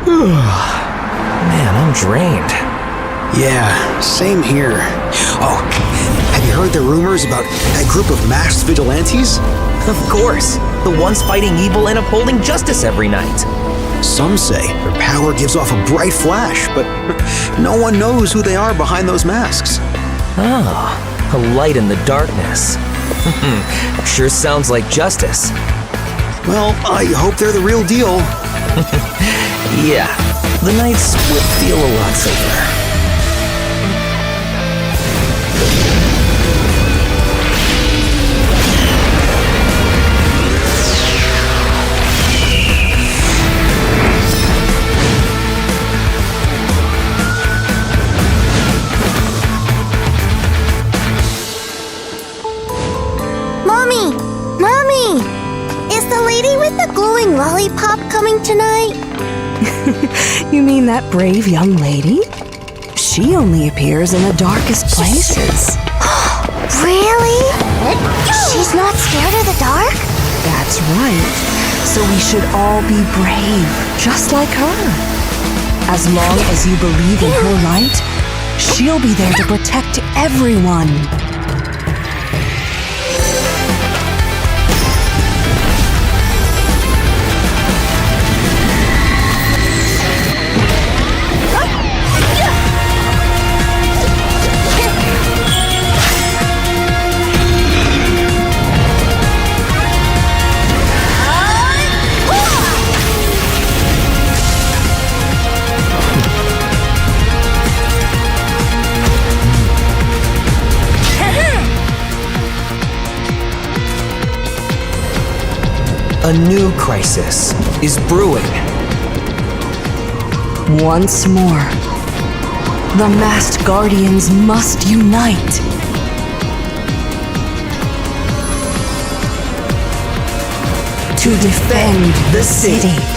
Man, I'm drained. Yeah, same here. Oh, have you heard the rumors about that group of masked vigilantes? Of course, the ones fighting evil and upholding justice every night. Some say their power gives off a bright flash, but no one knows who they are behind those masks. Ah, a light in the darkness. Sure sounds like justice. Well, I hope they're the real deal. Yeah, the nights would feel a lot safer. Mommy! Mommy! Is the lady with the glowing lollipop coming tonight? You mean that brave young lady? She only appears in the darkest places. Really? She's not scared of the dark? That's right. So we should all be brave, just like her. As long as you believe in her light, she'll be there to protect everyone. A new crisis is brewing. Once more, the masked guardians must unite. To defend the city.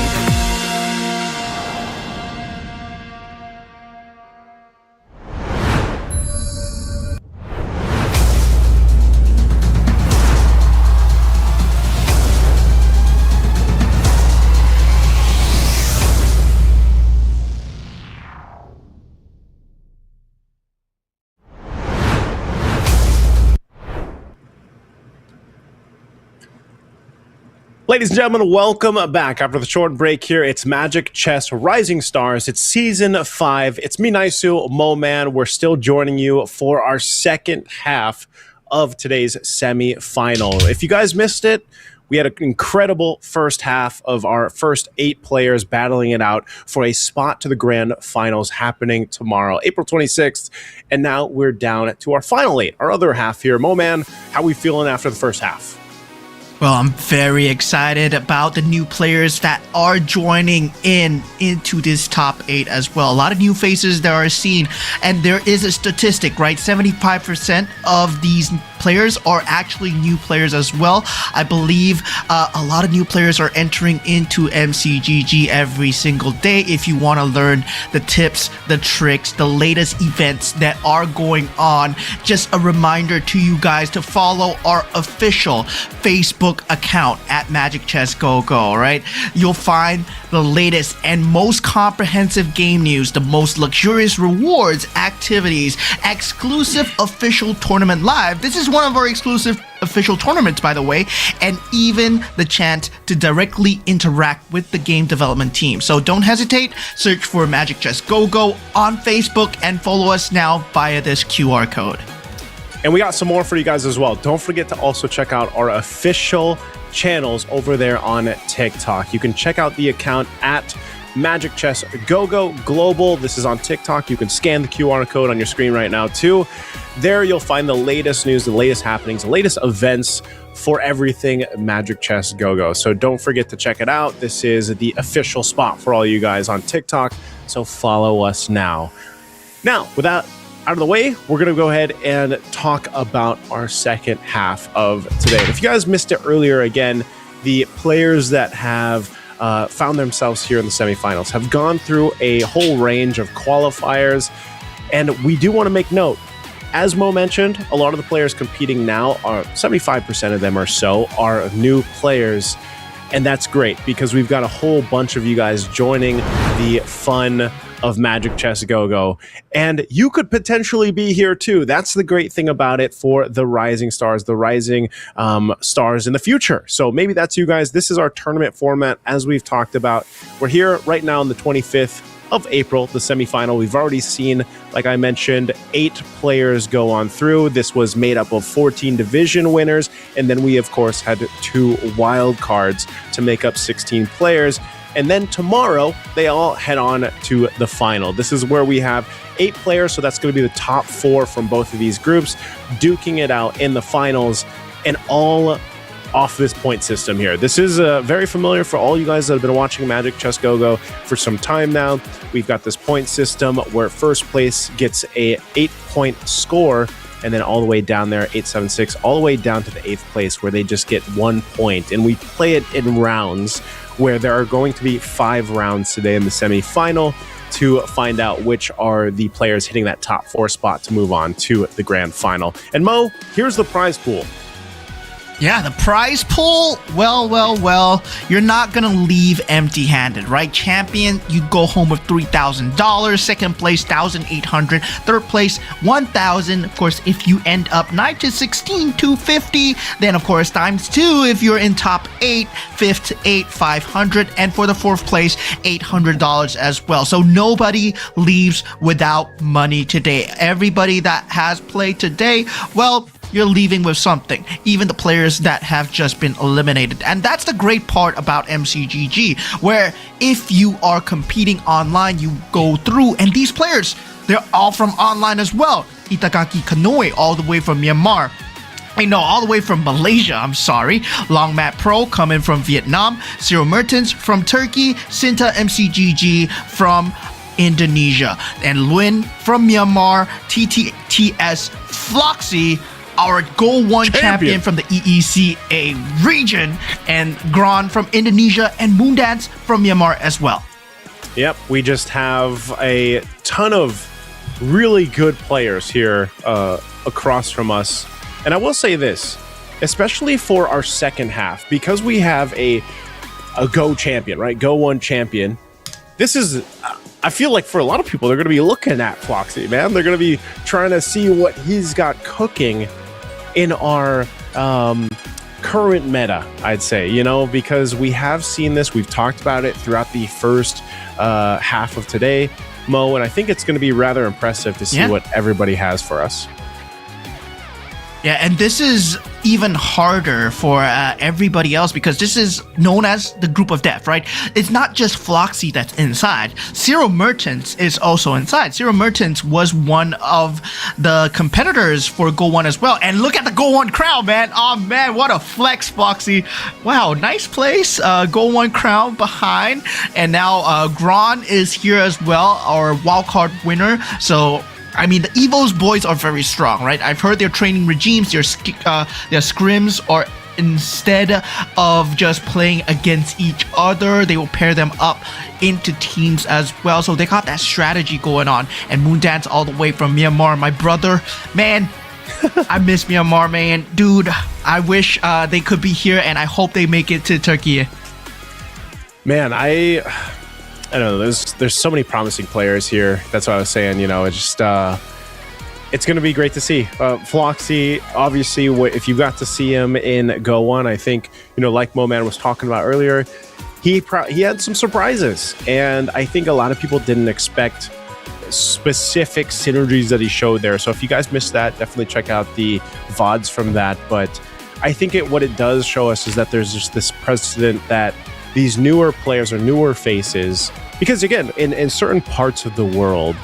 Ladies and gentlemen, welcome back. After the short break here, it's Magic Chess Rising Stars. It's Season 5. It's me, Naisu, Mo-Man. We're still joining you for our second half of today's semi-final. If you guys missed it, we had an incredible first half of our first 8 players battling it out for a spot to the grand finals happening tomorrow, April 26th. And now we're down to our final 8, our other half here. Mo-Man, how are we feeling after the first half? Well, I'm very excited about the new players that are joining into this top 8 as well. A lot of new faces that are seen, and there is a statistic, right? 75% of these players are actually new players as well. I believe a lot of new players are entering into MCGG every single day. If you want to learn the tips, the tricks, the latest events that are going on, just a reminder to you guys to follow our official Facebook account at Magic Chess Go Go, right? You'll find the latest and most comprehensive game news, the most luxurious rewards, activities, exclusive official tournament live. This is one of our exclusive official tournaments, by the way, and even the chance to directly interact with the game development team. So don't hesitate, search for Magic Chess Go Go on Facebook and follow us now via this QR code. And we got some more for you guys as well. Don't forget to also check out our official channels over there on TikTok. You can check out the account at Magic Chess Go Go Global. This is on TikTok. You can scan the QR code on your screen right now too. There you'll find the latest news, the latest happenings, the latest events for everything Magic Chess Go Go. So don't forget to check it out. This is the official spot for all you guys on TikTok. So follow us now. Now, with that out of the way, we're going to go ahead and talk about our second half of today. And if you guys missed it earlier, again, the players that have found themselves here in the semifinals have gone through a whole range of qualifiers. And we do want to make note, as Mo mentioned, a lot of the players competing now, are 75% of them or so, are new players. And that's great because we've got a whole bunch of you guys joining the fun of Magic Chess Go-Go. And you could potentially be here too. That's the great thing about it for the rising stars, the rising stars in the future. So maybe that's you guys. This is our tournament format as we've talked about. We're here right now on the 25th of April, the semifinal. We've already seen, like I mentioned, 8 players go on through. This was made up of 14 division winners, and then we, of course, had 2 wild cards to make up 16 players. And then tomorrow, they all head on to the final. This is where we have 8 players, so that's going to be the top 4 from both of these groups, duking it out in the finals, and all off this point system here. This is very familiar for all you guys that have been watching Magic Chess Go-Go for some time now. We've got this point system where first place gets a 8-point score, and then all the way down there, 876, all the way down to the 8th place where they just get 1 point. And we play it in rounds where there are going to be 5 rounds today in the semifinal to find out which are the players hitting that top 4 spot to move on to the grand final. And Mo, here's the prize pool. Yeah, the prize pool, well, you're not going to leave empty-handed, right? Champion, you go home with $3,000. Second place, $1,800. Third place, $1,000. Of course, if you end up 9 to 16, $250. Then, of course, times 2 if you're in top 8, 5th to 8, $500. And for the 4th place, $800 as well. So nobody leaves without money today. Everybody that has played today, well, you're leaving with something, even the players that have just been eliminated. And that's the great part about MCGG, where if you are competing online, you go through, and these players, they're all from online as well. Itagaki Kanoe, all the way from Myanmar. All the way from Malaysia, I'm sorry. Long Mat Pro coming from Vietnam. Cyril Mertens from Turkey. Sinta MCGG from Indonesia. And Luin from Myanmar. TTTS Floxy, our Go 1 champion from the EECA region, and Gran from Indonesia, and Moondance from Myanmar as well. Yep, we just have a ton of really good players here across from us. And I will say this, especially for our second half, because we have a Go champion, right? Go 1 champion. This is, I feel like for a lot of people, they're going to be looking at Floxy, man. They're going to be trying to see what he's got cooking in our current meta, I'd say, because we have seen this. We've talked about it throughout the first half of today, Mo, and I think it's going to be rather impressive to see what everybody has for us. Yeah, and this is even harder for everybody else because this is known as the group of death, right? It's not just Floxy that's inside. Cyril Mertens is also inside. Cyril Mertens was one of the competitors for Go 1 as well. And look at the Go 1 crown, man. Oh, man, what a flex, Floxy. Wow, nice place. Go 1 crown behind. And now Gran is here as well, our wildcard winner. So I mean, the Evo's boys are very strong, right? I've heard their training regimes, their scrims are, instead of just playing against each other, they will pair them up into teams as well. So they got that strategy going on. And Moondance all the way from Myanmar, my brother, man, I miss Myanmar, man. Dude, I wish they could be here, and I hope they make it to Turkey. Man, I don't know. There's so many promising players here. That's what I was saying. It's just it's going to be great to see. Floxy, obviously, if you got to see him in Go 1, I think like Moman was talking about earlier, he had some surprises, and I think a lot of people didn't expect specific synergies that he showed there. So if you guys missed that, definitely check out the VODs from that. But I think what it does show us is that there's just this precedent that these newer players or newer faces, because again, in certain parts of the world,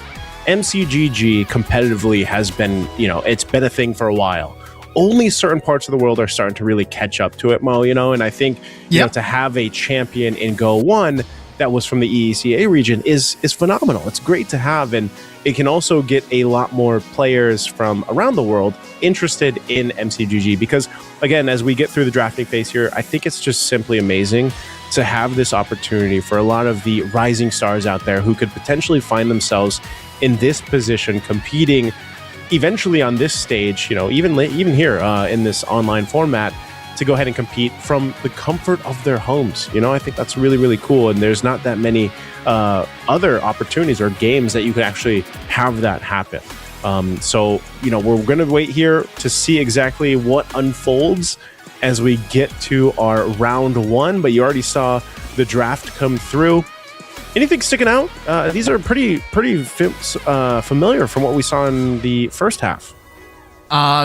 MCGG competitively has been, it's been a thing for a while. Only certain parts of the world are starting to really catch up to it, Mo, and I think, to have a champion in Go 1 that was from the EECA region is phenomenal. It's great to have, and it can also get a lot more players from around the world interested in MCGG, because again, as we get through the drafting phase here, I think it's just simply amazing to have this opportunity for a lot of the rising stars out there who could potentially find themselves in this position, competing eventually on this stage, even here in this online format, to go ahead and compete from the comfort of their homes. You know, I think that's really, really cool. And there's not that many other opportunities or games that you could actually have that happen. So, you know, we're going to wait here to see exactly what unfolds as we get to our round 1. But you already saw the draft come through. Anything sticking out? These are pretty familiar from what we saw in the first half.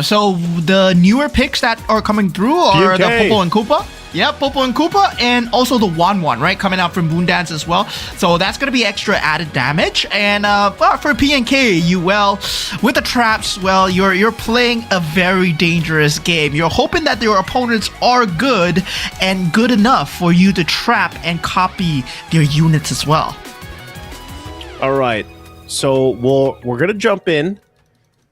So the newer picks that are coming through are the PNK. Popo and Koopa. Yeah, Popo and Koopa, and also the Wan, right? Coming out from Boondance as well. So that's going to be extra added damage. And but for PNK, well, with the traps, well, you're playing a very dangerous game. You're hoping that your opponents are good and good enough for you to trap and copy their units as well. All right. So we're going to jump in.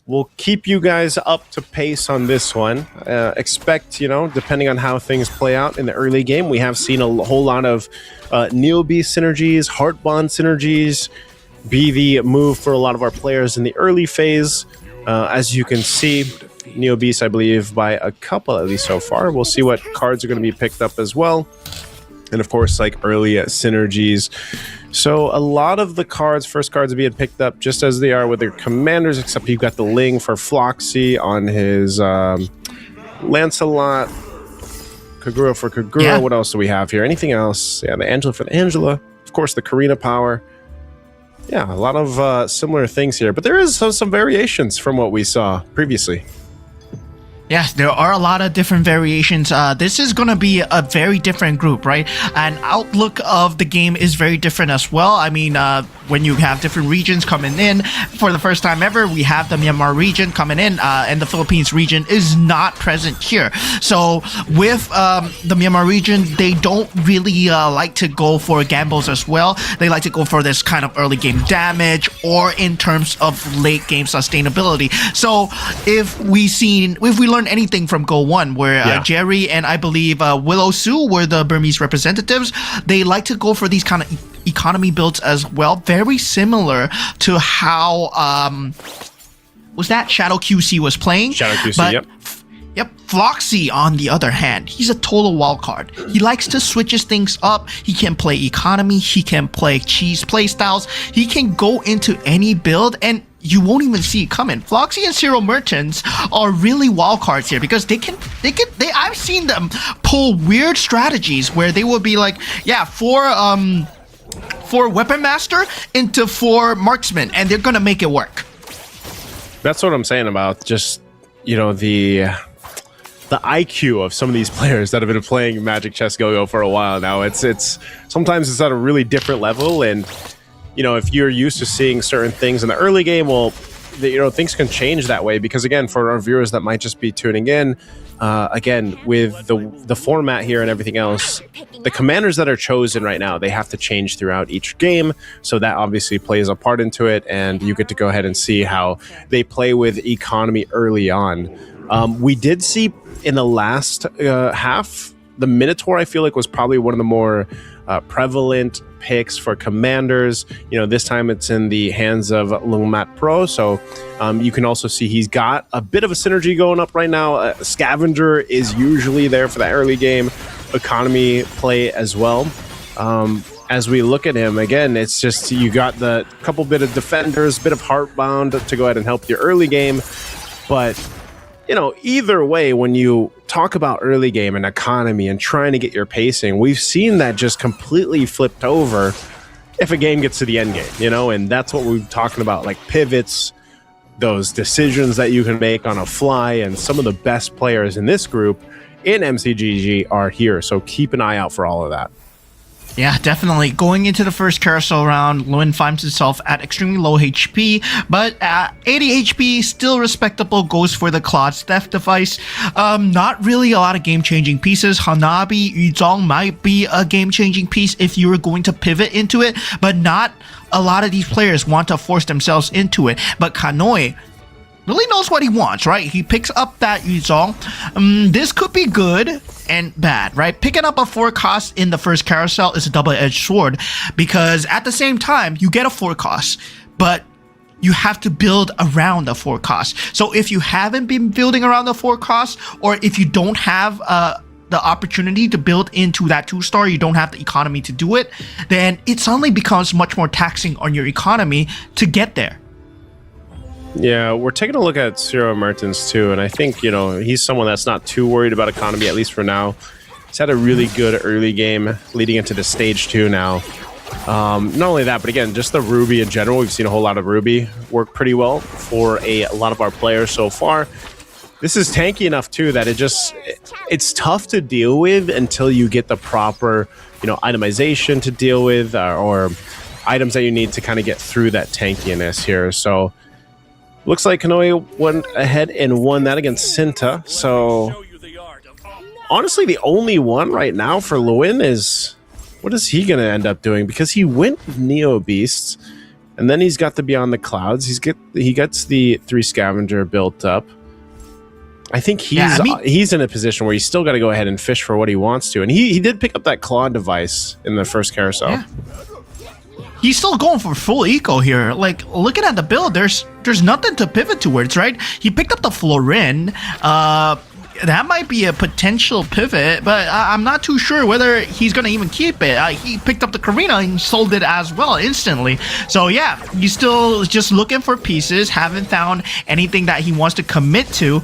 We'll keep you guys up to pace on this one. Expect, you know, depending on how things play out in the early game, we have seen a whole lot of Neo-Beast synergies, Heart Bond synergies, be the move for a lot of our players in the early phase. As you can see, Neo-Beast, I believe, by a couple at least so far. We'll see what cards are going to be picked up as well. And of course, like early synergies. So a lot of the first cards are being picked up just as they are with their commanders, except you've got the Ling for Floxy on his Lancelot, Kagura for Kagura. Yeah. What else do we have here? Anything else? Yeah, the Angela for the Angela. Of course, the Karina power. Yeah, a lot of similar things here. But there is some variations from what we saw previously. Yes, there are a lot of different variations. This is going to be a very different group, right? And outlook of the game is very different as well. I mean, when you have different regions coming in, for the first time ever, we have the Myanmar region coming in, and the Philippines region is not present here. So with the Myanmar region, they don't really like to go for gambles as well. They like to go for this kind of early game damage or in terms of late game sustainability. So if we learn anything from Go 1, where Jerry and I believe Willow Sue were the Burmese representatives, they like to go for these kind of economy builds as well, very similar to how was that Shadow QC was playing. Shadow QC, but, yep. Yep, Floxy, on the other hand, he's a total wild card. He likes to switches things up. He can play economy, he can play cheese playstyles, he can go into any build, and you won't even see it coming. Floxy and Zero Merchants are really wild cards here because I've seen them pull weird strategies where they will be like, yeah, for Weapon Master into 4 Marksman, and they're gonna make it work. That's what I'm saying about just, you know, the IQ of some of these players that have been playing Magic Chess Go-Go for a while now. It's sometimes it's at a really different level, and you know, if you're used to seeing certain things in the early game, well, you know, things can change that way because, again, for our viewers that might just be tuning in, again, with the format here and everything else, the commanders that are chosen right now, they have to change throughout each game. So that obviously plays a part into it, and you get to go ahead and see how they play with economy early on. We did see in the last half, the Minotaur, I feel like, was probably one of the more prevalent picks for commanders. You know, this time it's in the hands of Lungmat Pro, so you can also see he's got a bit of a synergy going up right now. Scavenger is usually there for that early game economy play as well. As we look at him, again, it's just you got the couple bit of defenders, bit of Heartbound to go ahead and help your early game, but you know, either way, when you talk about early game and economy and trying to get your pacing, we've seen that just completely flipped over if a game gets to the end game, you know, and that's what we're talking about, like pivots, those decisions that you can make on a fly, and some of the best players in this group in MCGG are here, so keep an eye out for all of that. Yeah, definitely. Going into the first carousel round, Lewin finds himself at extremely low HP, but 80 HP, still respectable, goes for the Claude's Theft device. Not really a lot of game-changing pieces. Hanabi, Yuzong might be a game-changing piece if you were going to pivot into it, but not a lot of these players want to force themselves into it. But Kanoi really knows what he wants, right? He picks up that Yuzong. This could be good and bad, right? Picking up a 4 cost in the first carousel is a double-edged sword because at the same time, you get a 4 cost, but you have to build around the 4 cost. So if you haven't been building around the 4 cost, or if you don't have the opportunity to build into that 2-star, you don't have the economy to do it, then it suddenly becomes much more taxing on your economy to get there. Yeah, we're taking a look at Ciro Mertens too, and I think, you know, he's someone that's not too worried about economy, at least for now. He's had a really good early game leading into the stage 2 now. Not only that, but again, just the Ruby in general. We've seen a whole lot of Ruby work pretty well for a lot of our players so far. This is tanky enough too that it's tough to deal with until you get the proper, you know, itemization to deal with or items that you need to kind of get through that tankiness here. So looks like Kanoe went ahead and won that against Cinta. So honestly, the only one right now for Lewin is, what is he going to end up doing? Because he went with Neo Beasts, and then he's got the Beyond the Clouds. He gets the 3 Scavenger built up. I think he's in a position where he's still got to go ahead and fish for what he wants to. And he did pick up that claw device in the first carousel. Yeah. He's still going for full eco here. Like, looking at the build, there's nothing to pivot towards, right? He picked up the Florin. That might be a potential pivot, but I'm not too sure whether he's going to even keep it. He picked up the Karina and sold it as well instantly. So yeah, he's still just looking for pieces, haven't found anything that he wants to commit to.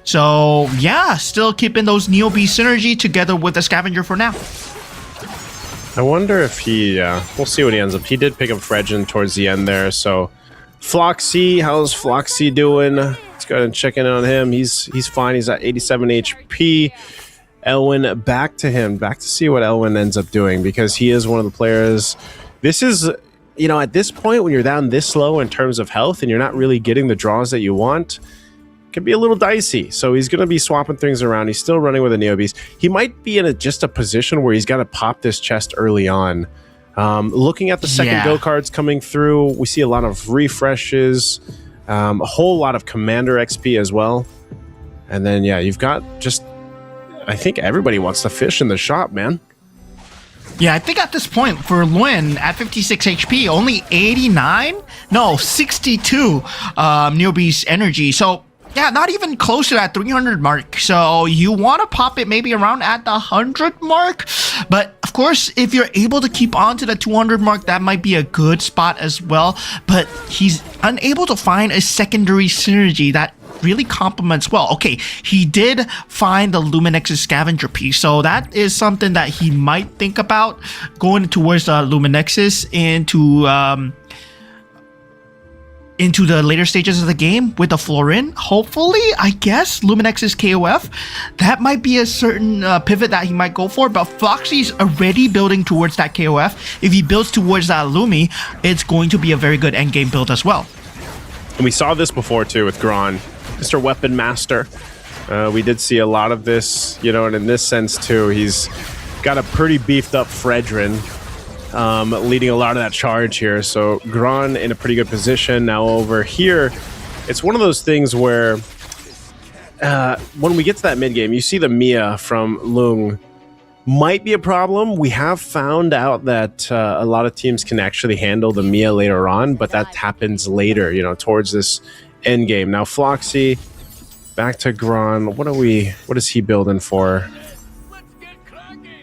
So yeah, still keeping those Neo Beast synergy together with the Scavenger for now. I wonder if he, we'll see what he ends up. He did pick up Fredgen towards the end there, so Floxy, how's Floxy doing? Let's go ahead and check in on him. He's fine. He's at 87 HP. Elwin, back to see what Elwin ends up doing, because he is one of the players. This is, you know, at this point when you're down this low in terms of health and you're not really getting the draws that you want, can be a little dicey. So he's going to be swapping things around. He's still running with a Neo Beast. He might be in just a position where he's got to pop this chest early on. Looking at the second go cards coming through, we see a lot of refreshes, a whole lot of Commander XP as well. And then, yeah, you've got just, I think everybody wants to fish in the shop, man. Yeah, I think at this point for Luen at 56 HP, only 89? No, 62 Neo Beast energy. So yeah, not even close to that 300 mark. So you want to pop it maybe around at the 100 mark. But of course, if you're able to keep on to the 200 mark, that might be a good spot as well. But he's unable to find a secondary synergy that really complements well. Okay, he did find the Luminex's Scavenger piece. So that is something that he might think about going towards Luminex's into the later stages of the game with the Florin. Hopefully, I guess, Luminex's KOF. That might be a certain pivot that he might go for, but Floxy's already building towards that KOF. If he builds towards that Lumi, it's going to be a very good endgame build as well. And we saw this before too with Gron, Mr. Weapon Master. We did see a lot of this, you know, and in this sense too, he's got a pretty beefed up Fredren, leading a lot of that charge here. So Gron in a pretty good position. Now over here, it's one of those things where when we get to that mid game, you see the Mia from Lung might be a problem. We have found out that a lot of teams can actually handle the Mia later on, but that happens later, you know, towards this end game. Now Floxy, back to Gron. What is he building for?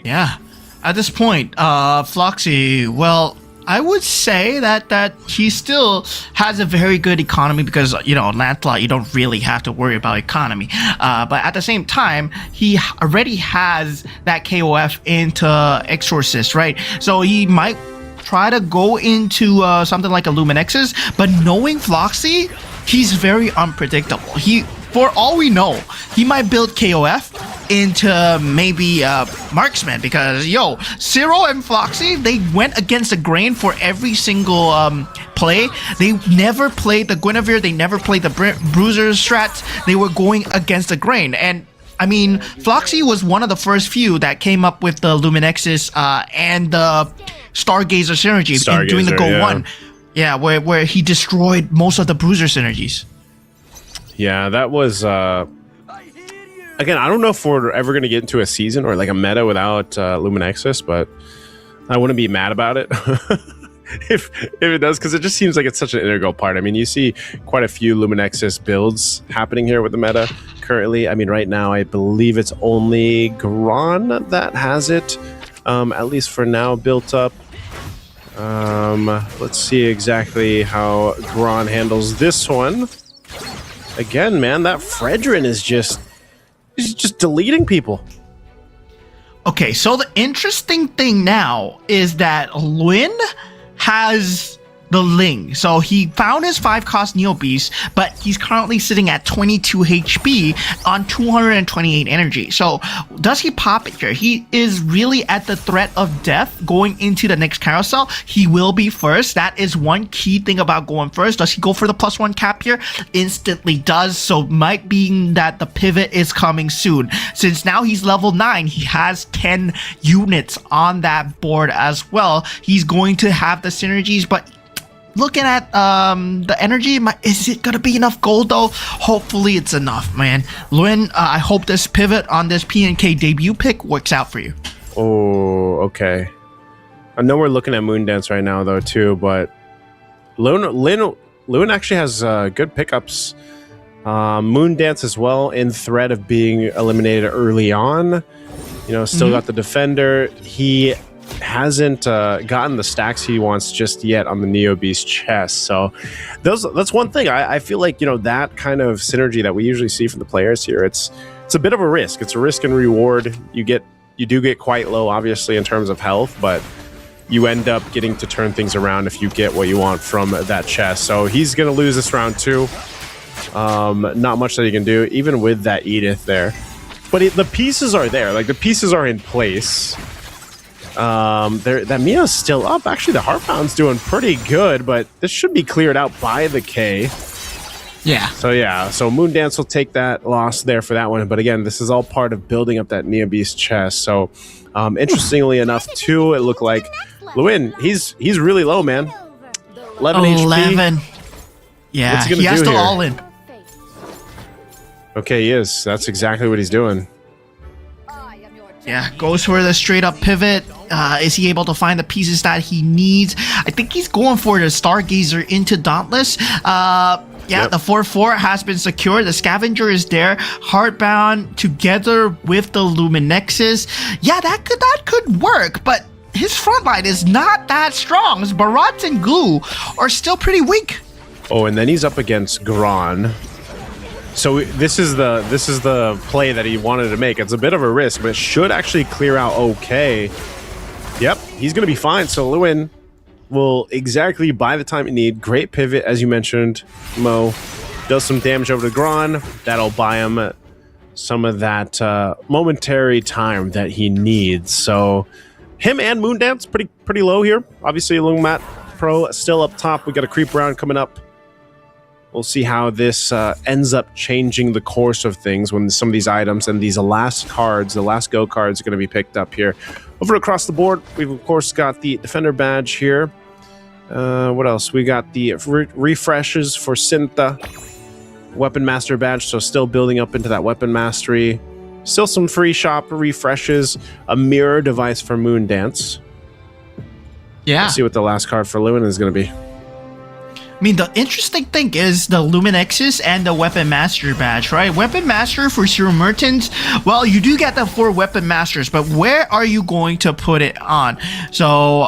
Yeah. At this point, Floxy, well, I would say that he still has a very good economy because, you know, Lancelot, you don't really have to worry about economy. But at the same time, he already has that KOF into Exorcist, right? So he might try to go into something like a Luminex's, but knowing Floxy, he's very unpredictable. For all we know, he might build KOF into maybe Marksman because, Ciro and Floxy, they went against the grain for every single play. They never played the Guinevere. They never played the Bruiser strats. They were going against the grain. And I mean, Floxy was one of the first few that came up with the Luminexus and the Stargazer synergy during the Go 1. Yeah, where he destroyed most of the Bruiser synergies. Yeah, that was... Again, I don't know if we're ever going to get into a season or like a meta without Luminexus, but I wouldn't be mad about it. if it does, because it just seems like it's such an integral part. I mean, you see quite a few Luminexus builds happening here with the meta currently. I mean, right now, I believe it's only Gron that has it, at least for now, built up. Let's see exactly how Gron handles this one. Again, man, that Fredrin is he's just deleting people. Okay, so the interesting thing now is that Lin has the Ling. So he found his 5-cost Neo Beast, but he's currently sitting at 22 HP on 228 energy. So does he pop it here? He is really at the threat of death going into the next carousel. He will be first. That is one key thing about going first. Does he go for the +1 cap here? Instantly does. So might be that the pivot is coming soon. Since now he's level 9, he has 10 units on that board as well. He's going to have the synergies, but looking at the energy, is it gonna be enough gold though? Hopefully it's enough, man. Lin, I hope this pivot on this PNK debut pick works out for you. Oh, okay. I know we're looking at Moondance right now though too, but Lin actually has good pickups. Moondance as well, in threat of being eliminated early on. You know, still got the Defender. He hasn't gotten the stacks he wants just yet on the Neo Beast chest. So that's one thing. I feel like, you know, that kind of synergy that we usually see from the players here, it's a bit of a risk. It's a risk and reward. You do get quite low, obviously, in terms of health, but you end up getting to turn things around if you get what you want from that chest. So he's going to lose this round too. Not much that he can do, even with that Edith there. But the pieces are there. Like, the pieces are in place. That Mia's still up. Actually, the Heartbound's doing pretty good, but this should be cleared out by the K. Yeah. So Moondance will take that loss there for that one. But again, this is all part of building up that Neo Beast chest. So, interestingly enough, too, it looked like Lewin, he's really low, man. 11 HP. Yeah, what's he gonna he has do to here? all in. Okay, he is. That's exactly what he's doing. Yeah, goes for the straight up pivot. Is he able to find the pieces that he needs? I think he's going for the Stargazer into Dauntless. Yeah, the 4-4 has been secured. The Scavenger is there. Heartbound together with the Luminexus. Yeah, that could work, but his front line is not that strong. His Barats and Glue are still pretty weak. Oh, and then he's up against Gron. So this is the play that he wanted to make. It's a bit of a risk, but it should actually clear out okay. Yep, he's going to be fine. So Lewin will exactly buy the time you need. Great pivot, as you mentioned, Mo. Does some damage over to Gron. That'll buy him some of that momentary time that he needs. So him and Moondance pretty low here. Obviously, Lungmat Pro still up top. We got a creep round coming up. We'll see how this ends up changing the course of things when some of these items and these last cards, the last go cards, are going to be picked up here. Over across the board, we've of course got the Defender badge here. What else? We got the refreshes for Syntha. Weapon Master badge, so still building up into that Weapon Mastery. Still some free shop refreshes. A mirror device for Moondance. Yeah. Let's see what the last card for Lewin is going to be. I mean, the interesting thing is the Luminexus and the Weapon Master badge, right? Weapon Master for Zero Mertens, well, you do get the 4 Weapon Masters, but where are you going to put it on? So,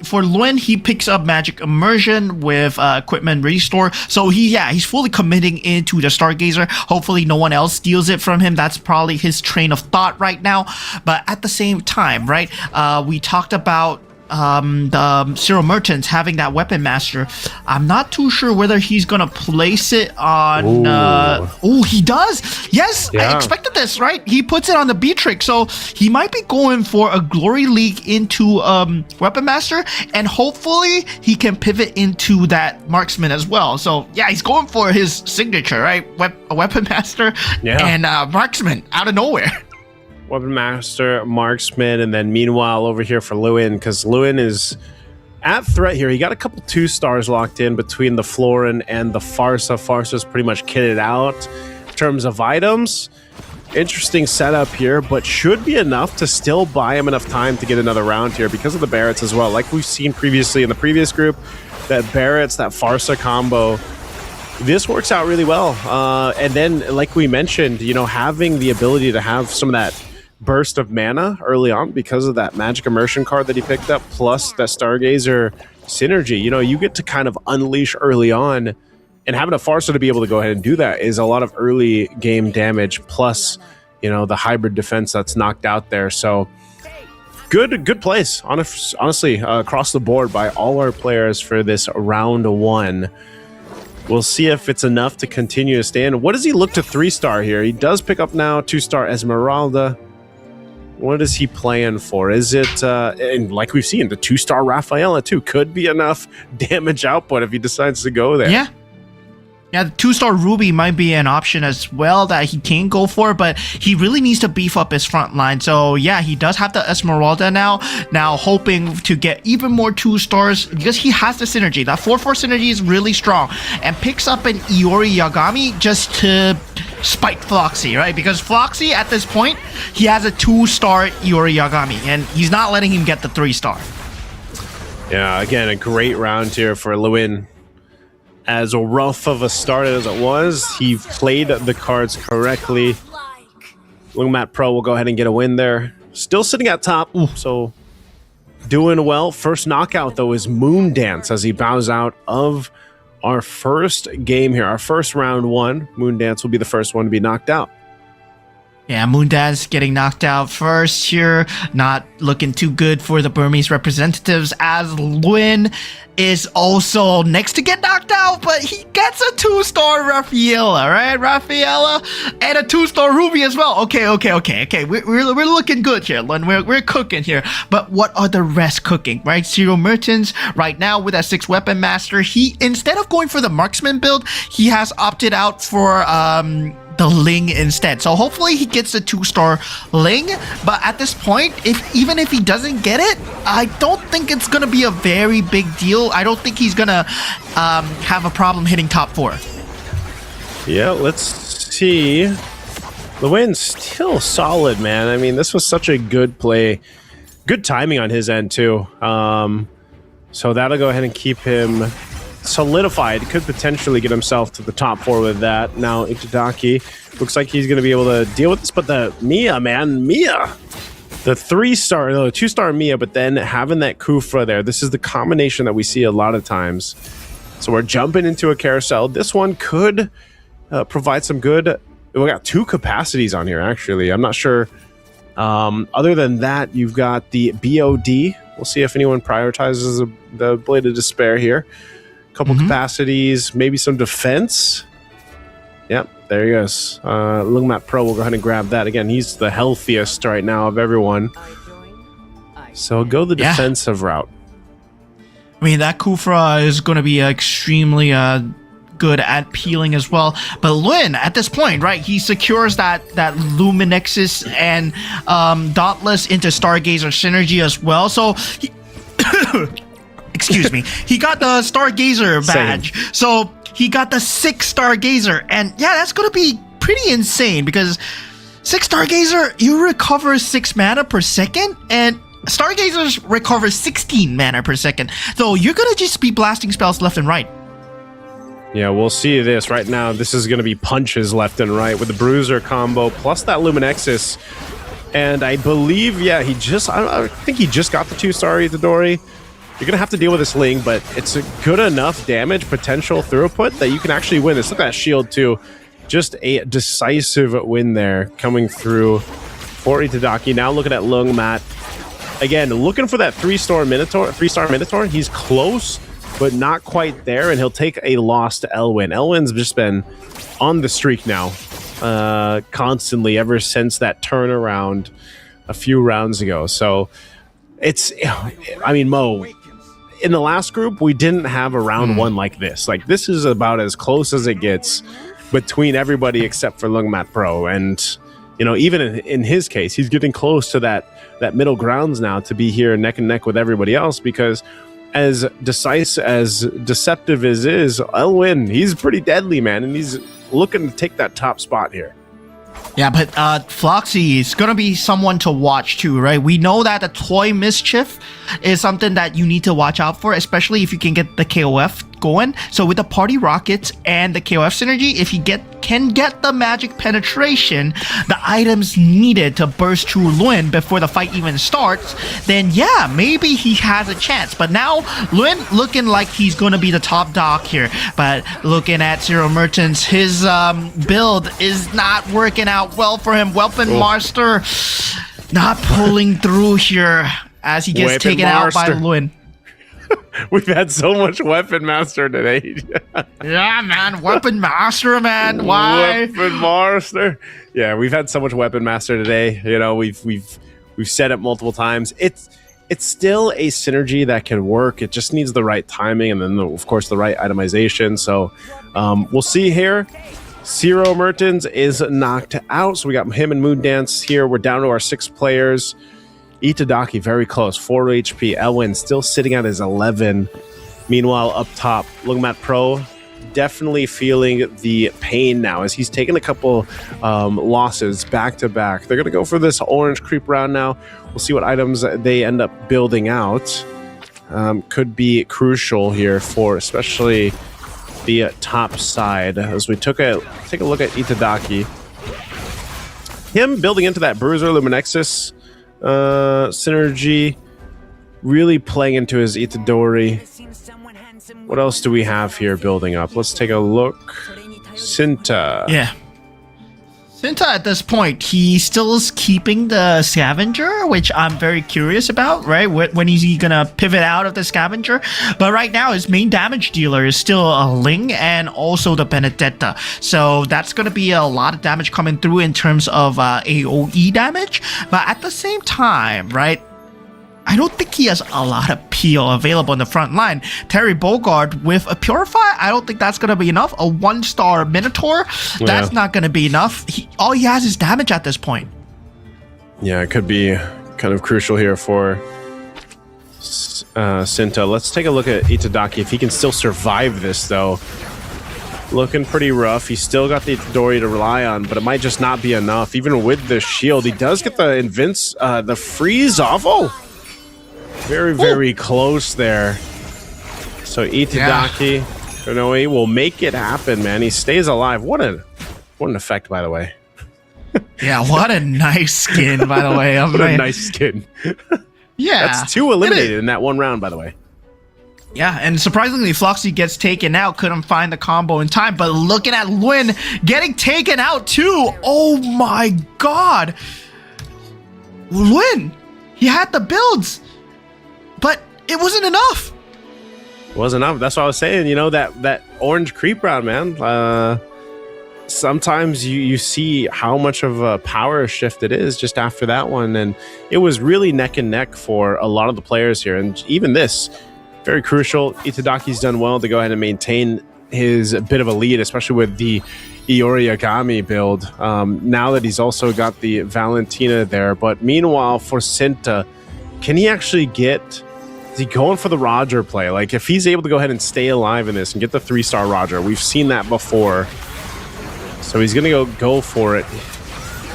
for Luen, he picks up Magic Immersion with Equipment Restore. So, he's fully committing into the Stargazer. Hopefully, no one else steals it from him. That's probably his train of thought right now. But at the same time, right, we talked about the Zero Mertens having that Weapon Master. I'm not too sure whether he's gonna place it on he does. Yes, yeah. I expected this, right? He puts it on the Beatrix, so he might be going for a Glory League into Weapon Master, and hopefully he can pivot into that Marksman as well. So yeah, he's going for his signature, right? Weapon Master and Marksman out of nowhere. Weapon Master, Marksman, and then meanwhile over here for Lewin, because Lewin is at threat here. He got a couple 2-stars locked in between the Florin and the Farsa. Farsa's pretty much kitted out in terms of items. interesting setup here, but should be enough to still buy him enough time to get another round here because of the Barretts as well. Like we've seen previously in the previous group, that Barretts, that Farsa combo, this works out really well. And then, like we mentioned, you know, having the ability to have some of that burst of mana early on because of that Magic Immersion card that he picked up, plus that Stargazer synergy, you know, you get to kind of unleash early on, and having a Farsa to be able to go ahead and do that is a lot of early game damage, plus, you know, the hybrid defense that's knocked out there. So good plays, honestly, across the board by all our players for this round 1. We'll see if it's enough to continue to stand. What does he look to 3-star here? He does pick up now 2-star Esmeralda. What is he playing for? Is it, and like we've seen, the 2-star Rafaela too could be enough damage output if he decides to go there. Yeah, the 2-star Ruby might be an option as well that he can go for, but he really needs to beef up his front line. So yeah, he does have the Esmeralda now hoping to get even more 2-stars because he has the synergy. That 4/4 synergy is really strong, and picks up an Iori Yagami just to spite Floxy, right? Because Floxy at this point, he has a 2-star Iori Yagami, and he's not letting him get the 3-star. Yeah, again, a great round here for Lewin. As rough of a start as it was, he played the cards correctly. Lungmat Pro will go ahead and get a win there. Still sitting at top, so doing well. First knockout, though, is Moondance as he bows out of our first game here. Our first round 1. Moondance will be the first one to be knocked out. Yeah, Moondance getting knocked out first here. Not looking too good for the Burmese representatives, as Lwin is also next to get knocked out, but he gets a 2-star Rafaela, right? Rafaela and a 2-star Ruby as well. Okay. We're looking good here, Lwin. We're cooking here. But what are the rest cooking, right? Zero Mertens right now with that 6-weapon master. He, instead of going for the marksman build, he has opted out for the Ling instead. So hopefully he gets a 2-star Ling, but at this point, even if he doesn't get it, I don't think it's gonna be a very big deal. I don't think he's gonna have a problem hitting top 4. Yeah, let's see. The win's still solid, man. I mean, this was such a good play. Good timing on his end too. So that'll go ahead and keep him solidified. Could potentially get himself to the top 4 with that. Now Itadaki looks like he's going to be able to deal with this, but the Mia, the 3-star, no, 2-star Mia, but then having that Kufra there, this is the combination that we see a lot of times. So we're jumping into a carousel. This one could provide some good. We got 2 capacities on here, actually. I'm not sure. Other than that, you've got the BOD. We'll see if anyone prioritizes the Blade of Despair here. Couple capacities, maybe some defense. Yep, there he goes. Lungmat Pro will go ahead and grab that. Again, he's the healthiest right now of everyone. So go the defensive route. I mean, that Kufra is going to be extremely good at peeling as well. But Lwin, at this point, right, he secures that Luminexus and Dauntless into Stargazer synergy as well. So excuse me, he got the Stargazer badge. Same. So he got the 6 Stargazer, and yeah, that's gonna be pretty insane because 6 Stargazer, you recover 6 mana per second, and Stargazers recover 16 mana per second. So you're gonna just be blasting spells left and right. Yeah, we'll see this right now. This is gonna be punches left and right with the Bruiser combo plus that Luminexus. And I believe, yeah, I think he just got the 2-star Itadori. You're going to have to deal with this Ling, but it's a good enough damage potential throughput that you can actually win this. Look at that shield, too. Just a decisive win there coming through for Itadaki. Now looking at Lungmat. Again, looking for that 3-star Minotaur. He's close, but not quite there, and he'll take a loss to Elwin. Elwin's just been on the streak now, constantly, ever since that turnaround a few rounds ago. So it's, I mean, Mo, in the last group, we didn't have a round 1 like this. Like, this is about as close as it gets between everybody except for Lungmat Pro. And, you know, even in his case, he's getting close to that middle grounds now to be here neck and neck with everybody else, because as deceptive as is, Elwin, he's pretty deadly, man, and he's looking to take that top spot here. Yeah, but Floxy is going to be someone to watch too, right? We know that the toy mischief is something that you need to watch out for, especially if you can get the KOF going. So with the party rockets and the KOF synergy, if you can get the magic penetration, the items needed to burst through Luen before the fight even starts, then yeah, maybe he has a chance. But now Luen looking like he's going to be the top dog here. But looking at Zero Mertens, his build is not working out well for him. Weapon Master not pulling through here as he gets Weapon taken out by Master. Luen. We've had so much Weapon Master today. Yeah, man. Weapon Master, man. Why? Weapon Master. Yeah, we've had so much Weapon Master today. You know, we've said it multiple times. It's still a synergy that can work. It just needs the right timing and then, of course, the right itemization. So we'll see here. Zero Mertens is knocked out. So we got him and Moon Dance here. We're down to our 6 players. Itadaki very close, 4 HP. Elwin still sitting at his 11. Meanwhile, up top, Lungmat Pro definitely feeling the pain now as he's taken a couple losses back to back. They're going to go for this orange creep round now. We'll see what items they end up building out. Could be crucial here for especially the top side as we take a look at Itadaki. Him building into that Bruiser Luminexus synergy, really playing into his Itadori. What else do we have here building up? Let's take a look. Sinta. Yeah. Sinta at this point, he still is keeping the Scavenger, which I'm very curious about, right? When is he gonna pivot out of the Scavenger? But right now, his main damage dealer is still a Ling and also the Benedetta. So that's gonna be a lot of damage coming through in terms of AoE damage. But at the same time, right? I don't think he has a lot of peel available in the front line. Terry Bogard with a Purify, I don't think that's going to be enough. A 1-star Minotaur, that's not going to be enough. All he has is damage at this point. Yeah, it could be kind of crucial here for Sinta. Let's take a look at Itadaki. If he can still survive this, though. Looking pretty rough. He's still got the Itadori to rely on, but it might just not be enough. Even with the shield, he does get the freeze off. Oh! Very, very close there. So Itadaki, Konoe will make it happen, man. He stays alive. What an effect, by the way. Yeah, what a nice skin, by the way. What a nice skin. Yeah. That's 2 eliminated in that 1 round, by the way. Yeah, and surprisingly, Floxy gets taken out. Couldn't find the combo in time, but looking at Luen getting taken out too. Oh my god. Luen, he had the builds. But it wasn't enough. It wasn't enough. That's what I was saying. You know, that orange creep round, man. Sometimes you see how much of a power shift it is just after that one. And it was really neck and neck for a lot of the players here. And even this, very crucial. Itadaki's done well to go ahead and maintain his bit of a lead, especially with the Iori Yagami build. Now that he's also got the Valentina there. But meanwhile, for Sinta, can he actually is he going for the Roger play? Like, if he's able to go ahead and stay alive in this and get the 3-star Roger, we've seen that before. So he's going to go for it.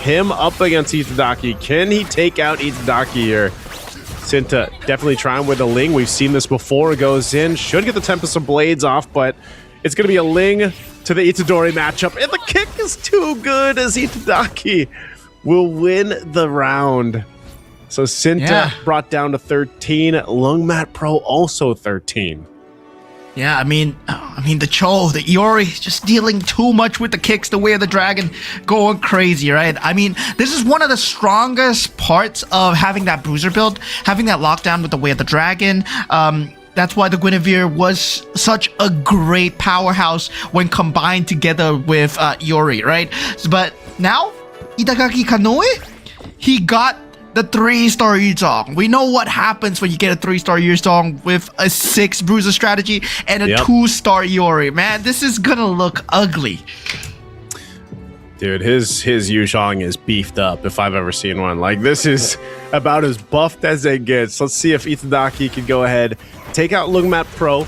Him up against Itadaki. Can he take out Itadaki here? Sinta definitely trying with a Ling. We've seen this before. It goes in. Should get the Tempest of Blades off, but it's going to be a Ling to the Itadori matchup. And the kick is too good as Itadaki will win the round. So Sinta brought down to 13. Lungmat Pro also 13. Yeah, I mean the Cho, the Iori, just dealing too much with the kicks, the Way of the Dragon, going crazy, right? I mean, this is one of the strongest parts of having that Bruiser build, having that lockdown with the Way of the Dragon. That's why the Guinevere was such a great powerhouse when combined together with Iori, right? But now, Itagaki Kanoe, he got the 3-star Yuzong. We know what happens when you get a 3-star Yuzong with a 6 Bruiser strategy and a 2-star Iori. Man, this is gonna look ugly. Dude, his Yuzhong is beefed up if I've ever seen one. Like, this is about as buffed as it gets. Let's see if Itadaki can go ahead, take out Lungmat Pro.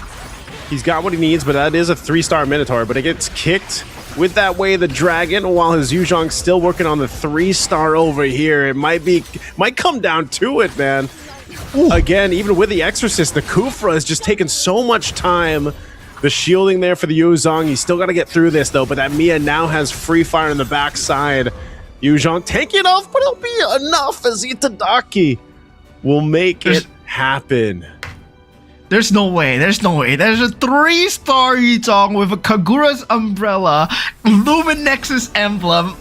He's got what he needs, but that is a 3-star Minotaur, but it gets kicked with that Way of the Dragon, while his Yuzhong's still working on the 3-star over here. It might come down to it, man. Ooh. Again, even with the Exorcist, the Kufra has just taken so much time. The shielding there for the Yuzhong. He's still got to get through this, though, but that Mia now has free fire on the backside. Yuzhong taking it off, but it'll be enough as Itadaki will make it happen. There's no way. There's a 3-star Yuzhong with a Kagura's umbrella, Luminex's emblem,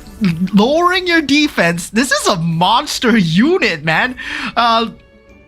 lowering your defense. This is a monster unit, man.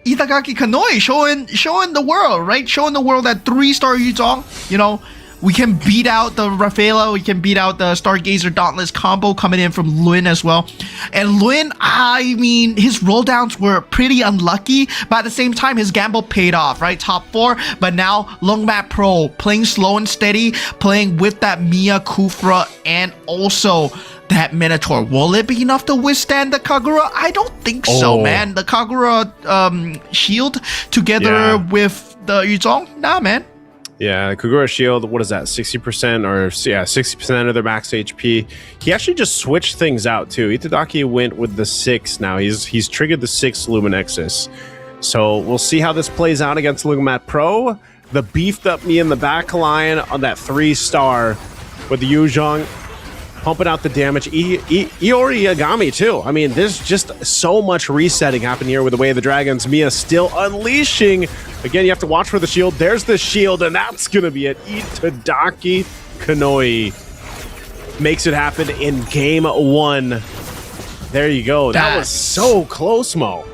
Itagaki Kanoi showing the world, right? Showing the world that 3-star Yuzhong, you know, we can beat out the Rafaela, we can beat out the Stargazer Dauntless combo coming in from Lin as well. And Lin, I mean, his rolldowns were pretty unlucky, but at the same time, his gamble paid off, right? Top 4, but now Longmat Pro playing slow and steady, playing with that Mia, Kufra, and also that Minotaur. Will it be enough to withstand the Kagura? I don't think so, man. The Kagura shield together with the Yuzhong? Nah, man. Yeah, Kagura shield, what is that, 60% or 60% of their max HP. He actually just switched things out too. Itadaki went with the 6 now. He's triggered the 6 Luminexus. So we'll see how this plays out against Lugamat Pro. The beefed up me in the back line on that 3-star with the Yuzhong pumping out the damage. Iori Yagami too. I mean, there's just so much resetting happening here with the Way of the Dragons. Mia still unleashing. Again, you have to watch for the shield. There's the shield, and that's going to be it. Itadaki Kanoi makes it happen in game 1. There you go. That was so close, Mo.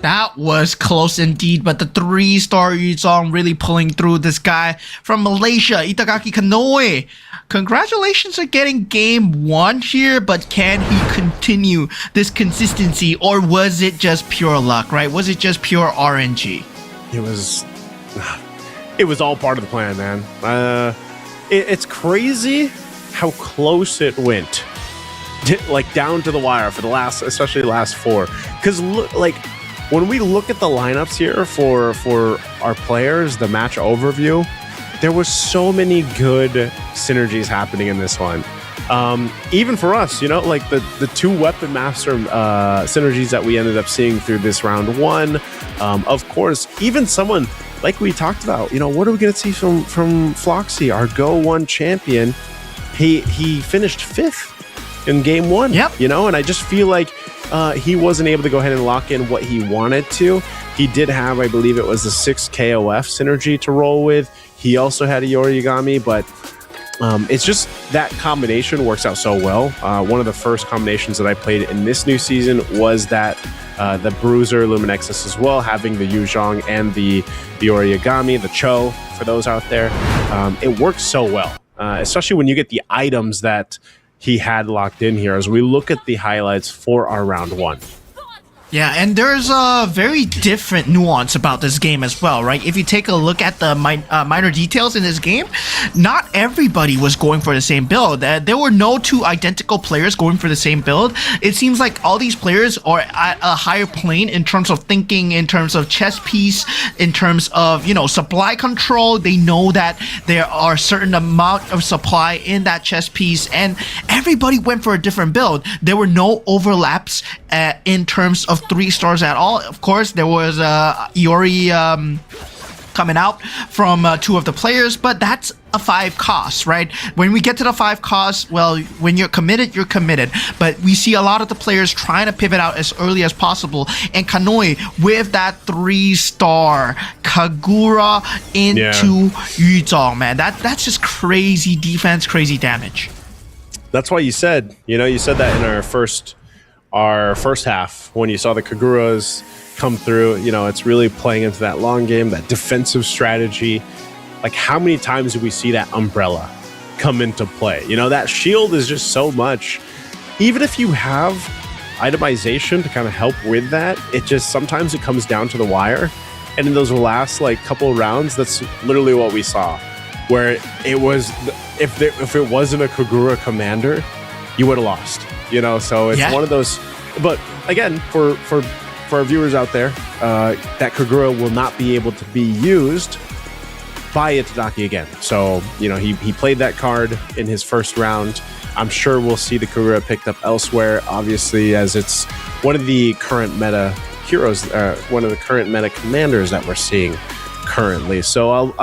That was close indeed, but the 3-star Yuzhong really pulling through. This guy from Malaysia, Itagaki Kanoi. Congratulations on getting game 1 here, but can he continue this consistency, or was it just pure luck, right? Was it just pure RNG? It was all part of the plan, man. It's crazy how close it went, like down to the wire for the last, especially the last 4. Because like when we look at the lineups here for our players, the match overview, there was so many good synergies happening in this one. Even for us, you know, like the 2 weapon master synergies that we ended up seeing through this round 1. Of course, even someone like we talked about, you know, what are we going to see from Floxy, our Go 1 champion? He finished 5th in game 1. Yep. You know, and I just feel like he wasn't able to go ahead and lock in what he wanted to. He did have, I believe it was the 6 KOF synergy to roll with. He also had a Yorigami, but it's just that combination works out so well. One of the first combinations that I played in this new season was that the Bruiser Luminexus as well, having the Yuzhong and the Origami, the Cho, for those out there. It works so well, especially when you get the items that he had locked in here as we look at the highlights for our round 1. Yeah, and there's a very different nuance about this game as well, right? If you take a look at the minor details in this game, not everybody was going for the same build. There were no 2 identical players going for the same build. It seems like all these players are at a higher plane in terms of thinking, in terms of chess piece, in terms of, you know, supply control. They know that there are a certain amount of supply in that chess piece, and everybody went for a different build. There were no overlaps in terms of 3 stars at all. Of course, there was Iori coming out from 2 of the players, but that's a 5 cost, right? When we get to the 5 cost, well, when you're committed, you're committed. But we see a lot of the players trying to pivot out as early as possible. And Kanoi with that 3-star Kagura into Yuzhong, man. That's just crazy defense, crazy damage. That's why you said that in our first half when you saw the Kaguras come through. You know, it's really playing into that long game, that defensive strategy. Like, how many times do we see that umbrella come into play? You know, that shield is just so much. Even if you have itemization to kind of help with that, it just sometimes it comes down to the wire. And in those last like couple of rounds, that's literally what we saw, where it was if it wasn't a Kagura commander, you would have lost. You know, so it's one of those. But again, for our viewers out there, that Kagura will not be able to be used by Itadaki again. So, he played that card in his first round. I'm sure we'll see the Kagura picked up elsewhere, obviously, as it's one of the current meta heroes, one of the current meta commanders that we're seeing currently. So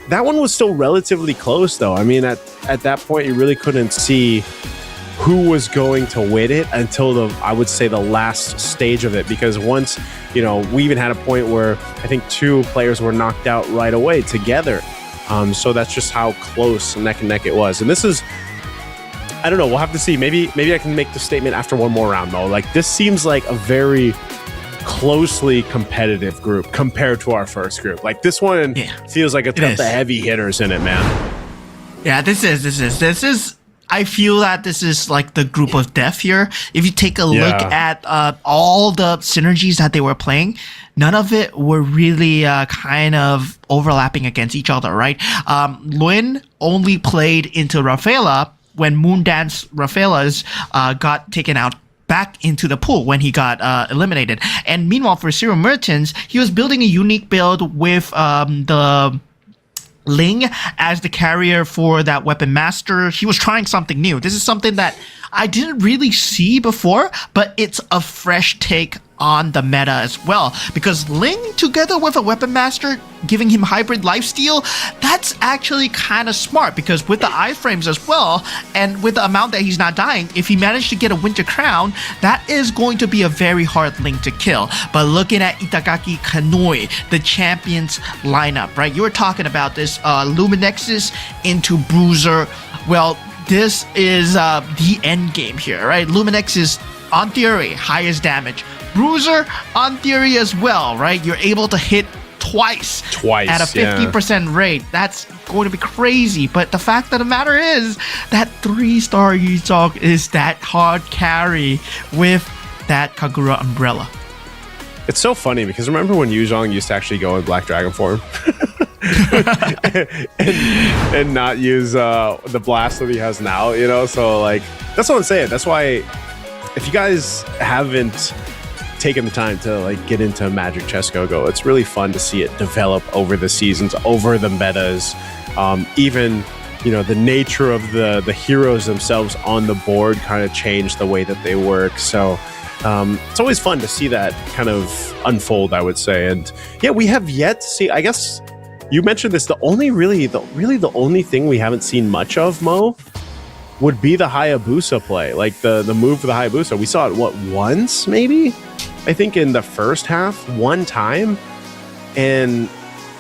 that one was still relatively close, though. I mean, at that point, you really couldn't see who was going to win it until I would say the last stage of it, because once, we even had a point where I think 2 players were knocked out right away together. So that's just how close neck and neck it was. And this is, I don't know, we'll have to see. Maybe I can make the statement after one more round, though. Like, this seems like a very closely competitive group compared to our first group. Like, this one feels like it's got the heavy hitters in it, man. Yeah, this is I feel that this is like the group of death here. If you take a look at all the synergies that they were playing, none of it were really kind of overlapping against each other, right? Lin only played into Rafaela when Moondance Rafaela's got taken out back into the pool when he got eliminated. And meanwhile, for Zero Merchants, he was building a unique build with the Ling as the carrier for that Weapon Master. He was trying something new. This is something that I didn't really see before, but it's a fresh take on the meta as well, because Ling together with a Weapon Master giving him hybrid lifesteal, that's actually kind of smart, because with the iframes as well, and with the amount that he's not dying, if he managed to get a Winter Crown, that is going to be a very hard Ling to kill. But looking at Itagaki Kanoi, the champions lineup, right? You were talking about this Luminexus into Bruiser. Well, this is the end game here, right? Luminex is, on theory, highest damage. Bruiser, on theory as well, right? You're able to hit twice at a 50% rate. That's going to be crazy. But the fact of the matter is that 3-star Yuzong is that hard carry with that Kagura umbrella. It's so funny because remember when Yuzong used to actually go in Black Dragon form? and not use the blast that he has now, So, like, that's what I'm saying. That's why, if you guys haven't taken the time to like get into Magic Chess Go-Go, it's really fun to see it develop over the seasons, over the metas, even the nature of the heroes themselves on the board kind of change the way that they work. So it's always fun to see that kind of unfold, I would say. And yeah, we have yet to see, I guess you mentioned this, the only thing we haven't seen much of, Mo, would be the Hayabusa play, like the move for the Hayabusa. We saw it once, maybe, I think, in the first half, one time, and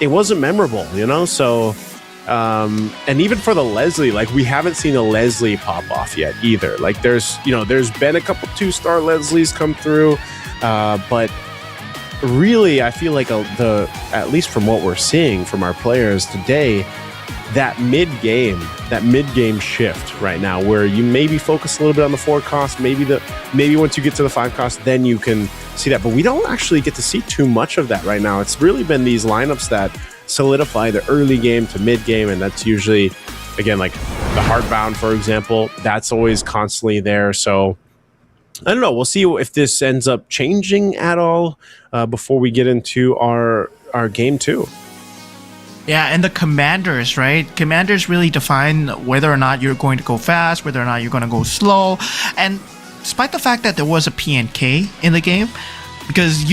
it wasn't memorable, So, and even for the Leslie, like, we haven't seen a Leslie pop off yet either. Like, there's been a couple 2-star Leslies come through, but really, I feel like at least from what we're seeing from our players today, that mid-game shift right now, where you maybe focus a little bit on the 4 cost, maybe once you get to the 5 cost, then you can see that. But we don't actually get to see too much of that right now. It's really been these lineups that solidify the early game to mid-game, and that's usually, again, like the Heartbound, for example, that's always constantly there. So I don't know. We'll see if this ends up changing at all before we get into our game 2. Yeah, and the commanders, right? Commanders really define whether or not you're going to go fast, whether or not you're going to go slow. And despite the fact that there was a PNK in the game, because,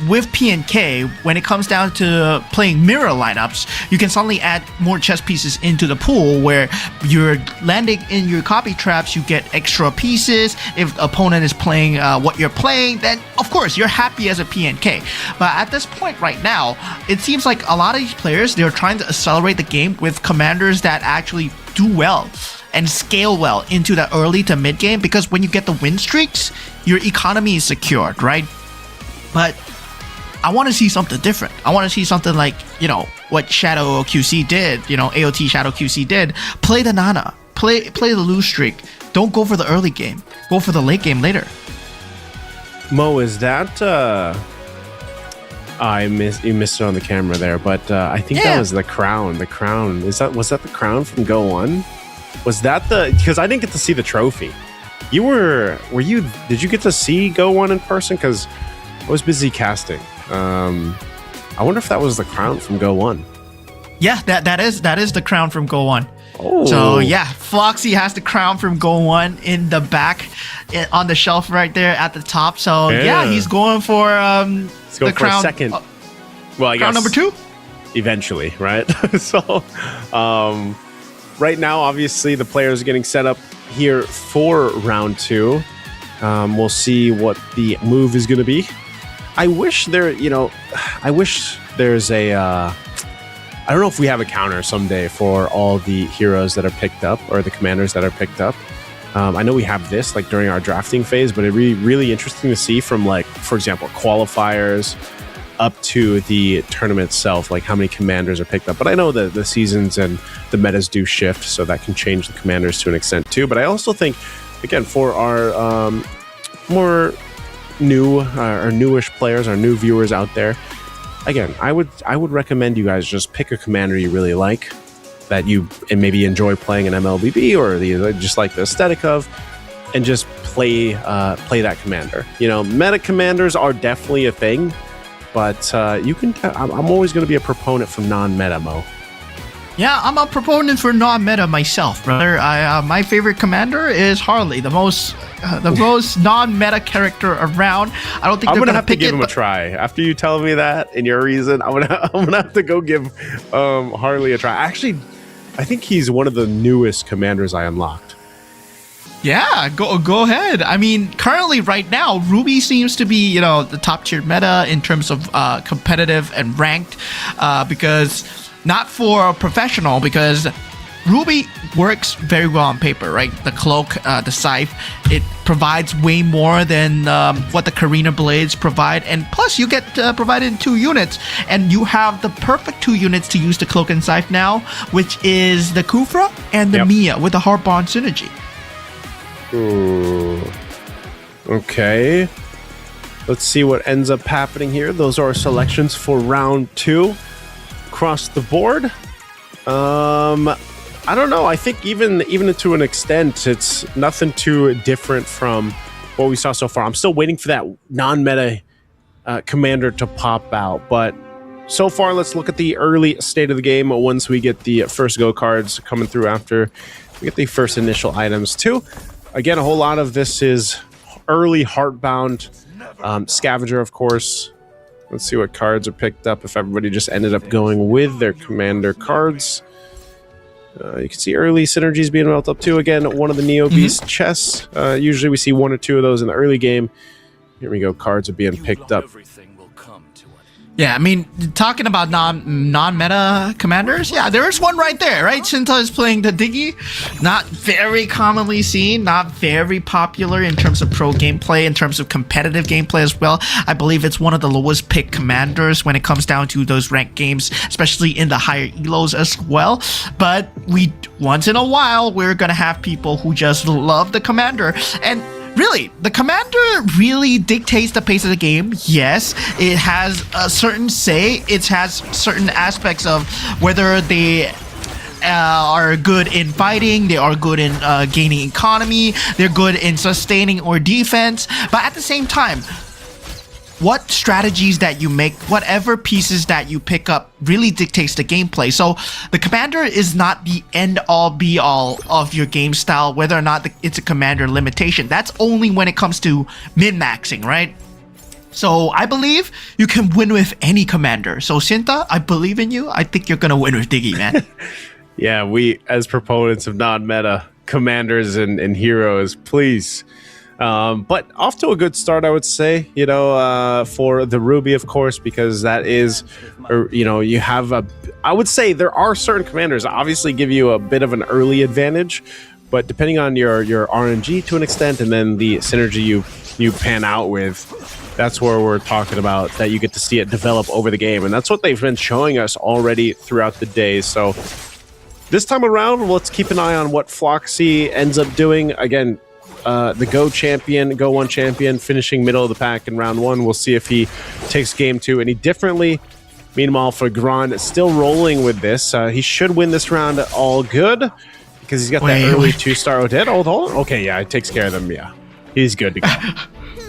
with PNK, when it comes down to playing mirror lineups, you can suddenly add more chess pieces into the pool where you're landing in your copy traps, you get extra pieces. If the opponent is playing what you're playing, then, of course, you're happy as a PNK. But at this point right now, it seems like a lot of these players, they're trying to accelerate the game with commanders that actually do well and scale well into the early to mid game, because when you get the win streaks, your economy is secured, right? But I want to see something different. I want to see something like, what Shadow QC did, AOT Shadow QC did. Play the Nana. Play the lose streak. Don't go for the early game. Go for the late game later. Mo, is that... you missed it on the camera there, but I think that was the crown. The crown. Was that the crown from Go 1? Was that because I didn't get to see the trophy. Did you get to see Go 1 in person? Because I was busy casting. I wonder if that was the crown from Go 1. Yeah, that is the crown from Go 1. Oh. So yeah, Floxy has the crown from Go 1 in the back, on the shelf right there at the top. So yeah, he's going for Let's go the for crown. a second. Well, I Crown guess number 2. eventually, right? So, right now, obviously, the players are getting set up here for round 2. We'll see what the move is going to be. I wish there's a. I don't know if we have a counter someday for all the heroes that are picked up or the commanders that are picked up. I know we have this like during our drafting phase, but it'd be really interesting to see from like, for example, qualifiers up to the tournament itself, like how many commanders are picked up. But I know that the seasons and the metas do shift, so that can change the commanders to an extent too. But I also think, again, for our more new or newish players, our new viewers out there, again, I would recommend you guys just pick a commander you really like, that you and maybe enjoy playing in MLBB or just like the aesthetic of, and just play that commander. You know, meta commanders are definitely a thing, but you can. I'm always going to be a proponent for non-meta, Mo. Yeah, I'm a proponent for non-meta myself, brother. My favorite commander is Harley, the most non-meta character around. I don't think I'm they're gonna gonna have to pick give it, him a try after you tell me that and your reason. I'm gonna have to go give Harley a try. Actually, I think he's one of the newest commanders I unlocked. Yeah, go ahead. I mean, currently right now, Ruby seems to be, the top tier meta in terms of competitive and ranked, because not for a professional, because Ruby works very well on paper, right? The cloak, the scythe, it provides way more than what the Karina blades provide, and plus you get provided 2 units, and you have the perfect 2 units to use the cloak and scythe now, which is the Kufra and the Mia with the heart bond synergy. Ooh. Okay. Let's see what ends up happening here. Those are our selections for round 2 across the board. I don't know. I think even to an extent, it's nothing too different from what we saw so far. I'm still waiting for that non-meta commander to pop out, but so far, let's look at the early state of the game once we get the first go cards coming through after we get the first initial items too. Again, a whole lot of this is early Heartbound, Scavenger, of course. Let's see what cards are picked up if everybody just ended up going with their commander cards. You can see early synergies being built up too. Again, one of the Neo Beast chests. Usually we see 1 or 2 of those in the early game. Here we go. Cards are being picked up. Yeah, I mean, talking about non-meta commanders, yeah, there's one right there, right? Shinta is playing the Diggy. Not very commonly seen, not very popular in terms of pro gameplay, in terms of competitive gameplay as well. I believe it's one of the lowest pick commanders when it comes down to those ranked games, especially in the higher elos as well. But once in a while, we're gonna have people who just love the commander. And really, the commander really dictates the pace of the game. Yes, it has a certain say. It has certain aspects of whether they are good in fighting, they are good in gaining economy, they're good in sustaining or defense. But at the same time, what strategies that you make, whatever pieces that you pick up really dictates the gameplay. So the commander is not the end-all be-all of your game style, whether or not it's a commander limitation. That's only when it comes to min-maxing, right? So I believe you can win with any commander. So Shinta, I believe in you. I think you're going to win with Diggy, man. Yeah, we as proponents of non-meta commanders and heroes, please. But off to a good start, I would say, for the Ruby, of course, because that is, you have I would say there are certain commanders that obviously give you a bit of an early advantage, but depending on your RNG to an extent, and then the synergy you pan out with, that's where we're talking about that you get to see it develop over the game. And that's what they've been showing us already throughout the day. So this time around, let's keep an eye on what Floxy ends up doing. Again, the Go 1 champion, finishing middle of the pack in round 1. We'll see if he takes game 2 any differently. Meanwhile, for Grand, still rolling with this. He should win this round all good because he's got that early 2-star. Oh, dead? Hold on. Okay, yeah, it takes care of them. Yeah, he's good to go.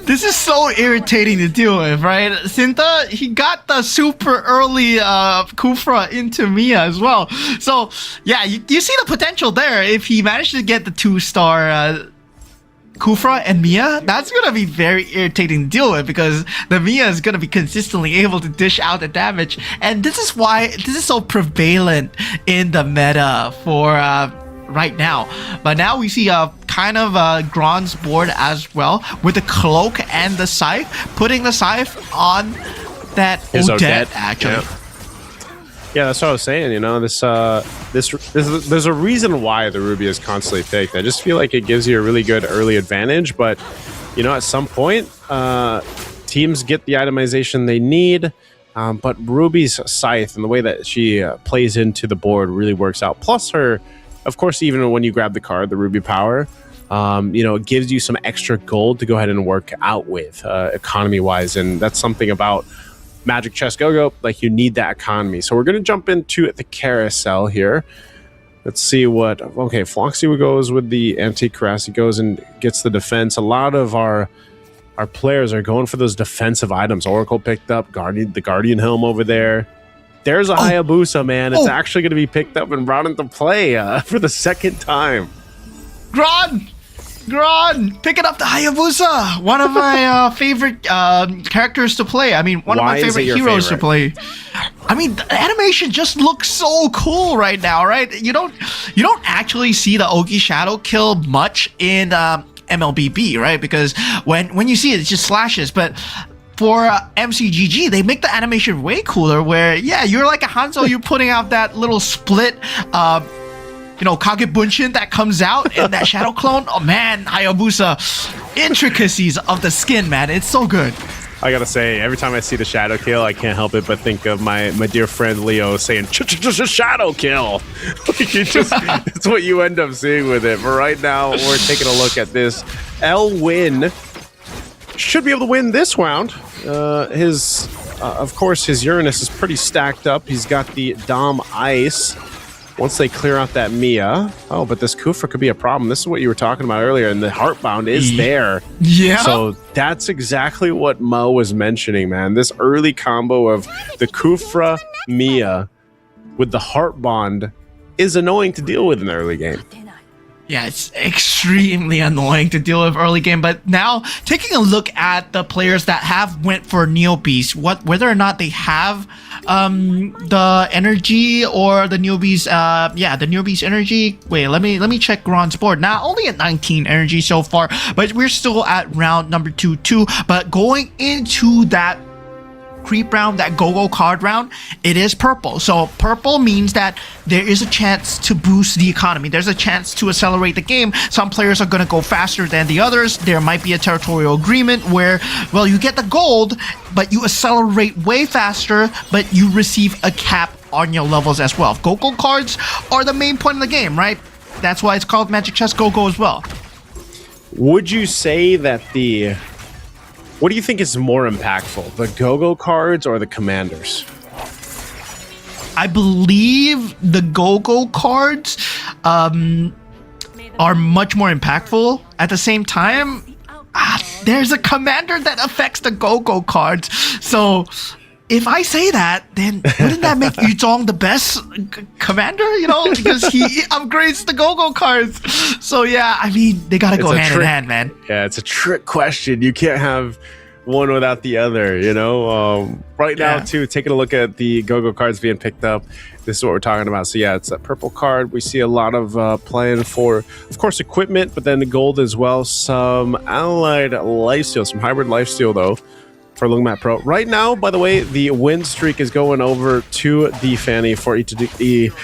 This is so irritating to deal with, right? Sinta, he got the super early Kufra into Mia as well. So, yeah, you see the potential there. If he managed to get the 2-star Kufra and Mia, that's going to be very irritating to deal with because the Mia is going to be consistently able to dish out the damage. And this is why this is so prevalent in the meta for right now. But now we see kind of Gron's board as well with the cloak and the scythe, putting the scythe on that Odette actually. Yeah, that's what I was saying. You know, there's a reason why the Ruby is constantly picked. I just feel like it gives you a really good early advantage, but you know, at some point, teams get the itemization they need. But Ruby's scythe and the way that she plays into the board really works out. Plus her, of course, even when you grab the card, the Ruby Power, you know, it gives you some extra gold to go ahead and work out with economy-wise, and that's something about Magic Chess Go-Go, like you need that economy. So we're going to jump into the carousel here. Let's see what... Okay, Floxy goes with the anti-Cuirass. He goes and gets the defense. A lot of our players are going for those defensive items. Oracle picked up the Guardian Helm over there. There's a Hayabusa, man. It's actually going to be picked up and brought into play for the second time. Gron, picking up the Hayabusa, one of my favorite characters to play. I mean, one of my favorite heroes to play. I mean, the animation just looks so cool right now, right? You don't actually see the Ogi Shadow kill much in MLBB, right? Because when you see it, it just slashes. But for MCGG, they make the animation way cooler. Where you're like a Hanzo, you're putting out that little split. You know, Kagebunshin that comes out and that Shadow Clone. Oh man, Hayabusa. Intricacies of the skin, man. It's so good. I gotta say, every time I see the shadow kill, I can't help it but think of my dear friend Leo saying, just a shadow kill. It's what you end up seeing with it. But right now, we're taking a look at this. Elwyn should be able to win this round. Of course, his Uranus is pretty stacked up. He's got the Dom Ice. Once they clear out that Mia. Oh, but this Kufra could be a problem. This is what you were talking about earlier, and the Heartbound is there. Yeah. So that's exactly what Mo was mentioning, man. This early combo of the Kufra Mia with the Heartbond is annoying to deal with in the early game. Yeah, it's extremely annoying to deal with early game. But now, taking a look at the players that have went for Neo Beast, whether or not they have the energy or the Neo Beast, the Neo Beast energy. Wait, let me check Gron's board. Now, only at 19 energy so far, but we're still at round number 2. But going into that creep round, that go-go card round, it is purple. So purple means that there is a chance to boost the economy. There's a chance to accelerate the game. Some players are going to go faster than the others. There might be a territorial agreement where, well, you get the gold, but you accelerate way faster, but you receive a cap on your levels as well. Go-go cards are the main point of the game, right? That's why it's called Magic Chess Go-Go as well. Would you say that what do you think is more impactful, the go-go cards or the commanders? I believe the go-go cards are much more impactful. At the same time, there's a commander that affects the go-go cards. So if I say that, then wouldn't that make Yuzong the best commander? You know, because he upgrades the go-go cards. So yeah, I mean, they gotta go hand in hand, man. Yeah, it's a trick question. You can't have one without the other, you know? Right now, too, taking a look at the go-go cards being picked up, this is what we're talking about. So yeah, it's that purple card. We see a lot of playing for, of course, equipment, but then the gold as well. Some allied lifesteal, some hybrid lifesteal, though, for Lungmat Pro. Right now, by the way, the win streak is going over to the Fanny for Itagaki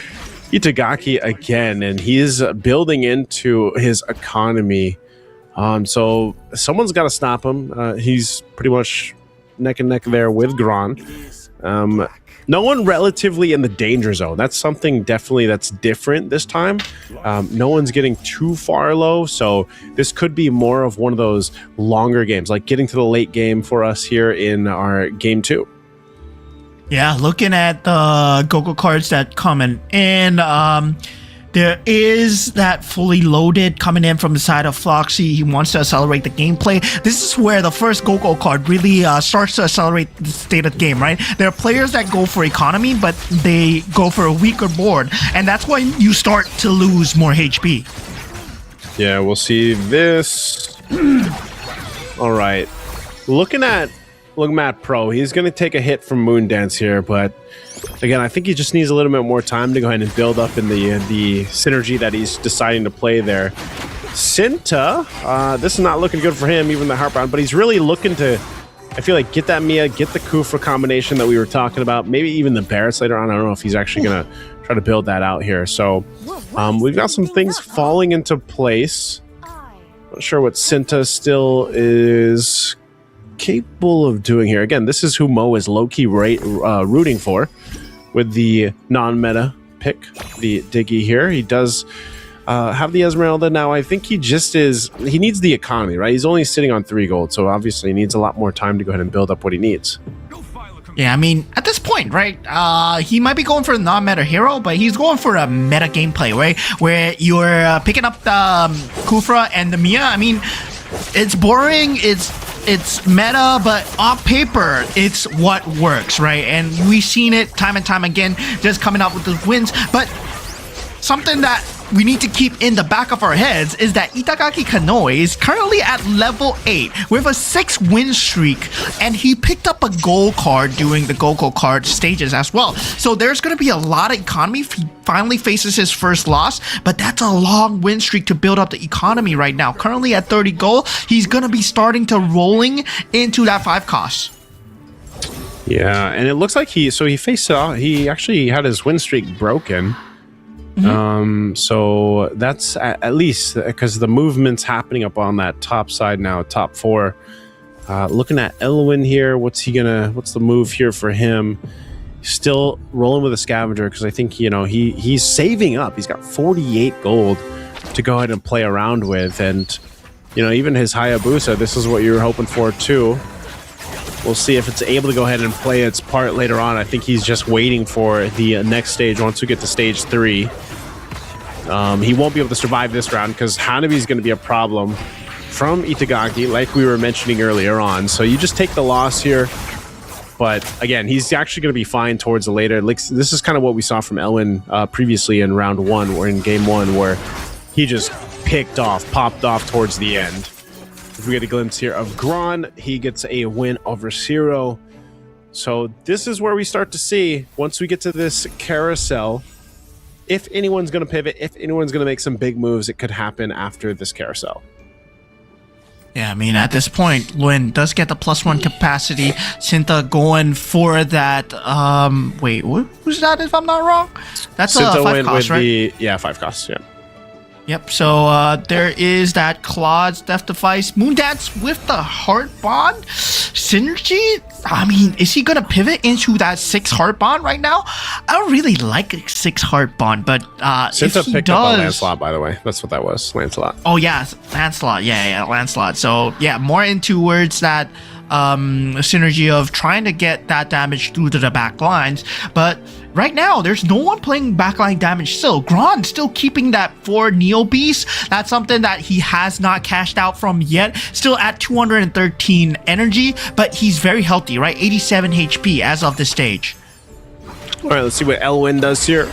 again, and he's building into his economy. So someone's got to stop him. He's pretty much neck and neck there with Gron. No one relatively in the danger zone. That's something definitely that's different this time. No one's getting too far low, so this could be more of one of those longer games, like getting to the late game for us here in our game 2. Yeah, looking at the go-go cards that coming in, There is that fully loaded coming in from the side of Floxy. He wants to accelerate the gameplay. This is where the first Go-Go card really starts to accelerate the state of the game, right? There are players that go for economy, but they go for a weaker board, and that's when you start to lose more HP. Yeah, we'll see this. All right. Looking at Pro, he's going to take a hit from Moondance here, but again, I think he just needs a little bit more time to go ahead and build up in the synergy that he's deciding to play there. Cinta, this is not looking good for him, even the Heartbound, but he's really looking to, I feel like, get that Mia, get the Kufra combination that we were talking about, maybe even the Barretts later on. I don't know if he's actually going to try to build that out here. So we've got some things falling into place. Not sure what Cinta still is capable of doing here. Again, this is who Mo is low-key rooting for with the non-meta pick, the Diggy here. He does have the Esmeralda now. I think he needs the economy, right? He's only sitting on 3 gold, so obviously he needs a lot more time to go ahead and build up what he needs. Yeah, I mean, at this point, right, he might be going for a non-meta hero, but he's going for a meta gameplay, right? Where you're picking up the Kufra and the Mia. I mean, it's boring, it's meta, but on paper, it's what works, right? And we've seen it time and time again, just coming out with the wins. But something that we need to keep in the back of our heads is that Itagaki Kanoe is currently at level 8 with a 6 win streak, and he picked up a gold card during the Go-Go card stages as well. So there's going to be a lot of economy if he finally faces his first loss, but that's a long win streak to build up the economy right now. Currently at 30 gold, he's going to be starting to rolling into that 5 cost. Yeah, and it looks like he faced it off. He actually had his win streak broken. So that's at least because the movement's happening up on that top side now, top 4. Looking at Elwin here, what's the move here for him? Still rolling with a scavenger because I think, he's saving up. He's got 48 gold to go ahead and play around with. And, even his Hayabusa, this is what you were hoping for too. We'll see if it's able to go ahead and play its part later on. I think he's just waiting for the next stage once we get to stage 3. He won't be able to survive this round because Hanabi's going to be a problem from Itagaki, like we were mentioning earlier on. So you just take the loss here. But again, he's actually going to be fine towards the later. This is kind of what we saw from Elwin previously in round 1 or in game 1, where he just popped off towards the end. If we get a glimpse here of Gron, he gets a win over Zero. So this is where we start to see, once we get to this carousel, if anyone's going to pivot, if anyone's going to make some big moves, it could happen after this carousel. Yeah, I mean, at this point, Luen does get the +1 capacity. Cinta going for that, wait, who's that if I'm not wrong? That's Cinta a 5 cost, right? 5 costs, yeah. Yep, so there is that Claude's Death Device. Moondance with the Heart Bond synergy. I mean, is he gonna pivot into that 6 Heart Bond right now? I don't really like a 6 Heart Bond, but if he picked does, up on Lancelot, by the way. That's what that was, Lancelot. Oh yeah, Lancelot. Yeah, Lancelot. So yeah, more in towards that synergy of trying to get that damage through to the back lines, but right now there's no one playing backline damage still. Gron still keeping that 4 Neo Beast. That's something that he has not cashed out from yet. Still at 213 energy, but he's very healthy, right? 87 HP as of this stage. All right, let's see what Elwin does here.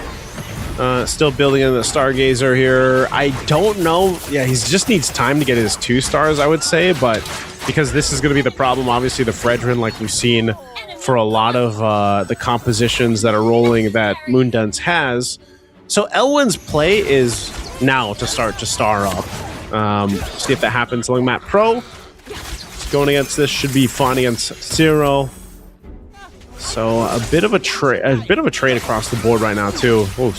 Still building in the Stargazer here. I don't know. Yeah, he just needs time to get his 2 stars, I would say, but because this is going to be the problem, obviously the Fredrin, like we've seen for a lot of the compositions that are rolling that Moondance has. So Elwin's play is now to start to star up. See if that happens along map Pro. Going against this should be fun against Zero. So a bit of a trade across the board right now too. Oh,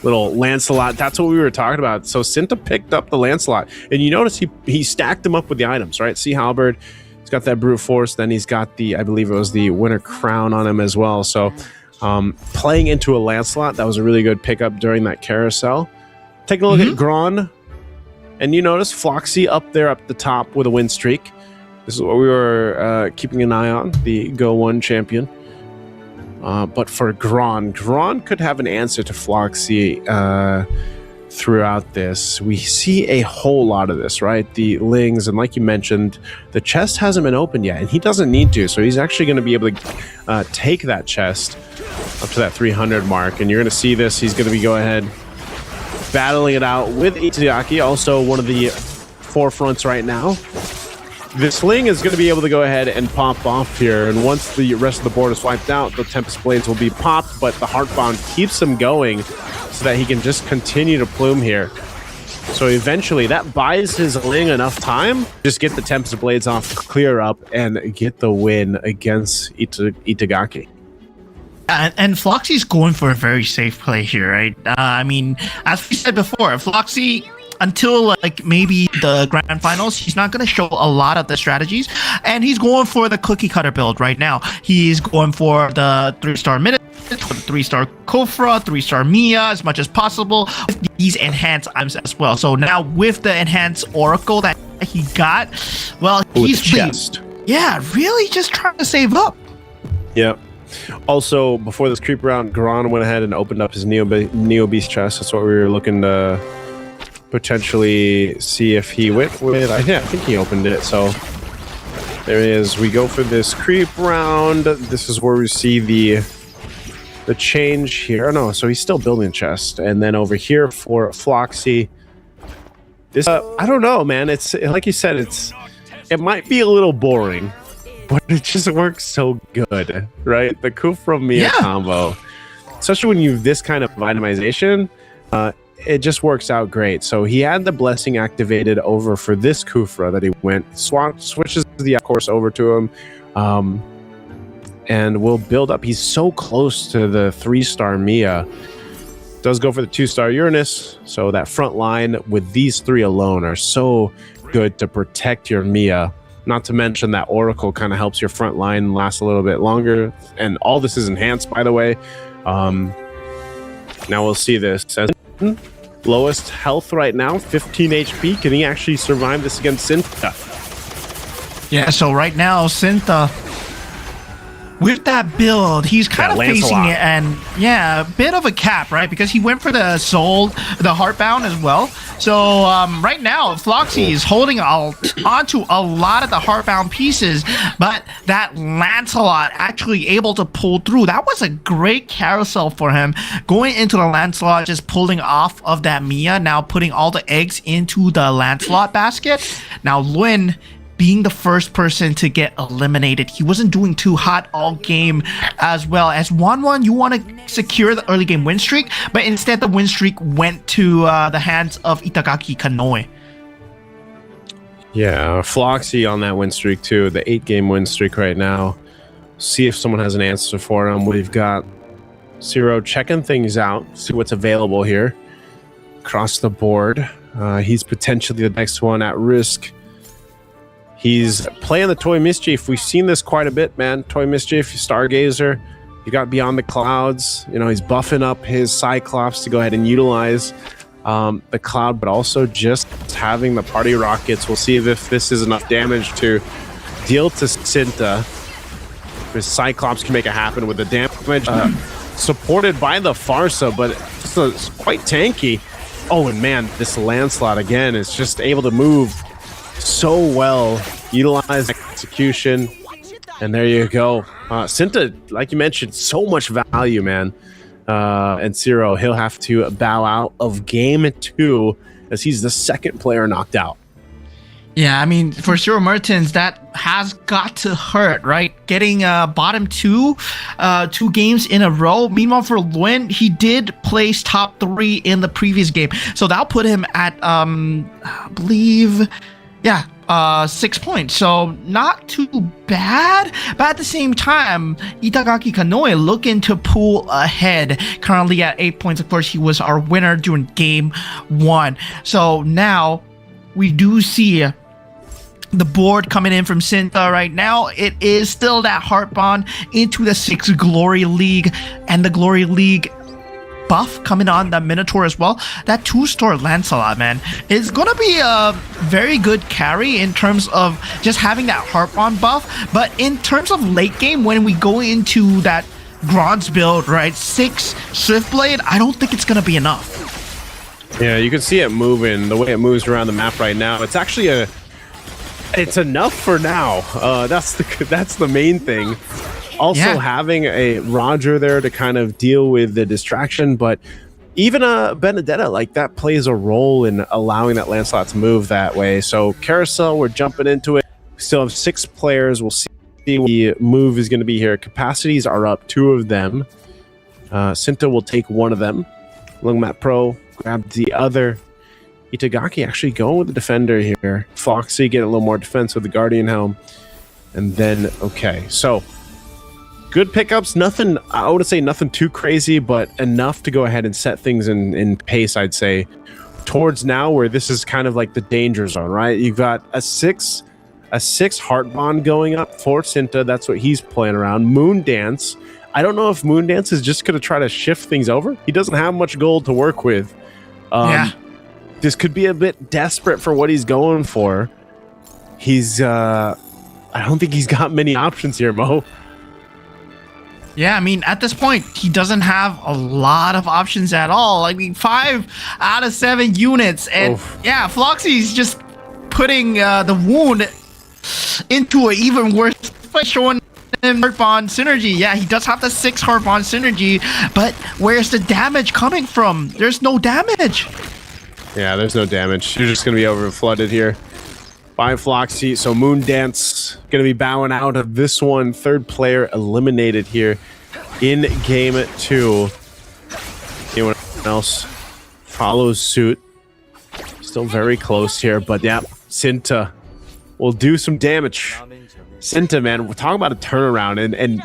little Lancelot. That's what we were talking about. So Cinta picked up the Lancelot, and you notice he stacked them up with the items, right? Sea Halberd. He's got that brute force. Then he's got the, I believe it was the Winter Crown on him as well. So playing into a Lancelot, that was a really good pickup during that carousel. Taking a look at Gron, and you notice Floxy up there up the top with a win streak. This is what we were keeping an eye on, the Go 1 champion. But for Gron could have an answer to Floxy throughout this, we see a whole lot of this, right? The Lings, and like you mentioned, the chest hasn't been opened yet, and he doesn't need to, so he's actually going to be able to take that chest up to that 300 mark, and you're going to see this. He's going to be go ahead battling it out with Itagaki, also one of the forefronts right now. This Ling is going to be able to go ahead and pop off here, and once the rest of the board is wiped out, the Tempest Blades will be popped, but the Heartbound keeps him going so that he can just continue to plume here. So eventually, that buys his Ling enough time, just get the Tempest Blades off, clear up, and get the win against Itagaki. And Floxy's going for a very safe play here, right? I mean, as we said before, Floxy, until like maybe the grand finals, he's not going to show a lot of the strategies, and he's going for the cookie cutter build right now. He's going for the 3-star mid, 3-star Kofra, 3-star Mia as much as possible, with these enhanced items as well. So now with the enhanced Oracle that he got, well, he's really just trying to save up. Yeah. Also, before this creep round, Garan went ahead and opened up his Neo Beast chest. That's what we were looking to potentially see if he went with. I think he opened it. So there he is. We go for this creep round. This is where we see the change here. Oh, no, so he's still building chest. And then over here for Floxy, this I don't know, man. It's like you said, it might be a little boring, but it just works so good, right? The Kufra Mia combo, especially when you have this kind of itemization, it just works out great. So he had the blessing activated over for this Kufra that he went, switches the course over to him, and will build up. He's so close to the 3-star Mia. Does go for the 2-star Uranus, so that front line with these 3 alone are so good to protect your Mia. Not to mention that Oracle kind of helps your front line last a little bit longer. And all this is enhanced, by the way. Now we'll see this. As lowest health right now, 15 HP. Can he actually survive this against Synta? Yeah, so right now, Synta, with that build, he's kind of facing it, and a bit of a cap, right? Because he went for the soul, the Heartbound as well. So right now, Floxy is holding onto a lot of the Heartbound pieces, but that Lancelot actually able to pull through. That was a great carousel for him. Going into the Lancelot, just pulling off of that Mia, now putting all the eggs into the Lancelot basket. Now Luen being the first person to get eliminated. He wasn't doing too hot all game as well. As 1-1, you want to secure the early game win streak, but instead the win streak went to the hands of Itagaki Kanoe. Yeah, Floxy on that win streak too, the 8-game win streak right now. See if someone has an answer for him. We've got Zero checking things out, see what's available here across the board. He's potentially the next one at risk. He's playing the Toy Mischief. We've seen this quite a bit, man. Toy Mischief, Stargazer. You got Beyond the Clouds. You know, he's buffing up his Cyclops to go ahead and utilize the Cloud, but also just having the Party Rockets. We'll see if this is enough damage to deal to Synta. His Cyclops can make it happen with the damage. Supported by the Farsa, but it's quite tanky. Oh, and man, this Lancelot again is just able to move so well, utilize execution, and there you go. Synta, like you mentioned, so much value, man. And Zero, he'll have to bow out of game 2 as he's the second player knocked out. Yeah, I mean, for Zero Mertens, that has got to hurt, right? Getting bottom 2 games in a row. Meanwhile, for Luen, he did place top 3 in the previous game. So that'll put him at, I believe, 6 points. So not too bad. But at the same time, Itagaki Kanoe looking to pull ahead. Currently at 8 points. Of course, he was our winner during game 1. So now we do see the board coming in from Synta right now. It is still that heart bond into the 6 Glory League, and the Glory League buff coming on the Minotaur as well. That 2-star Lancelot, man, is gonna be a very good carry in terms of just having that heart bond buff. But in terms of late game, when we go into that bronze build, right, 6 Swiftblade, I don't think it's gonna be enough. Yeah, you can see it moving, the way it moves around the map right now. It's actually it's enough for now. That's the main thing. Also having a Roger there to kind of deal with the distraction, but even Benedetta, like that plays a role in allowing that Lancelot to move that way. So Carousel, we're jumping into it. We still have 6 players. We'll see what the move is going to be here. Capacities are up, 2 of them. Sinta will take 1 of them. Lungmat Pro grabbed the other. Itagaki actually going with the defender here. Foxy getting a little more defense with the Guardian Helm. And then, okay, so good pickups. Nothing, I would say nothing too crazy, but enough to go ahead and set things in pace, I'd say, towards now where this is kind of like the danger zone, right? You've got a 6 heart bond going up for Sinta. That's what he's playing around. Moon Dance. I don't know if Moon Dance is just going to try to shift things over. He doesn't have much gold to work with. This could be a bit desperate for what he's going for. He's, I don't think he's got many options here, Mo. Yeah, I mean, at this point, he doesn't have a lot of options at all. I mean, 5 out of 7 units. And yeah, Floxy's just putting the wound into an even worse place, showing him heart bond synergy. Yeah, he does have the 6 heart bond synergy, but where's the damage coming from? There's no damage. Yeah, there's no damage. You're just going to be over flooded here by Floxy. So Moon Dance going to be bowing out of this one. 3rd player eliminated here in game 2. Anyone else follows suit. Still very close here, but yeah, Sinta will do some damage. Sinta, man, we're talking about a turnaround and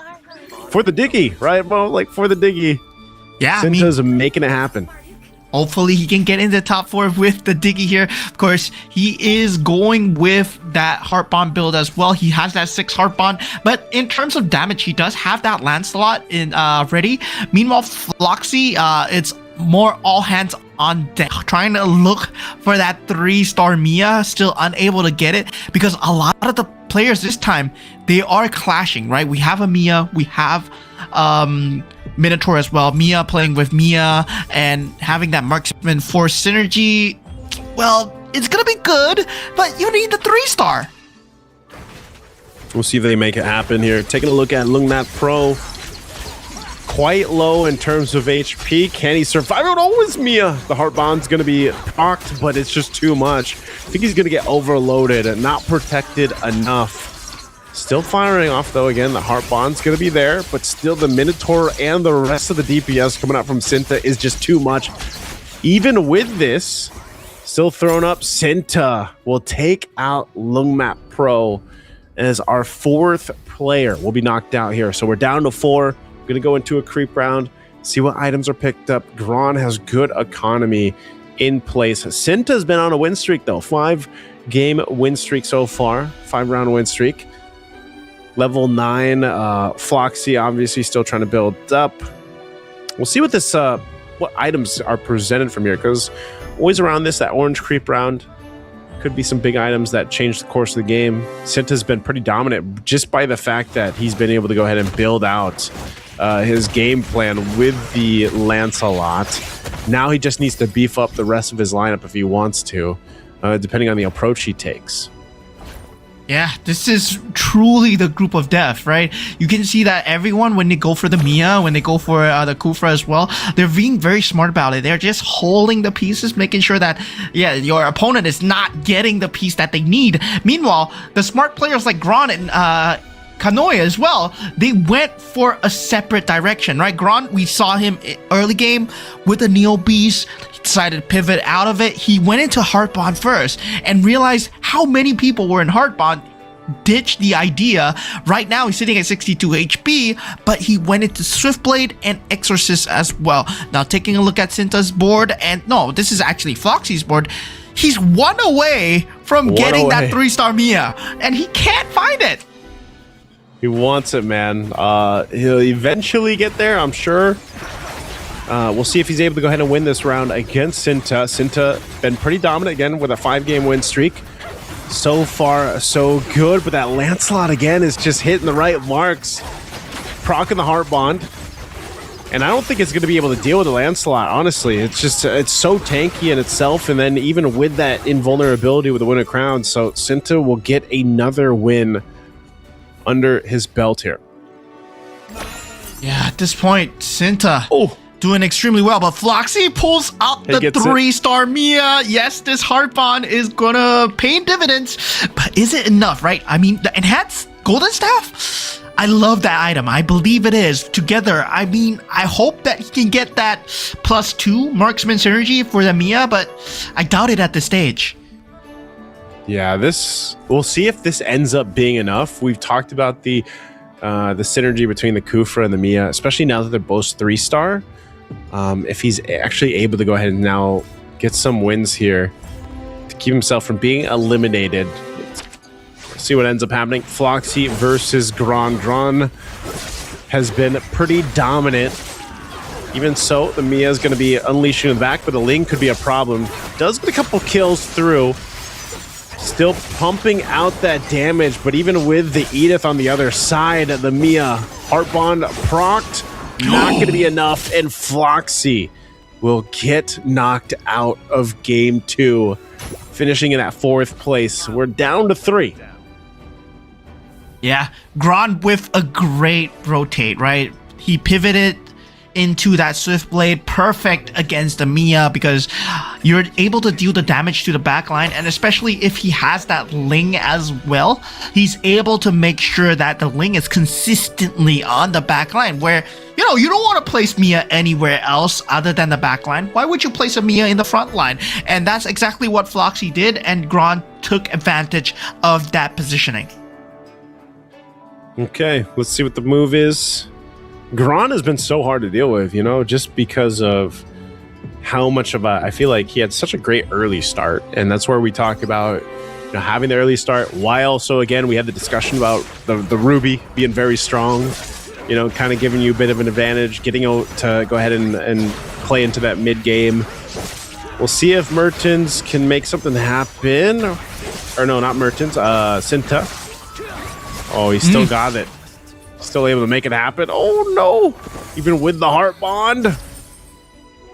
for the Diggy, right, bro? Like for the Diggy. Yeah, Sinta's making it happen. Hopefully he can get into top 4 with the Diggy here. Of course, he is going with that Heart Bond build as well. He has that 6 Heart Bond, but in terms of damage, he does have that Lancelot in ready. Meanwhile, Floxy, it's more all hands on deck, trying to look for that 3-star Mia, still unable to get it because a lot of the players this time, they are clashing, right? We have a Mia, we have Minotaur as well. Mia playing with Mia and having that marksman force synergy. Well, it's gonna be good, but you need the 3-star. We'll see if they make it happen here. Taking a look at Lungmat Pro. Quite low in terms of HP. Can he survive? It always Mia. The heart bond's gonna be procced, but it's just too much. I think he's gonna get overloaded and not protected enough. Still firing off though. Again, the heart bond's gonna be there, but still the Minotaur and the rest of the DPS coming out from Sinta is just too much. Even with this, still thrown up, Sinta will take out Lungmat Pro as our 4th player will be knocked out here. So we're down to 4. Gonna go into a creep round, see what items are picked up. Gron has good economy in place. Sinta's been on a win streak though. 5-game win streak so far. 5-round win streak. Level 9, Floxy obviously still trying to build up. We'll see what this, what items are presented from here, because always around this, that orange creep round, could be some big items that change the course of the game. Sinta's been pretty dominant just by the fact that he's been able to go ahead and build out his game plan with the Lancelot. Now he just needs to beef up the rest of his lineup if he wants to, depending on the approach he takes. Yeah, this is truly the group of death, right? You can see that everyone, when they go for the Mia, when they go for the Kufra as well, they're being very smart about it. They're just holding the pieces, making sure that, yeah, your opponent is not getting the piece that they need. Meanwhile, the smart players like Gron and Kanoya as well, they went for a separate direction, right? Gron, we saw him early game with the Neo Beast. He decided to pivot out of it. He went into Heartbond first and realized how many people were in Heartbond, ditched the idea. Right now, he's sitting at 62 HP, but he went into Swiftblade and Exorcist as well. Now, taking a look at Sinta's board, and no, this is actually Floxy's board. He's 1 away from getting that 3-star Mia, and he can't find it. He wants it, man. He'll eventually get there, I'm sure. We'll see if he's able to go ahead and win this round against Sinta. Sinta been pretty dominant again with a 5-game win streak. So far, so good. But that Lancelot again is just hitting the right marks. Proccing the heart bond. And I don't think it's going to be able to deal with the Lancelot, honestly. It's just, it's so tanky in itself. And then even with that invulnerability with the Winter Crown, so Cinta will get another win under his belt here. Yeah, at this point, Cinta doing extremely well. But Floxy pulls out the 3-star Mia. Yes, this heart bond is going to pay dividends. But is it enough, right? I mean, the enhanced golden staff? I love that item. I believe it is. Together, I mean, I hope that he can get that +2 marksman synergy for the Mia, but I doubt it at this stage. Yeah, we'll see if this ends up being enough. We've talked about the synergy between the Kufra and the Mia, especially now that they're both 3-star. If he's actually able to go ahead and now get some wins here to keep himself from being eliminated. See what ends up happening. Floxy versus Gran. Gran has been pretty dominant. Even so, the Mia is going to be unleashing in the back, but the Ling could be a problem. Does get a couple kills through. Still pumping out that damage, but even with the Edith on the other side, the Mia heart bond procced, not going to be enough, and Floxy will get knocked out of game 2, finishing in that 4th place. We're down to 3. Yeah, Gran with a great rotate, right? He pivoted into that Swift Blade, perfect against the Mia because you're able to deal the damage to the backline, and especially if he has that Ling as well, he's able to make sure that the Ling is consistently on the backline where, you know, you don't want to place Mia anywhere else other than the backline. Why would you place a Mia in the front line? And that's exactly what Floxy did, and Gran took advantage of that positioning. Okay, let's see what the move is. Gran has been so hard to deal with, you know, just because of how much of I feel like he had such a great early start. And that's where we talk about, you know, having the early start, while so again, we had the discussion about the Ruby being very strong, you know, kind of giving you a bit of an advantage, getting out to go ahead and play into that mid game. We'll see if Mertens can make something happen. Or no, not Mertens, Cinta. Oh, he still got it. Still able to make it happen. Oh, no. Even with the heart bond.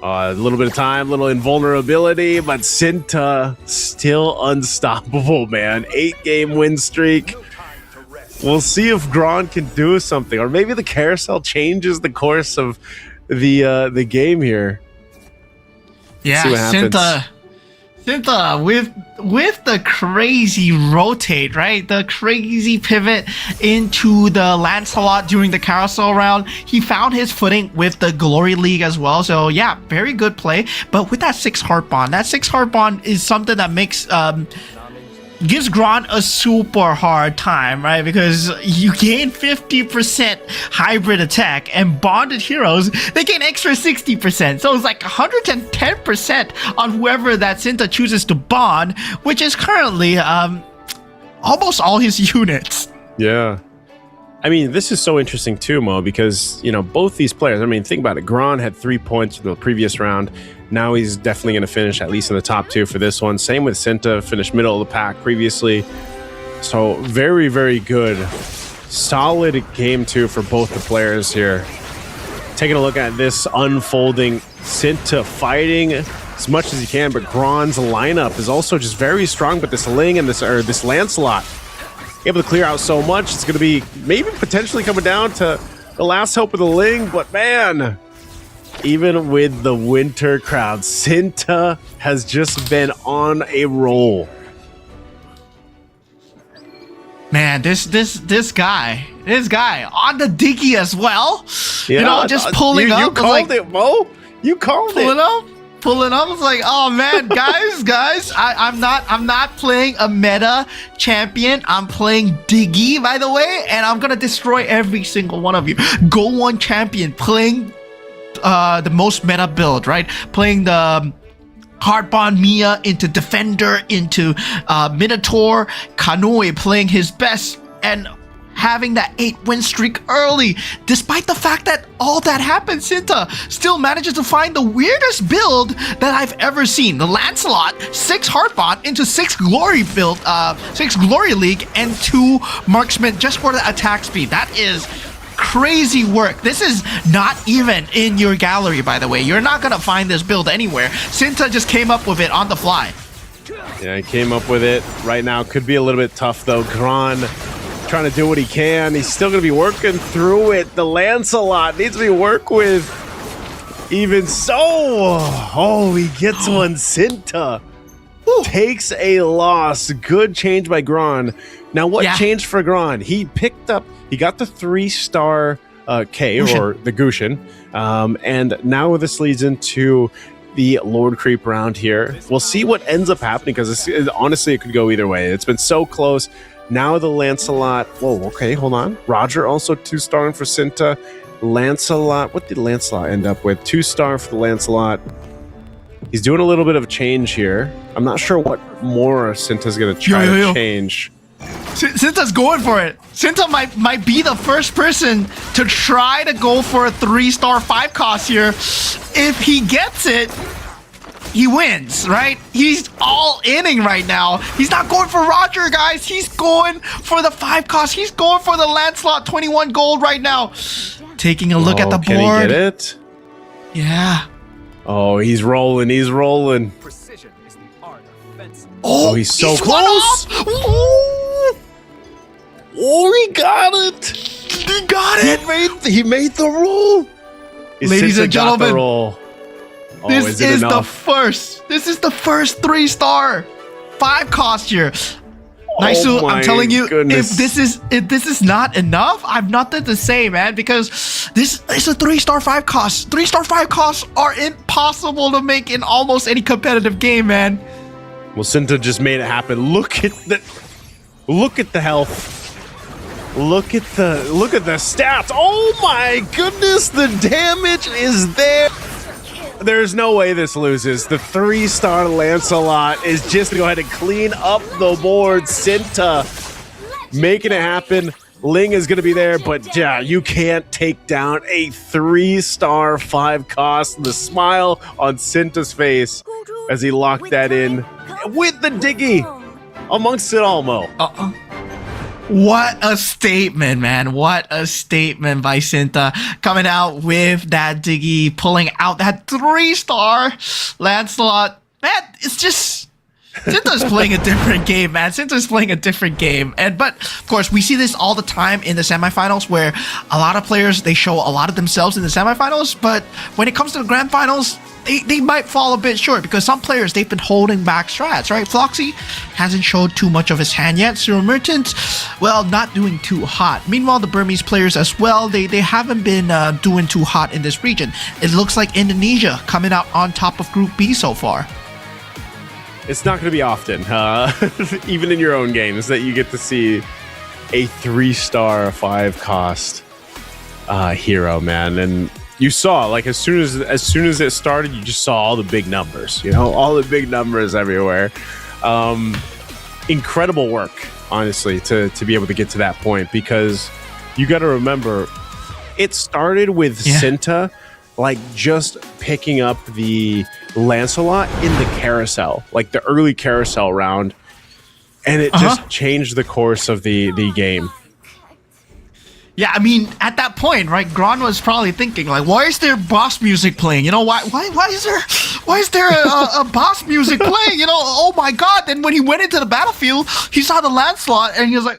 A little bit of time, little invulnerability, but Cinta still unstoppable, man. 8-game win streak. We'll see if Gran can do something. Or maybe the carousel changes the course of the game here. Yeah, Cinta with the crazy rotate, right? The crazy pivot into the Lancelot during the carousel round. He found his footing with the Glory League as well. So yeah, very good play. But with that 6 heart bond, is something that makes gives Gran a super hard time, right? Because you gain 50% hybrid attack, and bonded heroes, they gain extra 60%. So it's like 110% on whoever that Cinta chooses to bond, which is currently almost all his units. Yeah. I mean, this is so interesting too, Mo, because, you know, both these players, I mean, think about it. Gran had 3 points in the previous round. Now he's definitely going to finish at least in the top 2 for this one. Same with Cinta, finished middle of the pack previously. So very, very good. Solid game 2 for both the players here. Taking a look at this unfolding. Cinta fighting as much as he can, but Gran's lineup is also just very strong. But this Ling and this Lancelot, able to clear out so much. It's going to be maybe potentially coming down to the last hope of the Ling, but man, even with the winter crowd, Cinta has just been on a roll. Man, this guy on the diggy as well. Yeah, you know, just pulling up. You called it, Mo. You called it. Pulling up. It's like, oh man, guys, I'm not playing a meta champion. I'm playing Diggy, by the way, and I'm gonna destroy every single one of you. Go one champion playing the most meta build, right? Playing the Heartbond Mia into Defender, into Minotaur, Kanoe playing his best, and having that 8-win streak early. Despite the fact that all that happened, Cinta still manages to find the weirdest build that I've ever seen. The Lancelot, 6 Heartbond into 6 Glory build, 6 Glory League, and 2 Marksman just for the attack speed. That is crazy work. This is not even in your gallery, by the way. You're not gonna find this build anywhere. Cinta just came up with it on the fly. Yeah, he came up with it. Right now could be a little bit tough though. Gron trying to do what he can. He's still gonna be working through it. The Lancelot needs to be worked with. Even so, oh, he gets one. Cinta takes a loss. Good change by Gron. Now, what changed for Gron? He got the 3-star K, or the Gushin, and now this leads into the Lord Creep round here. We'll see what ends up happening, because honestly, it could go either way. It's been so close. Now the Lancelot, whoa, okay, hold on. Roger also 2-starring for Cinta. Lancelot, what did Lancelot end up with? 2-star for the Lancelot. He's doing a little bit of a change here. I'm not sure what more Cinta's gonna try to change. Cinta's going for it. Cinta might be the first person to try to go for a 3-star 5-cost here. If he gets it, he wins, right? He's all inning right now. He's not going for Roger, guys. He's going for the 5-cost. He's going for the Lancelot 21 gold right now. Taking a look at the board. Can he get it? Yeah. Oh, he's rolling. He's rolling. Precision is the art of fencing. Oh, he's so close. Oh, he got it. He got it. He made the roll. Ladies and gentlemen, roll. Oh, this is the first 3-star 5-cost here. Naisu, I'm telling you, if this is not enough, I've nothing to say, man, because this is a 3-star 5-cost. 3-star 5-costs are impossible to make in almost any competitive game, man. Well, Cinta just made it happen. Look at the health. Look at the stats. Oh my goodness, the damage is there. There's no way this loses. The 3-star Lancelot is just to go ahead and clean up the board. Cinta making it happen. Ling is going to be there, but yeah, you can't take down a 3-star 5-cost. The smile on Cinta's face as he locked that in with the Diggy amongst it all, Mo. What a statement, man. What a statement by Cinta. Coming out with that Diggy, pulling out that 3-star Lancelot. Man, it's just... Cinta's playing a different game, man. Cinta's playing a different game. But, of course, we see this all the time in the semifinals, where a lot of players, they show a lot of themselves in the semifinals, but when it comes to the grand finals, they might fall a bit short, because some players, they've been holding back strats, right? Floxy hasn't showed too much of his hand yet. Zero Merchant, well, not doing too hot. Meanwhile, the Burmese players as well, they haven't been doing too hot in this region. It looks like Indonesia coming out on top of Group B so far. It's not going to be often, even in your own games, that you get to see a 3-star 5-cost hero, man. And you saw, like, as soon as it started, you just saw all the big numbers, all the big numbers everywhere. Incredible work, honestly, to be able to get to that point, because you got to remember, it started with Cinta, like, just picking up the Lancelot in the carousel, like the early carousel round, and it just changed the course of the game. Yeah, I mean, at that point, right, Gron was probably thinking, like, why is there boss music playing? Why is there a boss music playing? Oh my god. Then when he went into the battlefield, he saw the Lancelot, and he was like,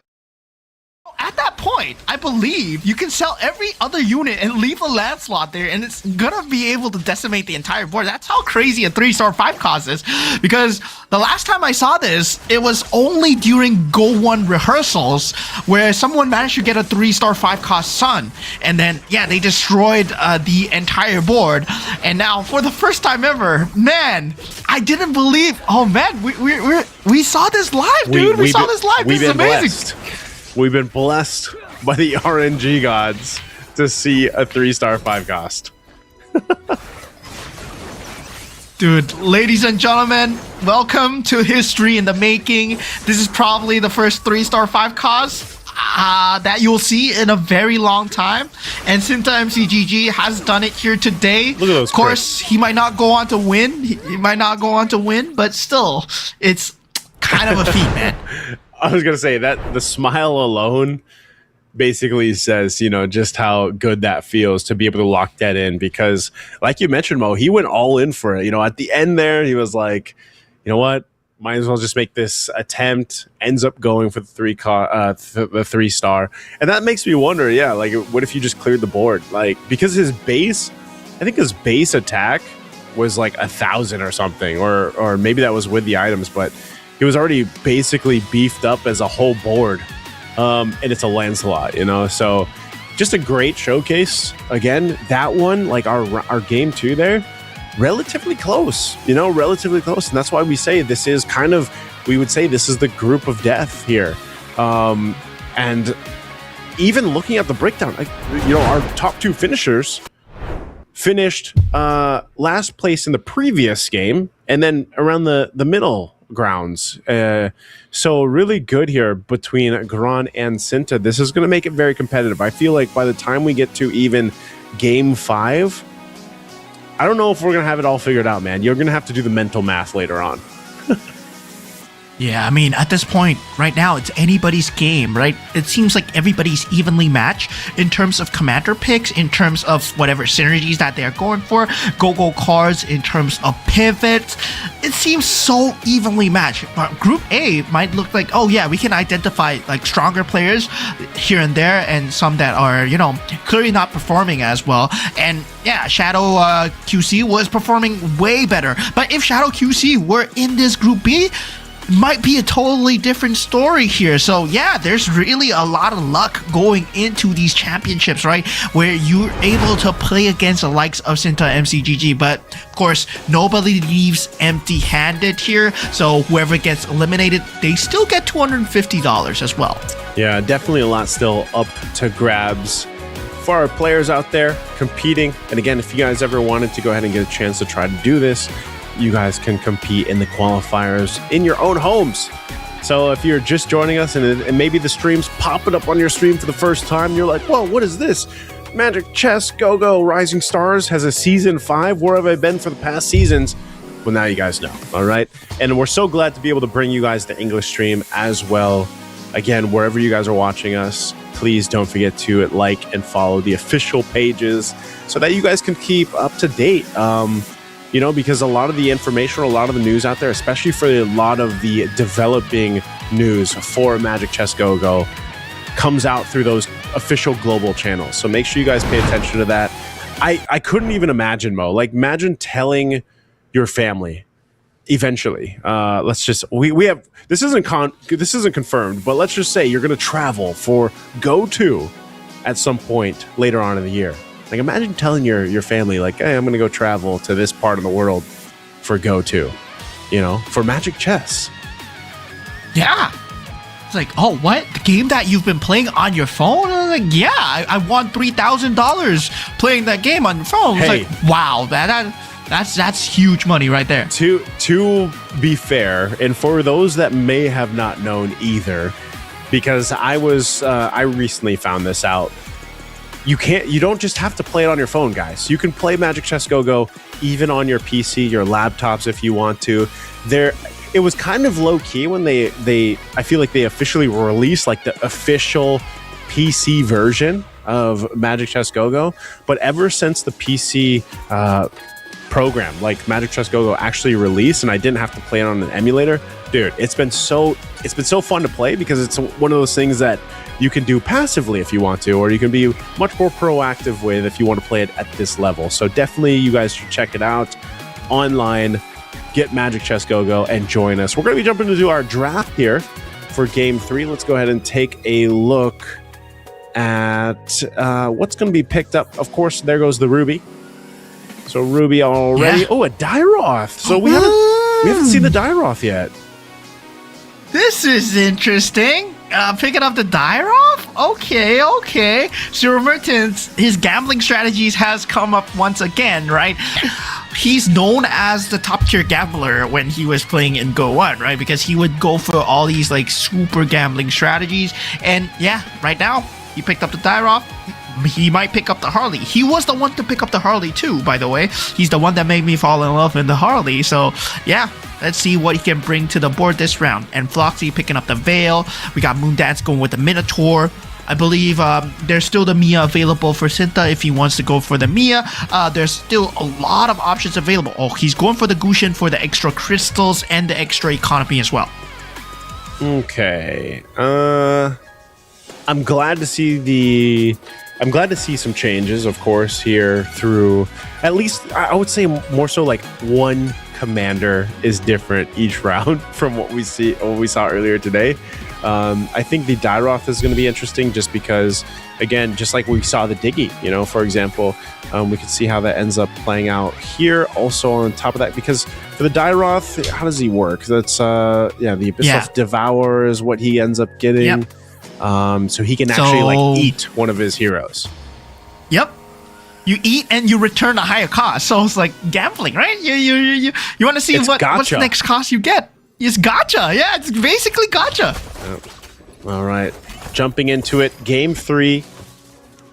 at that point, I believe you can sell every other unit and leave the Lancelot there, and it's gonna be able to decimate the entire board. That's how crazy a 3-star 5-cost is. Because the last time I saw this, it was only during Go 1 rehearsals, where someone managed to get a 3-star 5-cost Sun, and then they destroyed the entire board. And now, for the first time ever, man, I didn't believe. Oh man, we saw this live, dude. We saw this live. This is amazing. Blessed. We've been blessed by the RNG gods to see a 3-star 5-cost. Dude, ladies and gentlemen, welcome to history in the making. This is probably the first 3-star 5-cost that you'll see in a very long time. And Cinta MCGG has done it here today. Look at those. Of course, he might not go on to win. He might not go on to win, but still, it's kind of a feat, man. I was gonna say that the smile alone basically says, just how good that feels to be able to lock that in, because like you mentioned, Mo, he went all in for it. At the end there, he was like, you know what? Might as well just make this attempt. Ends up going for the 3-star. And that makes me wonder, like, what if you just cleared the board? Like, because I think his base attack was like 1,000 or something, or maybe that was with the items, but he was already basically beefed up as a whole board. And it's a Lancelot, so just a great showcase. Again, that one, like our game 2 there, relatively close, relatively close. And that's why we say this is we would say this is the group of death here. And even looking at the breakdown, our top 2 finishers finished last place in the previous game, and then around the middle grounds. So really good here between Gran and Cinta. This is going to make it very competitive. I feel like by the time we get to even game 5, I don't know if we're going to have it all figured out, man. You're going to have to do the mental math later on. Yeah, I mean, at this point, right now, it's anybody's game, right? It seems like everybody's evenly matched in terms of commander picks, in terms of whatever synergies that they're going for, go-go cards, in terms of pivots. It seems so evenly matched. But Group A might look like, oh yeah, we can identify like stronger players here and there, and some that are, clearly not performing as well. And yeah, Shadow QC was performing way better. But if Shadow QC were in this Group B, might be a totally different story here. So yeah, there's really a lot of luck going into these championships, right? Where you're able to play against the likes of Cinta MCGG. But of course, nobody leaves empty-handed here. So whoever gets eliminated, they still get $250 as well. Yeah, definitely a lot still up to grabs for our players out there competing. And again, if you guys ever wanted to go ahead and get a chance to try to do this, you guys can compete in the qualifiers in your own homes. So if you're just joining us and maybe the stream's popping up on your stream for the first time, you're like, whoa, what is this? Magic Chess Go-Go Rising Stars has a season 5. Where have I been for the past seasons? Well, now you guys know, all right? And we're so glad to be able to bring you guys the English stream as well. Again, wherever you guys are watching us, please don't forget to like and follow the official pages so that you guys can keep up to date. Because a lot of the information, a lot of the news out there, especially for a lot of the developing news for Magic Chess Go-Go, comes out through those official global channels. So make sure you guys pay attention to that. I couldn't even imagine, Mo. Like, imagine telling your family eventually. Let's just we have this isn't confirmed, but let's just say you're going to travel for Go 2 at some point later on in the year. Like, imagine telling your family, like, hey, I'm going to go travel to this part of the world for Go 2, for Magic Chess. Yeah. It's like, oh, what? The game that you've been playing on your phone? I was like, yeah, I won $3,000 playing that game on your phone. It's like, wow, that's huge money right there. To be fair, and for those that may have not known either, because I recently found this out, you don't just have to play it on your phone, guys. You can play Magic Chess Go-Go even on your PC, your laptops if you want to. It was kind of low key when they I feel like they officially released like the official PC version of Magic Chess Go-Go, but ever since the PC program like Magic Chess Go-Go actually released and I didn't have to play it on an emulator, dude, it's been so fun to play because it's one of those things that you can do passively if you want to, or you can be much more proactive with if you want to play it at this level. So definitely you guys should check it out online, get Magic Chess Go-Go, and join us. We're going to be jumping into our draft here for Game 3. Let's go ahead and take a look at what's going to be picked up. Of course, there goes the Ruby. So Ruby already. Yeah. Oh, a Dairoth. So we haven't seen the Dairoth yet. This is interesting. Picking up the Dairoth? Okay. Zero Mertens, his gambling strategies has come up once again, right? He's known as the top tier gambler when he was playing in Go 1, right? Because he would go for all these like super gambling strategies. And yeah, right now, he picked up the Dairoth. He might pick up the Harley. He was the one to pick up the Harley too, by the way. He's the one that made me fall in love with the Harley. So yeah, let's see what he can bring to the board this round. And Floxy picking up the Veil. We got Moondance going with the Minotaur. I believe there's still the Mia available for Sinta if he wants to go for the Mia. There's still a lot of options available. Oh, he's going for the Gushin for the extra crystals and the extra economy as well. Okay. I'm glad to see some changes, of course, here through at least I would say more so like one commander is different each round from what we saw earlier today. I think the Dairoth is going to be interesting just because, again, just like we saw the Diggy, for example, we can see how that ends up playing out here. Also on top of that, because for the Dairoth, how does he work? That's the Abyssal Devour is what he ends up getting. Yep. So he can actually eat one of his heroes. Yep. You eat and you return a higher cost. So it's like gambling, right? You want to see what's the next cost you get. It's gacha. Yeah, it's basically gacha. All right. Jumping into it. Game 3.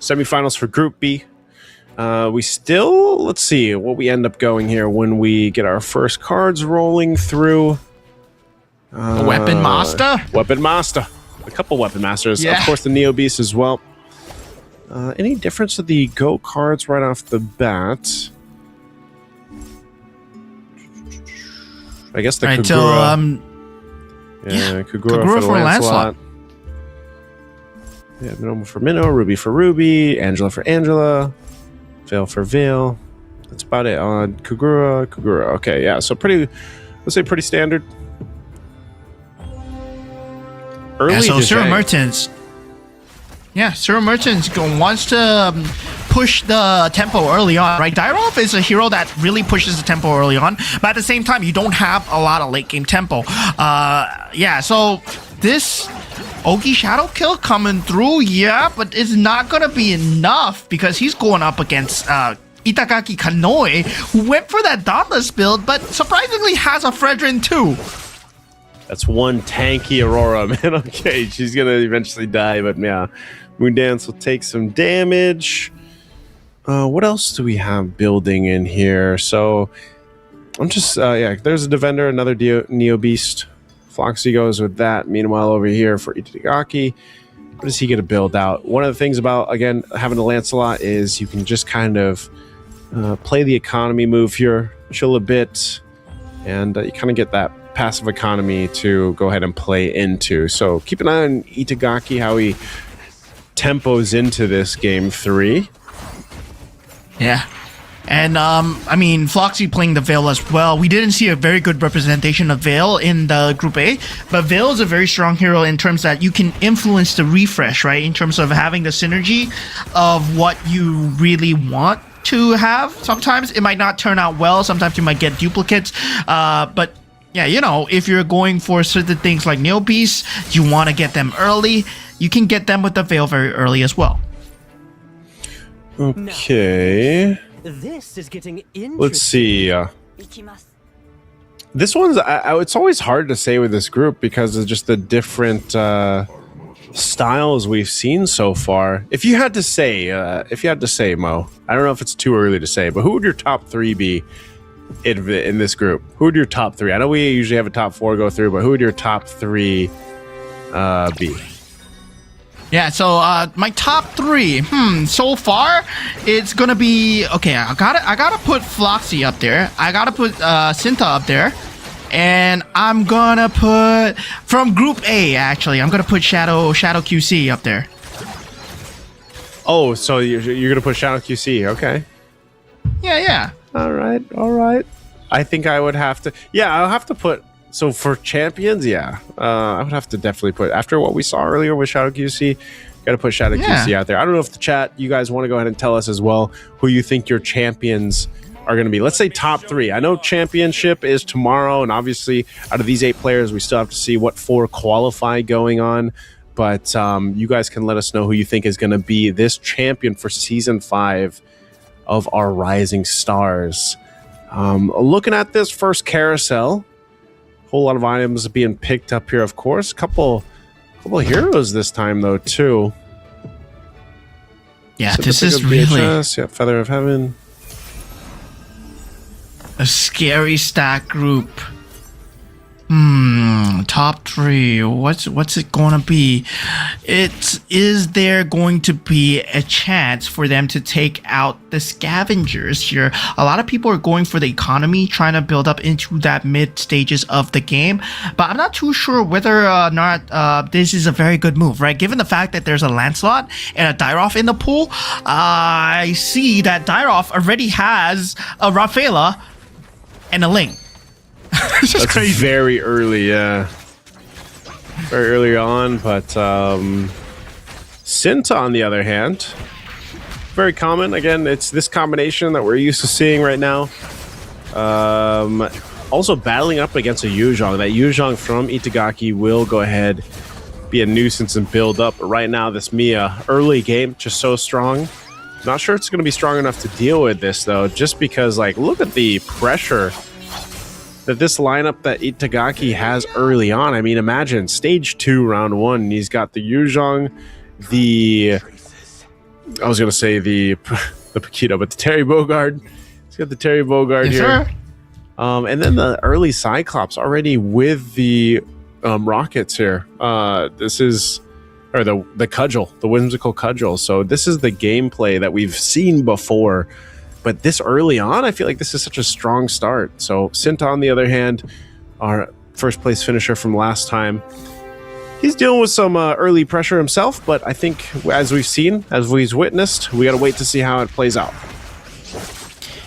Semifinals for Group B. Let's see what we end up going here when we get our first cards rolling through. Weapon Master? Weapon Master. A couple Weapon Masters. Yeah. Of course, the Neo Beast as well. Any difference with the Go cards right off the bat? I guess the Kagura. Kagura for Lancelot. Yeah, Minnow for Minnow, Ruby for Ruby, Angela for Angela, Veil for Veil. That's about it on Kagura. Okay, yeah, so pretty standard. Cyril Mertens. Yeah, Cyril Mertens wants to push the tempo early on, right? Dairoth is a hero that really pushes the tempo early on, but at the same time, you don't have a lot of late game tempo. So this Ogi Shadow Kill coming through, but it's not going to be enough because he's going up against Itagaki Kanoe, who went for that Dauntless build, but surprisingly has a Fredrin too. That's one tanky Aurora, man. Okay, she's going to eventually die, but yeah. Moondance will take some damage. What else do we have building in here? So, I'm just, there's a Defender, another Neo Beast. Floxy goes with that. Meanwhile, over here for Itagaki, what does he get to build out? One of the things about, again, having a Lancelot is you can just kind of play the economy move here, chill a bit, and you kind of get that passive economy to go ahead and play into. So keep an eye on Itagaki, how he tempos into this game 3. Yeah. And, Floxy playing the Veil as well. We didn't see a very good representation of Veil in the Group A, but Veil is a very strong hero in terms that you can influence the refresh, right? In terms of having the synergy of what you really want to have. Sometimes it might not turn out well. Sometimes you might get duplicates. But yeah, if you're going for certain things like Neo Beast, you want to get them early. You can get them with the Veil very early as well. Okay. This is getting interesting. Let's see. This one's. It's always hard to say with this group because of just the different styles we've seen so far. If you had to say, Mo, I don't know if it's too early to say, but who would your top 3 be in this group? Who would your top 3? I know we usually have a top 4 go through, but who would your top 3 be? Yeah, so my top 3, so far it's gonna be okay. I gotta put Floxy up there. I gotta put Sinta up there, and I'm gonna put from Group A. Actually, I'm gonna put Shadow QC up there. Oh, so you're gonna put Shadow QC? Okay. Yeah. All right. I think I would have to. Yeah, I'll have to put. So for champions, I would have to definitely put, after what we saw earlier with Shadow QC, got to put Shadow QC out there. I don't know if the chat, you guys want to go ahead and tell us as well who you think your champions are going to be. Let's say top 3. I know championship is tomorrow, and obviously out of these 8 players, we still have to see what 4 qualify going on. But you guys can let us know who you think is going to be this champion for Season 5 of our Rising Stars. Looking at this first carousel, whole lot of items being picked up here, of course. Couple heroes this time though too. Yeah, this is really Feather of Heaven. A scary stack group. Top 3. What's it gonna be? Is there going to be a chance for them to take out the scavengers here? A lot of people are going for the economy, trying to build up into that mid stages of the game, but I'm not too sure whether or not this is a very good move, right? Given the fact that there's a Lancelot and a Dyroff in the pool, I see that Dyroff already has a Rafaela and a Ling. It's just That's crazy. very early, yeah. Very early on, but Cinta, on the other hand, very common. Again, it's this combination that we're used to seeing right now. Also battling up against a Yuzhong. That Yuzhong from Itagaki will go ahead, be a nuisance and build up. But right now, this Mia early game, just so strong. Not sure it's going to be strong enough to deal with this, though, just because, like, look at the pressure that this lineup that Itagaki has early on. I mean, imagine stage 2, round 1. He's got the Yuzhong, I was going to say the Paquito, but the Terry Bogard. He's got the Terry Bogard Yes, here. sir. And then the early Cyclops already with the rockets here. This is, or the cudgel, the whimsical cudgel. So this is the gameplay that we've seen before. But this early on, I feel like this is such a strong start. So Cinta, on the other hand, our first place finisher from last time, he's dealing with some early pressure himself. But I think as we've seen, as we've witnessed, we got to wait to see how it plays out.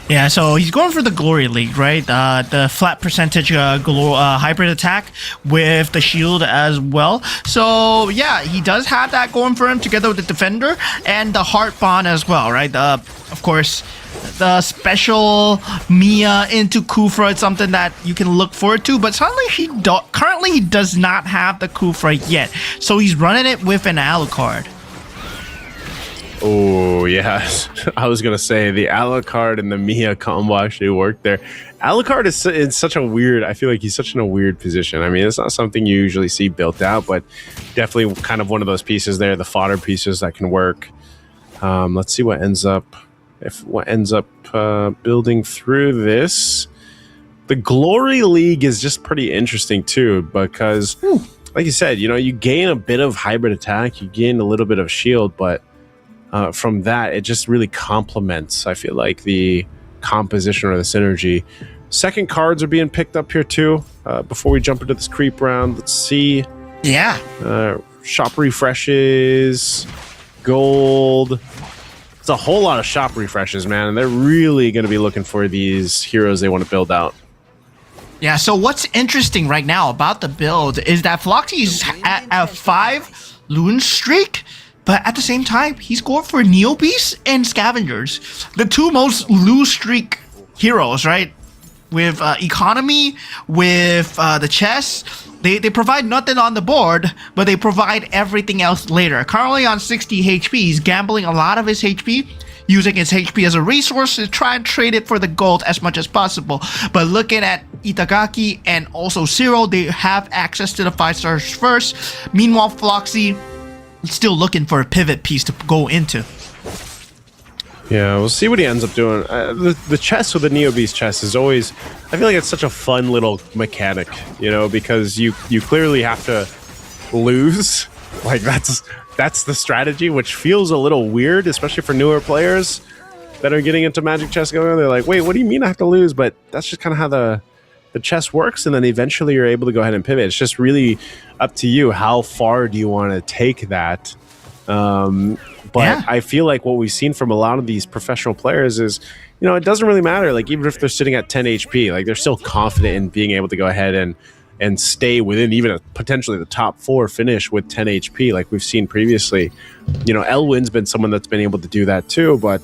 Yeah, so he's going for the Glory League, right? The flat percentage hybrid attack with the shield as well. So yeah, he does have that going for him together with the Defender and the Heart Bond as well, right? Of course, the special Mia into Kufra is something that you can look forward to, but suddenly currently he does not have the Kufra yet. So he's running it with an Alucard. Oh, yes. I was going to say the Alucard and the Mia combo actually worked there. Alucard is in such a weird, I feel like he's such in a weird position. I mean, it's not something you usually see built out, but definitely kind of one of those pieces there, the fodder pieces that can work. Let's see what ends up, building through this. The Glory League is just pretty interesting too, because like you said, you know, you gain a bit of hybrid attack, you gain a little bit of shield, but from that, it just really complements, I feel like, the composition or the synergy. Second cards are being picked up here too. Before we jump into this creep round, let's see. Yeah. Shop refreshes, gold. It's a whole lot of shop refreshes, man. And they're really going to be looking for these heroes they want to build out. Yeah, so what's interesting right now about the build is that Floxy's at a 5 Loon streak, but at the same time, he's going for Neo Beasts and Scavengers. The two most Loon streak heroes, right? With economy, with the chest, they provide nothing on the board, but they provide everything else later. Currently on 60 HP, he's gambling a lot of his HP, using his HP as a resource to try and trade it for the gold as much as possible. But looking at Itagaki and also Zero, they have access to the 5 stars first. Meanwhile, Floxy still looking for a pivot piece to go into. Yeah, we'll see what he ends up doing. The chest with the Neo Beast chest is always, I feel like it's such a fun little mechanic, you know, because you clearly have to lose. Like that's the strategy, which feels a little weird, especially for newer players that are getting into Magic Chess going on. They're like, wait, what do you mean I have to lose? But that's just kind of how the chess works, and then eventually you're able to go ahead and pivot. It's just really up to you. How far do you want to take that? But yeah. I feel like what we've seen from a lot of these professional players is, you know, it doesn't really matter. Like, even if they're sitting at 10 HP, like, they're still confident in being able to go ahead and stay within even potentially the top 4 finish with 10 HP, like we've seen previously. You know, Elwin's been someone that's been able to do that too, but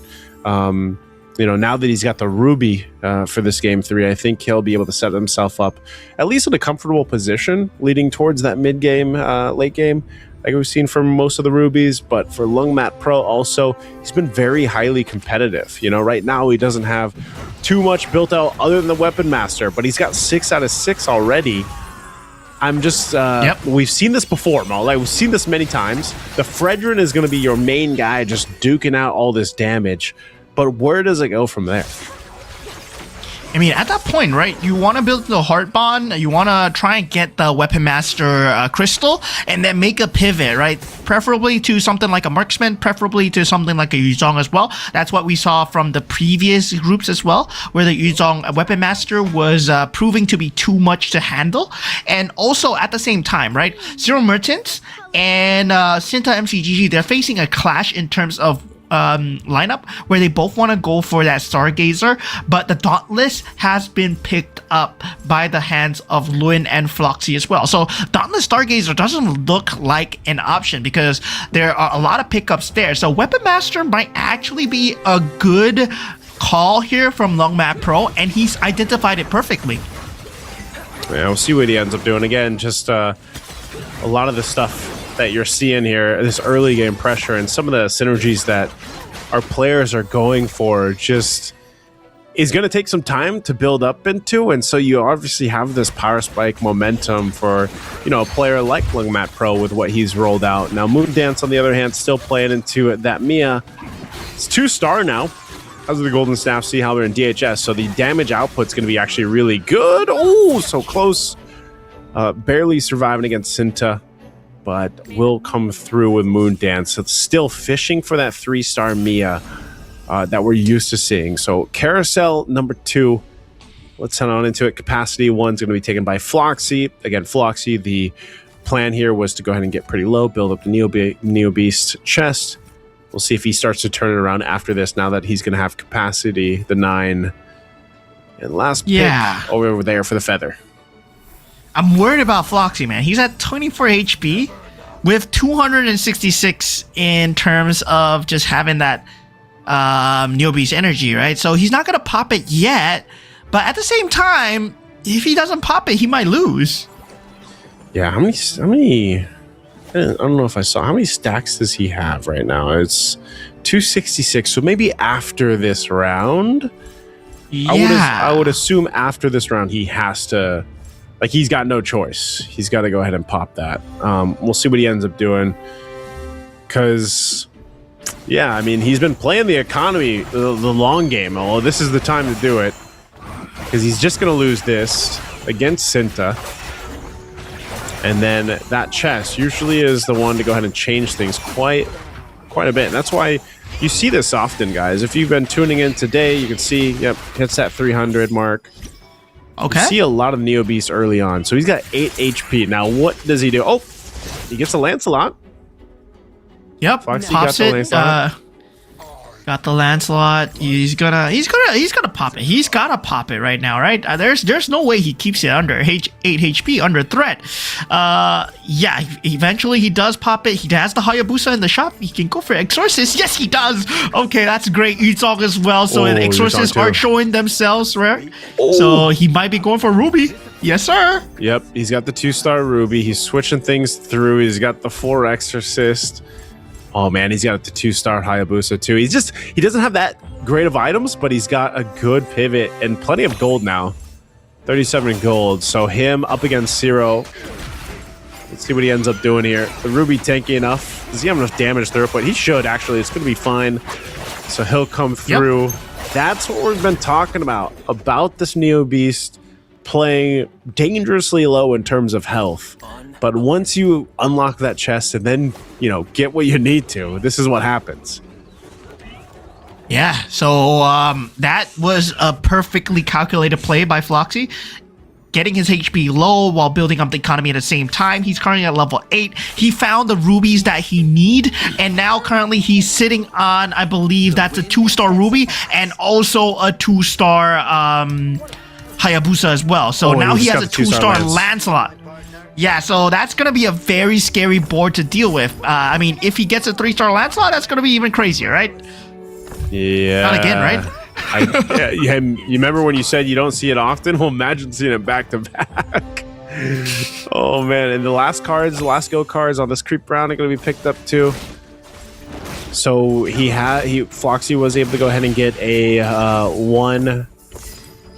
you know, now that he's got the Ruby for this game 3, I think he'll be able to set himself up at least in a comfortable position leading towards that mid game, late game, like we've seen from most of the Rubies. But for Lungmat Pro also, he's been very highly competitive. You know, right now he doesn't have too much built out other than the Weapon Master, but he's got 6 out of 6 already. I'm just, we've seen this before, Mo. Like, we've seen this many times. The Fredrin is going to be your main guy just duking out all this damage. But where does it go from there? I mean, at that point, right, you want to build the heart bond, you want to try and get the Weapon Master crystal, and then make a pivot, right? Preferably to something like a marksman, preferably to something like a Yuzong as well. That's what we saw from the previous groups as well, where the Yuzong Weapon Master was proving to be too much to handle. And also at the same time, right, Zero Merchants and Sinta MCGG, they're facing a clash in terms of lineup where they both want to go for that Stargazer, but the Dauntless has been picked up by the hands of Luin and Floxy as well. So Dauntless Stargazer doesn't look like an option because there are a lot of pickups there. So Weapon Master might actually be a good call here from Longmat Pro, and he's identified it perfectly. Yeah, we'll see what he ends up doing. Again, just a lot of the stuff that you're seeing here, this early game pressure and some of the synergies that our players are going for just is going to take some time to build up into. And so you obviously have this power spike momentum for, you know, a player like Lungmat Pro with what he's rolled out. Now Moondance, on the other hand, still playing into that Mia. It's 2-star now. As of the Golden Staff, see how they're in DHS. So the damage output's going to be actually really good. Oh, so close. Barely surviving against Sinta, but will come through with Moondance. It's still fishing for that 3-star Mia that we're used to seeing. So Carousel number 2, let's head on into it. Capacity 1's going to be taken by Floxy. Again, Floxy, the plan here was to go ahead and get pretty low, build up the Neo Beast chest. We'll see if he starts to turn it around after this, now that he's going to have Capacity, the 9. And last pick over there for the Feather. I'm worried about Floxy, man. He's at 24 HP with 266 in terms of just having that Neo Beast energy, right? So he's not going to pop it yet, but at the same time, if he doesn't pop it, he might lose. Yeah, how many I don't know if I saw, how many stacks does he have right now? It's 266, so maybe after this round? Yeah. I would assume after this round he has to, like, he's got no choice. He's got to go ahead and pop that. We'll see what he ends up doing. Because, yeah, I mean, he's been playing the economy, the long game. Well, this is the time to do it. Because he's just going to lose this against Sinta. And then that chest usually is the one to go ahead and change things quite a bit. And that's why you see this often, guys. If you've been tuning in today, you can see, yep, hits that 300 mark. Okay. You see a lot of Neo Beast early on. So he's got 8 HP. Now, what does he do? Oh, he gets a Lancelot. Yep. Foxy pops got the it. Lancelot. Got the Lancelot. He's gonna pop it. He's gotta pop it right now, right? There's no way he keeps it under 8 HP under threat. Yeah, eventually he does pop it. He has the Hayabusa in the shop. He can go for Exorcist. Yes, he does. Okay, that's great. Yuzong as well. So the Exorcists are showing themselves, right? Oh. So he might be going for Ruby. Yes, sir. Yep, he's got the 2-star Ruby. He's switching things through. He's got the 4 Exorcist. Oh man, he's got the 2-star Hayabusa too. He doesn't have that great of items, but he's got a good pivot and plenty of gold now. 37 gold. So him up against Zero. Let's see what he ends up doing here. The Ruby tanky enough. Does he have enough damage through it? But he should actually. It's going to be fine. So he'll come through. Yep. That's what we've been talking about this Neo Beast playing dangerously low in terms of health. But once you unlock that chest and then, you know, get what you need to, this is what happens. Yeah, so that was a perfectly calculated play by Floxy. Getting his HP low while building up the economy at the same time. He's currently at level 8. He found the rubies that he need, and now currently he's sitting on, I believe that's a 2-star ruby and also a 2-star Hayabusa as well. So now he has a 2-star Lancelot. Yeah, so that's going to be a very scary board to deal with. I mean, if he gets a 3-star Lancelot, that's going to be even crazier, right? Yeah. Not again, right? Yeah, you remember when you said you don't see it often? Well, imagine seeing it back to back. Oh, man. And the last go cards on this creep round are going to be picked up too. So Floxy was able to go ahead and get a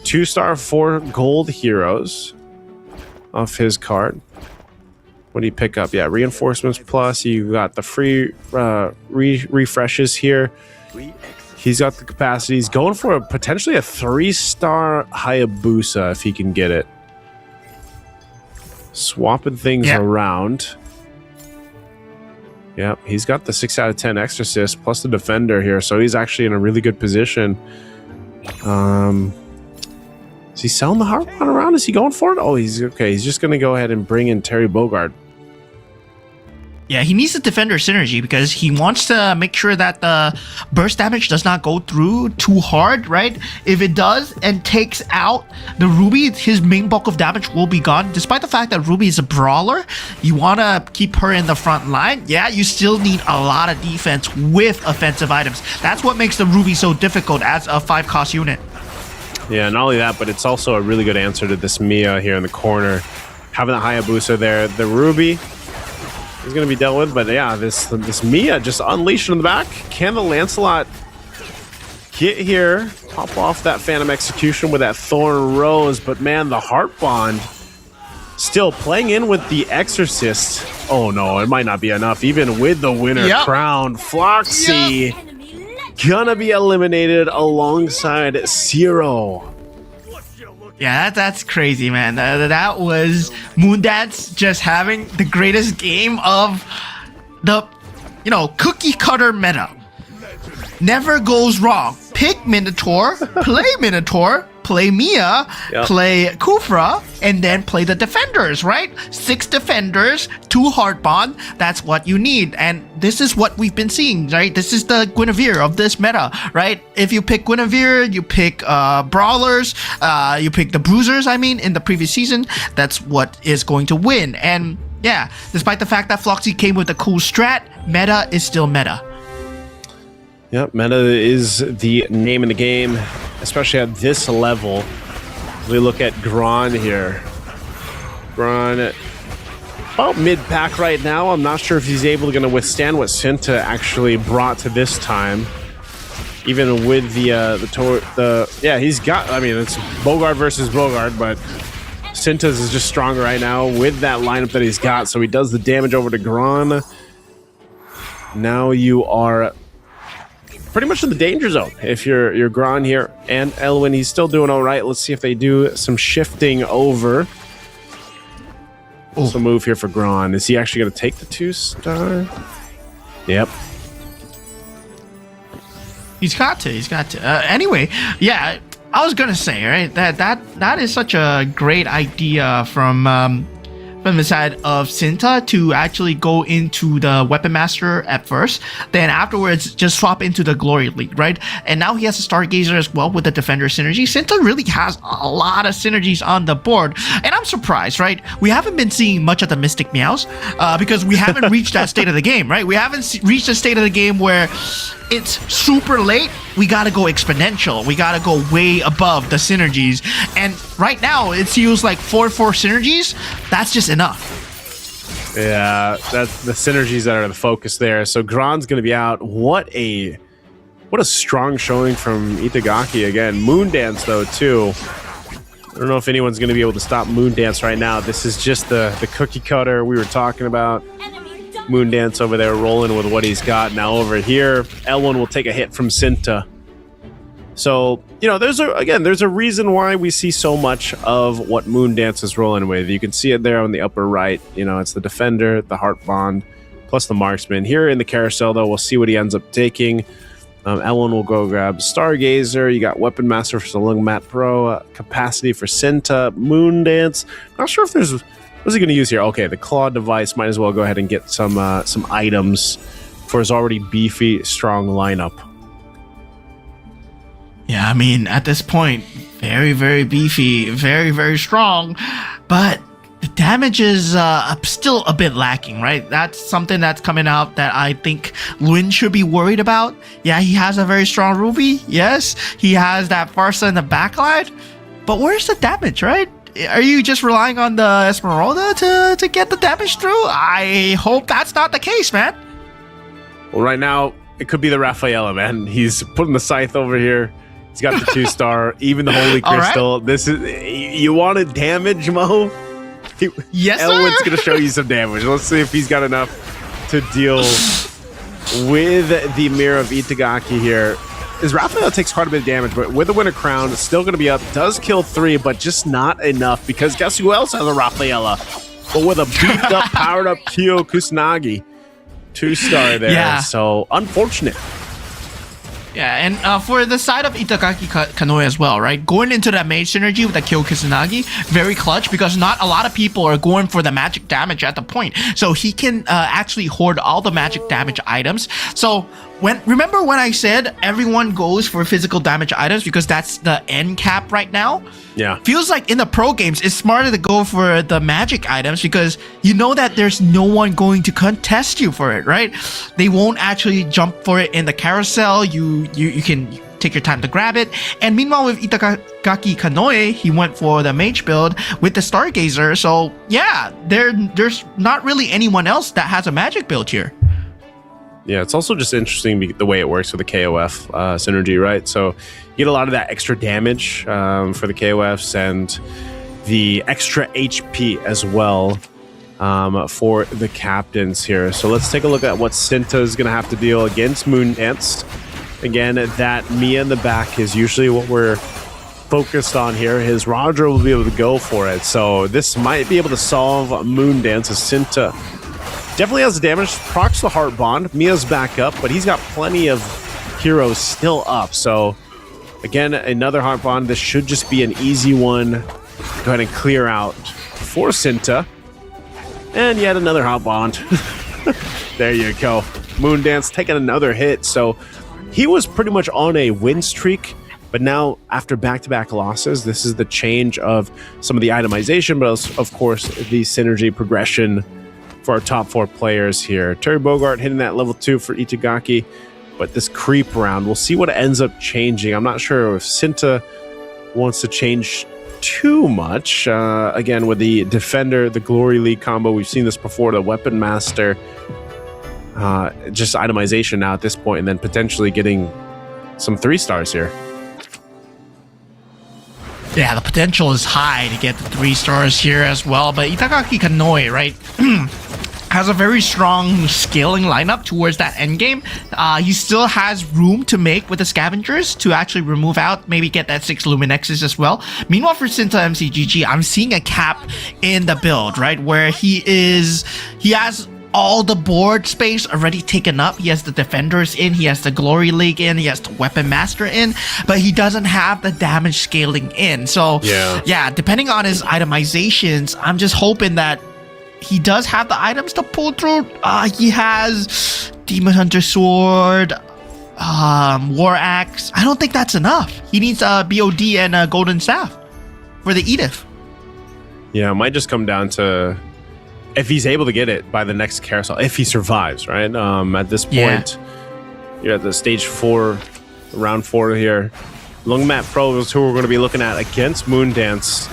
2-star 4 gold heroes off his card. What do you pick up? Yeah, reinforcements plus. You got the free refreshes here. He's got the capacity. He's going for potentially a 3-star Hayabusa if he can get it. Swapping things around. Yep, he's got the 6 out of 10 Exorcist plus the Defender here, so he's actually in a really good position. Is he selling the Heartbond around? Is he going for it? Oh, he's okay. He's just going to go ahead and bring in Terry Bogard. Yeah, he needs the Defender synergy because he wants to make sure that the burst damage does not go through too hard, right? If it does and takes out the Ruby, his main bulk of damage will be gone. Despite the fact that Ruby is a brawler, you want to keep her in the front line. Yeah, you still need a lot of defense with offensive items. That's what makes the Ruby so difficult as a 5-cost unit. Yeah, not only that, but it's also a really good answer to this Mia here in the corner. Having the Hayabusa there, the Ruby is going to be dealt with, but yeah, this Mia just unleashed in the back. Can the Lancelot get here, pop off that Phantom Execution with that Thorn Rose? But man, the Heart Bond still playing in with the Exorcist. Oh no, it might not be enough. Even with the winner crown, Floxy gonna be eliminated alongside Zero. Yeah, that's crazy, man. That was Moondance just having the greatest game of the, cookie cutter meta. Never goes wrong. Pick Minotaur, play Mia, play Kufra, and then play the defenders, right? 6 defenders, 2 Heartbond. That's what you need. And this is what we've been seeing, right? This is the Guinevere of this meta, right? If you pick Guinevere, you pick Brawlers, you pick the Bruisers, in the previous season, that's what is going to win. And yeah, despite the fact that Floxy came with a cool strat, meta is still meta. Yep, meta is the name of the game, especially at this level. We look at Gron here. Gron, about mid-pack right now. I'm not sure if he's able to withstand what Cinta actually brought to this time. Even with he's got, it's Bogard versus Bogard, but Cinta's is just stronger right now with that lineup that he's got. So he does the damage over to Gron. Now you are pretty much in the danger zone if you're Gron here. And Elwin, he's still doing all right. Let's see if they do some shifting over. Some move here for Gron. Is he actually going to take the 2-star? Yep. He's got to. Anyway, yeah, I was going to say, right, that is such a great idea from the side of Cinta to actually go into the Weapon Master at first, then afterwards just swap into the Glory League, right? And now he has a Stargazer as well with the Defender synergy. Cinta really has a lot of synergies on the board, and I'm surprised, right? We haven't been seeing much of the Mystic Meows because we haven't reached that state of the game, right? We haven't reached a state of the game where it's super late. We gotta go exponential. We gotta go way above the synergies. And right now, it feels like 4-4 synergies. That's just enough. Yeah, that's the synergies that are the focus there. So Gron's gonna be out. What a strong showing from Itagaki again. Moondance though too. I don't know if anyone's gonna be able to stop Moondance right now. This is just the cookie cutter we were talking about. Moondance over there rolling with what he's got. Now over here, Elwin will take a hit from Cinta. So, there's a reason why we see so much of what Moondance is rolling with. You can see it there on the upper right. It's the Defender, the Heart Bond, plus the Marksman. Here in the carousel, though, we'll see what he ends up taking. Elwin will go grab Stargazer. You got Weapon Master for Salung Mat Pro, Capacity for Cinta, Moondance. Not sure if there's... What's he going to use here? Okay, the Claw device. Might as well go ahead and get some items for his already beefy, strong lineup. Yeah, at this point, very, very beefy, very, very strong, but the damage is still a bit lacking, right? That's something that's coming out that I think Lin should be worried about. Yeah, he has a very strong Ruby. Yes, he has that Farsa in the backline, but where's the damage, right? Are you just relying on the Esmeralda to get the damage through? I hope that's not the case, man. Well, right now, it could be the Rafaela, man. He's putting the Scythe over here. He's got the 2-star, even the Holy Crystal. Right. This is... You wanted damage, Mo? Yes, sir. Elwin's going to show you some damage. Let's see if he's got enough to deal with the Mirror of Itagaki here. is Raphael takes quite a bit of damage, but with the Winter Crown, it's still going to be up. Does kill 3, but just not enough because guess who else has a Raphaela? But with a beat up, powered up Kyo Kusanagi. 2-star there. Yeah. So unfortunate. Yeah, and for the side of Itagaki Kanoe as well, right? Going into that main synergy with the Kyo Kusanagi, very clutch because not a lot of people are going for the magic damage at the point. So he can actually hoard all the magic damage items. So remember when I said everyone goes for physical damage items because that's the end cap right now? Yeah. Feels like in the pro games, it's smarter to go for the magic items because you know that there's no one going to contest you for it, right? They won't actually jump for it in the carousel. You can take your time to grab it. And meanwhile, with Itagaki Kanoe, he went for the mage build with the Stargazer. So yeah, there's not really anyone else that has a magic build here. Yeah, it's also just interesting the way it works with the KOF synergy, right? So you get a lot of that extra damage for the KOFs and the extra HP as well for the captains here. So let's take a look at what Cinta is going to have to deal against Moondance. Again, that Mia in the back is usually what we're focused on here. His Roger will be able to go for it. So this might be able to solve Moondance as Cinta definitely has the damage, procs the Heart Bond. Mia's back up, but he's got plenty of heroes still up. So, again, another Heart Bond. This should just be an easy one. Go ahead and clear out for Cinta. And yet another Heart Bond. There you go. Moondance taking another hit. So, he was pretty much on a win streak. But now, after back-to-back losses, this is the change of some of the itemization, but of course, the synergy progression for our top 4 players here. Terry Bogart hitting that level 2 for Itagaki, but this creep round, we'll see what ends up changing. I'm not sure if Cinta wants to change too much. Again, with the Defender, the Glory League combo, we've seen this before, the Weapon Master, just itemization now at this point, and then potentially getting some 3-stars here. Yeah, the potential is high to get the 3-stars here as well, but Itagaki Kanoe, right, has a very strong scaling lineup towards that end game. He still has room to make with the Scavengers to actually remove out, maybe get that 6 Luminexes as well. Meanwhile, for Cinta MCGG, I'm seeing a cap in the build, right, where he has all the board space already taken up. He has the Defenders in, he has the Glory League in, he has the Weapon Master in, but he doesn't have the damage scaling in. So yeah, depending on his itemizations, I'm just hoping that he does have the items to pull through. He has Demon Hunter Sword, War Axe. I don't think that's enough. He needs BOD and a Golden Staff for the Edith. Yeah, it might just come down to if he's able to get it by the next carousel, if he survives, right? At this point, you're at the stage 4, round 4 here. Lungmat Pro is who we're going to be looking at against Moondance.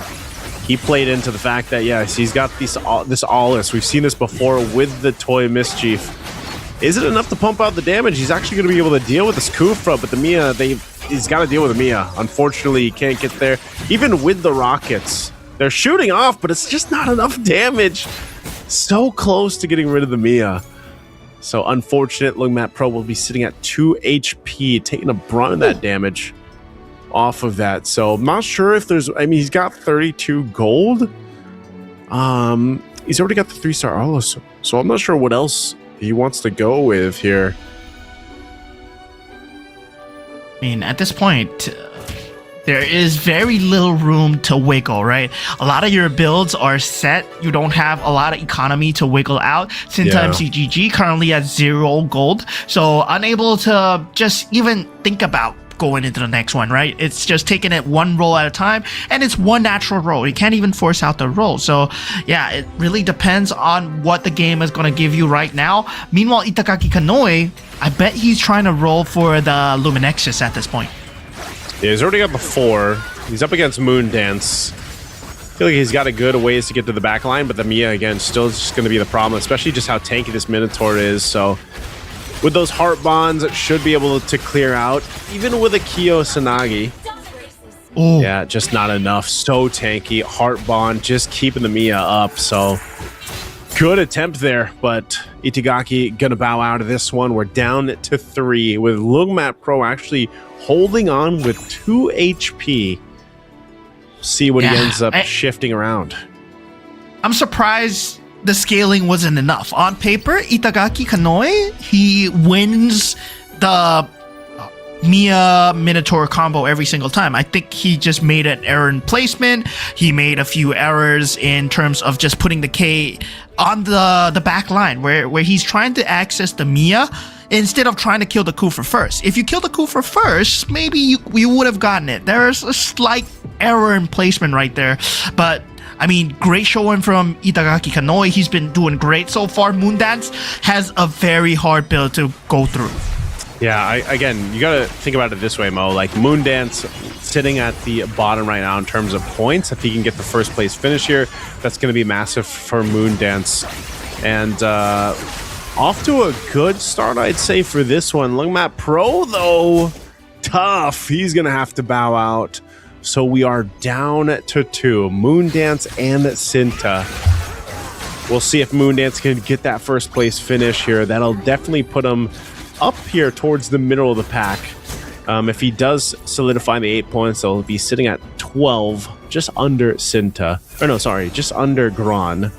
He played into the fact that, yes, he's got this Aulis. We've seen this before with the Toy Mischief. Is it enough to pump out the damage? He's actually going to be able to deal with this Kufra, but the Mia, he's got to deal with the Mia. Unfortunately, he can't get there. Even with the rockets, they're shooting off, but it's just not enough damage. So close to getting rid of the Mia. So unfortunate, Lungmat Pro will be sitting at 2 HP, taking a brunt of that damage off of that. So I'm not sure if he's got 32 gold. He's already got the 3-star Aulis, so I'm not sure what else he wants to go with here. I mean, at this point, there is very little room to wiggle, right? A lot of your builds are set. You don't have a lot of economy to wiggle out. Cinta MCGG currently has 0 gold, so unable to just even think about going into the next one, right? It's just taking it one roll at a time, and it's one natural roll. You can't even force out the roll. So yeah, it really depends on what the game is going to give you right now. Meanwhile, Itagaki Kanoe, I bet he's trying to roll for the Luminexus at this point. Yeah, he's already got the 4. He's up against Moondance. I feel like he's got a good ways to get to the back line, but the Mia, again, still just going to be the problem, especially just how tanky this Minotaur is. So with those Heart Bonds, it should be able to clear out, even with a Kyo Sanagi. Ooh. Yeah, just not enough. So tanky. Heart Bond just keeping the Mia up. So Good attempt there, but Itagaki gonna bow out of this one. We're down to 3 with Lungmat Pro actually holding on with 2 HP. See what he ends up shifting around. I'm surprised the scaling wasn't enough. On paper, Itagaki Kanoi, he wins the Mia Minotaur combo every single time. I think he just made an error in placement. He made a few errors in terms of just putting the K on the back line where he's trying to access the Mia instead of trying to kill the Kufa first. If you kill the Kufa first, maybe you would have gotten it. There's a slight error in placement right there. But I mean, great showing from Itagaki Kanoi. He's been doing great so far. Moondance has a very hard build to go through. Yeah, again, you got to think about it this way, Mo. Like, Moondance sitting at the bottom right now in terms of points. If he can get the first place finish here, that's going to be massive for Moondance. And off to a good start, I'd say, for this one. Lungmat Pro, though, tough. He's going to have to bow out. So we are down to 2. Moondance and Cinta. We'll see if Moondance can get that first place finish here. That'll definitely put him up here towards the middle of the pack. If he does solidify the 8 points, he'll be sitting at 12, just under Cinta. Or no, sorry, just under Gran.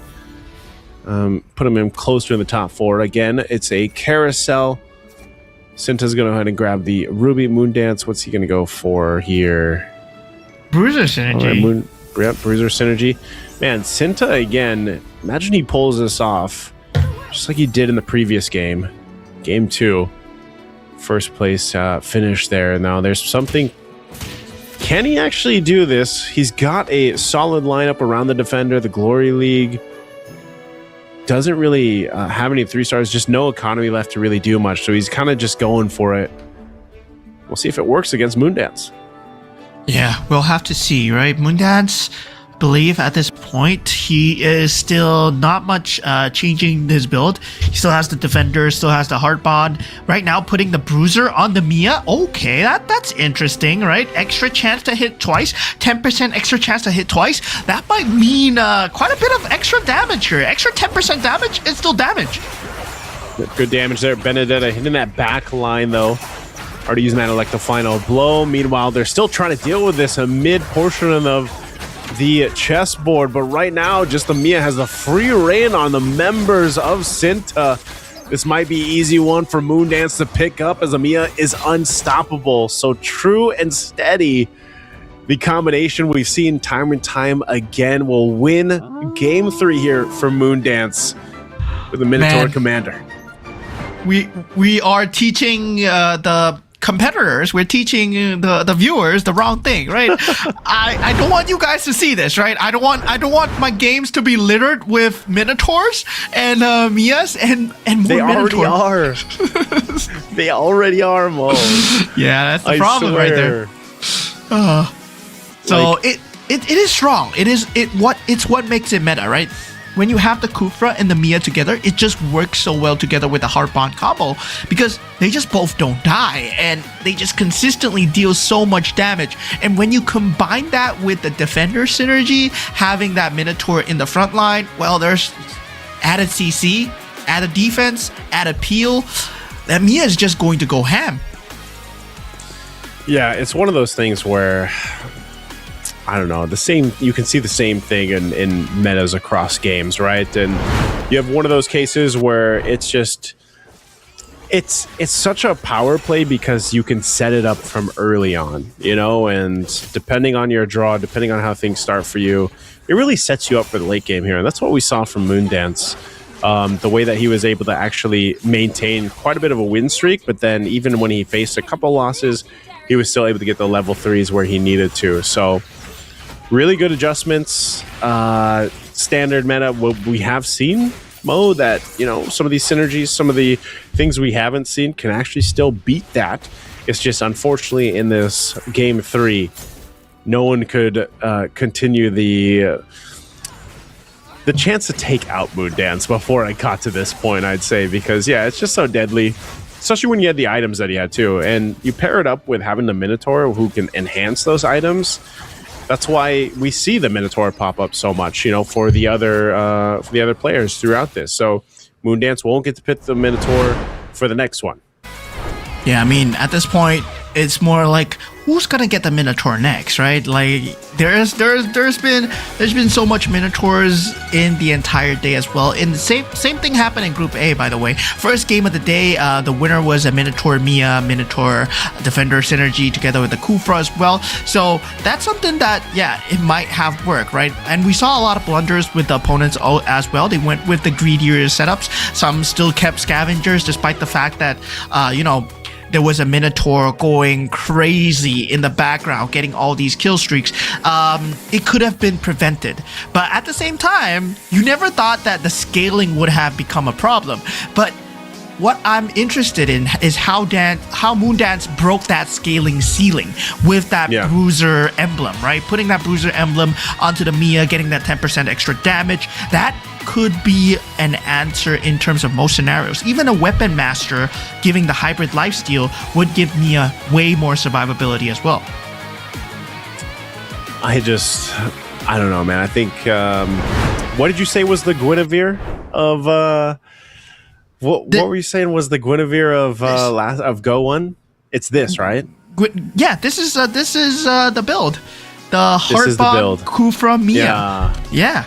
Put him in closer in the top 4. Again, it's a carousel. Cinta's going to go ahead and grab the Ruby. Moondance, what's he going to go for here? Bruiser Synergy. Right, Bruiser Synergy. Man, Cinta, again, imagine he pulls this off, just like he did in the previous game. Game 2. First place finish there. Now, there's something... Can he actually do this? He's got a solid lineup around the Defender, the Glory League. Doesn't really have any 3 stars, just no economy left to really do much, so he's kind of just going for it. We'll see if it works against Moondance. Yeah, we'll have to see, right? Moondance, believe at this point, he is still not much changing his build. He still has the Defender, still has the Heart Bond. Right now, putting the Bruiser on the Mia. Okay, that's interesting, right? Extra chance to hit twice. 10% extra chance to hit twice. That might mean quite a bit of extra damage here. Extra 10% damage is still damage. Good damage there. Benedetta hitting that back line, though. Already used mana like the final blow. Meanwhile, they're still trying to deal with this mid portion of the chessboard, but right now, just the Mia has the free reign on the members of Cinta. This might be easy one for Moondance to pick up, as the Mia is unstoppable. So true and steady. The combination we've seen time and time again will win Game 3 here for Moondance with the Minotaur Commander. We are teaching the competitors, we're teaching the viewers the wrong thing, right? I don't want you guys to see this, right? I don't want my games to be littered with Minotaurs and Mias and more They Minotaurs. already are. They already are, Mo. Yeah, that's the problem right there. So it is strong. It's what makes it meta, right? When you have the Kufra and the Mia together, it just works so well together with the Heart Bond combo because they just both don't die and they just consistently deal so much damage. And when you combine that with the Defender synergy, having that Minotaur in the front line, well, there's added CC, added defense, added peel. That Mia is just going to go ham. Yeah, it's one of those things where, I don't know, you can see the same thing in metas across games, right? And you have one of those cases where it's such a power play because you can set it up from early on, you know, and depending on your draw, depending on how things start for you, it really sets you up for the late game here. And that's what we saw from Moondance. The way that he was able to actually maintain quite a bit of a win streak, but then even when he faced a couple losses, he was still able to get the level 3s where he needed to. So really good adjustments. Standard meta, what we have seen, Mo, that, you know, some of these synergies, some of the things we haven't seen can actually still beat that. It's just, unfortunately, in this Game 3, no one could continue the chance to take out Moondance before I got to this point, I'd say, because, yeah, it's just so deadly, especially when you had the items that he had, too. And you pair it up with having the Minotaur who can enhance those items. That's why we see the Minotaur pop up so much, for the other players throughout this. So Moondance won't get to pick the Minotaur for the next one. Yeah, I mean, at this point, it's more like who's gonna get the Minotaur next, right? Like there's been so much Minotaurs in the entire day as well. And the same thing happened in Group A, by the way. First game of the day, the winner was a Minotaur Mia, Minotaur Defender synergy together with the Kufra as well. So that's something that it might have worked, right? And we saw a lot of blunders with the opponents as well. They went with the greedier setups. Some still kept scavengers despite the fact that there was a Minotaur going crazy in the background, getting all these kill streaks. It could have been prevented. But at the same time, you never thought that the scaling would have become a problem. But what I'm interested in is how Moondance broke that scaling ceiling with that Bruiser emblem, right? Putting that Bruiser emblem onto the Mia, getting that 10% extra damage. That could be an answer in terms of most scenarios. Even a Weapon Master giving the hybrid lifesteal would give Mia way more survivability as well. I don't know, man. I think, what did you say was the Guinevere of, what were you saying was the Guinevere of Go 1? It's this, right? Yeah, this is the build. The Heartbog Kufra Mia. Yeah.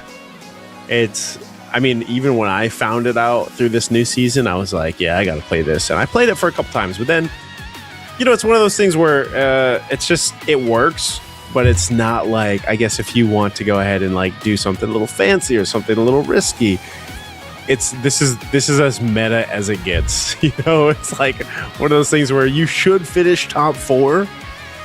Even when I found it out through this new season, I was like, yeah, I got to play this. And I played it for a couple times, but then, it's one of those things where it works, but it's not like, I guess if you want to go ahead and like do something a little fancy or something a little risky, this is as meta as it gets. It's like one of those things where you should finish top 4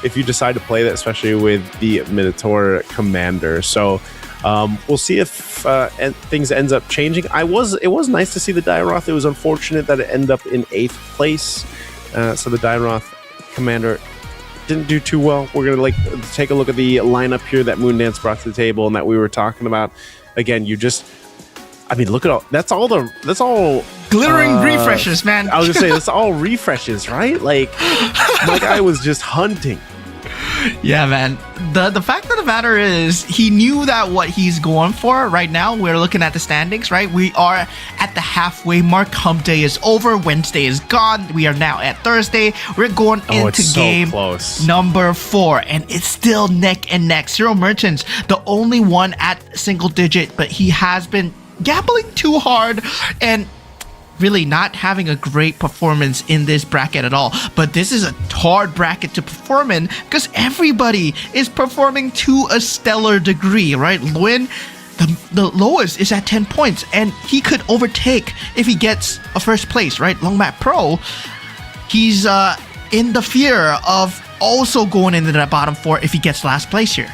if you decide to play that, especially with the Minotaur Commander. So we'll see if things ends up changing. It was nice to see the Dairoth. It was unfortunate that it ended up in 8th place. So the Dairoth Commander didn't do too well. We're gonna take a look at the lineup here that Moondance brought to the table and that we were talking about. Again, look at all. That's all glittering refreshes, man. I was gonna say that's all refreshes, right? Like my guy was just hunting. Yeah, man. The fact of the matter is he knew that what he's going for right now. We're looking at the standings, right? We are at the halfway mark. Hump day is over. Wednesday is gone. We are now at Thursday. We're going into game number 4, and it's still neck and neck. Zero Merchants, the only one at single digit, but he has been gambling too hard and really not having a great performance in this bracket at all. But this is a hard bracket to perform in because everybody is performing to a stellar degree, right? Luin, the lowest is at 10 points, and he could overtake if he gets a first place, right? Longmat Pro, he's in the fear of also going into that bottom 4 if he gets last place here.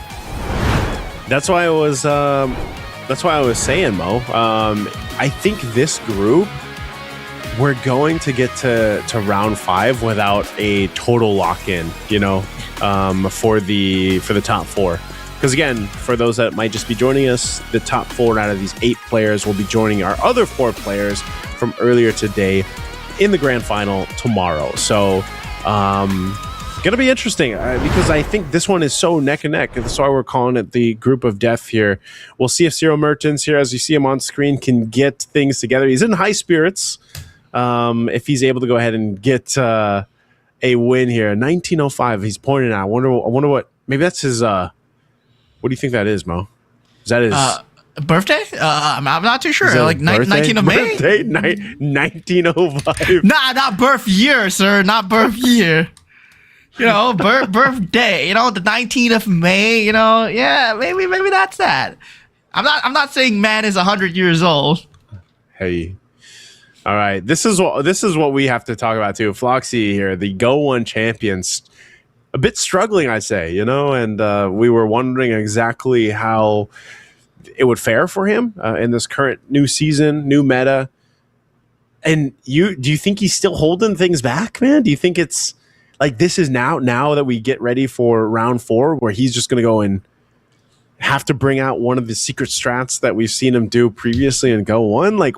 That's why I was saying, Mo. I think this group, we're going to get to round 5 without a total lock-in, for the top 4. Because again, for those that might just be joining us, the top 4 out of these 8 players will be joining our other 4 players from earlier today in the grand final tomorrow. So, gonna be interesting because I think this one is so neck and neck. That's why we're calling it the group of death here. We'll see if Zero Merchants here, as you see him on screen, can get things together. He's in high spirits. If he's able to go ahead and get a win here, 1905. He's pointing out. I wonder what. Maybe that's his. What do you think that is, Mo? Is that his birthday? I'm not too sure. Like 19th of May. Birthday, 1905. Nah, not birth year, sir. Not birth year. Birthday. The 19th of May. Yeah, maybe that's that. I'm not saying man is 100 years old. Hey. All right, this is what we have to talk about too. Floxy here, the Go 1 champions, a bit struggling, I'd say, and we were wondering exactly how it would fare for him in this current new season, new meta. And do you think he's still holding things back, man? Do you think it's like this is now that we get ready for round 4, where he's just going to go and have to bring out one of the secret strats that we've seen him do previously in Go 1? Like,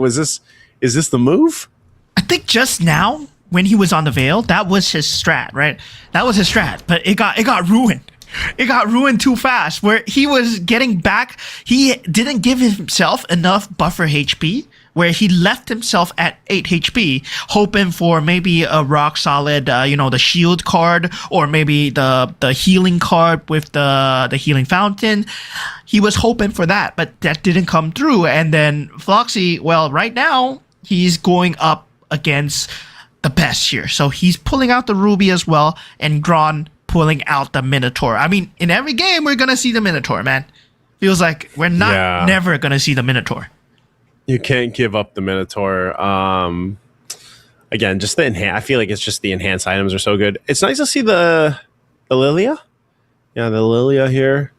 is this the move? I think just now when he was on the Veil, that was his strat, right? That was his strat, but it got ruined. it got ruined too fast. Where he was getting back, he didn't give himself enough buffer HP. Where he left himself at 8 HP, hoping for maybe a rock solid, the shield card, or maybe the healing card with the healing fountain. He was hoping for that, but that didn't come through. And then Floxy, well, right now he's going up against the best here, so he's pulling out the Ruby as well, and Gron pulling out the Minotaur. I mean, in every game we're gonna see the Minotaur, man. Feels like we're never gonna see the Minotaur. You can't give up the Minotaur. Again, just the I feel like it's just the enhanced items are so good. It's nice to see the Lilia. Yeah, the Lilia here.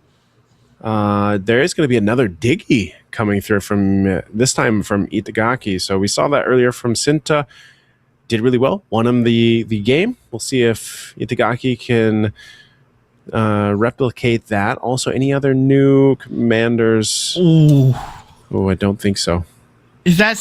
There is going to be another Diggy coming through from this time from Itagaki. So we saw that earlier from Cinta. Did really well. Won him the game. We'll see if Itagaki can replicate that. Also, any other new commanders? Oh, I don't think so. Is that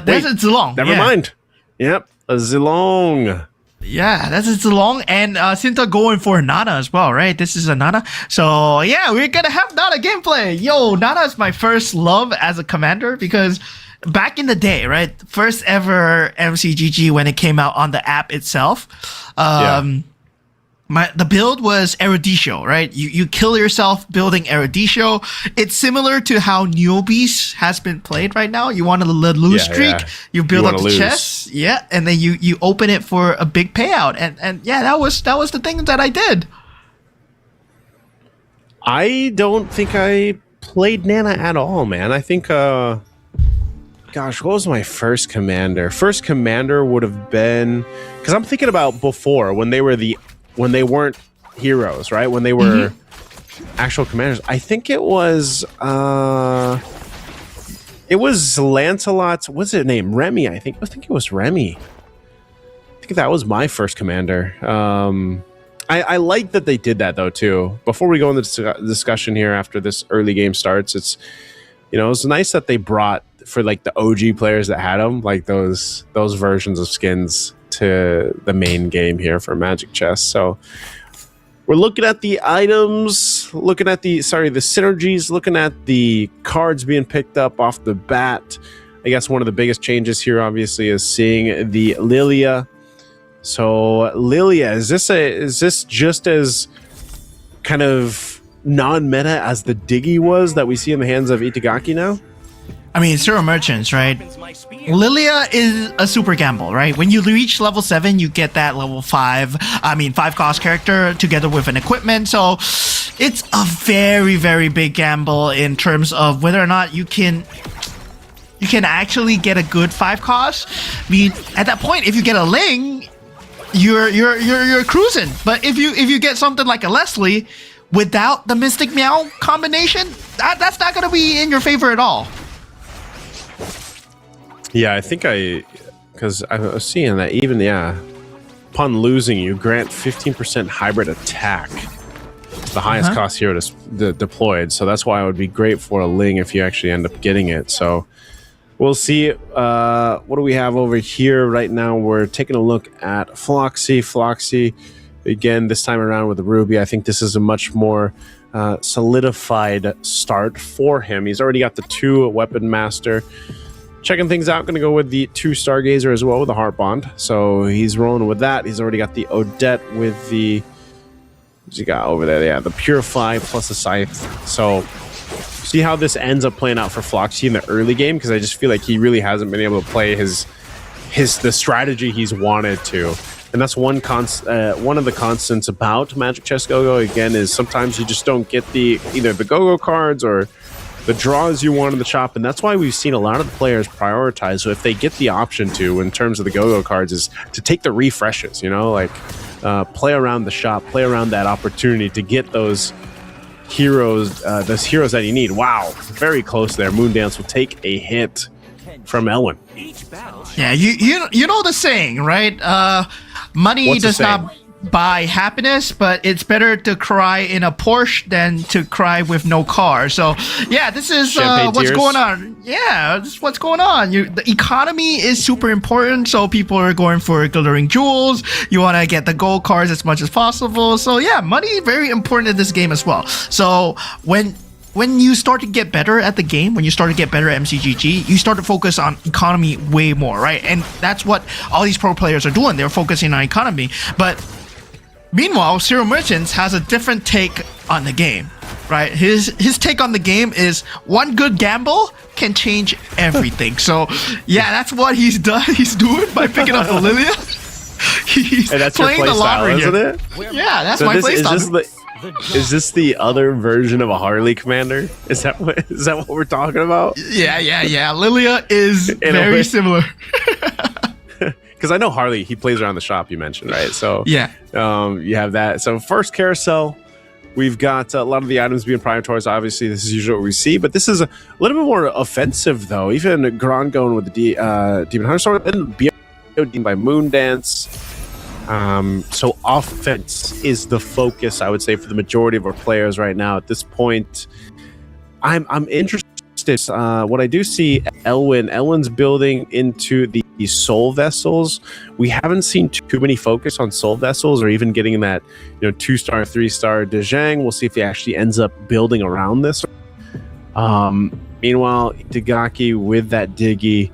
that's a Zilong? Never mind. Yep, a Zilong. Yeah, that's a Zilong, and Cinta going for Nana as well, right? This is a Nana. So yeah, we're gonna have Nana gameplay. Yo, Nana is my first love as a commander because back in the day, right? First ever MCGG when it came out on the app itself. The build was Eruditio, right? You kill yourself building Eruditio. It's similar to how Newbies has been played right now. You want a lose streak, you build up the chest, and then you open it for a big payout. And yeah, that was the thing that I did. I don't think I played Nana at all, man. I think gosh, what was my first commander? First commander would have been, because I'm thinking about before when they weren't heroes, right? When they were actual commanders. I think it was Lancelot's, what's his name? Remy, I think it was Remy. I think that was my first commander. I like that they did that though too. Before we go into the discussion here after this early game starts, it's nice that they brought, for like the OG players that had them, like those versions of skins to the main game here for Magic Chess. So we're looking at the items, looking at the synergies, looking at the cards being picked up off the bat. I guess one of the biggest changes here obviously is seeing the Lilia. So Lilia, is this just as kind of non-meta as the Diggy was that we see in the hands of Itagaki now? I mean, Zero Merchants, right? Lilia is a super gamble, right? When you reach level 7, you get that level 5 cost character together with an equipment. So it's a very, very big gamble in terms of whether or not you can actually get a good 5 cost. I mean, at that point, if you get a Ling, you're cruising. But if you get something like a Leslie without the Mystic Meow combination, that's not going to be in your favor at all. Yeah, I think because I was seeing that even, upon losing, you grant 15% hybrid attack. It's the highest cost hero deployed, so that's why it would be great for a Ling if you actually end up getting it. So we'll see. What do we have over here right now? We're taking a look at Floxy. Again, this time around with the Ruby, I think this is a much more solidified start for him. He's already got the 2 Weapon Master. Checking things out, going to go with the 2 Stargazer as well with the Heart Bond. So he's rolling with that. He's already got the Odette with the... What's he got over there? Yeah, the Purify plus the Scythe. So see how this ends up playing out for Floxy in the early game, because I just feel like he really hasn't been able to play the strategy he's wanted to. And that's one of the constants about Magic Chess Go-Go, again, is sometimes you just don't get either the Go-Go cards or the draws you want in the shop, and that's why we've seen a lot of the players prioritize. So if they get the option to, in terms of the Go-Go cards, is to take the refreshes, play around the shop, play around that opportunity to get those heroes that you need. Wow, very close there. Moondance will take a hit from Elwin. Yeah, you know the saying, right? Money What's does the saying? not buy happiness, but it's better to cry in a Porsche than to cry with no car. So yeah, this is what's tears. going on. Yeah, this is what's going on. The economy is super important, so people are going for glittering jewels. You want to get the gold cars as much as possible. So yeah, money is very important in this game as well. So when you start to get better at the game, when you start to get better at MCGG, you start to focus on economy way more, right? And that's what all these pro players are doing. They're focusing on economy. But meanwhile, Zero Merchants has a different take on the game, right? His take on the game is one good gamble can change everything. So yeah, that's what he's done. He's doing by picking up the Lilia. He's And that's playing your the play lottery style, here. isn't it? Yeah, that's So my play style. is this the other version of a Harley commander? Is that what we're talking about? Yeah. Lilia is In a very way. similar. Because I know Harley, he plays around the shop, you mentioned, right? So Yeah. you have that. So first carousel, we've got a lot of the items being prioritize. Obviously, this is usually what we see, but this is a little bit more offensive, though. Even Grand going with the Demon Hunter Sword and being by Moondance. So offense is the focus, I would say, for the majority of our players right now. At this point, I'm interested. What I do see, Elwin's building into the soul vessels. We haven't seen too many focus on soul vessels or even getting that 2-star, 3-star Dejang. We'll see if he actually ends up building around this. Meanwhile, Dagaki with that Diggy,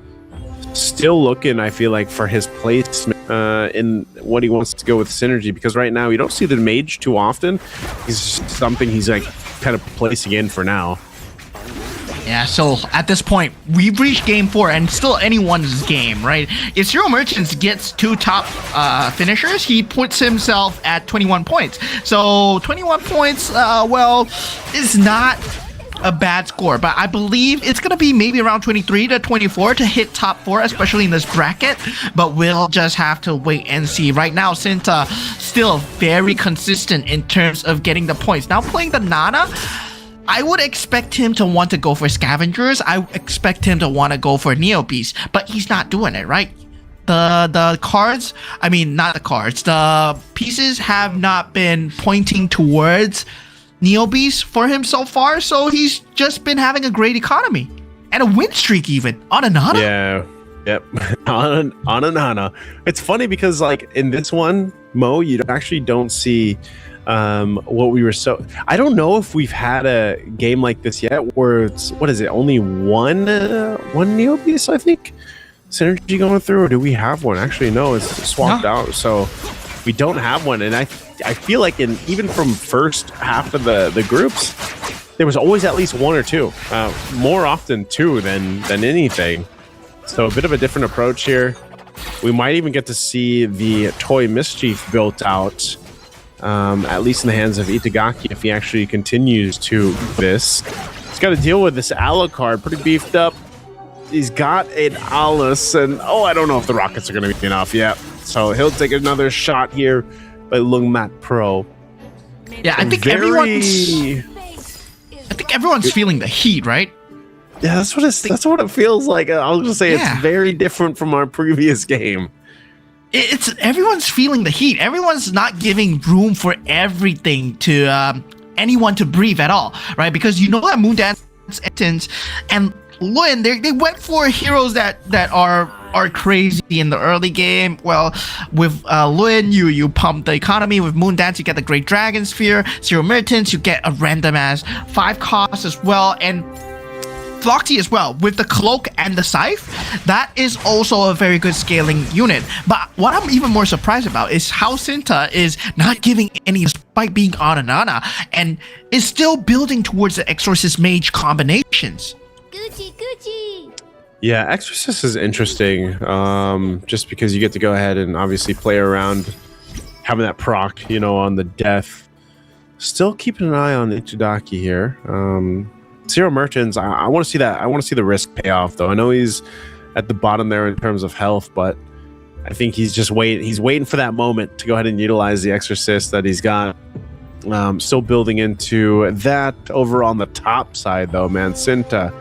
still looking, I feel like, for his placement in what he wants to go with synergy, because right now you don't see the mage too often. He's just something he's like kind of placing in for now. Yeah, so at this point, we've reached game 4 and still anyone's game, right? If Zero Merchants gets 2 top finishers, he puts himself at 21 points. So 21 points, is not a bad score, but I believe it's going to be maybe around 23 to 24 to hit top 4, especially in this bracket, but we'll just have to wait and see. Right now, Cinta still very consistent in terms of getting the points. Now playing the Nana, I would expect him to want to go for Scavengers. I expect him to want to go for Neo Beast, but he's not doing it, right? The cards, I mean, not the cards, the pieces have not been pointing towards Neo Beast for him so far, so he's just been having a great economy. And a win streak even, on a Nana. Yeah, yep, on a Nana. It's funny because, like, in this one, Mo, you actually don't see what we were I don't know if we've had a game like this yet where it's, what is it, only one Neo Beast, I think, synergy going through, or do we have one? Actually, no, it's swapped out, so we don't have one. And I feel like even from first half of the groups, there was always at least 1 or 2, more often 2 than anything. So a bit of a different approach here. We might even get to see the Toy Mischief built out, at least in the hands of Itagaki, if he actually continues to this. He's got to deal with this Alucard, pretty beefed up. He's got an Alice, and I don't know if the rockets are going to be enough yet. So he'll take another shot here by Lungmat Pro. Yeah, I think everyone's feeling the heat, right? Yeah, that's what it feels like. I'll just say it's very different from our previous game. It's everyone's feeling the heat. Everyone's not giving room for everything to anyone to breathe at all, right? Because you know that Moondance and Luen, they went for heroes that are crazy in the early game. Well, with Luen, you pump the economy. With Moondance, you get the Great Dragon Sphere. Zero Merchants, you get a random as 5 cost as well, and Floxy as well, with the Cloak and the Scythe. That is also a very good scaling unit. But what I'm even more surprised about is how Cinta is not giving any, despite being on a Nana, and is still building towards the Exorcist Mage combinations. Gucci. Yeah, Exorcist is interesting, just because you get to go ahead and obviously play around having that proc, on the death. Still keeping an eye on Itadaki here. Zero Merchants, I want to see that. I want to see the risk payoff, though. I know he's at the bottom there in terms of health, but I think he's just waiting. He's waiting for that moment to go ahead and utilize the Exorcist that he's got. Still building into that. Over on the top side, though, man, Cinta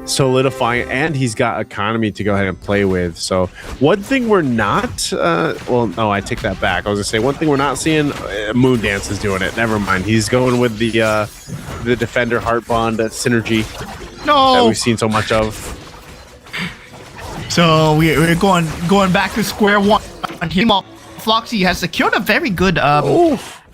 solidifying, and he's got economy to go ahead and play with. So one thing we're not, well, no, I take that back. I was gonna say one thing we're not seeing. Moondance is doing it. Never mind. He's going with the defender heart bond synergy that we've seen so much of. So we're going back to square one. Floxy has secured a very good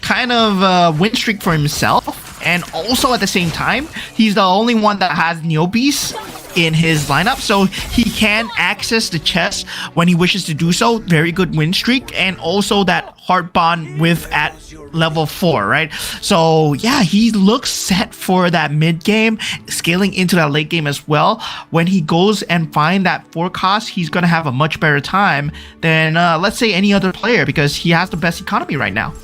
kind of win streak for himself, and also at the same time, he's the only one that has Neobeast in his lineup, so he can access the chest when he wishes to do so. Very good win streak, and also that heart bond with at level 4, right? So yeah, he looks set for that mid game, scaling into that late game as well. When he goes and find that 4 cost, he's gonna have a much better time than let's say any other player, because he has the best economy right now.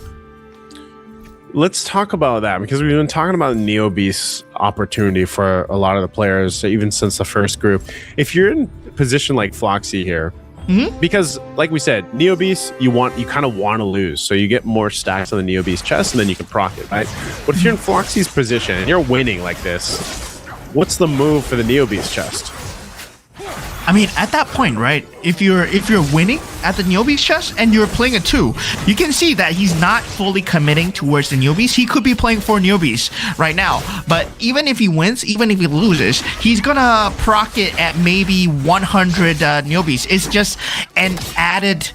Let's talk about that, because we've been talking about Neobeast's opportunity for a lot of the players, even since the first group. If you're in a position like Floxy here, because like we said, Neobeast, you kind of want to lose, so you get more stacks on the Neobeast chest, and then you can proc it, right? But if you're in Floxy's position and you're winning like this, what's the move for the Neobeast chest? I mean, at that point, right? If you're winning at the Neobeast chest and you're playing a 2, you can see that he's not fully committing towards the Neobeast. He could be playing 4 Neobeast right now, but even if he wins, even if he loses, he's gonna proc it at maybe 100 Neobeast. It's just an added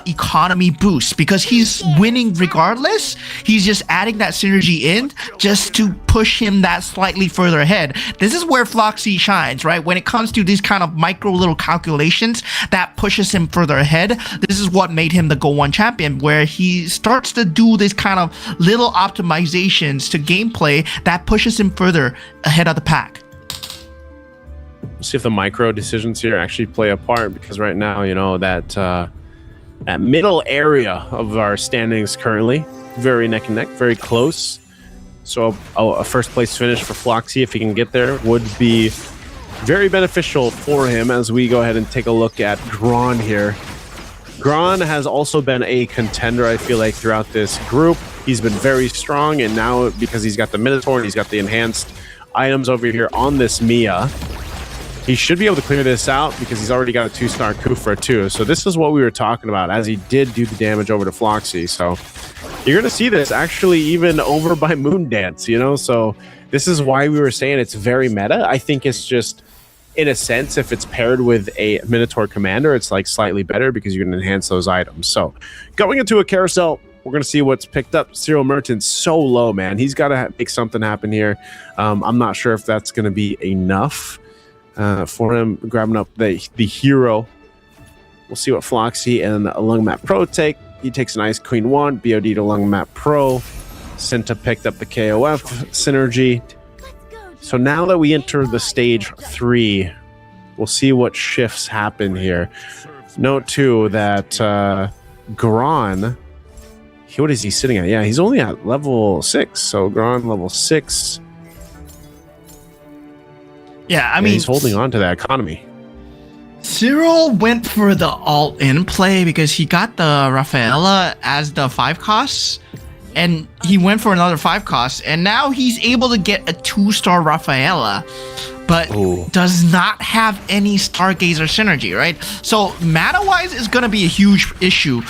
economy boost, because he's winning regardless. He's just adding that synergy in just to push him that slightly further ahead. This is where Floxy shines, right? When it comes to these kind of micro little calculations that pushes him further ahead, this is what made him the Go 1 champion, where he starts to do this kind of little optimizations to gameplay that pushes him further ahead of the pack. We'll see if the micro decisions here actually play a part, because right now, you know, that middle area of our standings currently, very neck and neck, very close. So a first place finish for Floxy, if he can get there, would be very beneficial for him. As we go ahead and take a look at Gron here. Gron has also been a contender, I feel like, throughout this group. He's been very strong, and now because he's got the Minotaur and he's got the enhanced items over here on this Mia, he should be able to clear this out, because he's already got a 2-star Kufra too. So this is what we were talking about, as he did do the damage over to Floxy. So you're going to see this actually even over by Moondance, you know? So this is why we were saying it's very meta. I think it's just, in a sense, if it's paired with a Minotaur Commander, it's like slightly better, because you can enhance those items. So going into a carousel, we're going to see what's picked up. Cyril Merton's so low, man. He's got to make something happen here. I'm not sure if that's going to be enough for him, grabbing up the hero. We'll see what Floxy and Lungmat Pro take. He takes an Ice Queen 1, BOD to Lungmat Pro. Senta picked up the KOF synergy. So now that we enter the stage 3, we'll see what shifts happen here. Note too that Gron, what is he sitting at? Yeah, he's only at level 6. So Gron level 6. Yeah, I mean, he's holding on to that economy. Cyril went for the all-in play because he got the Rafaela as the 5 costs, and he went for another 5 costs, and now he's able to get a 2-star Rafaela, but does not have any Stargazer synergy, right? So mana-wise is going to be a huge issue.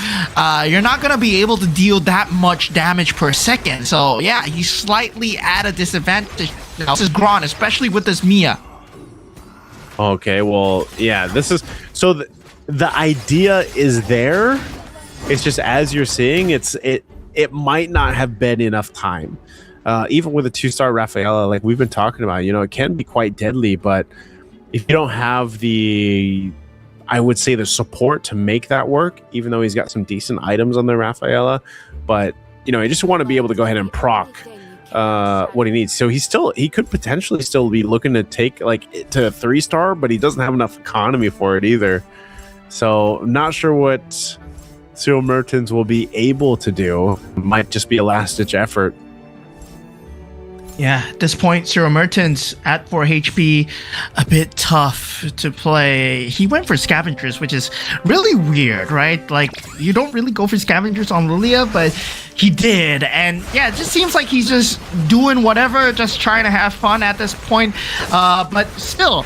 You're not going to be able to deal that much damage per second. So yeah, he's slightly at a disadvantage. This is Gron, especially with this Mia. Okay, well, yeah, this is... So the idea is there. It's just, as you're seeing, it might not have been enough time. Even with a 2-star Rafaela, like we've been talking about, you know, it can be quite deadly, but if you don't have I would say the support to make that work, even though he's got some decent items on the Rafaela, but, you know, you just want to be able to go ahead and proc what he needs. So he could potentially still be looking to take like to a 3-star, but he doesn't have enough economy for it either. So I'm not sure what Cyril Mertens will be able to do. Might just be a last-ditch effort. Yeah, at this point, Cyril Mertens at 4 HP, a bit tough to play. He went for Scavengers, which is really weird, right? Like, you don't really go for Scavengers on Lilia, but he did. And yeah, it just seems like he's just doing whatever, just trying to have fun at this point. But still,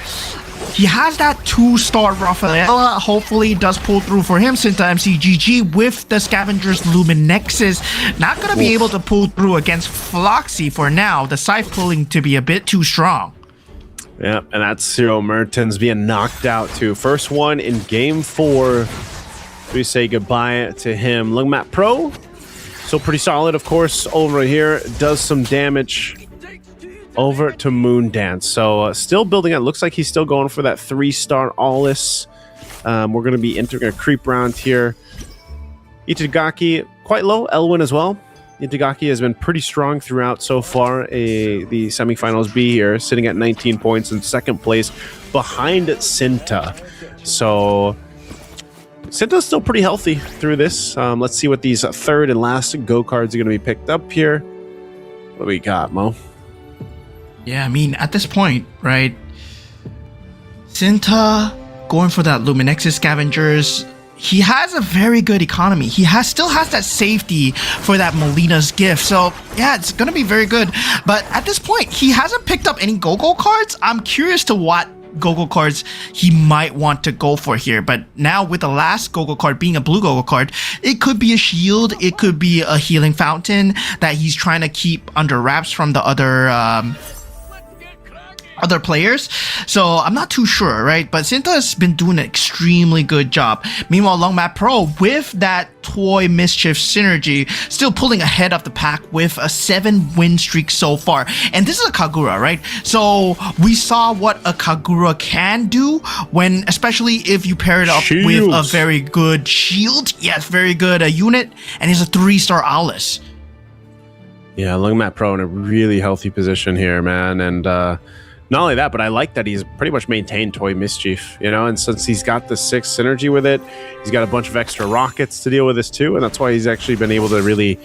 he has that 2-star Rafaela. Hopefully it does pull through for him. Sinta MCGG with the Scavengers Luminexus. Not going to be able to pull through against Floxy for now. The Scythe pulling to be a bit too strong. Yeah, and that's Cyril Mertens being knocked out too. First one in game 4. We say goodbye to him. Lungmat Pro, so pretty solid, of course, over here. Does some damage over to Moondance. So still building it. Looks like he's still going for that 3-star Aulis. We're going to be entering a creep round here. Itagaki quite low. Elwyn as well. Itagaki has been pretty strong throughout so far. The semifinals B here, sitting at 19 points in second place behind Sinta. So Sinta's still pretty healthy through this. Let's see what these third and last go cards are going to be picked up here. What do we got, Mo? Yeah, I mean, at this point, right, Sinta going for that Luminexus Scavengers. He has a very good economy. He still has that safety for that Molina's gift. So yeah, it's gonna be very good. But at this point, he hasn't picked up any go-go cards. I'm curious to what go-go cards he might want to go for here. But now with the last go-go card being a blue go-go card, it could be a shield, it could be a healing fountain that he's trying to keep under wraps from the other players. So I'm not too sure, right? But Sinta has been doing an extremely good job. Meanwhile, Longmat Pro with that Toy Mischief synergy still pulling ahead of the pack with a 7-win streak so far. And this is a Kagura, right? So we saw what a Kagura can do when, especially if you pair it up with a very good shield. Yes, very good unit. And it's a 3-star Aulis. Yeah, Lungmat Pro in a really healthy position here, man. And not only that, but I like that he's pretty much maintained Toy Mischief, you know, and since he's got the 6 synergy with it, he's got a bunch of extra rockets to deal with this too, and that's why he's actually been able to really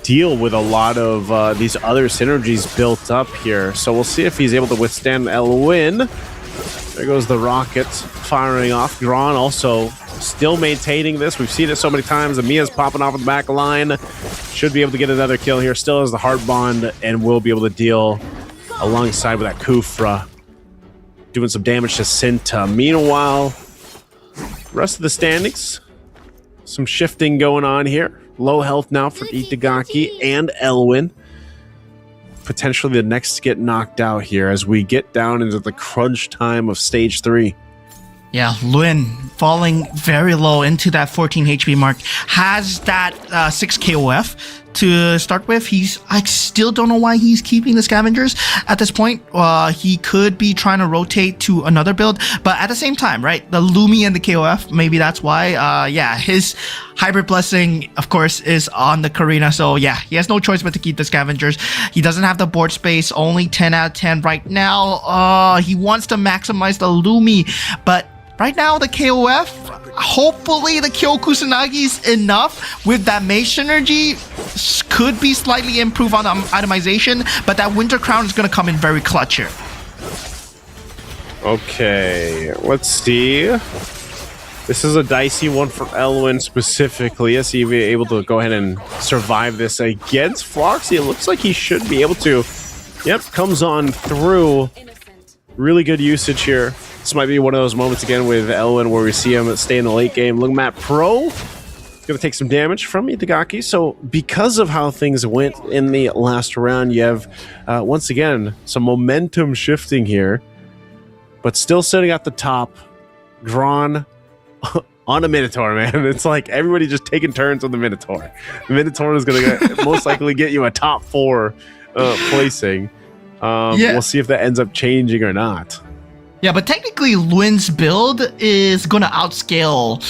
deal with a lot of these other synergies built up here. So we'll see if he's able to withstand Elwyn. There goes the rockets firing off. Gron also still maintaining this. We've seen it so many times. Amiya's popping off of the back line. Should be able to get another kill here. Still has the hard bond and will be able to deal alongside with that Kufra, doing some damage to Sinta. Meanwhile, rest of the standings, some shifting going on here. Low health now for Itagaki and Elwyn. Potentially the next to get knocked out here as we get down into the crunch time of stage 3. Yeah, Luen falling very low into that 14 HP mark. Has that 6 KOF to start with. I still don't know why he's keeping the Scavengers at this point. He could be trying to rotate to another build, but at the same time, right? The Lumi and the KOF, maybe that's why. Yeah, his Hybrid Blessing, of course, is on the Karina. So yeah, he has no choice but to keep the Scavengers. He doesn't have the board space, only 10 out of 10 right now. He wants to maximize the Lumi, but right now, the KOF, hopefully the Kyo Kusanagi is enough with that Mage synergy. Could be slightly improved on the itemization, but that Winter Crown is going to come in very clutch here. Okay, let's see. This is a dicey one for Elwyn specifically. Is he able to go ahead and survive this against Floxy? It looks like he should be able to. Yep, comes on through. Really good usage here. This might be one of those moments again with Elwyn where we see him stay in the late game. Lungmat Pro is going to take some damage from Itagaki. So because of how things went in the last round, you have, once again, some momentum shifting here. But still sitting at the top, Gron on a Minotaur, man. It's like everybody just taking turns on the Minotaur. The Minotaur is going to most likely get you a top 4 placing. We'll see if that ends up changing or not. Yeah, but technically Luen's build is going to outscale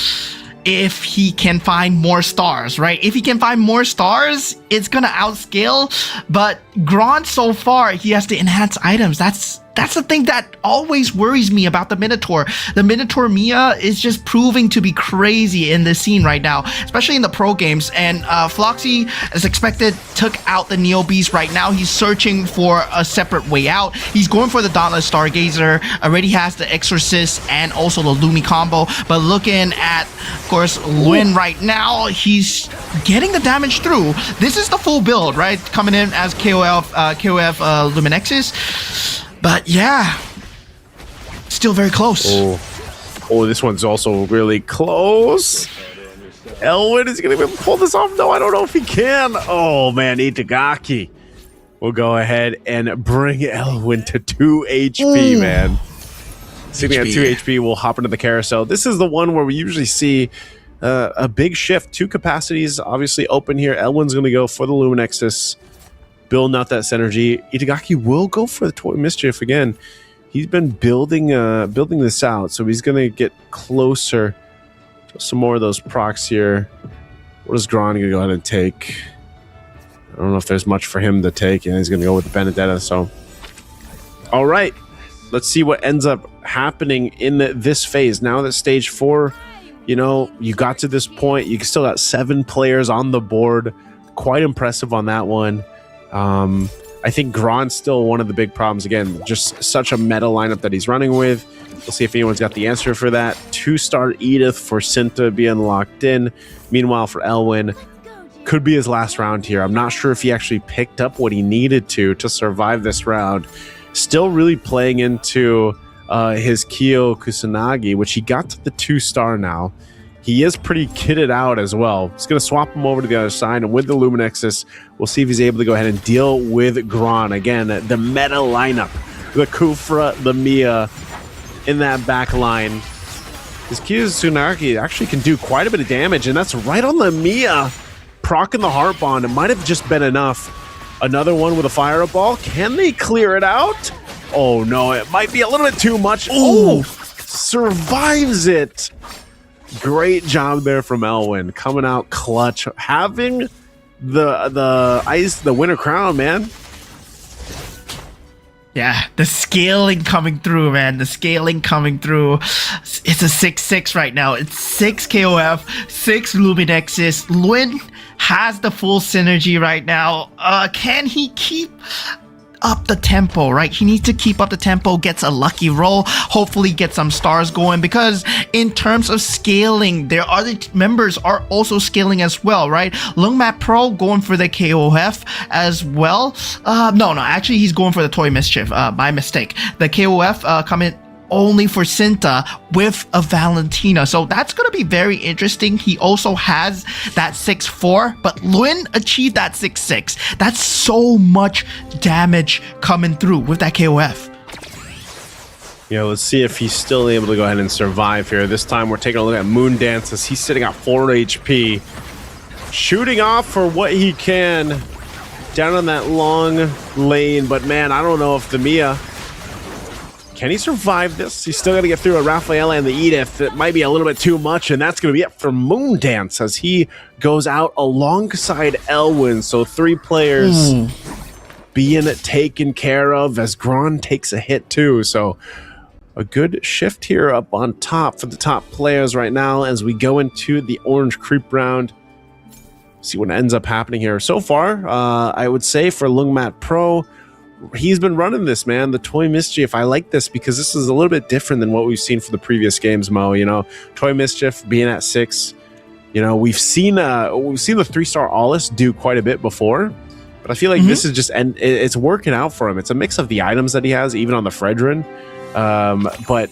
if he can find more stars, right? If he can find more stars, it's going to outscale. But Gron, so far, he has the enhanced items. That's that's the thing that always worries me about the Minotaur. The Minotaur Mia is just proving to be crazy in this scene right now, especially in the pro games. And Floxy, as expected, took out the Neo Beast. Right now, he's searching for a separate way out. He's going for the Dauntless Stargazer, already has the Exorcist and also the Lumi combo. But looking at, of course, Luen right now, he's getting the damage through. This is the full build, right? Coming in as KOF Luminexus. But yeah, still very close. Oh, this one's also really close. Elwin is going to pull this off. No, I don't know if he can. Oh, man, Itagaki will go ahead and bring Elwin to 2 HP, man. Sitting at 2 HP, we'll hop into the carousel. This is the one where we usually see a big shift. 2 capacities obviously open here. Elwin's going to go for the Luminexus, building out that synergy. Itagaki will go for the Toy Mischief again. He's been building this out, so he's going to get closer to some more of those procs here. What is Gron going to go ahead and take? I don't know if there's much for him to take, and he's going to go with the Benedetta. So, all right, let's see what ends up happening in this phase. Now that stage 4, you know, you got to this point, you still got 7 players on the board. Quite impressive on that one. I think Gron's still one of the big problems. Again, just such a meta lineup that he's running with. We'll see if anyone's got the answer for that. 2-star Edith for Cinta being locked in. Meanwhile, for Elwin, could be his last round here. I'm not sure if he actually picked up what he needed to survive this round. Still really playing into his Kyo Kusanagi, which he got to the 2-star now. He is pretty kitted out as well. He's going to swap him over to the other side, and with the Luminexus, we'll see if he's able to go ahead and deal with Gron. Again, the meta lineup. The Kufra, the Mia in that back line. His Kusanagi actually can do quite a bit of damage, and that's right on the Mia. Proccing the Heart Bond. It might have just been enough. Another one with a Fireball. Can they clear it out? Oh, no. It might be a little bit too much. Oh, survives it. Great job there from Elwin, coming out clutch, having the Winter Crown, man. Yeah, the scaling coming through, man. The scaling coming through. It's a 6-6 right now. It's 6 KOF, 6 Luminexus. Luen has the full synergy right now. Can he keep up the tempo, right? He needs to keep up the tempo, gets a lucky roll, hopefully get some stars going, because in terms of scaling, their other members are also scaling as well, right? Lungmat Pro going for the KOF as well. No, actually he's going for the Toy Mischief, my mistake. The KOF coming only for Cinta with a Valentina. So that's going to be very interesting. He also has that 6-4, but Luen achieved that 6-6. That's so much damage coming through with that KOF. Yeah, let's see if he's still able to go ahead and survive here. This time we're taking a look at Moondance as he's sitting at 4 HP. Shooting off for what he can down on that long lane. But man, I don't know if the Mia... Can he survive this? He's still got to get through a Raphael and the Edith. It might be a little bit too much, and that's going to be it for Moondance as he goes out alongside Elwin. So 3 players being taken care of as Gron takes a hit too. So a good shift here up on top for the top players right now as we go into the Orange Creep round. See what ends up happening here. So far, I would say for Lungmat Pro, he's been running this, man. The Toy Mischief. I like this because this is a little bit different than what we've seen for the previous games, Mo. You know, Toy Mischief being at 6. You know, we've seen the 3-star Alice do quite a bit before, but I feel like this is just, and it's working out for him. It's a mix of the items that he has, even on the Fredrin. But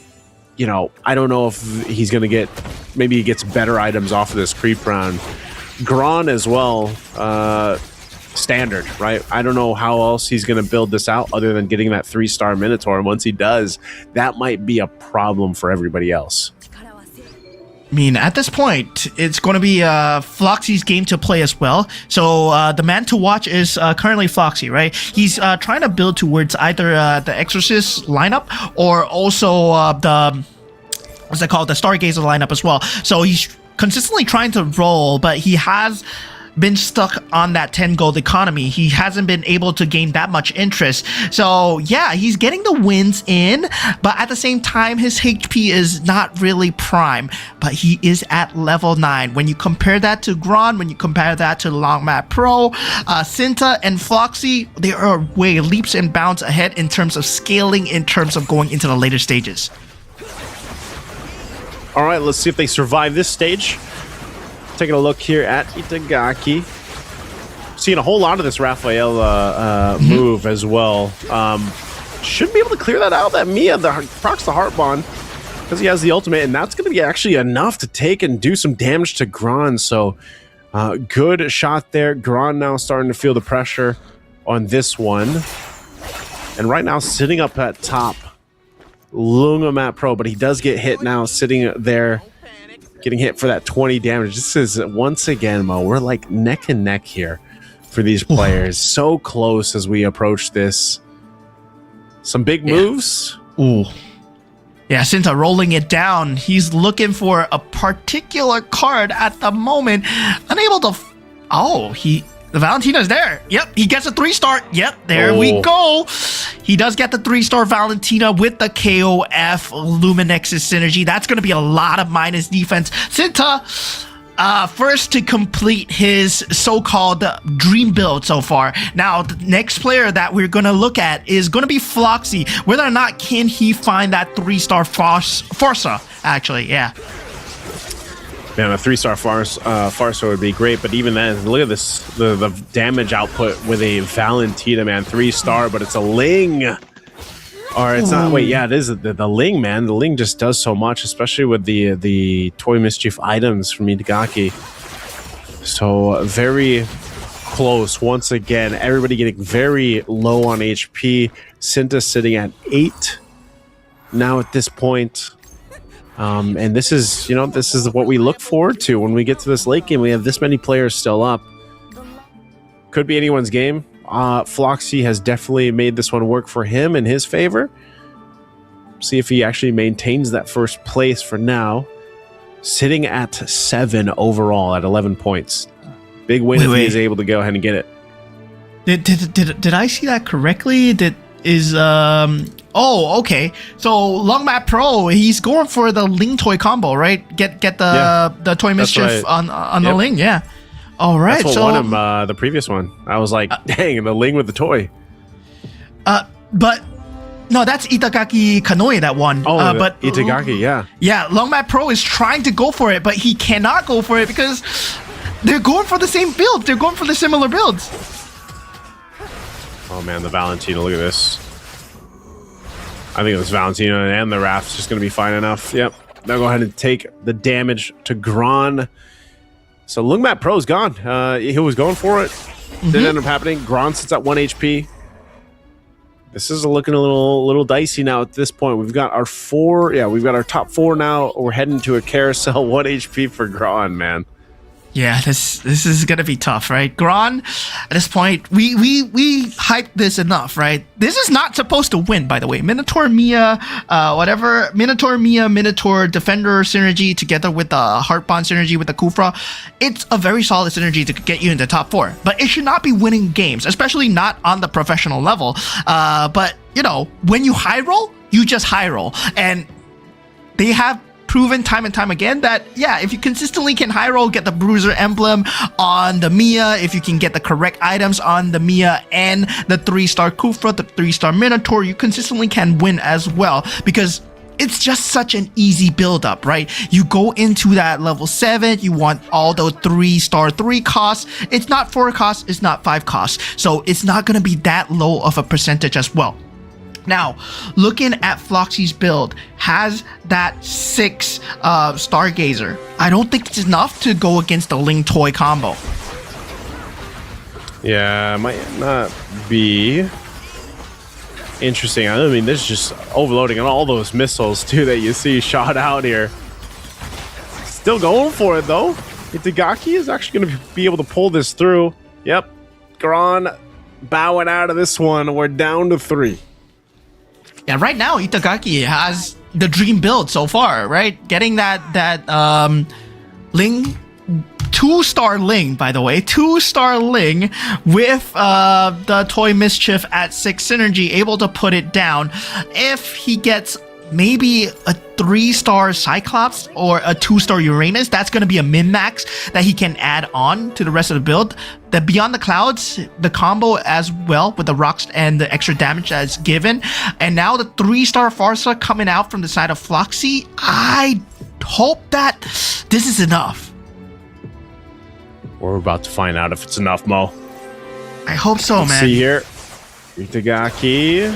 you know, I don't know if he's gonna get. Maybe he gets better items off of this creep round. Gron as well. Standard, right? I don't know how else he's going to build this out other than getting that 3-star Minotaur. And once he does, that might be a problem for everybody else. I mean, at this point, it's going to be Floxy's game to play as well. So the man to watch is currently Floxy, right? He's trying to build towards either the Exorcist lineup or also the Stargazer lineup as well. So he's consistently trying to roll, but he has been stuck on that 10 gold economy. He hasn't been able to gain that much interest. So yeah, he's getting the wins in, but at the same time, his HP is not really prime, but he is at level 9. When you compare that to Gron, when you compare that to Longmat Pro, Cinta and Floxy, they are way leaps and bounds ahead in terms of scaling, in terms of going into the later stages. All right, let's see if they survive this stage. Taking a look here at Itagaki. Seeing a whole lot of this Raphael move as well. Should be able to clear that out. That Mia procs the Heart Bond because he has the ultimate, and that's going to be actually enough to take and do some damage to Gron. So good shot there. Gron now starting to feel the pressure on this one. And right now sitting up at top, Lungamat Pro, but he does get hit now sitting there. Getting hit for that 20 damage. This is, once again, Mo, we're like neck and neck here for these players. So close as we approach this. Some big moves. Ooh. Yeah, Cinta rolling it down. He's looking for a particular card at the moment. Unable to... The Valentina's there. Yep, he gets a 3-star. Yep, there we go. He does get the 3-star Valentina with the KOF Luminex's synergy. That's going to be a lot of minus defense. Cinta, first to complete his so-called dream build so far. Now, the next player that we're going to look at is going to be Floxy. Whether or not can he find that 3-star Farsa, actually, yeah. Man, a 3-star Farsa would be great, but even then, look at this, the damage output with a Valentina, man. 3-star, but it's a Ling. Or it's not, wait, yeah, it is the Ling, man. The Ling just does so much, especially with the Toy Mischief items from Itagaki. So, very close. Once again, everybody getting very low on HP. Cinta sitting at 8 now at this point. And this is, this is what we look forward to when we get to this late game. We have this many players still up. Could be anyone's game. Floxy has definitely made this one work for him in his favor. See if he actually maintains that first place for now. Sitting at 7 overall at 11 points. Big win if he is able to go ahead and get it. Did I see that correctly? Okay. So Longmat Pro, he's going for the Ling toy combo, right? Get the toy mischief on the Ling, yeah. All right. That's what won him the previous one. I was like, dang, the Ling with the toy. But no, that's Itagaki Kanoe that won. But Itagaki, yeah. Yeah, Longmat Pro is trying to go for it, but he cannot go for it because they're going for the same build. They're going for the similar builds. Oh man, the Valentina, look at this. I think this Valentina and the Raft's just going to be fine enough. Yep. Now go ahead and take the damage to Gron. So Lungmat Pro's gone. He was going for it. Didn't end up happening. Gron sits at 1 HP. This is looking a little dicey now at this point. We've got our 4. Yeah, we've got our top 4 now. We're heading to a carousel. 1 HP for Gron, man. Yeah, this is gonna be tough, right? Gron, at this point, we hyped this enough, right? This is not supposed to win, by the way. Minotaur Mia, Minotaur Defender synergy together with the Heart Bond synergy with the Kufra. It's a very solid synergy to get you into top 4, but it should not be winning games, especially not on the professional level. But when you high roll, you just high roll, and they have proven time and time again that, yeah, if you consistently can high roll, get the Bruiser emblem on the Mia, if you can get the correct items on the Mia and the 3-star Kufra, the 3-star Minotaur, you consistently can win as well, because it's just such an easy build up, right? You go into that level 7, you want all those 3-star 3 costs. It's not 4 costs, it's not 5 costs. So it's not going to be that low of a percentage as well. Now, looking at Floxy's build, has that 6 Stargazer. I don't think it's enough to go against the Ling toy combo. Yeah, might not be. Interesting. I mean, this is just overloading on all those missiles, too, that you see shot out here. Still going for it, though. Itagaki is actually going to be able to pull this through. Yep. Gron bowing out of this one. We're down to 3. Yeah, right now Itagaki has the dream build so far, right? Getting that Ling 2-star Ling, by the way. 2-star Ling with the Toy Mischief at 6 synergy, able to put it down. If he gets maybe a 3-star Cyclops or a 2-star Uranus, that's going to be a min-max that he can add on to the rest of the build. The Beyond the Clouds, the combo as well with the rocks and the extra damage that's given. And now the 3-star Farsa coming out from the side of Floxy. I hope that this is enough. We're about to find out if it's enough, Mo. I hope so, man. See here. Itagaki.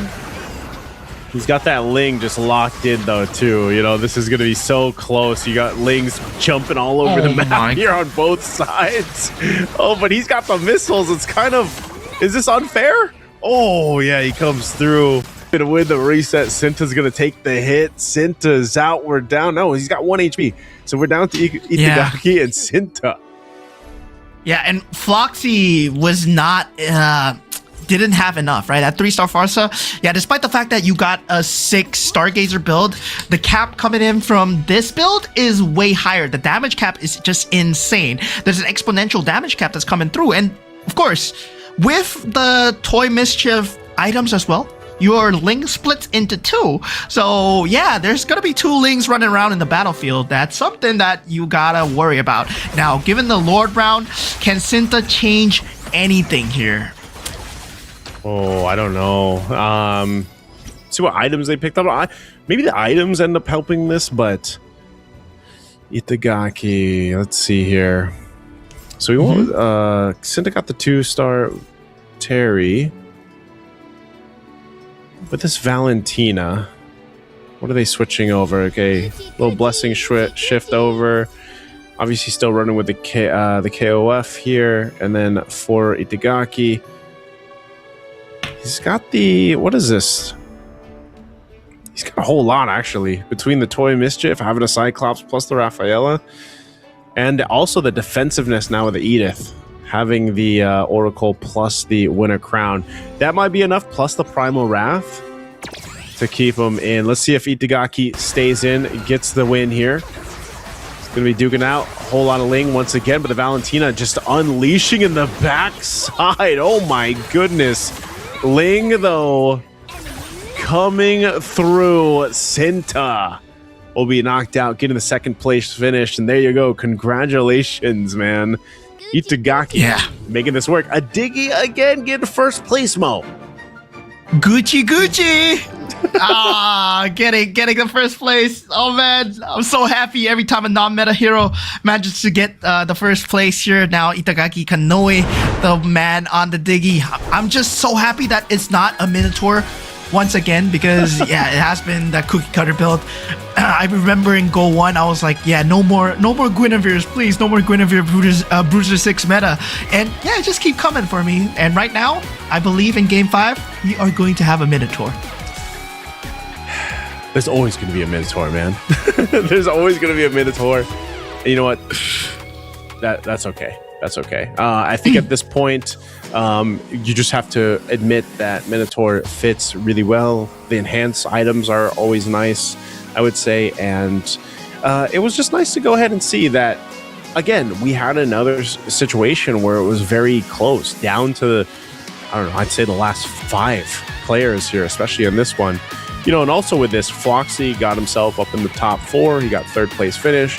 He's got that Ling just locked in, though, too. You know, this is going to be so close. You got Lings jumping all over the map here on both sides. Oh, but he's got the missiles. It's kind of... Is this unfair? Oh, yeah, he comes through. Gonna win the reset. Sinta's going to take the hit. Sinta's out. We're down. No, he's got 1 HP. So we're down to Itagaki and Sinta. Yeah, and Floxy was not... didn't have enough, right? At 3-star Farsa, yeah, despite the fact that you got a 6 Stargazer build, the cap coming in from this build is way higher. The damage cap is just insane. There's an exponential damage cap that's coming through. And of course, with the Toy Mischief items as well, your Ling splits into 2. So yeah, there's gonna be 2 Lings running around in the battlefield. That's something that you gotta worry about. Now, given the Lord round, can Sinta change anything here? Oh, I don't know. See what items they picked up. Maybe the items end up helping this, but Itagaki. Let's see here. So we want Sinta got the 2-star Terry. But this Valentina, what are they switching over? Okay, little blessing shift over. Obviously, still running with the KOF here, and then for Itagaki. He's got the... What is this? He's got a whole lot, actually. Between the Toy Mischief, having a Cyclops, plus the Rafaela. And also the defensiveness now with the Edith. Having the Oracle, plus the Winter Crown. That might be enough, plus the Primal Wrath. To keep him in. Let's see if Itagaki stays in, gets the win here. He's going to be duking out. A whole lot of Ling once again. But the Valentina just unleashing in the backside. Oh my goodness. Ling, though, coming through. Sinta will be knocked out, getting the 2nd place finish. And there you go. Congratulations, man. Itagaki making this work. A Diggy again getting 1st place, Mo. Gucci. Getting the 1st place. Oh man, I'm so happy every time a non-meta hero manages to get the 1st place here. Now Itagaki Kanoe, the man on the Diggy. I'm just so happy that it's not a Minotaur once again, because yeah, it has been that cookie cutter build. I remember in Go 1, I was like, yeah, no more Guinevere's, please, no more Guinevere Bruiser 6 meta. And yeah, just keep coming for me. And right now, I believe in Game 5, we are going to have a Minotaur. There's always going to be a Minotaur, man. There's always going to be a Minotaur. And you know what? That's okay. That's okay. I think at this point, you just have to admit that Minotaur fits really well. The enhanced items are always nice, I would say. And it was just nice to go ahead and see that, again, we had another situation where it was very close, down to, I don't know, I'd say the last 5 players here, especially in this one. You know, and also with this, Floxy got himself up in the top 4. He got 3rd place finish.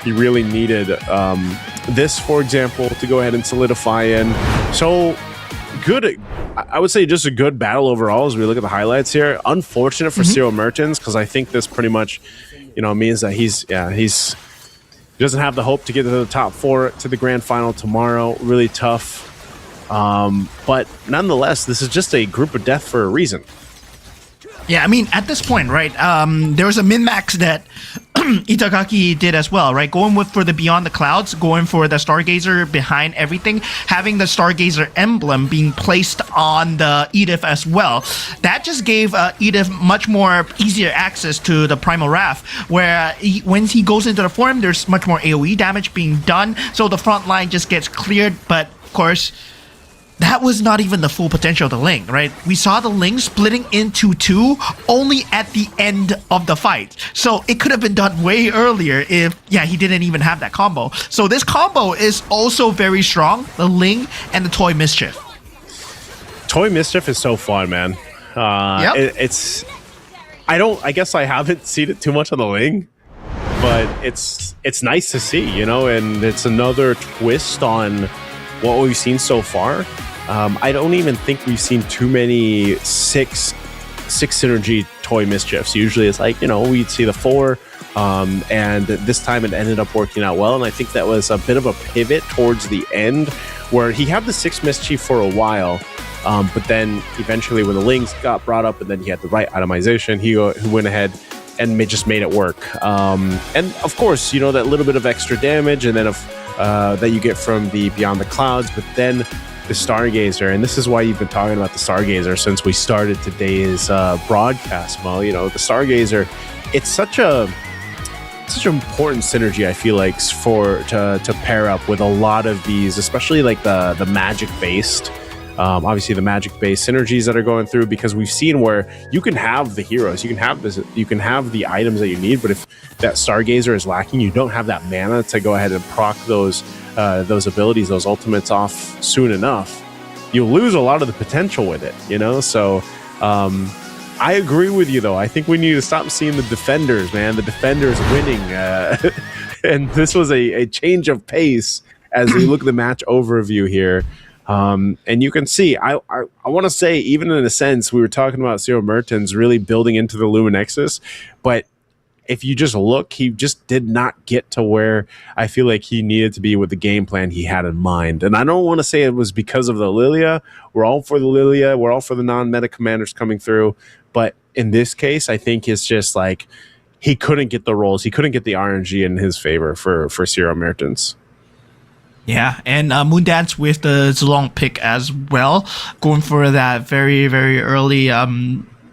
He really needed this, for example, to go ahead and solidify in. So good. I would say just a good battle overall as we look at the highlights here. Unfortunate for Zero Mertens, because I think this pretty much, you know, means that he doesn't have the hope to get to the top 4 to the grand final tomorrow. Really tough. But nonetheless, this is just a group of death for a reason. Yeah, I mean, at this point, right, there was a min-max that Itagaki did as well, right? Going for the Beyond the Clouds, going for the Stargazer behind everything, having the Stargazer emblem being placed on the Edith as well. That just gave Edith much more easier access to the Primal Wrath, where when he goes into the form, there's much more AoE damage being done, so the front line just gets cleared. But, of course, that was not even the full potential of the Ling, right? We saw the Ling splitting into two only at the end of the fight. So it could have been done way earlier if, he didn't even have that combo. So this combo is also very strong, the Ling and the Toy Mischief. Toy Mischief is so fun, man. I guess I haven't seen it too much on the Ling, but it's nice to see, and it's another twist on what we've seen so far. I don't even think we've seen too many six synergy Toy Mischiefs. Usually it's like, we'd see the 4, and this time it ended up working out well, and I think that was a bit of a pivot towards the end where he had the 6 Mischief for a while, but then eventually when the Lings got brought up and then he had the right itemization, he went ahead and just made it work. And of course, that little bit of extra damage and then that you get from the Beyond the Clouds, but then the Stargazer, and this is why you've been talking about the Stargazer since we started today's broadcast, Mo. The Stargazer, it's such an important synergy, I feel like, to pair up with a lot of these, especially like the magic based. Obviously the magic based synergies that are going through, because we've seen where you can have the heroes, you can have the items that you need, but if that Stargazer is lacking, you don't have that mana to go ahead and proc those abilities, those ultimates off soon enough, you lose a lot of the potential with it, So I agree with you, though. I think we need to stop seeing the defenders, man. The defenders winning, and this was a change of pace as we look at the match overview here. And you can see, I want to say, even in a sense, we were talking about Zero Mertens really building into the Luminexus, but if you just look, he just did not get to where I feel like he needed to be with the game plan he had in mind. And I don't want to say it was because of the Lilia. We're all for the Lilia. We're all for the non-meta commanders coming through. But in this case, I think it's just like he couldn't get the rolls. He couldn't get the RNG in his favor for Zero Mertens. Yeah, and Moondance with the Zilong pick as well, going for that very, very early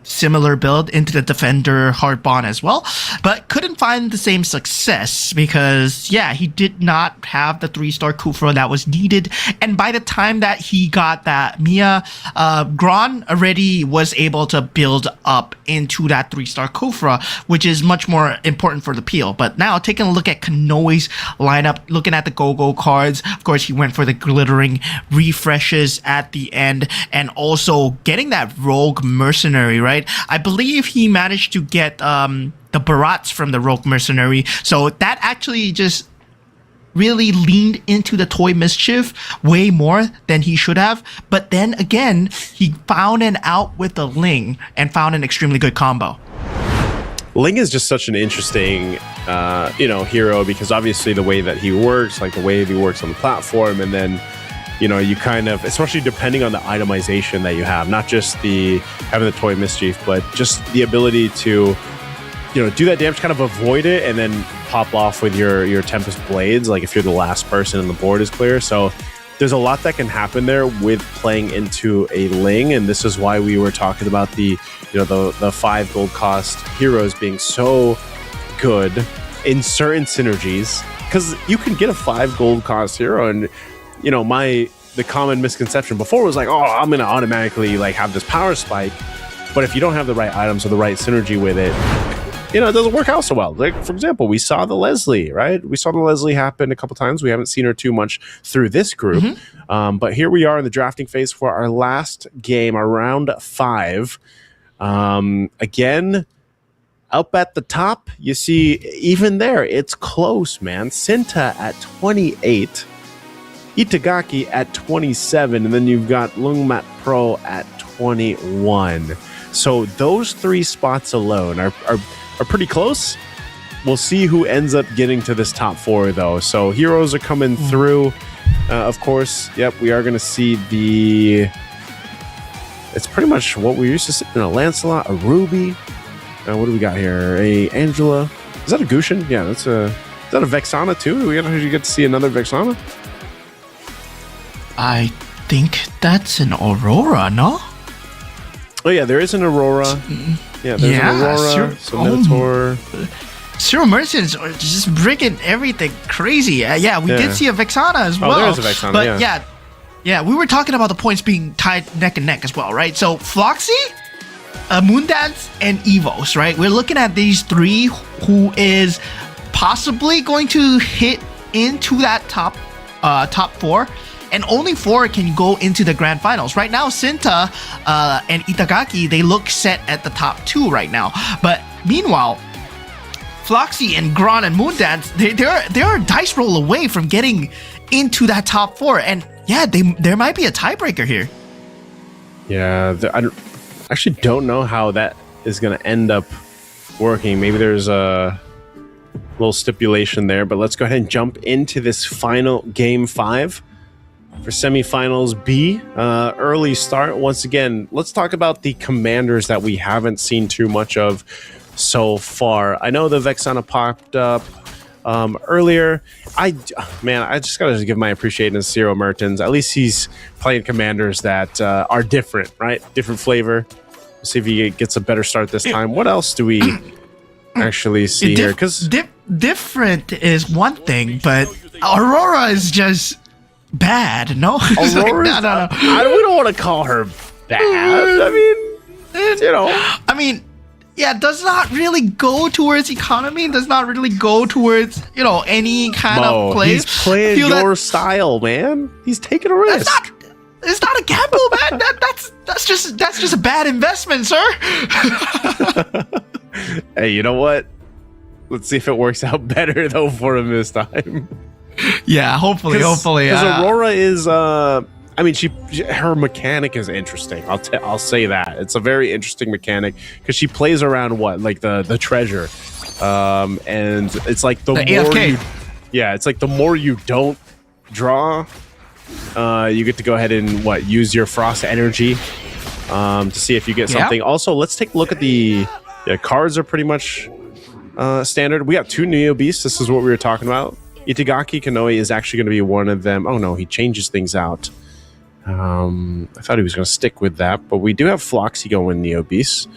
similar build into the Defender Heartbond as well, but couldn't find the same success because, he did not have the 3-star Kufra that was needed. And by the time that he got that Mia, Gron already was able to build up into that 3-star Kufra, which is much more important for the peel. But now taking a look at Kanoi's lineup, looking at the go-go cards, of course, he went for the glittering refreshes at the end and also getting that rogue mercenary, right? I believe he managed to get the Barats from the Rogue Mercenary. So that actually just really leaned into the Toy Mischief way more than he should have. But then again, he found an out with the Ling and found an extremely good combo. Ling is just such an interesting, hero, because obviously the way that he works, like the way he works on the platform, and then you kind of, especially depending on the itemization that you have, not just having the Toy Mischief, but just the ability to, do that damage, kind of avoid it, and then pop off with your Tempest Blades, like if you're the last person and the board is clear. So there's a lot that can happen there with playing into a Ling, and this is why we were talking about the 5 gold cost heroes being so good in certain synergies, because you can get a 5 gold cost hero and the common misconception before was like, oh, I'm going to automatically like have this power spike. But if you don't have the right items or the right synergy with it, it doesn't work out so well. Like, for example, we saw the Leslie, right? We saw the Leslie happen a couple times. We haven't seen her too much through this group. Mm-hmm. But here we are in the drafting phase for our last game, our round 5. Again, up at the top, you see, even there, it's close, man. Sinta at 28. Itagaki at 27, and then you've got Lungmat Pro at 21. So those 3 spots alone are pretty close. We'll see who ends up getting to this top 4, though. So heroes are coming through. Of course, yep, we are going to see it's pretty much what we used to see. A Lancelot, a Ruby. What do we got here? A Angela. Is that a Gushin? Yeah, is that a Vexana, too? Do we get to see another Vexana? I think that's an Aurora, no? Oh yeah, there is an Aurora. Yeah, there's an Aurora, Minotaur. Zero Merchants are just bringing everything crazy. We did see a Vexana as well. Oh, there is a Vexana, but Yeah, we were talking about the points being tied neck and neck as well, right? So Floxy, Moondance, and Evos, right? We're looking at these three who is possibly going to hit into that top four, and only 4 can go into the grand finals. Right now, Sinta and Itagaki, they look set at the top 2 right now. But meanwhile, Floxy and Gron and Moondance, they're a dice roll away from getting into that top 4, and yeah, there might be a tiebreaker here. Yeah, I actually don't know how that is going to end up working. Maybe there's a little stipulation there, but let's go ahead and jump into this final game 5 for semifinals B. Early start. Once again, let's talk about the commanders that we haven't seen too much of so far. I know the Vexana popped up earlier. I just gotta give my appreciation to Ciro Mertens. At least he's playing commanders that are different, right? Different flavor. Let's see if he gets a better start this time. What else do we actually see here? Because different is one thing, but Aurora is just bad. No, Aurora. No. We don't want to call her bad. I mean, yeah, does not really go towards economy, does not really go towards, any kind of play. He's playing your style, man. He's taking a risk. It's not a gamble, man. That's just a bad investment, sir. Hey, you know what? Let's see if it works out better though for him this time. Yeah, hopefully. Because Aurora is her mechanic is interesting. I'll say that. It's a very interesting mechanic because she plays around the treasure. And it's like the more AFK. It's like the more you don't draw, you get to go ahead and use your frost energy to see if you get something. Also, let's take a look at the cards are pretty much standard. We got 2 Neo Beasts. This is what we were talking about. Itagaki Kanoe is actually going to be one of them. Oh no, he changes things out. I thought he was going to stick with that, but we do have Floxy going Neo Beast.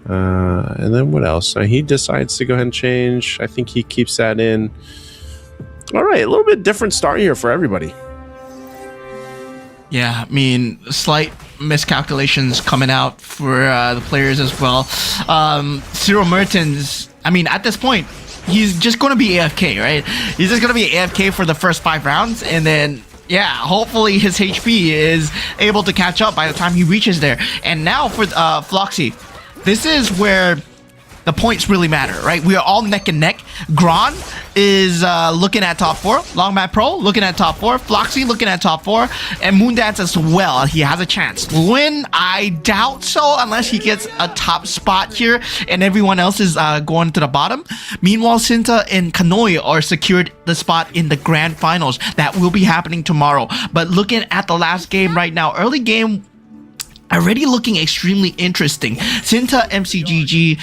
And then what else? He decides to go ahead and change. I think he keeps that in. All right, a little bit different start here for everybody. Yeah, I mean, slight miscalculations coming out for the players as well. Ciro Mertens, I mean, at this point, he's just going to be AFK, right? He's just going to be AFK for the first 5 rounds, and then hopefully his HP is able to catch up by the time he reaches there. And now for Floxy, this is where the points really matter, right? We are all neck and neck. Gron is looking at top 4. Longmat Pro looking at top 4. Floxy looking at top 4. And Moondance as well. He has a chance. Lewin, I doubt so unless he gets a top spot here and everyone else is going to the bottom. Meanwhile, Sinta and Kanoe are secured the spot in the grand finals. That will be happening tomorrow. But looking at the last game right now, early game already looking extremely interesting. Sinta MCGG,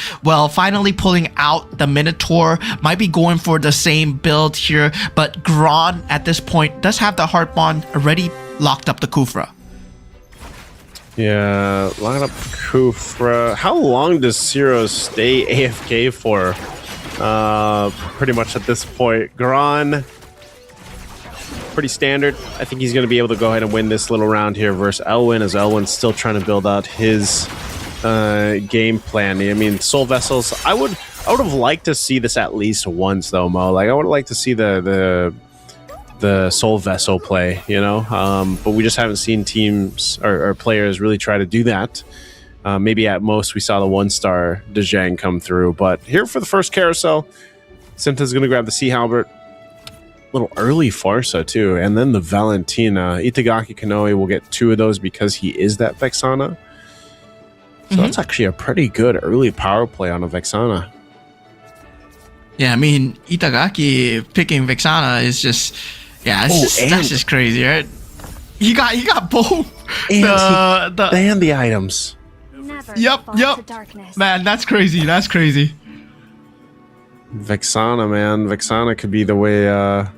finally pulling out the Minotaur, might be going for the same build here, but Gron at this point does have the Heart Bond already locked up the Kufra. Yeah, line up Kufra. How long does Ciro stay AFK for? Pretty much at this point. Gron, pretty standard. I think he's going to be able to go ahead and win this little round here versus Elwin, as Elwin's still trying to build out his game plan. I mean, Soul Vessels, I would have liked to see this at least once though, Mo. I would like to see the Soul Vessel play, but we just haven't seen teams or players really try to do that. Maybe at most we saw the 1-star Dejang come through, but here for the first carousel, Sinta's going to grab the Sea Halbert. Little early Farsa too, and then the Valentina. Itagaki Kanoe will get 2 of those because he is that Vexana. So that's actually a pretty good early power play on a Vexana. Yeah, I mean, Itagaki picking Vexana is just, that's just crazy, right? You got both and the items. Yep. Man, that's crazy. Vexana, man. Vexana could be the way,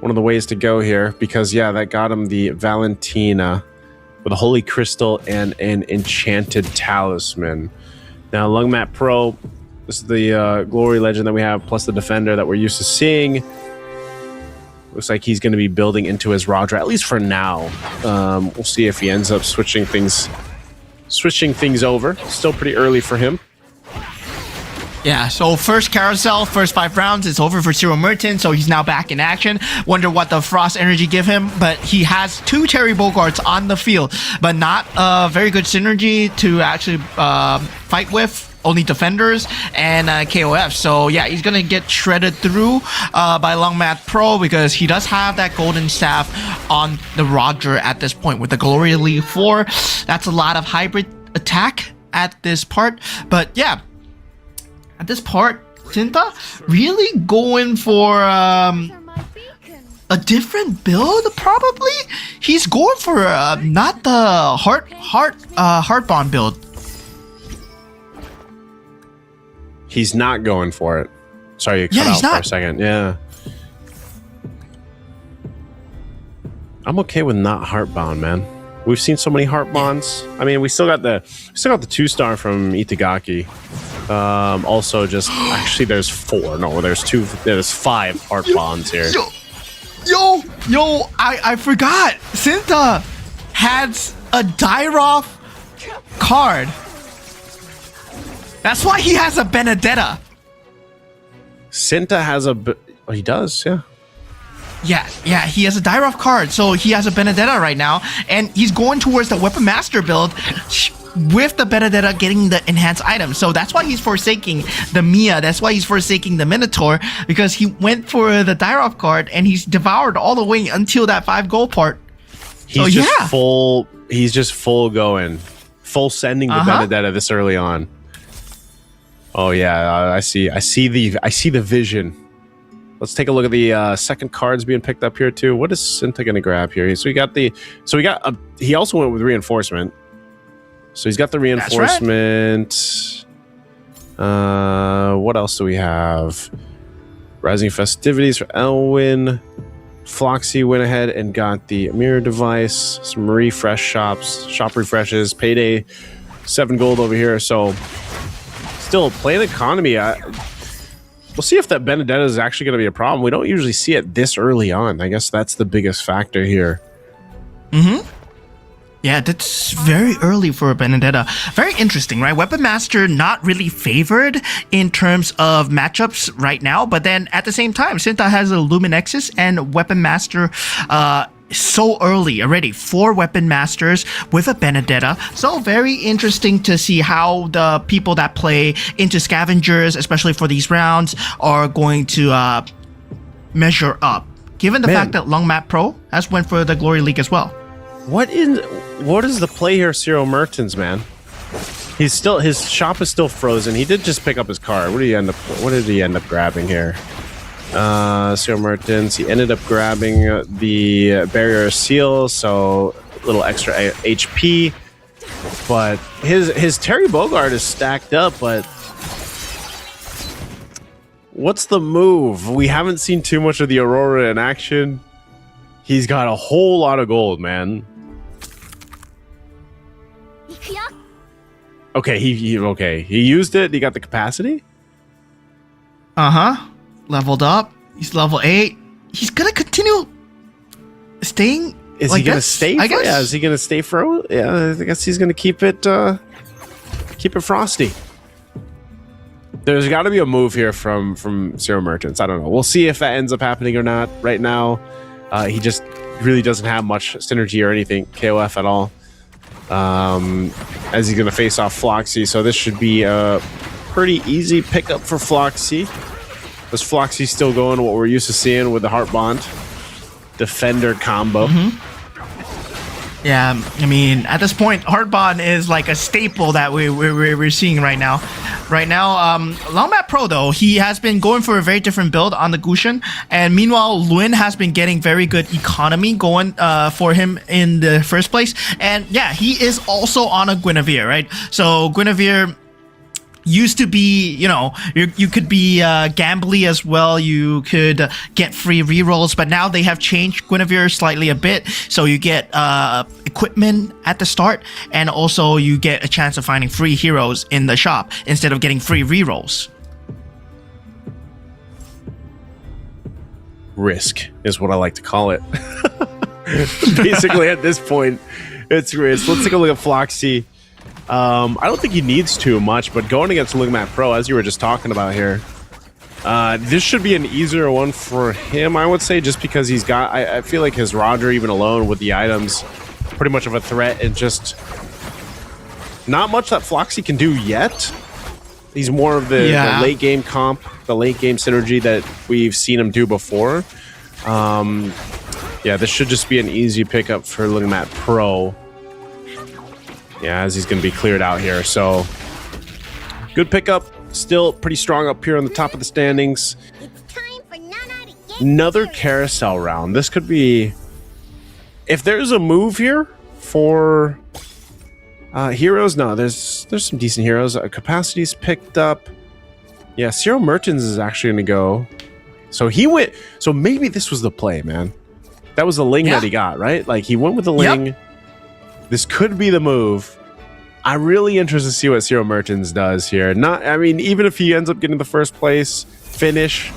one of the ways to go here, because that got him the Valentina with a Holy Crystal and an Enchanted Talisman. Now, Lungmat Pro, this is the Glory Legend that we have, plus the Defender that we're used to seeing. Looks like he's going to be building into his Roger, at least for now. We'll see if he ends up switching things over. Still pretty early for him. Yeah, so first carousel, first 5 rounds, it's over for Cyril Merton, so he's now back in action. Wonder what the Frost energy give him, but he has 2 Terry Bogarts on the field, but not a very good synergy to actually fight with. Only defenders and KOF. So yeah, he's gonna get shredded through by Longmat Pro because he does have that golden staff on the Roger at this point with the Glory Elite 4. That's a lot of hybrid attack at this part. But yeah, at this part, Cinta really going for a different build. Probably he's going for not the heart bond build. He's not going for it. Sorry, you cut out for a second. Yeah. I'm okay with not heartbound, man. We've seen so many heart bonds. I mean, we still got the 2-star from Itagaki. Also, just actually, there's 4. No, there's 2. There's 5 heart bonds here. Yo! I forgot. Cinta has a Dairoff card. That's why he has a Benedetta. Cinta has a... Oh, he does, yeah. Yeah, he has a Dairoff card, so he has a Benedetta right now, and he's going towards the Weapon Master build with the Benedetta getting the enhanced items. So that's why he's forsaking the Mia, that's why he's forsaking the Minotaur, because he went for the Dairoff card, and he's devoured all the way until that 5 gold part. He's just full going. Full sending the Benedetta this early on. Oh yeah, I see the vision. Let's take a look at the second cards being picked up here too. What is Cinta gonna grab here? He also went with reinforcement. So he's got the reinforcement. Right. What else do we have? Rising Festivities for Elwyn. Floxy went ahead and got the mirror device. Some refresh shop refreshes. Payday 7 gold over here. So still, play the economy. We'll see if that Benedetta is actually going to be a problem. We don't usually see it this early on. I guess that's the biggest factor here. Yeah, that's very early for a Benedetta. Very interesting, right? Weapon Master not really favored in terms of matchups right now, but then at the same time, Cinta has a Luminexus and Weapon Master so early already. 4 Weapon Masters with a Benedetta. So very interesting to see how the people that play into Scavengers, especially for these rounds, are going to measure up. Given the fact that Longmat Pro has went for the Glory League as well. What is the play here, Cyril Mertens, man? His shop is still frozen. He did just pick up his card. What did he end up grabbing here? Cyril Mertens, he ended up grabbing the barrier seal, so a little extra HP. But his Terry Bogard is stacked up, but what's the move? We haven't seen too much of the Aurora in action. He's got a whole lot of gold, man. Okay, he used it. He got the capacity. Leveled up. He's level 8. He's gonna continue staying. Is he gonna stay? I guess. Yeah. Is he gonna stay for? Yeah. I guess he's gonna keep it frosty. There's got to be a move here from Cyril Mertens. I don't know. We'll see if that ends up happening or not. Right now, he just really doesn't have much synergy or anything, KOF at all. As he's gonna face off Floxy, so this should be a pretty easy pickup for Floxy. This Floxy's still going what we're used to seeing with the Heart Bond Defender combo. Yeah, I mean, at this point, Heart Bond is like a staple that we're seeing right now. Right now, Longmat Pro, though, he has been going for a very different build on the Gushin. And meanwhile, Luen has been getting very good economy going for him in the first place. And yeah, he is also on a Guinevere, right? So Guinevere used to be, you could be gambly as well. You could get free rerolls, but now they have changed Guinevere slightly a bit. So you get equipment at the start, and also you get a chance of finding free heroes in the shop instead of getting free rerolls. risk is what I like to call it. Basically, at this point, it's risk. Let's take a look at Floxy. I don't think he needs too much, but going against Lugmat Pro, as you were just talking about here, this should be an easier one for him, I would say, just because he's got... I feel like his Roger, even alone with the items, pretty much of a threat, and just not much that Floxy can do yet. He's more of the late game comp, the late game synergy that we've seen him do before. Yeah, this should just be an easy pickup for Lugmat Pro. Yeah, as he's going to be cleared out here. So, good pickup. Still pretty strong up here on the top of the standings. Another carousel round. This could be... If there's a move here for heroes, no, there's some decent heroes. Capacity's picked up. Yeah, Cyril Mertens is actually going to go. So he went... So maybe this was the play, man. That was the Ling that he got, right? Like, he went with the Ling. Yep. This could be the move. I'm really interested to see what Cyril Mertens does here. I mean, even if he ends up getting the first place finish,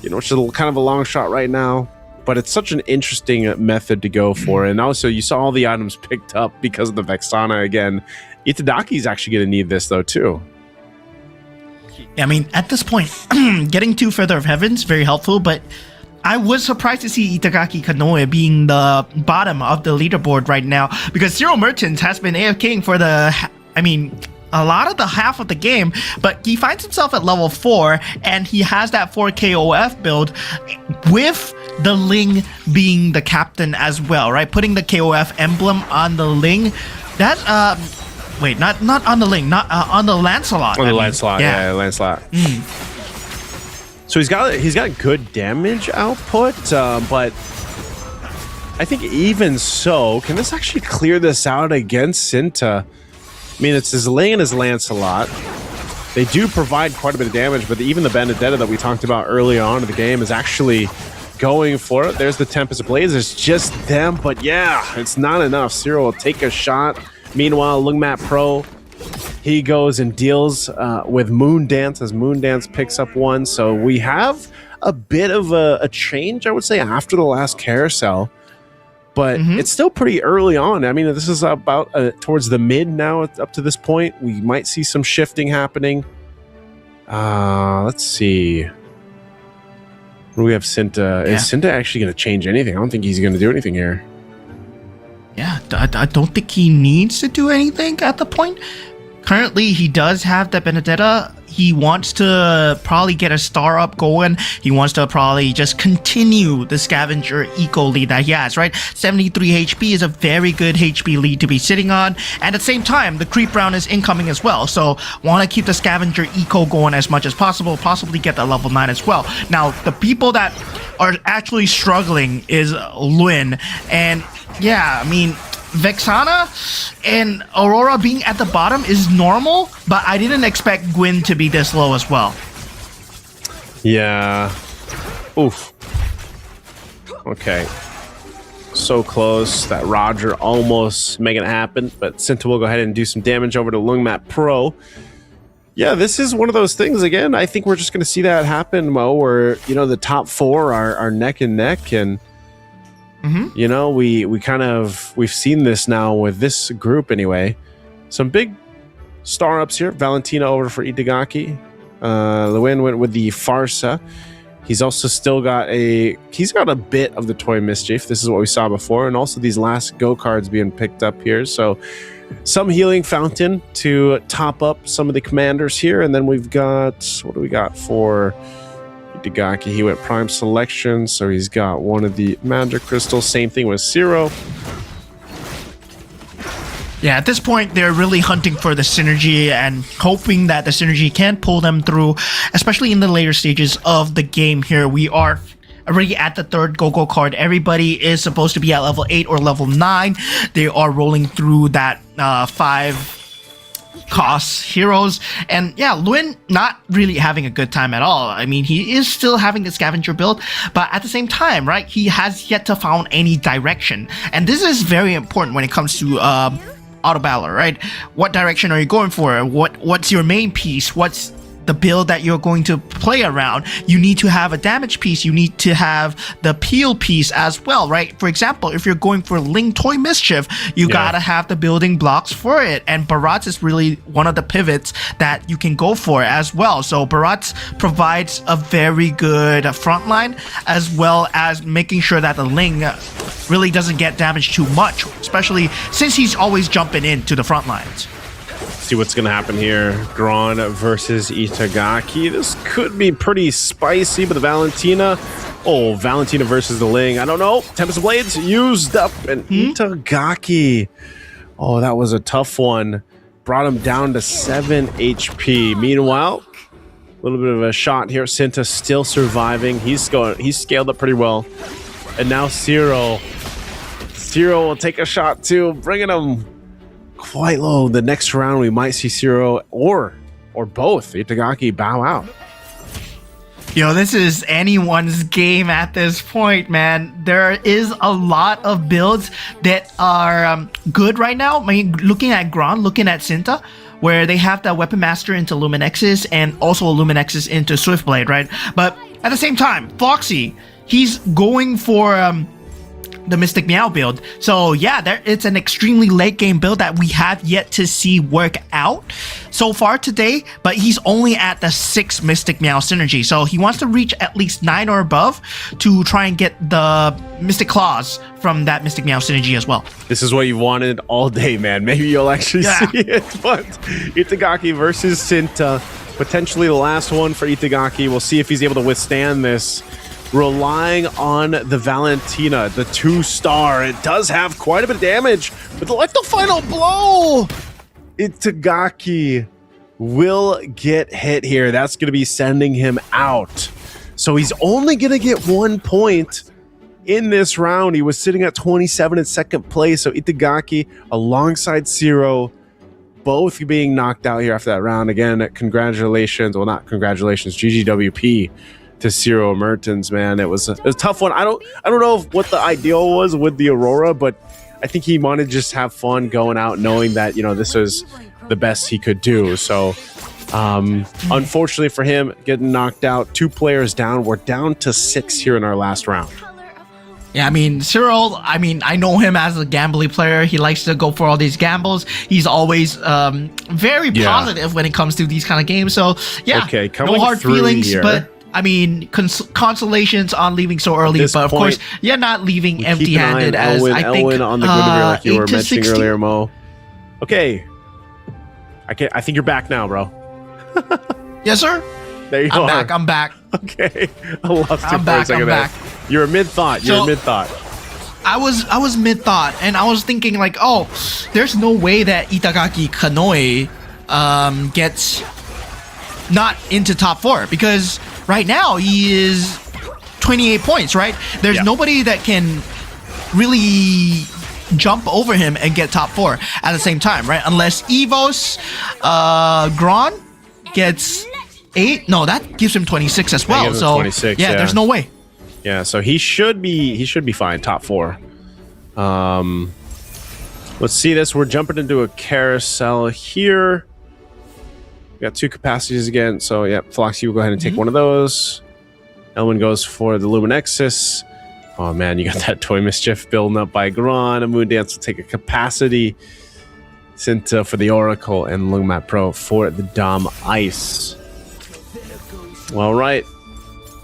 you know, which is kind of a long shot right now, but it's such an interesting method to go for. And also, you saw all the items picked up because of the Vexana again. Itadaki's actually going to need this, though, too. I mean, at this point, getting to Feather of Heaven's very helpful, but I was surprised to see Itagaki Kanoe being the bottom of the leaderboard right now, because Cyril Mertens has been AFKing for a lot of the half of the game, but he finds himself at level 4, and he has that 4 KOF build with the Ling being the captain as well, right? Putting the KOF emblem on the Ling. That, wait, not on the Ling, not on the Lancelot. On the Lancelot, yeah, Lancelot. So he's got good damage output, but I think even so, can this actually clear this out against Cinta? I mean, it's his Ling and his Lancelot. They do provide quite a bit of damage, but even the Benedetta that we talked about early on in the game is actually going for it. There's the Tempest Blaze. It's just them, but yeah, it's not enough. Cyril will take a shot. Meanwhile, Lugmat Pro, he goes and deals with Moondance as Moondance picks up one. So we have a bit of a change, I would say, after the last carousel. But it's still pretty early on. I mean, this is about towards the mid now up to this point. We might see some shifting happening. Let's see. What do we have Cinta? Yeah. Is Cinta actually going to change anything? I don't think he's going to do anything here. Yeah, I don't think he needs to do anything at the point. Currently, he does have the Benedetta. He wants to probably get a star up going. He wants to probably just continue the scavenger eco lead that he has, right? 73 HP is a very good HP lead to be sitting on. And at the same time, the creep round is incoming as well. So want to keep the scavenger eco going as much as possible, possibly get that level 9 as well. Now, the people that are actually struggling is Luen. And yeah, I mean, Vexana and Aurora being at the bottom is normal, but I didn't expect Gwyn to be this low as well. Yeah. Oof. Okay. So close that Roger almost making it happen, but Cinta will go ahead and do some damage over to Lugmat Pro. Yeah, this is one of those things, again, I think we're just going to see that happen, Mo, where, you know, the top 4 are neck and neck, and you know, we've seen this now with this group anyway. Some big star ups here. Valentina over for Itagaki. Lewin went with the Farsa. He's also still got a bit of the Toy Mischief. This is what we saw before, and also these last go cards being picked up here. So some healing fountain to top up some of the commanders here, and then we've got, what do we got for Itagaki? He went prime selection, so he's got one of the magic crystals. Same thing with Zero. Yeah, at this point, they're really hunting for the synergy and hoping that the synergy can pull them through, especially in the later stages of the game here. We are already at the 3rd go-go card. Everybody is supposed to be at level 8 or level 9. They are rolling through that 5 costs heroes, and yeah, Luen not really having a good time at all. I mean, he is still having the scavenger build, but at the same time, right, he has yet to found any direction, and this is very important when it comes to auto battle, right? What direction are you going for? What's your main piece? What's the build that you're going to play around, you need to have a damage piece, you need to have the peel piece as well, right? For example, if you're going for Ling Toy Mischief, you gotta have the building blocks for it, and Barats is really one of the pivots that you can go for as well. So Barats provides a very good front line, as well as making sure that the Ling really doesn't get damaged too much, especially since he's always jumping into the front lines. See what's going to happen here. Gron versus Itagaki. This could be pretty spicy, but the Valentina... Oh, Valentina versus the Ling. I don't know. Tempest of Blades used up, and Itagaki. Oh, that was a tough one. Brought him down to 7 HP. Meanwhile, a little bit of a shot here. Cinta still surviving. He's scaled up pretty well. And now Zero will take a shot too, bringing him quite low. The next round we might see Zero or both Itagaki bow out. Yo, this is anyone's game at this point, man. There is a lot of builds that are good right now. I mean, looking at Gron, looking at Cinta, where they have the Weapon Master into Luminexus and also Luminexus into Swiftblade, right? But at the same time, Foxy, he's going for the Mystic Meow build. So yeah, it's an extremely late game build that we have yet to see work out so far today, but he's only at the 6 Mystic Meow synergy. So he wants to reach at least 9 or above to try and get the Mystic Claws from that Mystic Meow synergy as well. This is what you wanted all day, man. Maybe you'll actually see it, but Itagaki versus Cinta, potentially the last one for Itagaki. We'll see if he's able to withstand this. Relying on the Valentina, the 2-star. It does have quite a bit of damage, but like the final blow, Itagaki will get hit here. That's going to be sending him out. So he's only going to get 1 point in this round. He was sitting at 27 in second place. So Itagaki alongside Zero, both being knocked out here after that round. Again, congratulations. Well, not congratulations. GGWP to Zero Mertens, man. It was a tough one. I don't know what the ideal was with the Aurora, but I think he wanted to just have fun going out knowing that, you know, this was the best he could do. So unfortunately for him, getting knocked out, 2 players down. We're down to 6 here in our last round. Yeah, I mean, Cyril, I know him as a gambling player. He likes to go for all these gambles. He's always very positive when it comes to these kind of games. So yeah, okay, no hard feelings, here. But I mean, consolations on leaving so early, but of course, you're not leaving empty-handed. As I think, Elwin on the Guinevere, like you were mentioning earlier, Mo. Okay, I think you're back now, bro. Yes, sir. There you are. I'm back. Okay, I lost you I'm back. for a second there. You're mid-thought. I was mid-thought, and I was thinking like, oh, there's no way that Itagaki Kanoe gets not into top 4, because right now he is 28 points, right? There's nobody that can really jump over him and get top 4 at the same time, right? Unless Evos Gron gets 8. No, that gives him 26 as well. So 26, yeah, there's no way. Yeah, so he should be fine, top 4. Let's see this. We're jumping into a carousel here. We got 2 capacities again. So yeah, Floxy will go ahead and take one of those. Elwin goes for the Luminexus. Oh man, you got that Toy Mischief building up by Gron. A Moondance will take a capacity. Cinta for the Oracle, and Lumat Pro for the Dom Ice. All right.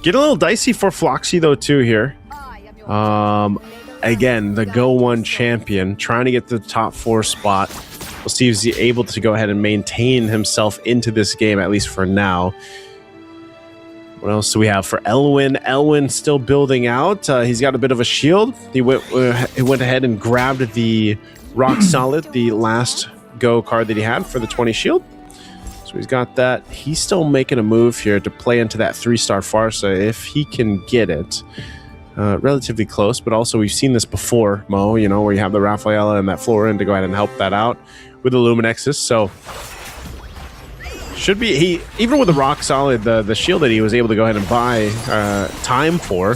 Get a little dicey for Floxy though too here. Again, the Go 1 champion trying to get the top 4 spot. We'll see if he's able to go ahead and maintain himself into this game, at least for now. What else do we have for Elwin? Elwin still building out. He's got a bit of a shield. He went ahead and grabbed the Rock Solid, the last Go card that he had for the 20 shield. So he's got that. He's still making a move here to play into that 3-star Farsa if he can get it. Relatively close, but also we've seen this before, Mo, you know, where you have the Rafaela and that Florin to go ahead and help that out with the Luminexus. So should be, even with the Rock Solid, the shield that he was able to go ahead and buy time for.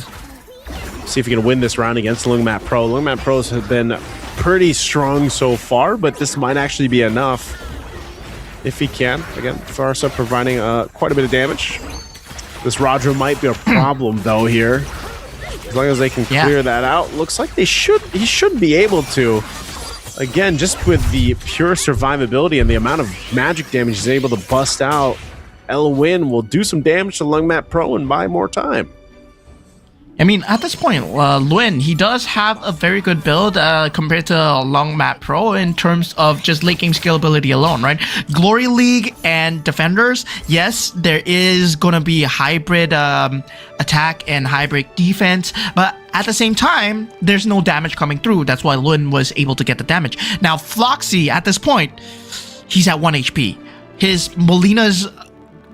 See if he can win this round against the Lumat Pro. Lumat Pros have been pretty strong so far, but this might actually be enough. if he can. Again, Farsa providing quite a bit of damage. This Roger might be a problem though here. As long as they can clear that out, looks like he should be able to. Again, just with the pure survivability and the amount of magic damage he's able to bust out, Elwin will do some damage to Lung Map Pro and buy more time. I mean, at this point, Luin, he does have a very good build compared to Long Map Pro in terms of just late game scalability alone, right? Glory League and Defenders, yes, there is going to be hybrid attack and hybrid defense, but at the same time, there's no damage coming through. That's why Luin was able to get the damage. Now, Floxy, at this point, he's at 1 HP. His Molina's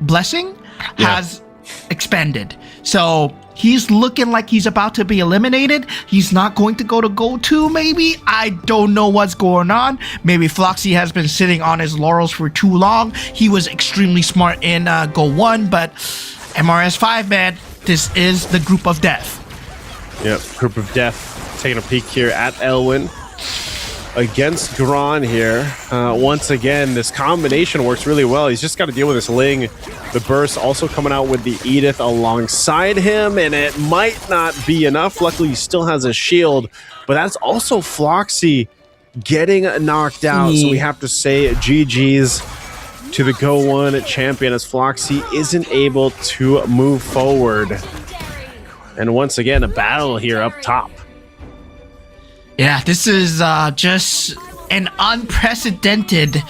Blessing has expanded. So he's looking like he's about to be eliminated. He's not going to go 2, maybe. I don't know what's going on. Maybe Floxy has been sitting on his laurels for too long. He was extremely smart in Go 1, but MRS 5, man, this is the group of death. Yep, group of death taking a peek here at Elwin against Gron here. Once again, this combination works really well. He's just got to deal with this Ling. The burst also coming out with the Edith alongside him, and it might not be enough. Luckily, he still has a shield, but that's also Floxy getting knocked out. So we have to say GG's to the Go 1 champion as Floxy isn't able to move forward. And once again, a battle here up top. Yeah, this is just an unprecedented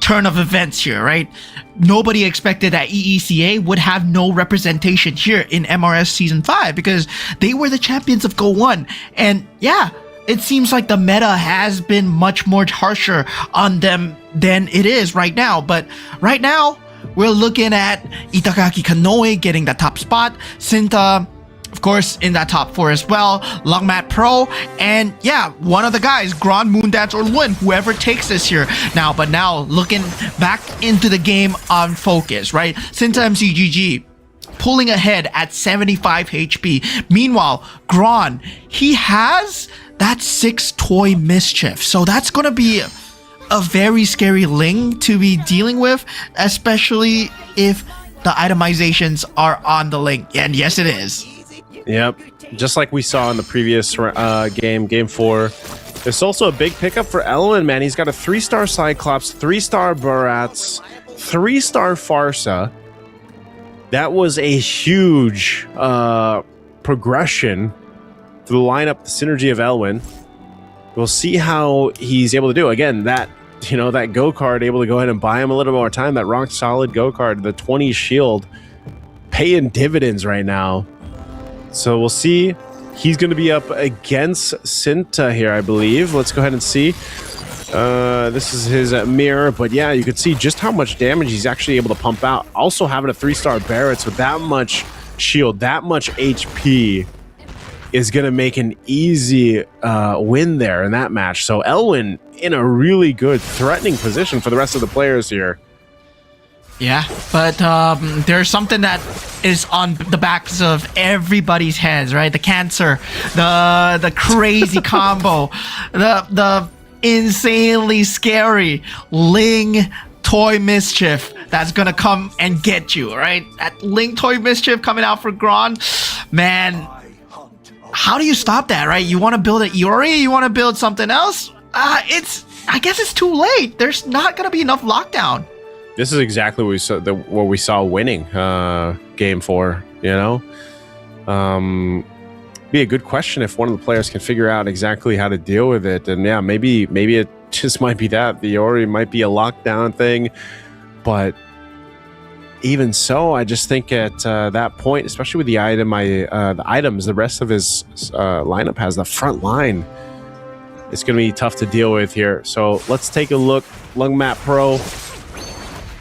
turn of events here, right? Nobody expected that EECA would have no representation here in MRS Season 5 because they were the champions of Go 1. And yeah, it seems like the meta has been much more harsher on them than it is right now. But right now, we're looking at Itagaki Kanoe getting the top spot, Sinta, of course, in that top 4 as well, Longmat Pro, and yeah, one of the guys, Grand Moondance or Lun, whoever takes this here. Now, looking back into the game on focus, right? Sinta MCGG pulling ahead at 75 HP. Meanwhile, Gran, he has that 6 toy mischief. So that's going to be a very scary Ling to be dealing with, especially if the itemizations are on the Ling. And yes, it is. Yep, just like we saw in the previous game 4. There's also a big pickup for Elwin, man. He's got a 3-star Cyclops, 3-star Barats, 3-star Farsa. That was a huge progression to the lineup, the synergy of Elwin. We'll see how he's able to do. Again, that Go card, able to go ahead and buy him a little more time. That rock solid Go card, the 20 shield, paying dividends right now. So we'll see. He's going to be up against Sinta here, I believe. Let's go ahead and see. This is his mirror, but yeah, you can see just how much damage he's actually able to pump out. Also having a 3-star Barretts with that much shield, that much HP is going to make an easy win there in that match. So Elwin in a really good threatening position for the rest of the players here. Yeah, but there's something that is on the backs of everybody's heads, right? The cancer, the crazy combo, the insanely scary Ling Toy Mischief that's gonna come and get you, right? That Ling Toy Mischief coming out for Gran, man. How do you stop that, right? You want to build an Iori? You want to build something else? I guess it's too late. There's not gonna be enough lockdown. This is exactly what we saw winning game 4, Be a good question if one of the players can figure out exactly how to deal with it. And yeah, maybe it just might be that. The Iori might be a lockdown thing. But even so, I just think at that point, especially with the items, the rest of his lineup has the front line. It's going to be tough to deal with here. So let's take a look. Lung Map Pro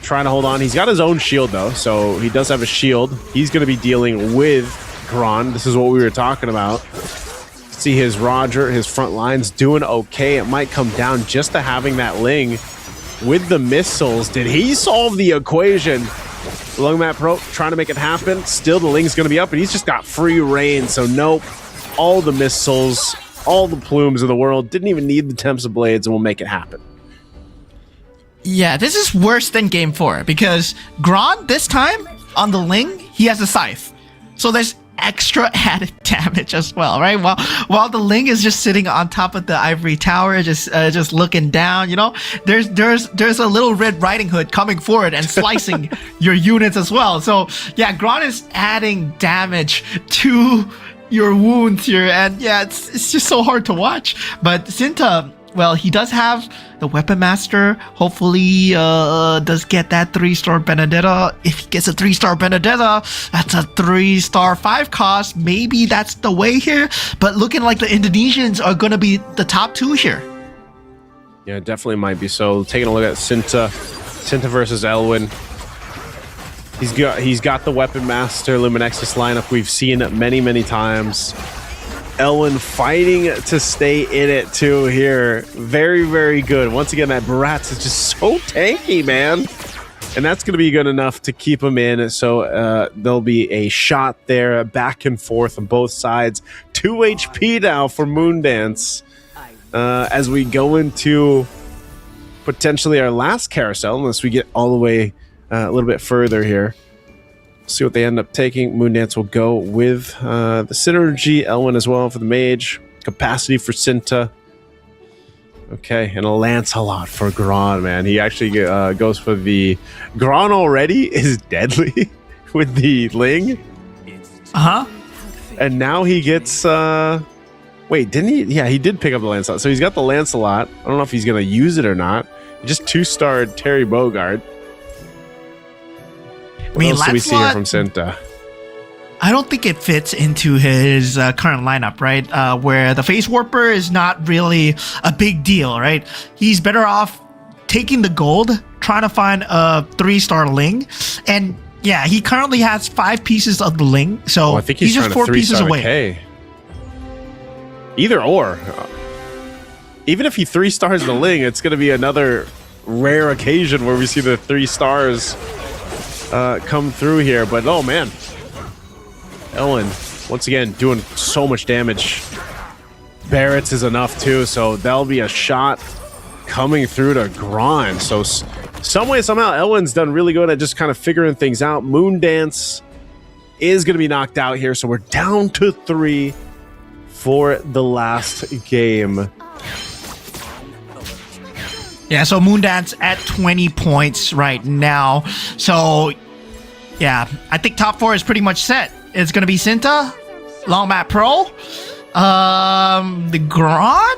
trying to hold on. He's got his own shield though, so he does have a shield. He's going to be dealing with Gran. This is what we were talking about. See his Roger, his front lines doing okay. It might come down just to having that Ling with the missiles. Did he solve the equation? Lung Map Pro trying to make it happen. Still the Ling's going to be up, and he's just got free reign. So nope, all the missiles, all the plumes of the world, didn't even need the Temps of Blades, and we'll make it happen. Yeah, this is worse than game 4 because Gron this time on the Ling, he has a scythe. So there's extra added damage as well, right? While the Ling is just sitting on top of the ivory tower, just looking down, you know, there's a little Red Riding Hood coming forward and slicing your units as well. So yeah, Gron is adding damage to your wounds here, and yeah, it's just so hard to watch. But Cinta, well, he does have the Weapon Master. Hopefully, does get that 3-star Benedetta. If he gets a 3-star Benedetta, that's a 3-star 5 cost. Maybe that's the way here. But looking like the Indonesians are going to be the top 2 here. Yeah, it definitely might be. So taking a look at Cinta versus Elwin. He's got the Weapon Master Luminexus lineup we've seen many times. Elwin fighting to stay in it too here. Very, very good. Once again, that Bratz is just so tanky, man. And that's going to be good enough to keep him in. So there'll be a shot there back and forth on both sides. 2 HP now for Moondance. As we go into potentially our last carousel, unless we get all the way a little bit further here. See what they end up taking. Moondance will go with the Synergy, Elwin as well for the Mage. Capacity for Cinta. Okay, and a Lancelot for Gron, man. He actually goes for the... Gron already is deadly with the Ling. Uh-huh. And now he gets... Wait, didn't he? Yeah, he did pick up the Lancelot. So he's got the Lancelot. I don't know if he's going to use it or not. He just 2-starred Terry Bogard. What else do we see here from Cinta? I don't think it fits into his current lineup, right? Where the Phase Warper is not really a big deal, right? He's better off taking the gold, trying to find a 3-star Ling. And yeah, he currently has 5 pieces of the Ling. So I think he's just 4 pieces away. K. Either or. Even if he 3-stars the Ling, it's going to be another rare occasion where we see the 3 stars come through here. But oh man, Elwin once again doing so much damage. Barrett's is enough too, so that'll be a shot coming through to Gron. So some way somehow Elwin's done really good at just kind of figuring things out. Moondance is going to be knocked out here, so we're down to 3 for the last game. Yeah, so Moondance at 20 points right now. So, yeah, I think top 4 is pretty much set. It's going to be Cinta, Longmat Pro, the Gron,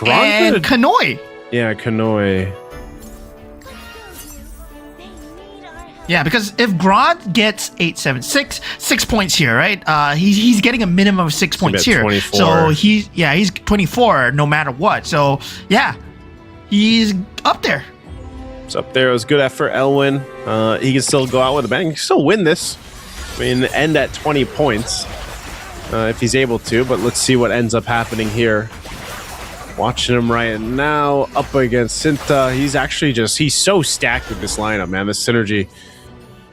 and Kanoi. Yeah, Kanoi. Yeah, because if Gron gets 6 points here, right? He's getting a minimum of 6 points here. 24. So he's 24 no matter what. So, yeah. He's up there. It's up there. It was good effort, Elwin. He can still go out with a bang. He can still win this. I mean, end at 20 points if he's able to. But let's see what ends up happening here. Watching him right now up against Cinta. He's actually he's so stacked with this lineup, man. This synergy,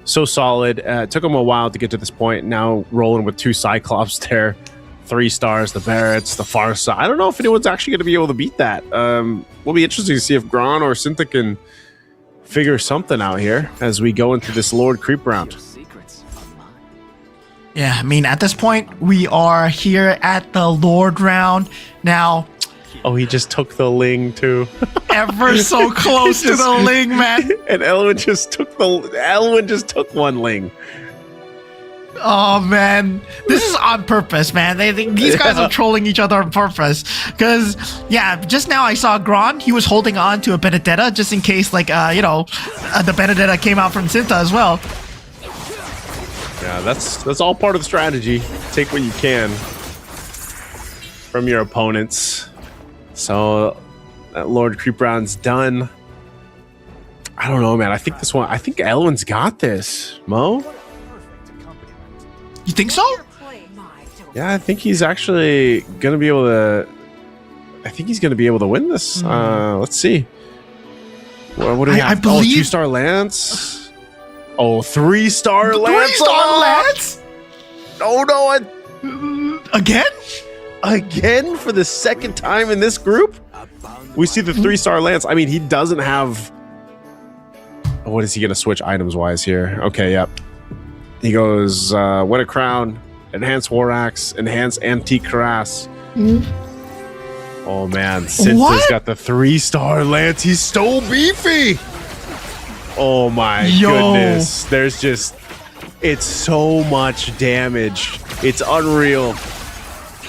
so solid. It took him a while to get to this point. Now rolling with 2 Cyclops there. 3 stars, the Barretts, the Farsa. I don't know if anyone's actually going to be able to beat that. Will be interesting to see if Gron or Cinta can figure something out here as we go into this Lord Creep round. Yeah, I mean, at this point, we are here at the Lord round. Now... Oh, he just took the Ling, too. Ever so close to the Ling, man. And Elwin just took one Ling. Oh man, this is on purpose, man. These guys are trolling each other on purpose. Because yeah, just now I saw Gron. He was holding on to a Benedetta just in case, like the Benedetta came out from Cinta as well. Yeah, that's all part of the strategy. Take what you can from your opponents. So that Lord Creep round's done. I don't know, man. I think Elwin's got this. Mo? You think so? Yeah, I think he's actually gonna be able to. I think he's gonna be able to win this. Let's see. What do we have? I believe 2-star Lance. Oh, 3-star Lance. 3-star Lance. Oh no! Again for the second time in this group. We see the 3-star Lance. I mean, he doesn't have what is he going to switch items-wise here? Okay, yep. He goes, win a crown, enhance war axe, enhance antique cuirass. Oh, man. Cinta's got the 3-star lance. He's so beefy. Oh, my goodness. There's just... It's so much damage. It's unreal.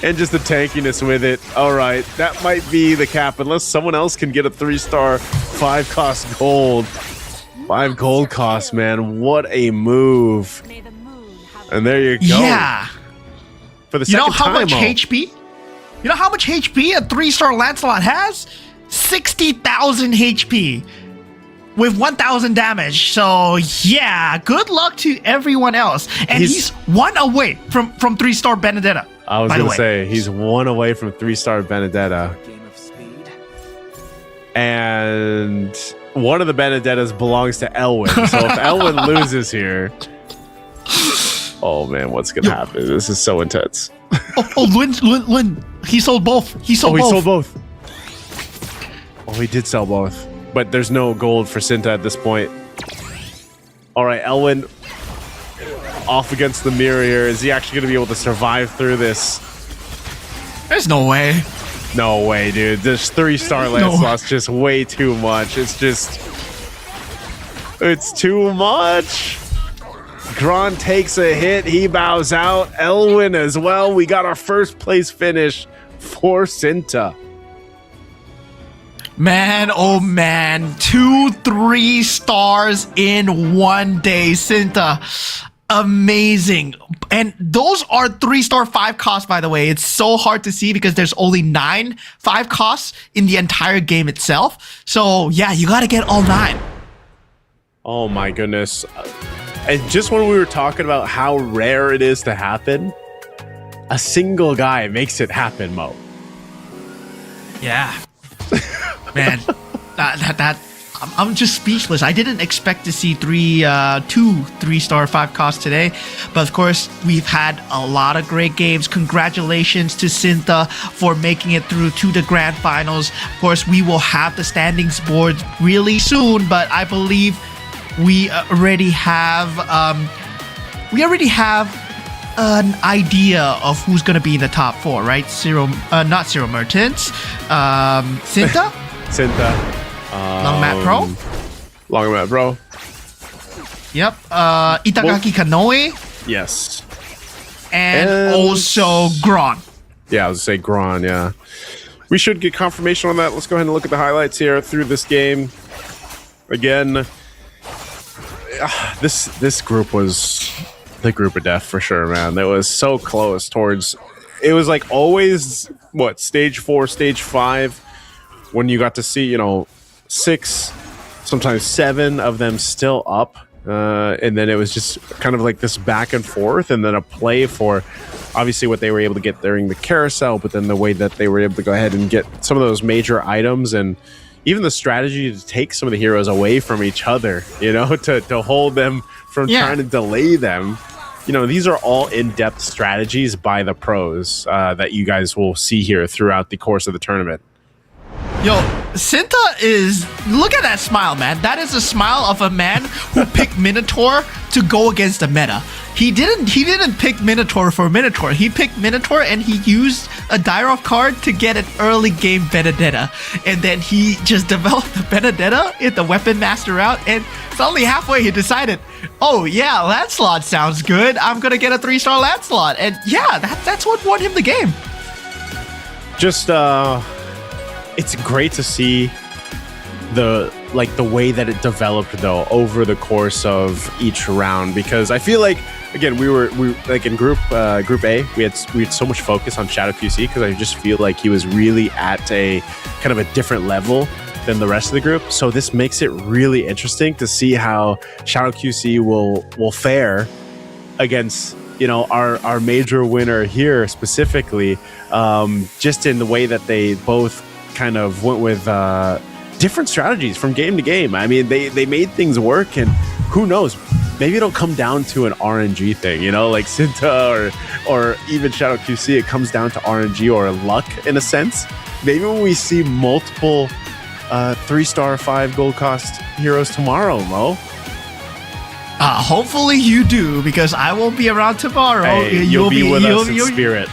And just the tankiness with it. All right, that might be the cap. Unless someone else can get a 3-star, 5-cost gold. 5 gold cost, man. What a move. And there you go. Yeah. For the second time. Much HP? You know how much HP a 3-star Lancelot has? 60,000 HP. With 1,000 damage. So, yeah, good luck to everyone else. And he's 1 away from 3-star Benedetta. I was going to say, he's 1 away from 3-star Benedetta. Game of speed. And one of the Benedettas belongs to Elwin. So if Elwin loses here... Oh, man, what's going to happen? This is so intense. Lin. He sold both. He sold both. Oh, he did sell both. But there's no gold for Cinta at this point. All right, Elwin off against the mirror here. Is he actually going to be able to survive through this? There's no way. No way, dude. This 3-star Lancelot's just way too much. It's too much. Gron takes a hit. He bows out. Elwin as well. We got our first place finish for Cinta. Man, oh man, 2 3-stars in 1 day, Cinta. Amazing. And those are 3-star 5 costs, by the way. It's so hard to see because there's only 9 5 costs in the entire game itself. So yeah, you got to get all 9. Oh my goodness. And just when we were talking about how rare it is to happen, a single guy makes it happen, Mo. Yeah. Man, I'm just speechless. I didn't expect to see 2 3-star 5 costs today, but of course we've had a lot of great games. Congratulations to Cinta for making it through to the grand finals. Of course, we will have the standings board really soon, but I believe we already have an idea of who's going to be in the top 4, right? Not Zero Mertens, Cinta. Cinta. Long Mat Pro. Long Mat Pro. Yep. Itagaki Kanoe. Yes. And also Gron. Yeah, I was going to say Gron, yeah. We should get confirmation on that. Let's go ahead and look at the highlights here through this game. Again, this group was the group of death for sure, man. It was so close towards... It was like always, stage 4, stage 5... when you got to see, 6, sometimes 7 of them still up. And then it was just kind of like this back and forth, and then a play for obviously what they were able to get during the carousel, but then the way that they were able to go ahead and get some of those major items, and even the strategy to take some of the heroes away from each other, to hold them from trying to delay them. These are all in-depth strategies by the pros that you guys will see here throughout the course of the tournament. Yo, Cinta look at that smile, man. That is a smile of a man who picked Minotaur to go against the meta. He didn't pick Minotaur for Minotaur. He picked Minotaur and he used a Dyrov card to get an early game Benedetta. And then he just developed the Benedetta in the Weapon Master route, and suddenly halfway he decided, oh yeah, Lancelot sounds good. I'm gonna get a 3-star Lancelot. And yeah, that's what won him the game. Just it's great to see the way that it developed though over the course of each round, because I feel like, again, we were like in group A, we had so much focus on Shadow QC because I just feel like he was really at a kind of a different level than the rest of the group. So this makes it really interesting to see how Shadow QC will fare against our major winner here specifically, just in the way that they both kind of went with different strategies from game to game. I mean, they made things work, and who knows, maybe it'll come down to an RNG thing, like Cinta or even Shadow QC. It comes down to RNG or luck in a sense. Maybe when we see multiple 3-star 5 gold cost heroes tomorrow, Mo, Hopefully you do, because I won't be around tomorrow. Hey, you'll be with us in spirit.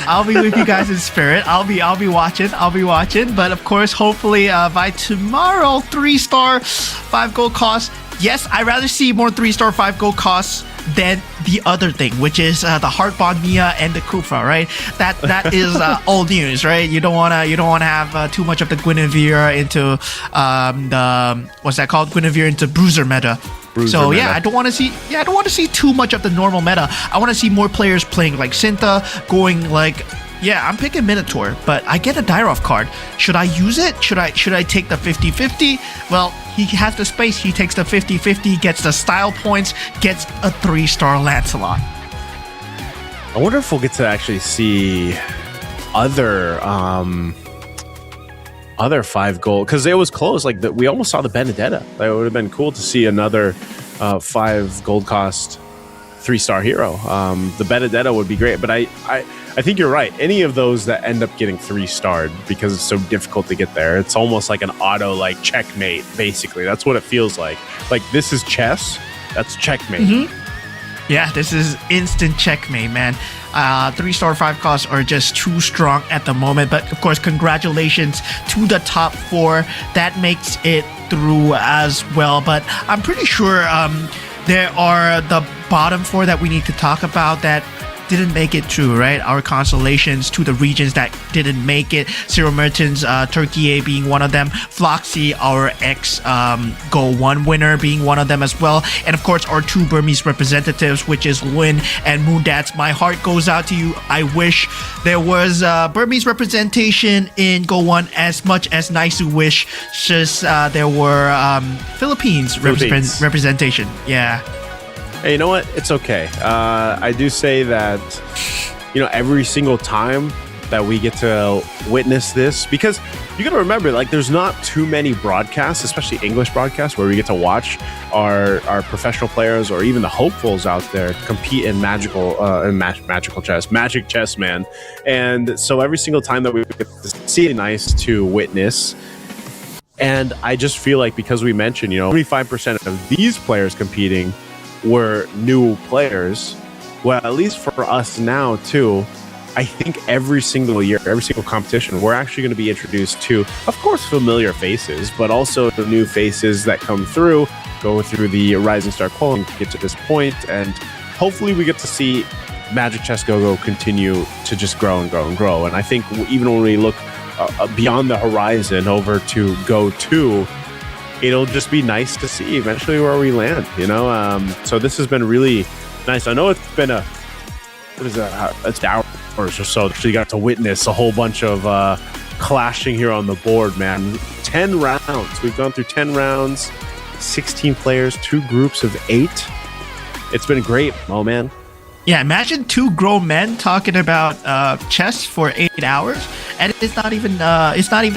I'll be with you guys in spirit. I'll be watching. But of course, hopefully by tomorrow, 3-star, 5 gold costs. Yes, I'd rather see more 3-star, 5 gold costs than the other thing, which is the Heartbond Mia and the Kufa, right? That is old news, right? You don't wanna have too much of the Guinevere into the what's that called? Guinevere into Bruiser meta. So yeah, I don't want to see too much of the normal meta. I want to see more players playing like Cinta, going like, yeah, I'm picking Minotaur, but I get a Dyrov card. Should I use it? Should I take the 50-50? Well, he has the space. He takes the 50-50, gets the style points, gets a 3-star Lancelot. I wonder if we'll get to actually see other 5 gold, because it was close. Like we almost saw the Benedetta. Like, it would have been cool to see another 5 gold cost 3-star hero. The Benedetta would be great, but I think you're right. Any of those that end up getting 3-starred because it's so difficult to get there, it's almost like an auto like checkmate. Basically, that's what it feels like. Like, this is chess. That's checkmate. Mm-hmm. Yeah, this is instant checkmate, man. 3-star 5 costs are just too strong at the moment. But of course, congratulations to the top 4. That makes it through as well. But I'm pretty sure there are the bottom 4 that we need to talk about that didn't make it through, right? Our consolations to the regions that didn't make it. Cyril Mertens, Turkey being one of them. Floxy, our Go 1 winner, being one of them as well. And of course, our 2 Burmese representatives, which is Win and Moondats. My heart goes out to you. I wish there was Burmese representation in Go 1 as much as Naisu wishes there were Philippines. Representation. Yeah. Hey, you know what? It's okay. I do say that, every single time that we get to witness this, because you got to remember, like, there's not too many broadcasts, especially English broadcasts, where we get to watch our professional players or even the hopefuls out there compete in magical chess, magic chess, man. And so every single time that we get to see it, nice to witness. And I just feel like, because we mentioned, 25% of these players competing were new players. Well, at least for us now too, I think every single year, every single competition, we're actually going to be introduced to, of course, familiar faces, but also the new faces that come through, go through the Rising Star qualifying to get to this point, and hopefully we get to see Magic Chess Go-Go continue to just grow and grow and grow. And I think even when we look beyond the horizon over to Go 2, it'll just be nice to see eventually where we land, So this has been really nice. I know it's been it's hours or so that you got to witness a whole bunch of clashing here on the board, man. 10 rounds. We've gone through 10 rounds, 16 players, 2 groups of 8. It's been great, oh man. Yeah, imagine 2 grown men talking about chess for 8 hours, and it's not even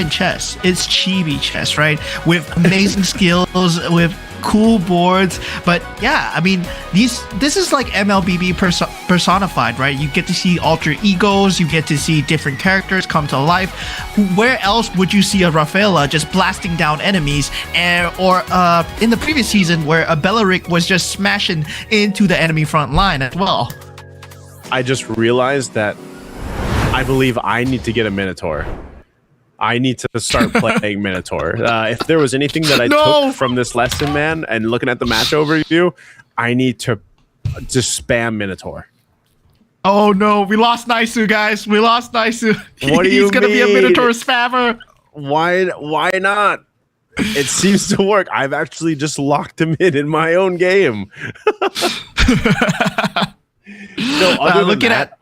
chess. It's chibi chess, right? With amazing skills, with cool boards. But yeah, I mean, this is like MLBB personified, right? You get to see alter egos, you get to see different characters come to life. Where else would you see a Rafaela just blasting down enemies, or in the previous season where a Belleric was just smashing into the enemy front line as well? I just realized that I believe I need to get a Minotaur. I need to start playing Minotaur. If there was anything that I took from this lesson, man, and looking at the match overview, I need to just spam Minotaur. Oh no, we lost Naisu, guys. We lost Naisu. What do you He's gonna be a Minotaur spammer. Why not? It seems to work. I've actually just locked him in my own game. No, other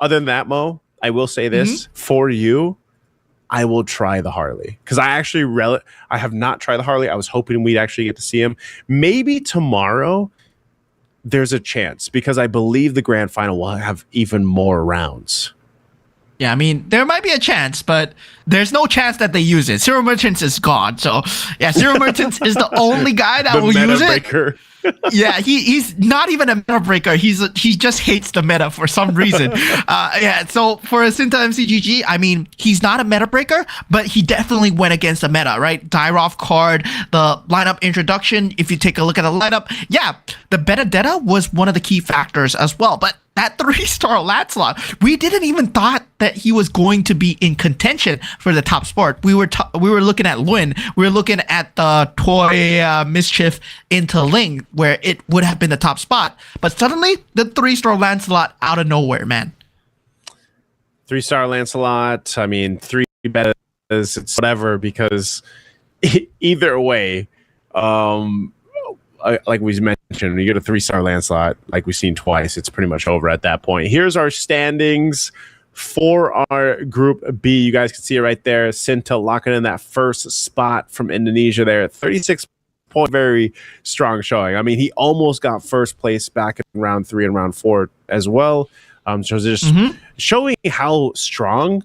than that, Mo, I will say this for you. I will try the Harley, because I have not tried the Harley. I was hoping we'd actually get to see him. Maybe tomorrow there's a chance, because I believe the grand final will have even more rounds. Yeah, I mean, there might be a chance, but there's no chance that they use it. Zero Merchants is gone. So, yeah, Zero Merchants is the only guy that will use it. Breaker. Yeah, he's not even a meta breaker. He just hates the meta for some reason. Yeah, so for a Sinta MCGG, I mean, he's not a meta breaker, but he definitely went against the meta, right? Dyrov card, the lineup introduction. If you take a look at the lineup, yeah, the Benedetta was one of the key factors as well. But that 3-star Lancelot, we didn't even thought that he was going to be in contention for the top spot. We were looking at Luen. We were looking at the Toy Mischief into Ling, where it would have been the top spot. But suddenly, the 3-star Lancelot out of nowhere, man. 3-star Lancelot. I mean, 3 betas. It's whatever, because either way, like we mentioned, when you get a 3-star Lancelot, like we've seen twice, it's pretty much over at that point. Here's our standings for our Group B. You guys can see it right there. Sinta locking in that first spot from Indonesia there at 36 point, very strong showing. I mean, he almost got first place back in round 3 and round 4 as well. So just showing how strong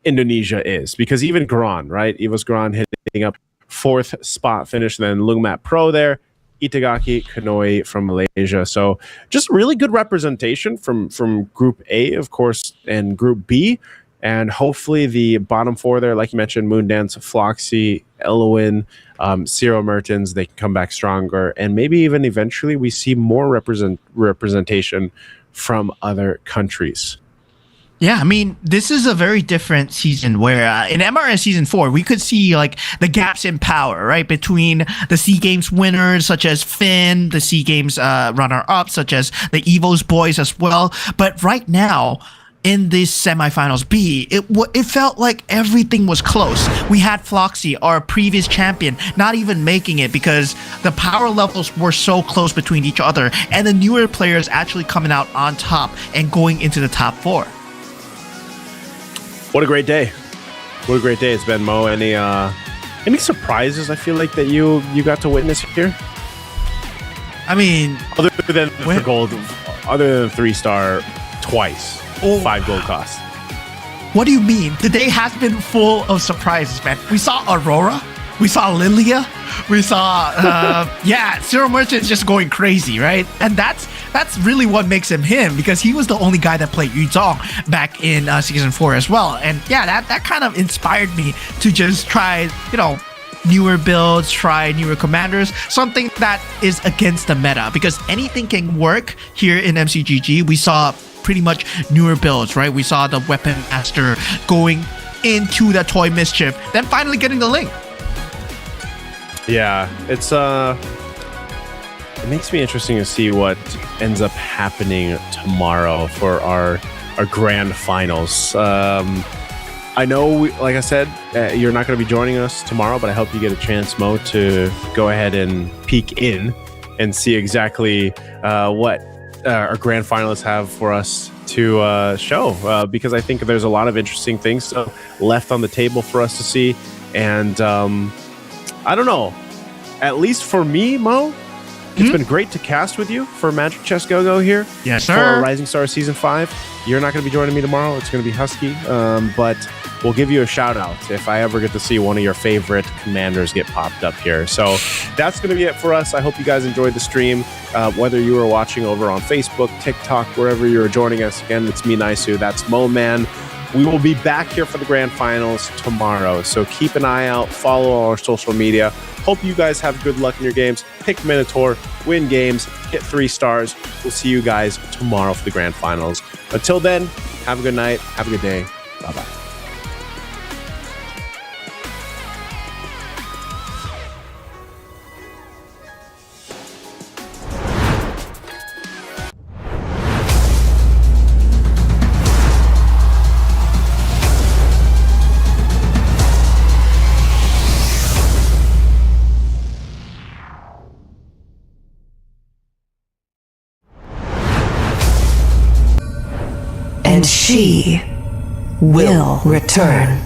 Indonesia is, because even Gran, right? Evos Gran hitting up 4th spot finish, then Lungmat Pro there. Itagaki Kanoi from Malaysia. So just really good representation from Group A, of course, and Group B. And hopefully the bottom 4 there, like you mentioned, Moondance, Floxy, Eloin, Zero Mertens, they can come back stronger. And maybe even eventually we see more representation from other countries. Yeah, I mean, this is a very different season where in MRS Season 4, we could see like the gaps in power, right? Between the SEA Games winners, such as Finn, the SEA Games runner-up, such as the Evos boys as well. But right now, in this semifinals B, it felt like everything was close. We had Floxy, our previous champion, not even making it because the power levels were so close between each other, and the newer players actually coming out on top and going into the top 4. What a great day. What a great day it's been, Mo. Any surprises I feel like that you got to witness here? I mean, other than the gold, other than 3-star twice, 5 gold cost. What do you mean? The day has been full of surprises, man. We saw Aurora, we saw Lilia, we saw Zero Merchants just going crazy, right? And that's really what makes him him, because he was the only guy that played Yuzong back in Season 4 as well. And yeah, that kind of inspired me to just try, newer builds, try newer commanders, something that is against the meta, because anything can work here in MCGG. We saw pretty much newer builds, right? We saw the Weapon Master going into the Toy Mischief, then finally getting the Link. Yeah, it's it makes me interesting to see what ends up happening tomorrow for our grand finals. I know, like I said, you're not going to be joining us tomorrow, but I hope you get a chance, Mo, to go ahead and peek in and see exactly what our grand finalists have for us to show, because I think there's a lot of interesting things still left on the table for us to see. And I don't know, at least for me, Mo, it's been great to cast with you for Magic Chess Go-Go here. Yes, sir. For Rising Star Season 5. You're not going to be joining me tomorrow. It's going to be Husky. But we'll give you a shout out if I ever get to see one of your favorite commanders get popped up here. So that's going to be it for us. I hope you guys enjoyed the stream. Whether you were watching over on Facebook, TikTok, wherever you were joining us. Again, it's me, Naisu. That's Mo Man. We will be back here for the grand finals tomorrow. So keep an eye out. Follow our social media. Hope you guys have good luck in your games. Pick Minotaur, win games, get 3 stars. We'll see you guys tomorrow for the grand finals. Until then, have a good night. Have a good day. Bye-bye. And she will return.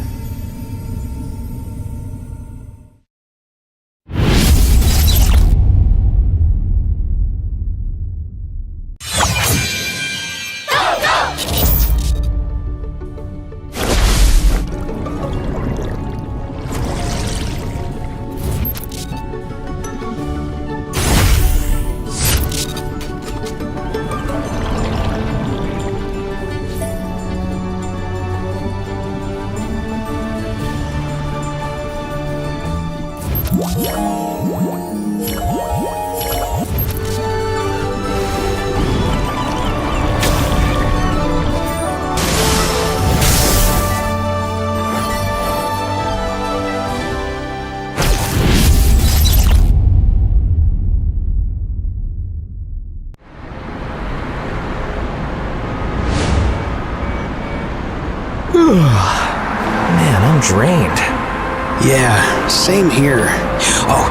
Man, I'm drained. Yeah, same here. Oh,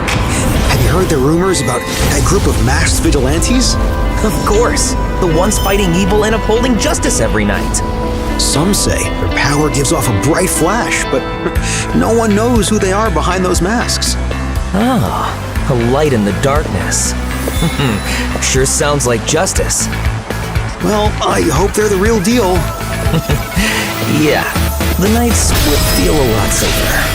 have you heard the rumors about that group of masked vigilantes? Of course, the ones fighting evil and upholding justice every night. Some say their power gives off a bright flash, but no one knows who they are behind those masks. Ah, a light in the darkness. Sure sounds like justice. Well, I hope they're the real deal. Yeah, the nights would feel a lot safer.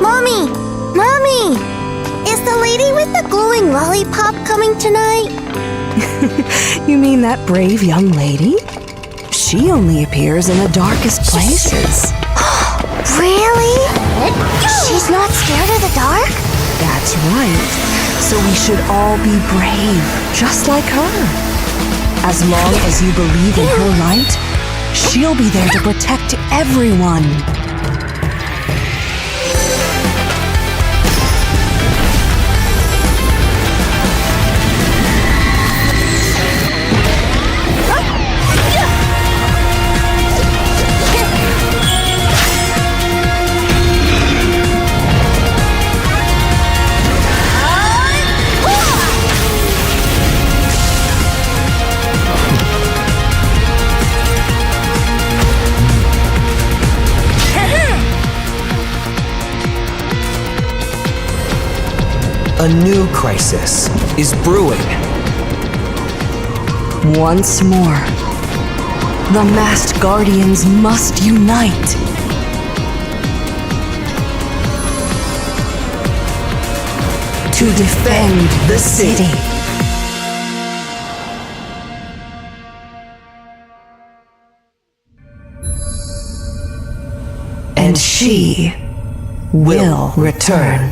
Mommy! Mommy! Is the lady with the glowing lollipop coming tonight? You mean that brave young lady? She only appears in the darkest places. Really? She's not scared of the dark? That's right. So we should all be brave, just like her. As long as you believe in her light, she'll be there to protect everyone. A new crisis is brewing. Once more, the masked guardians must unite. To defend the city. And she will return.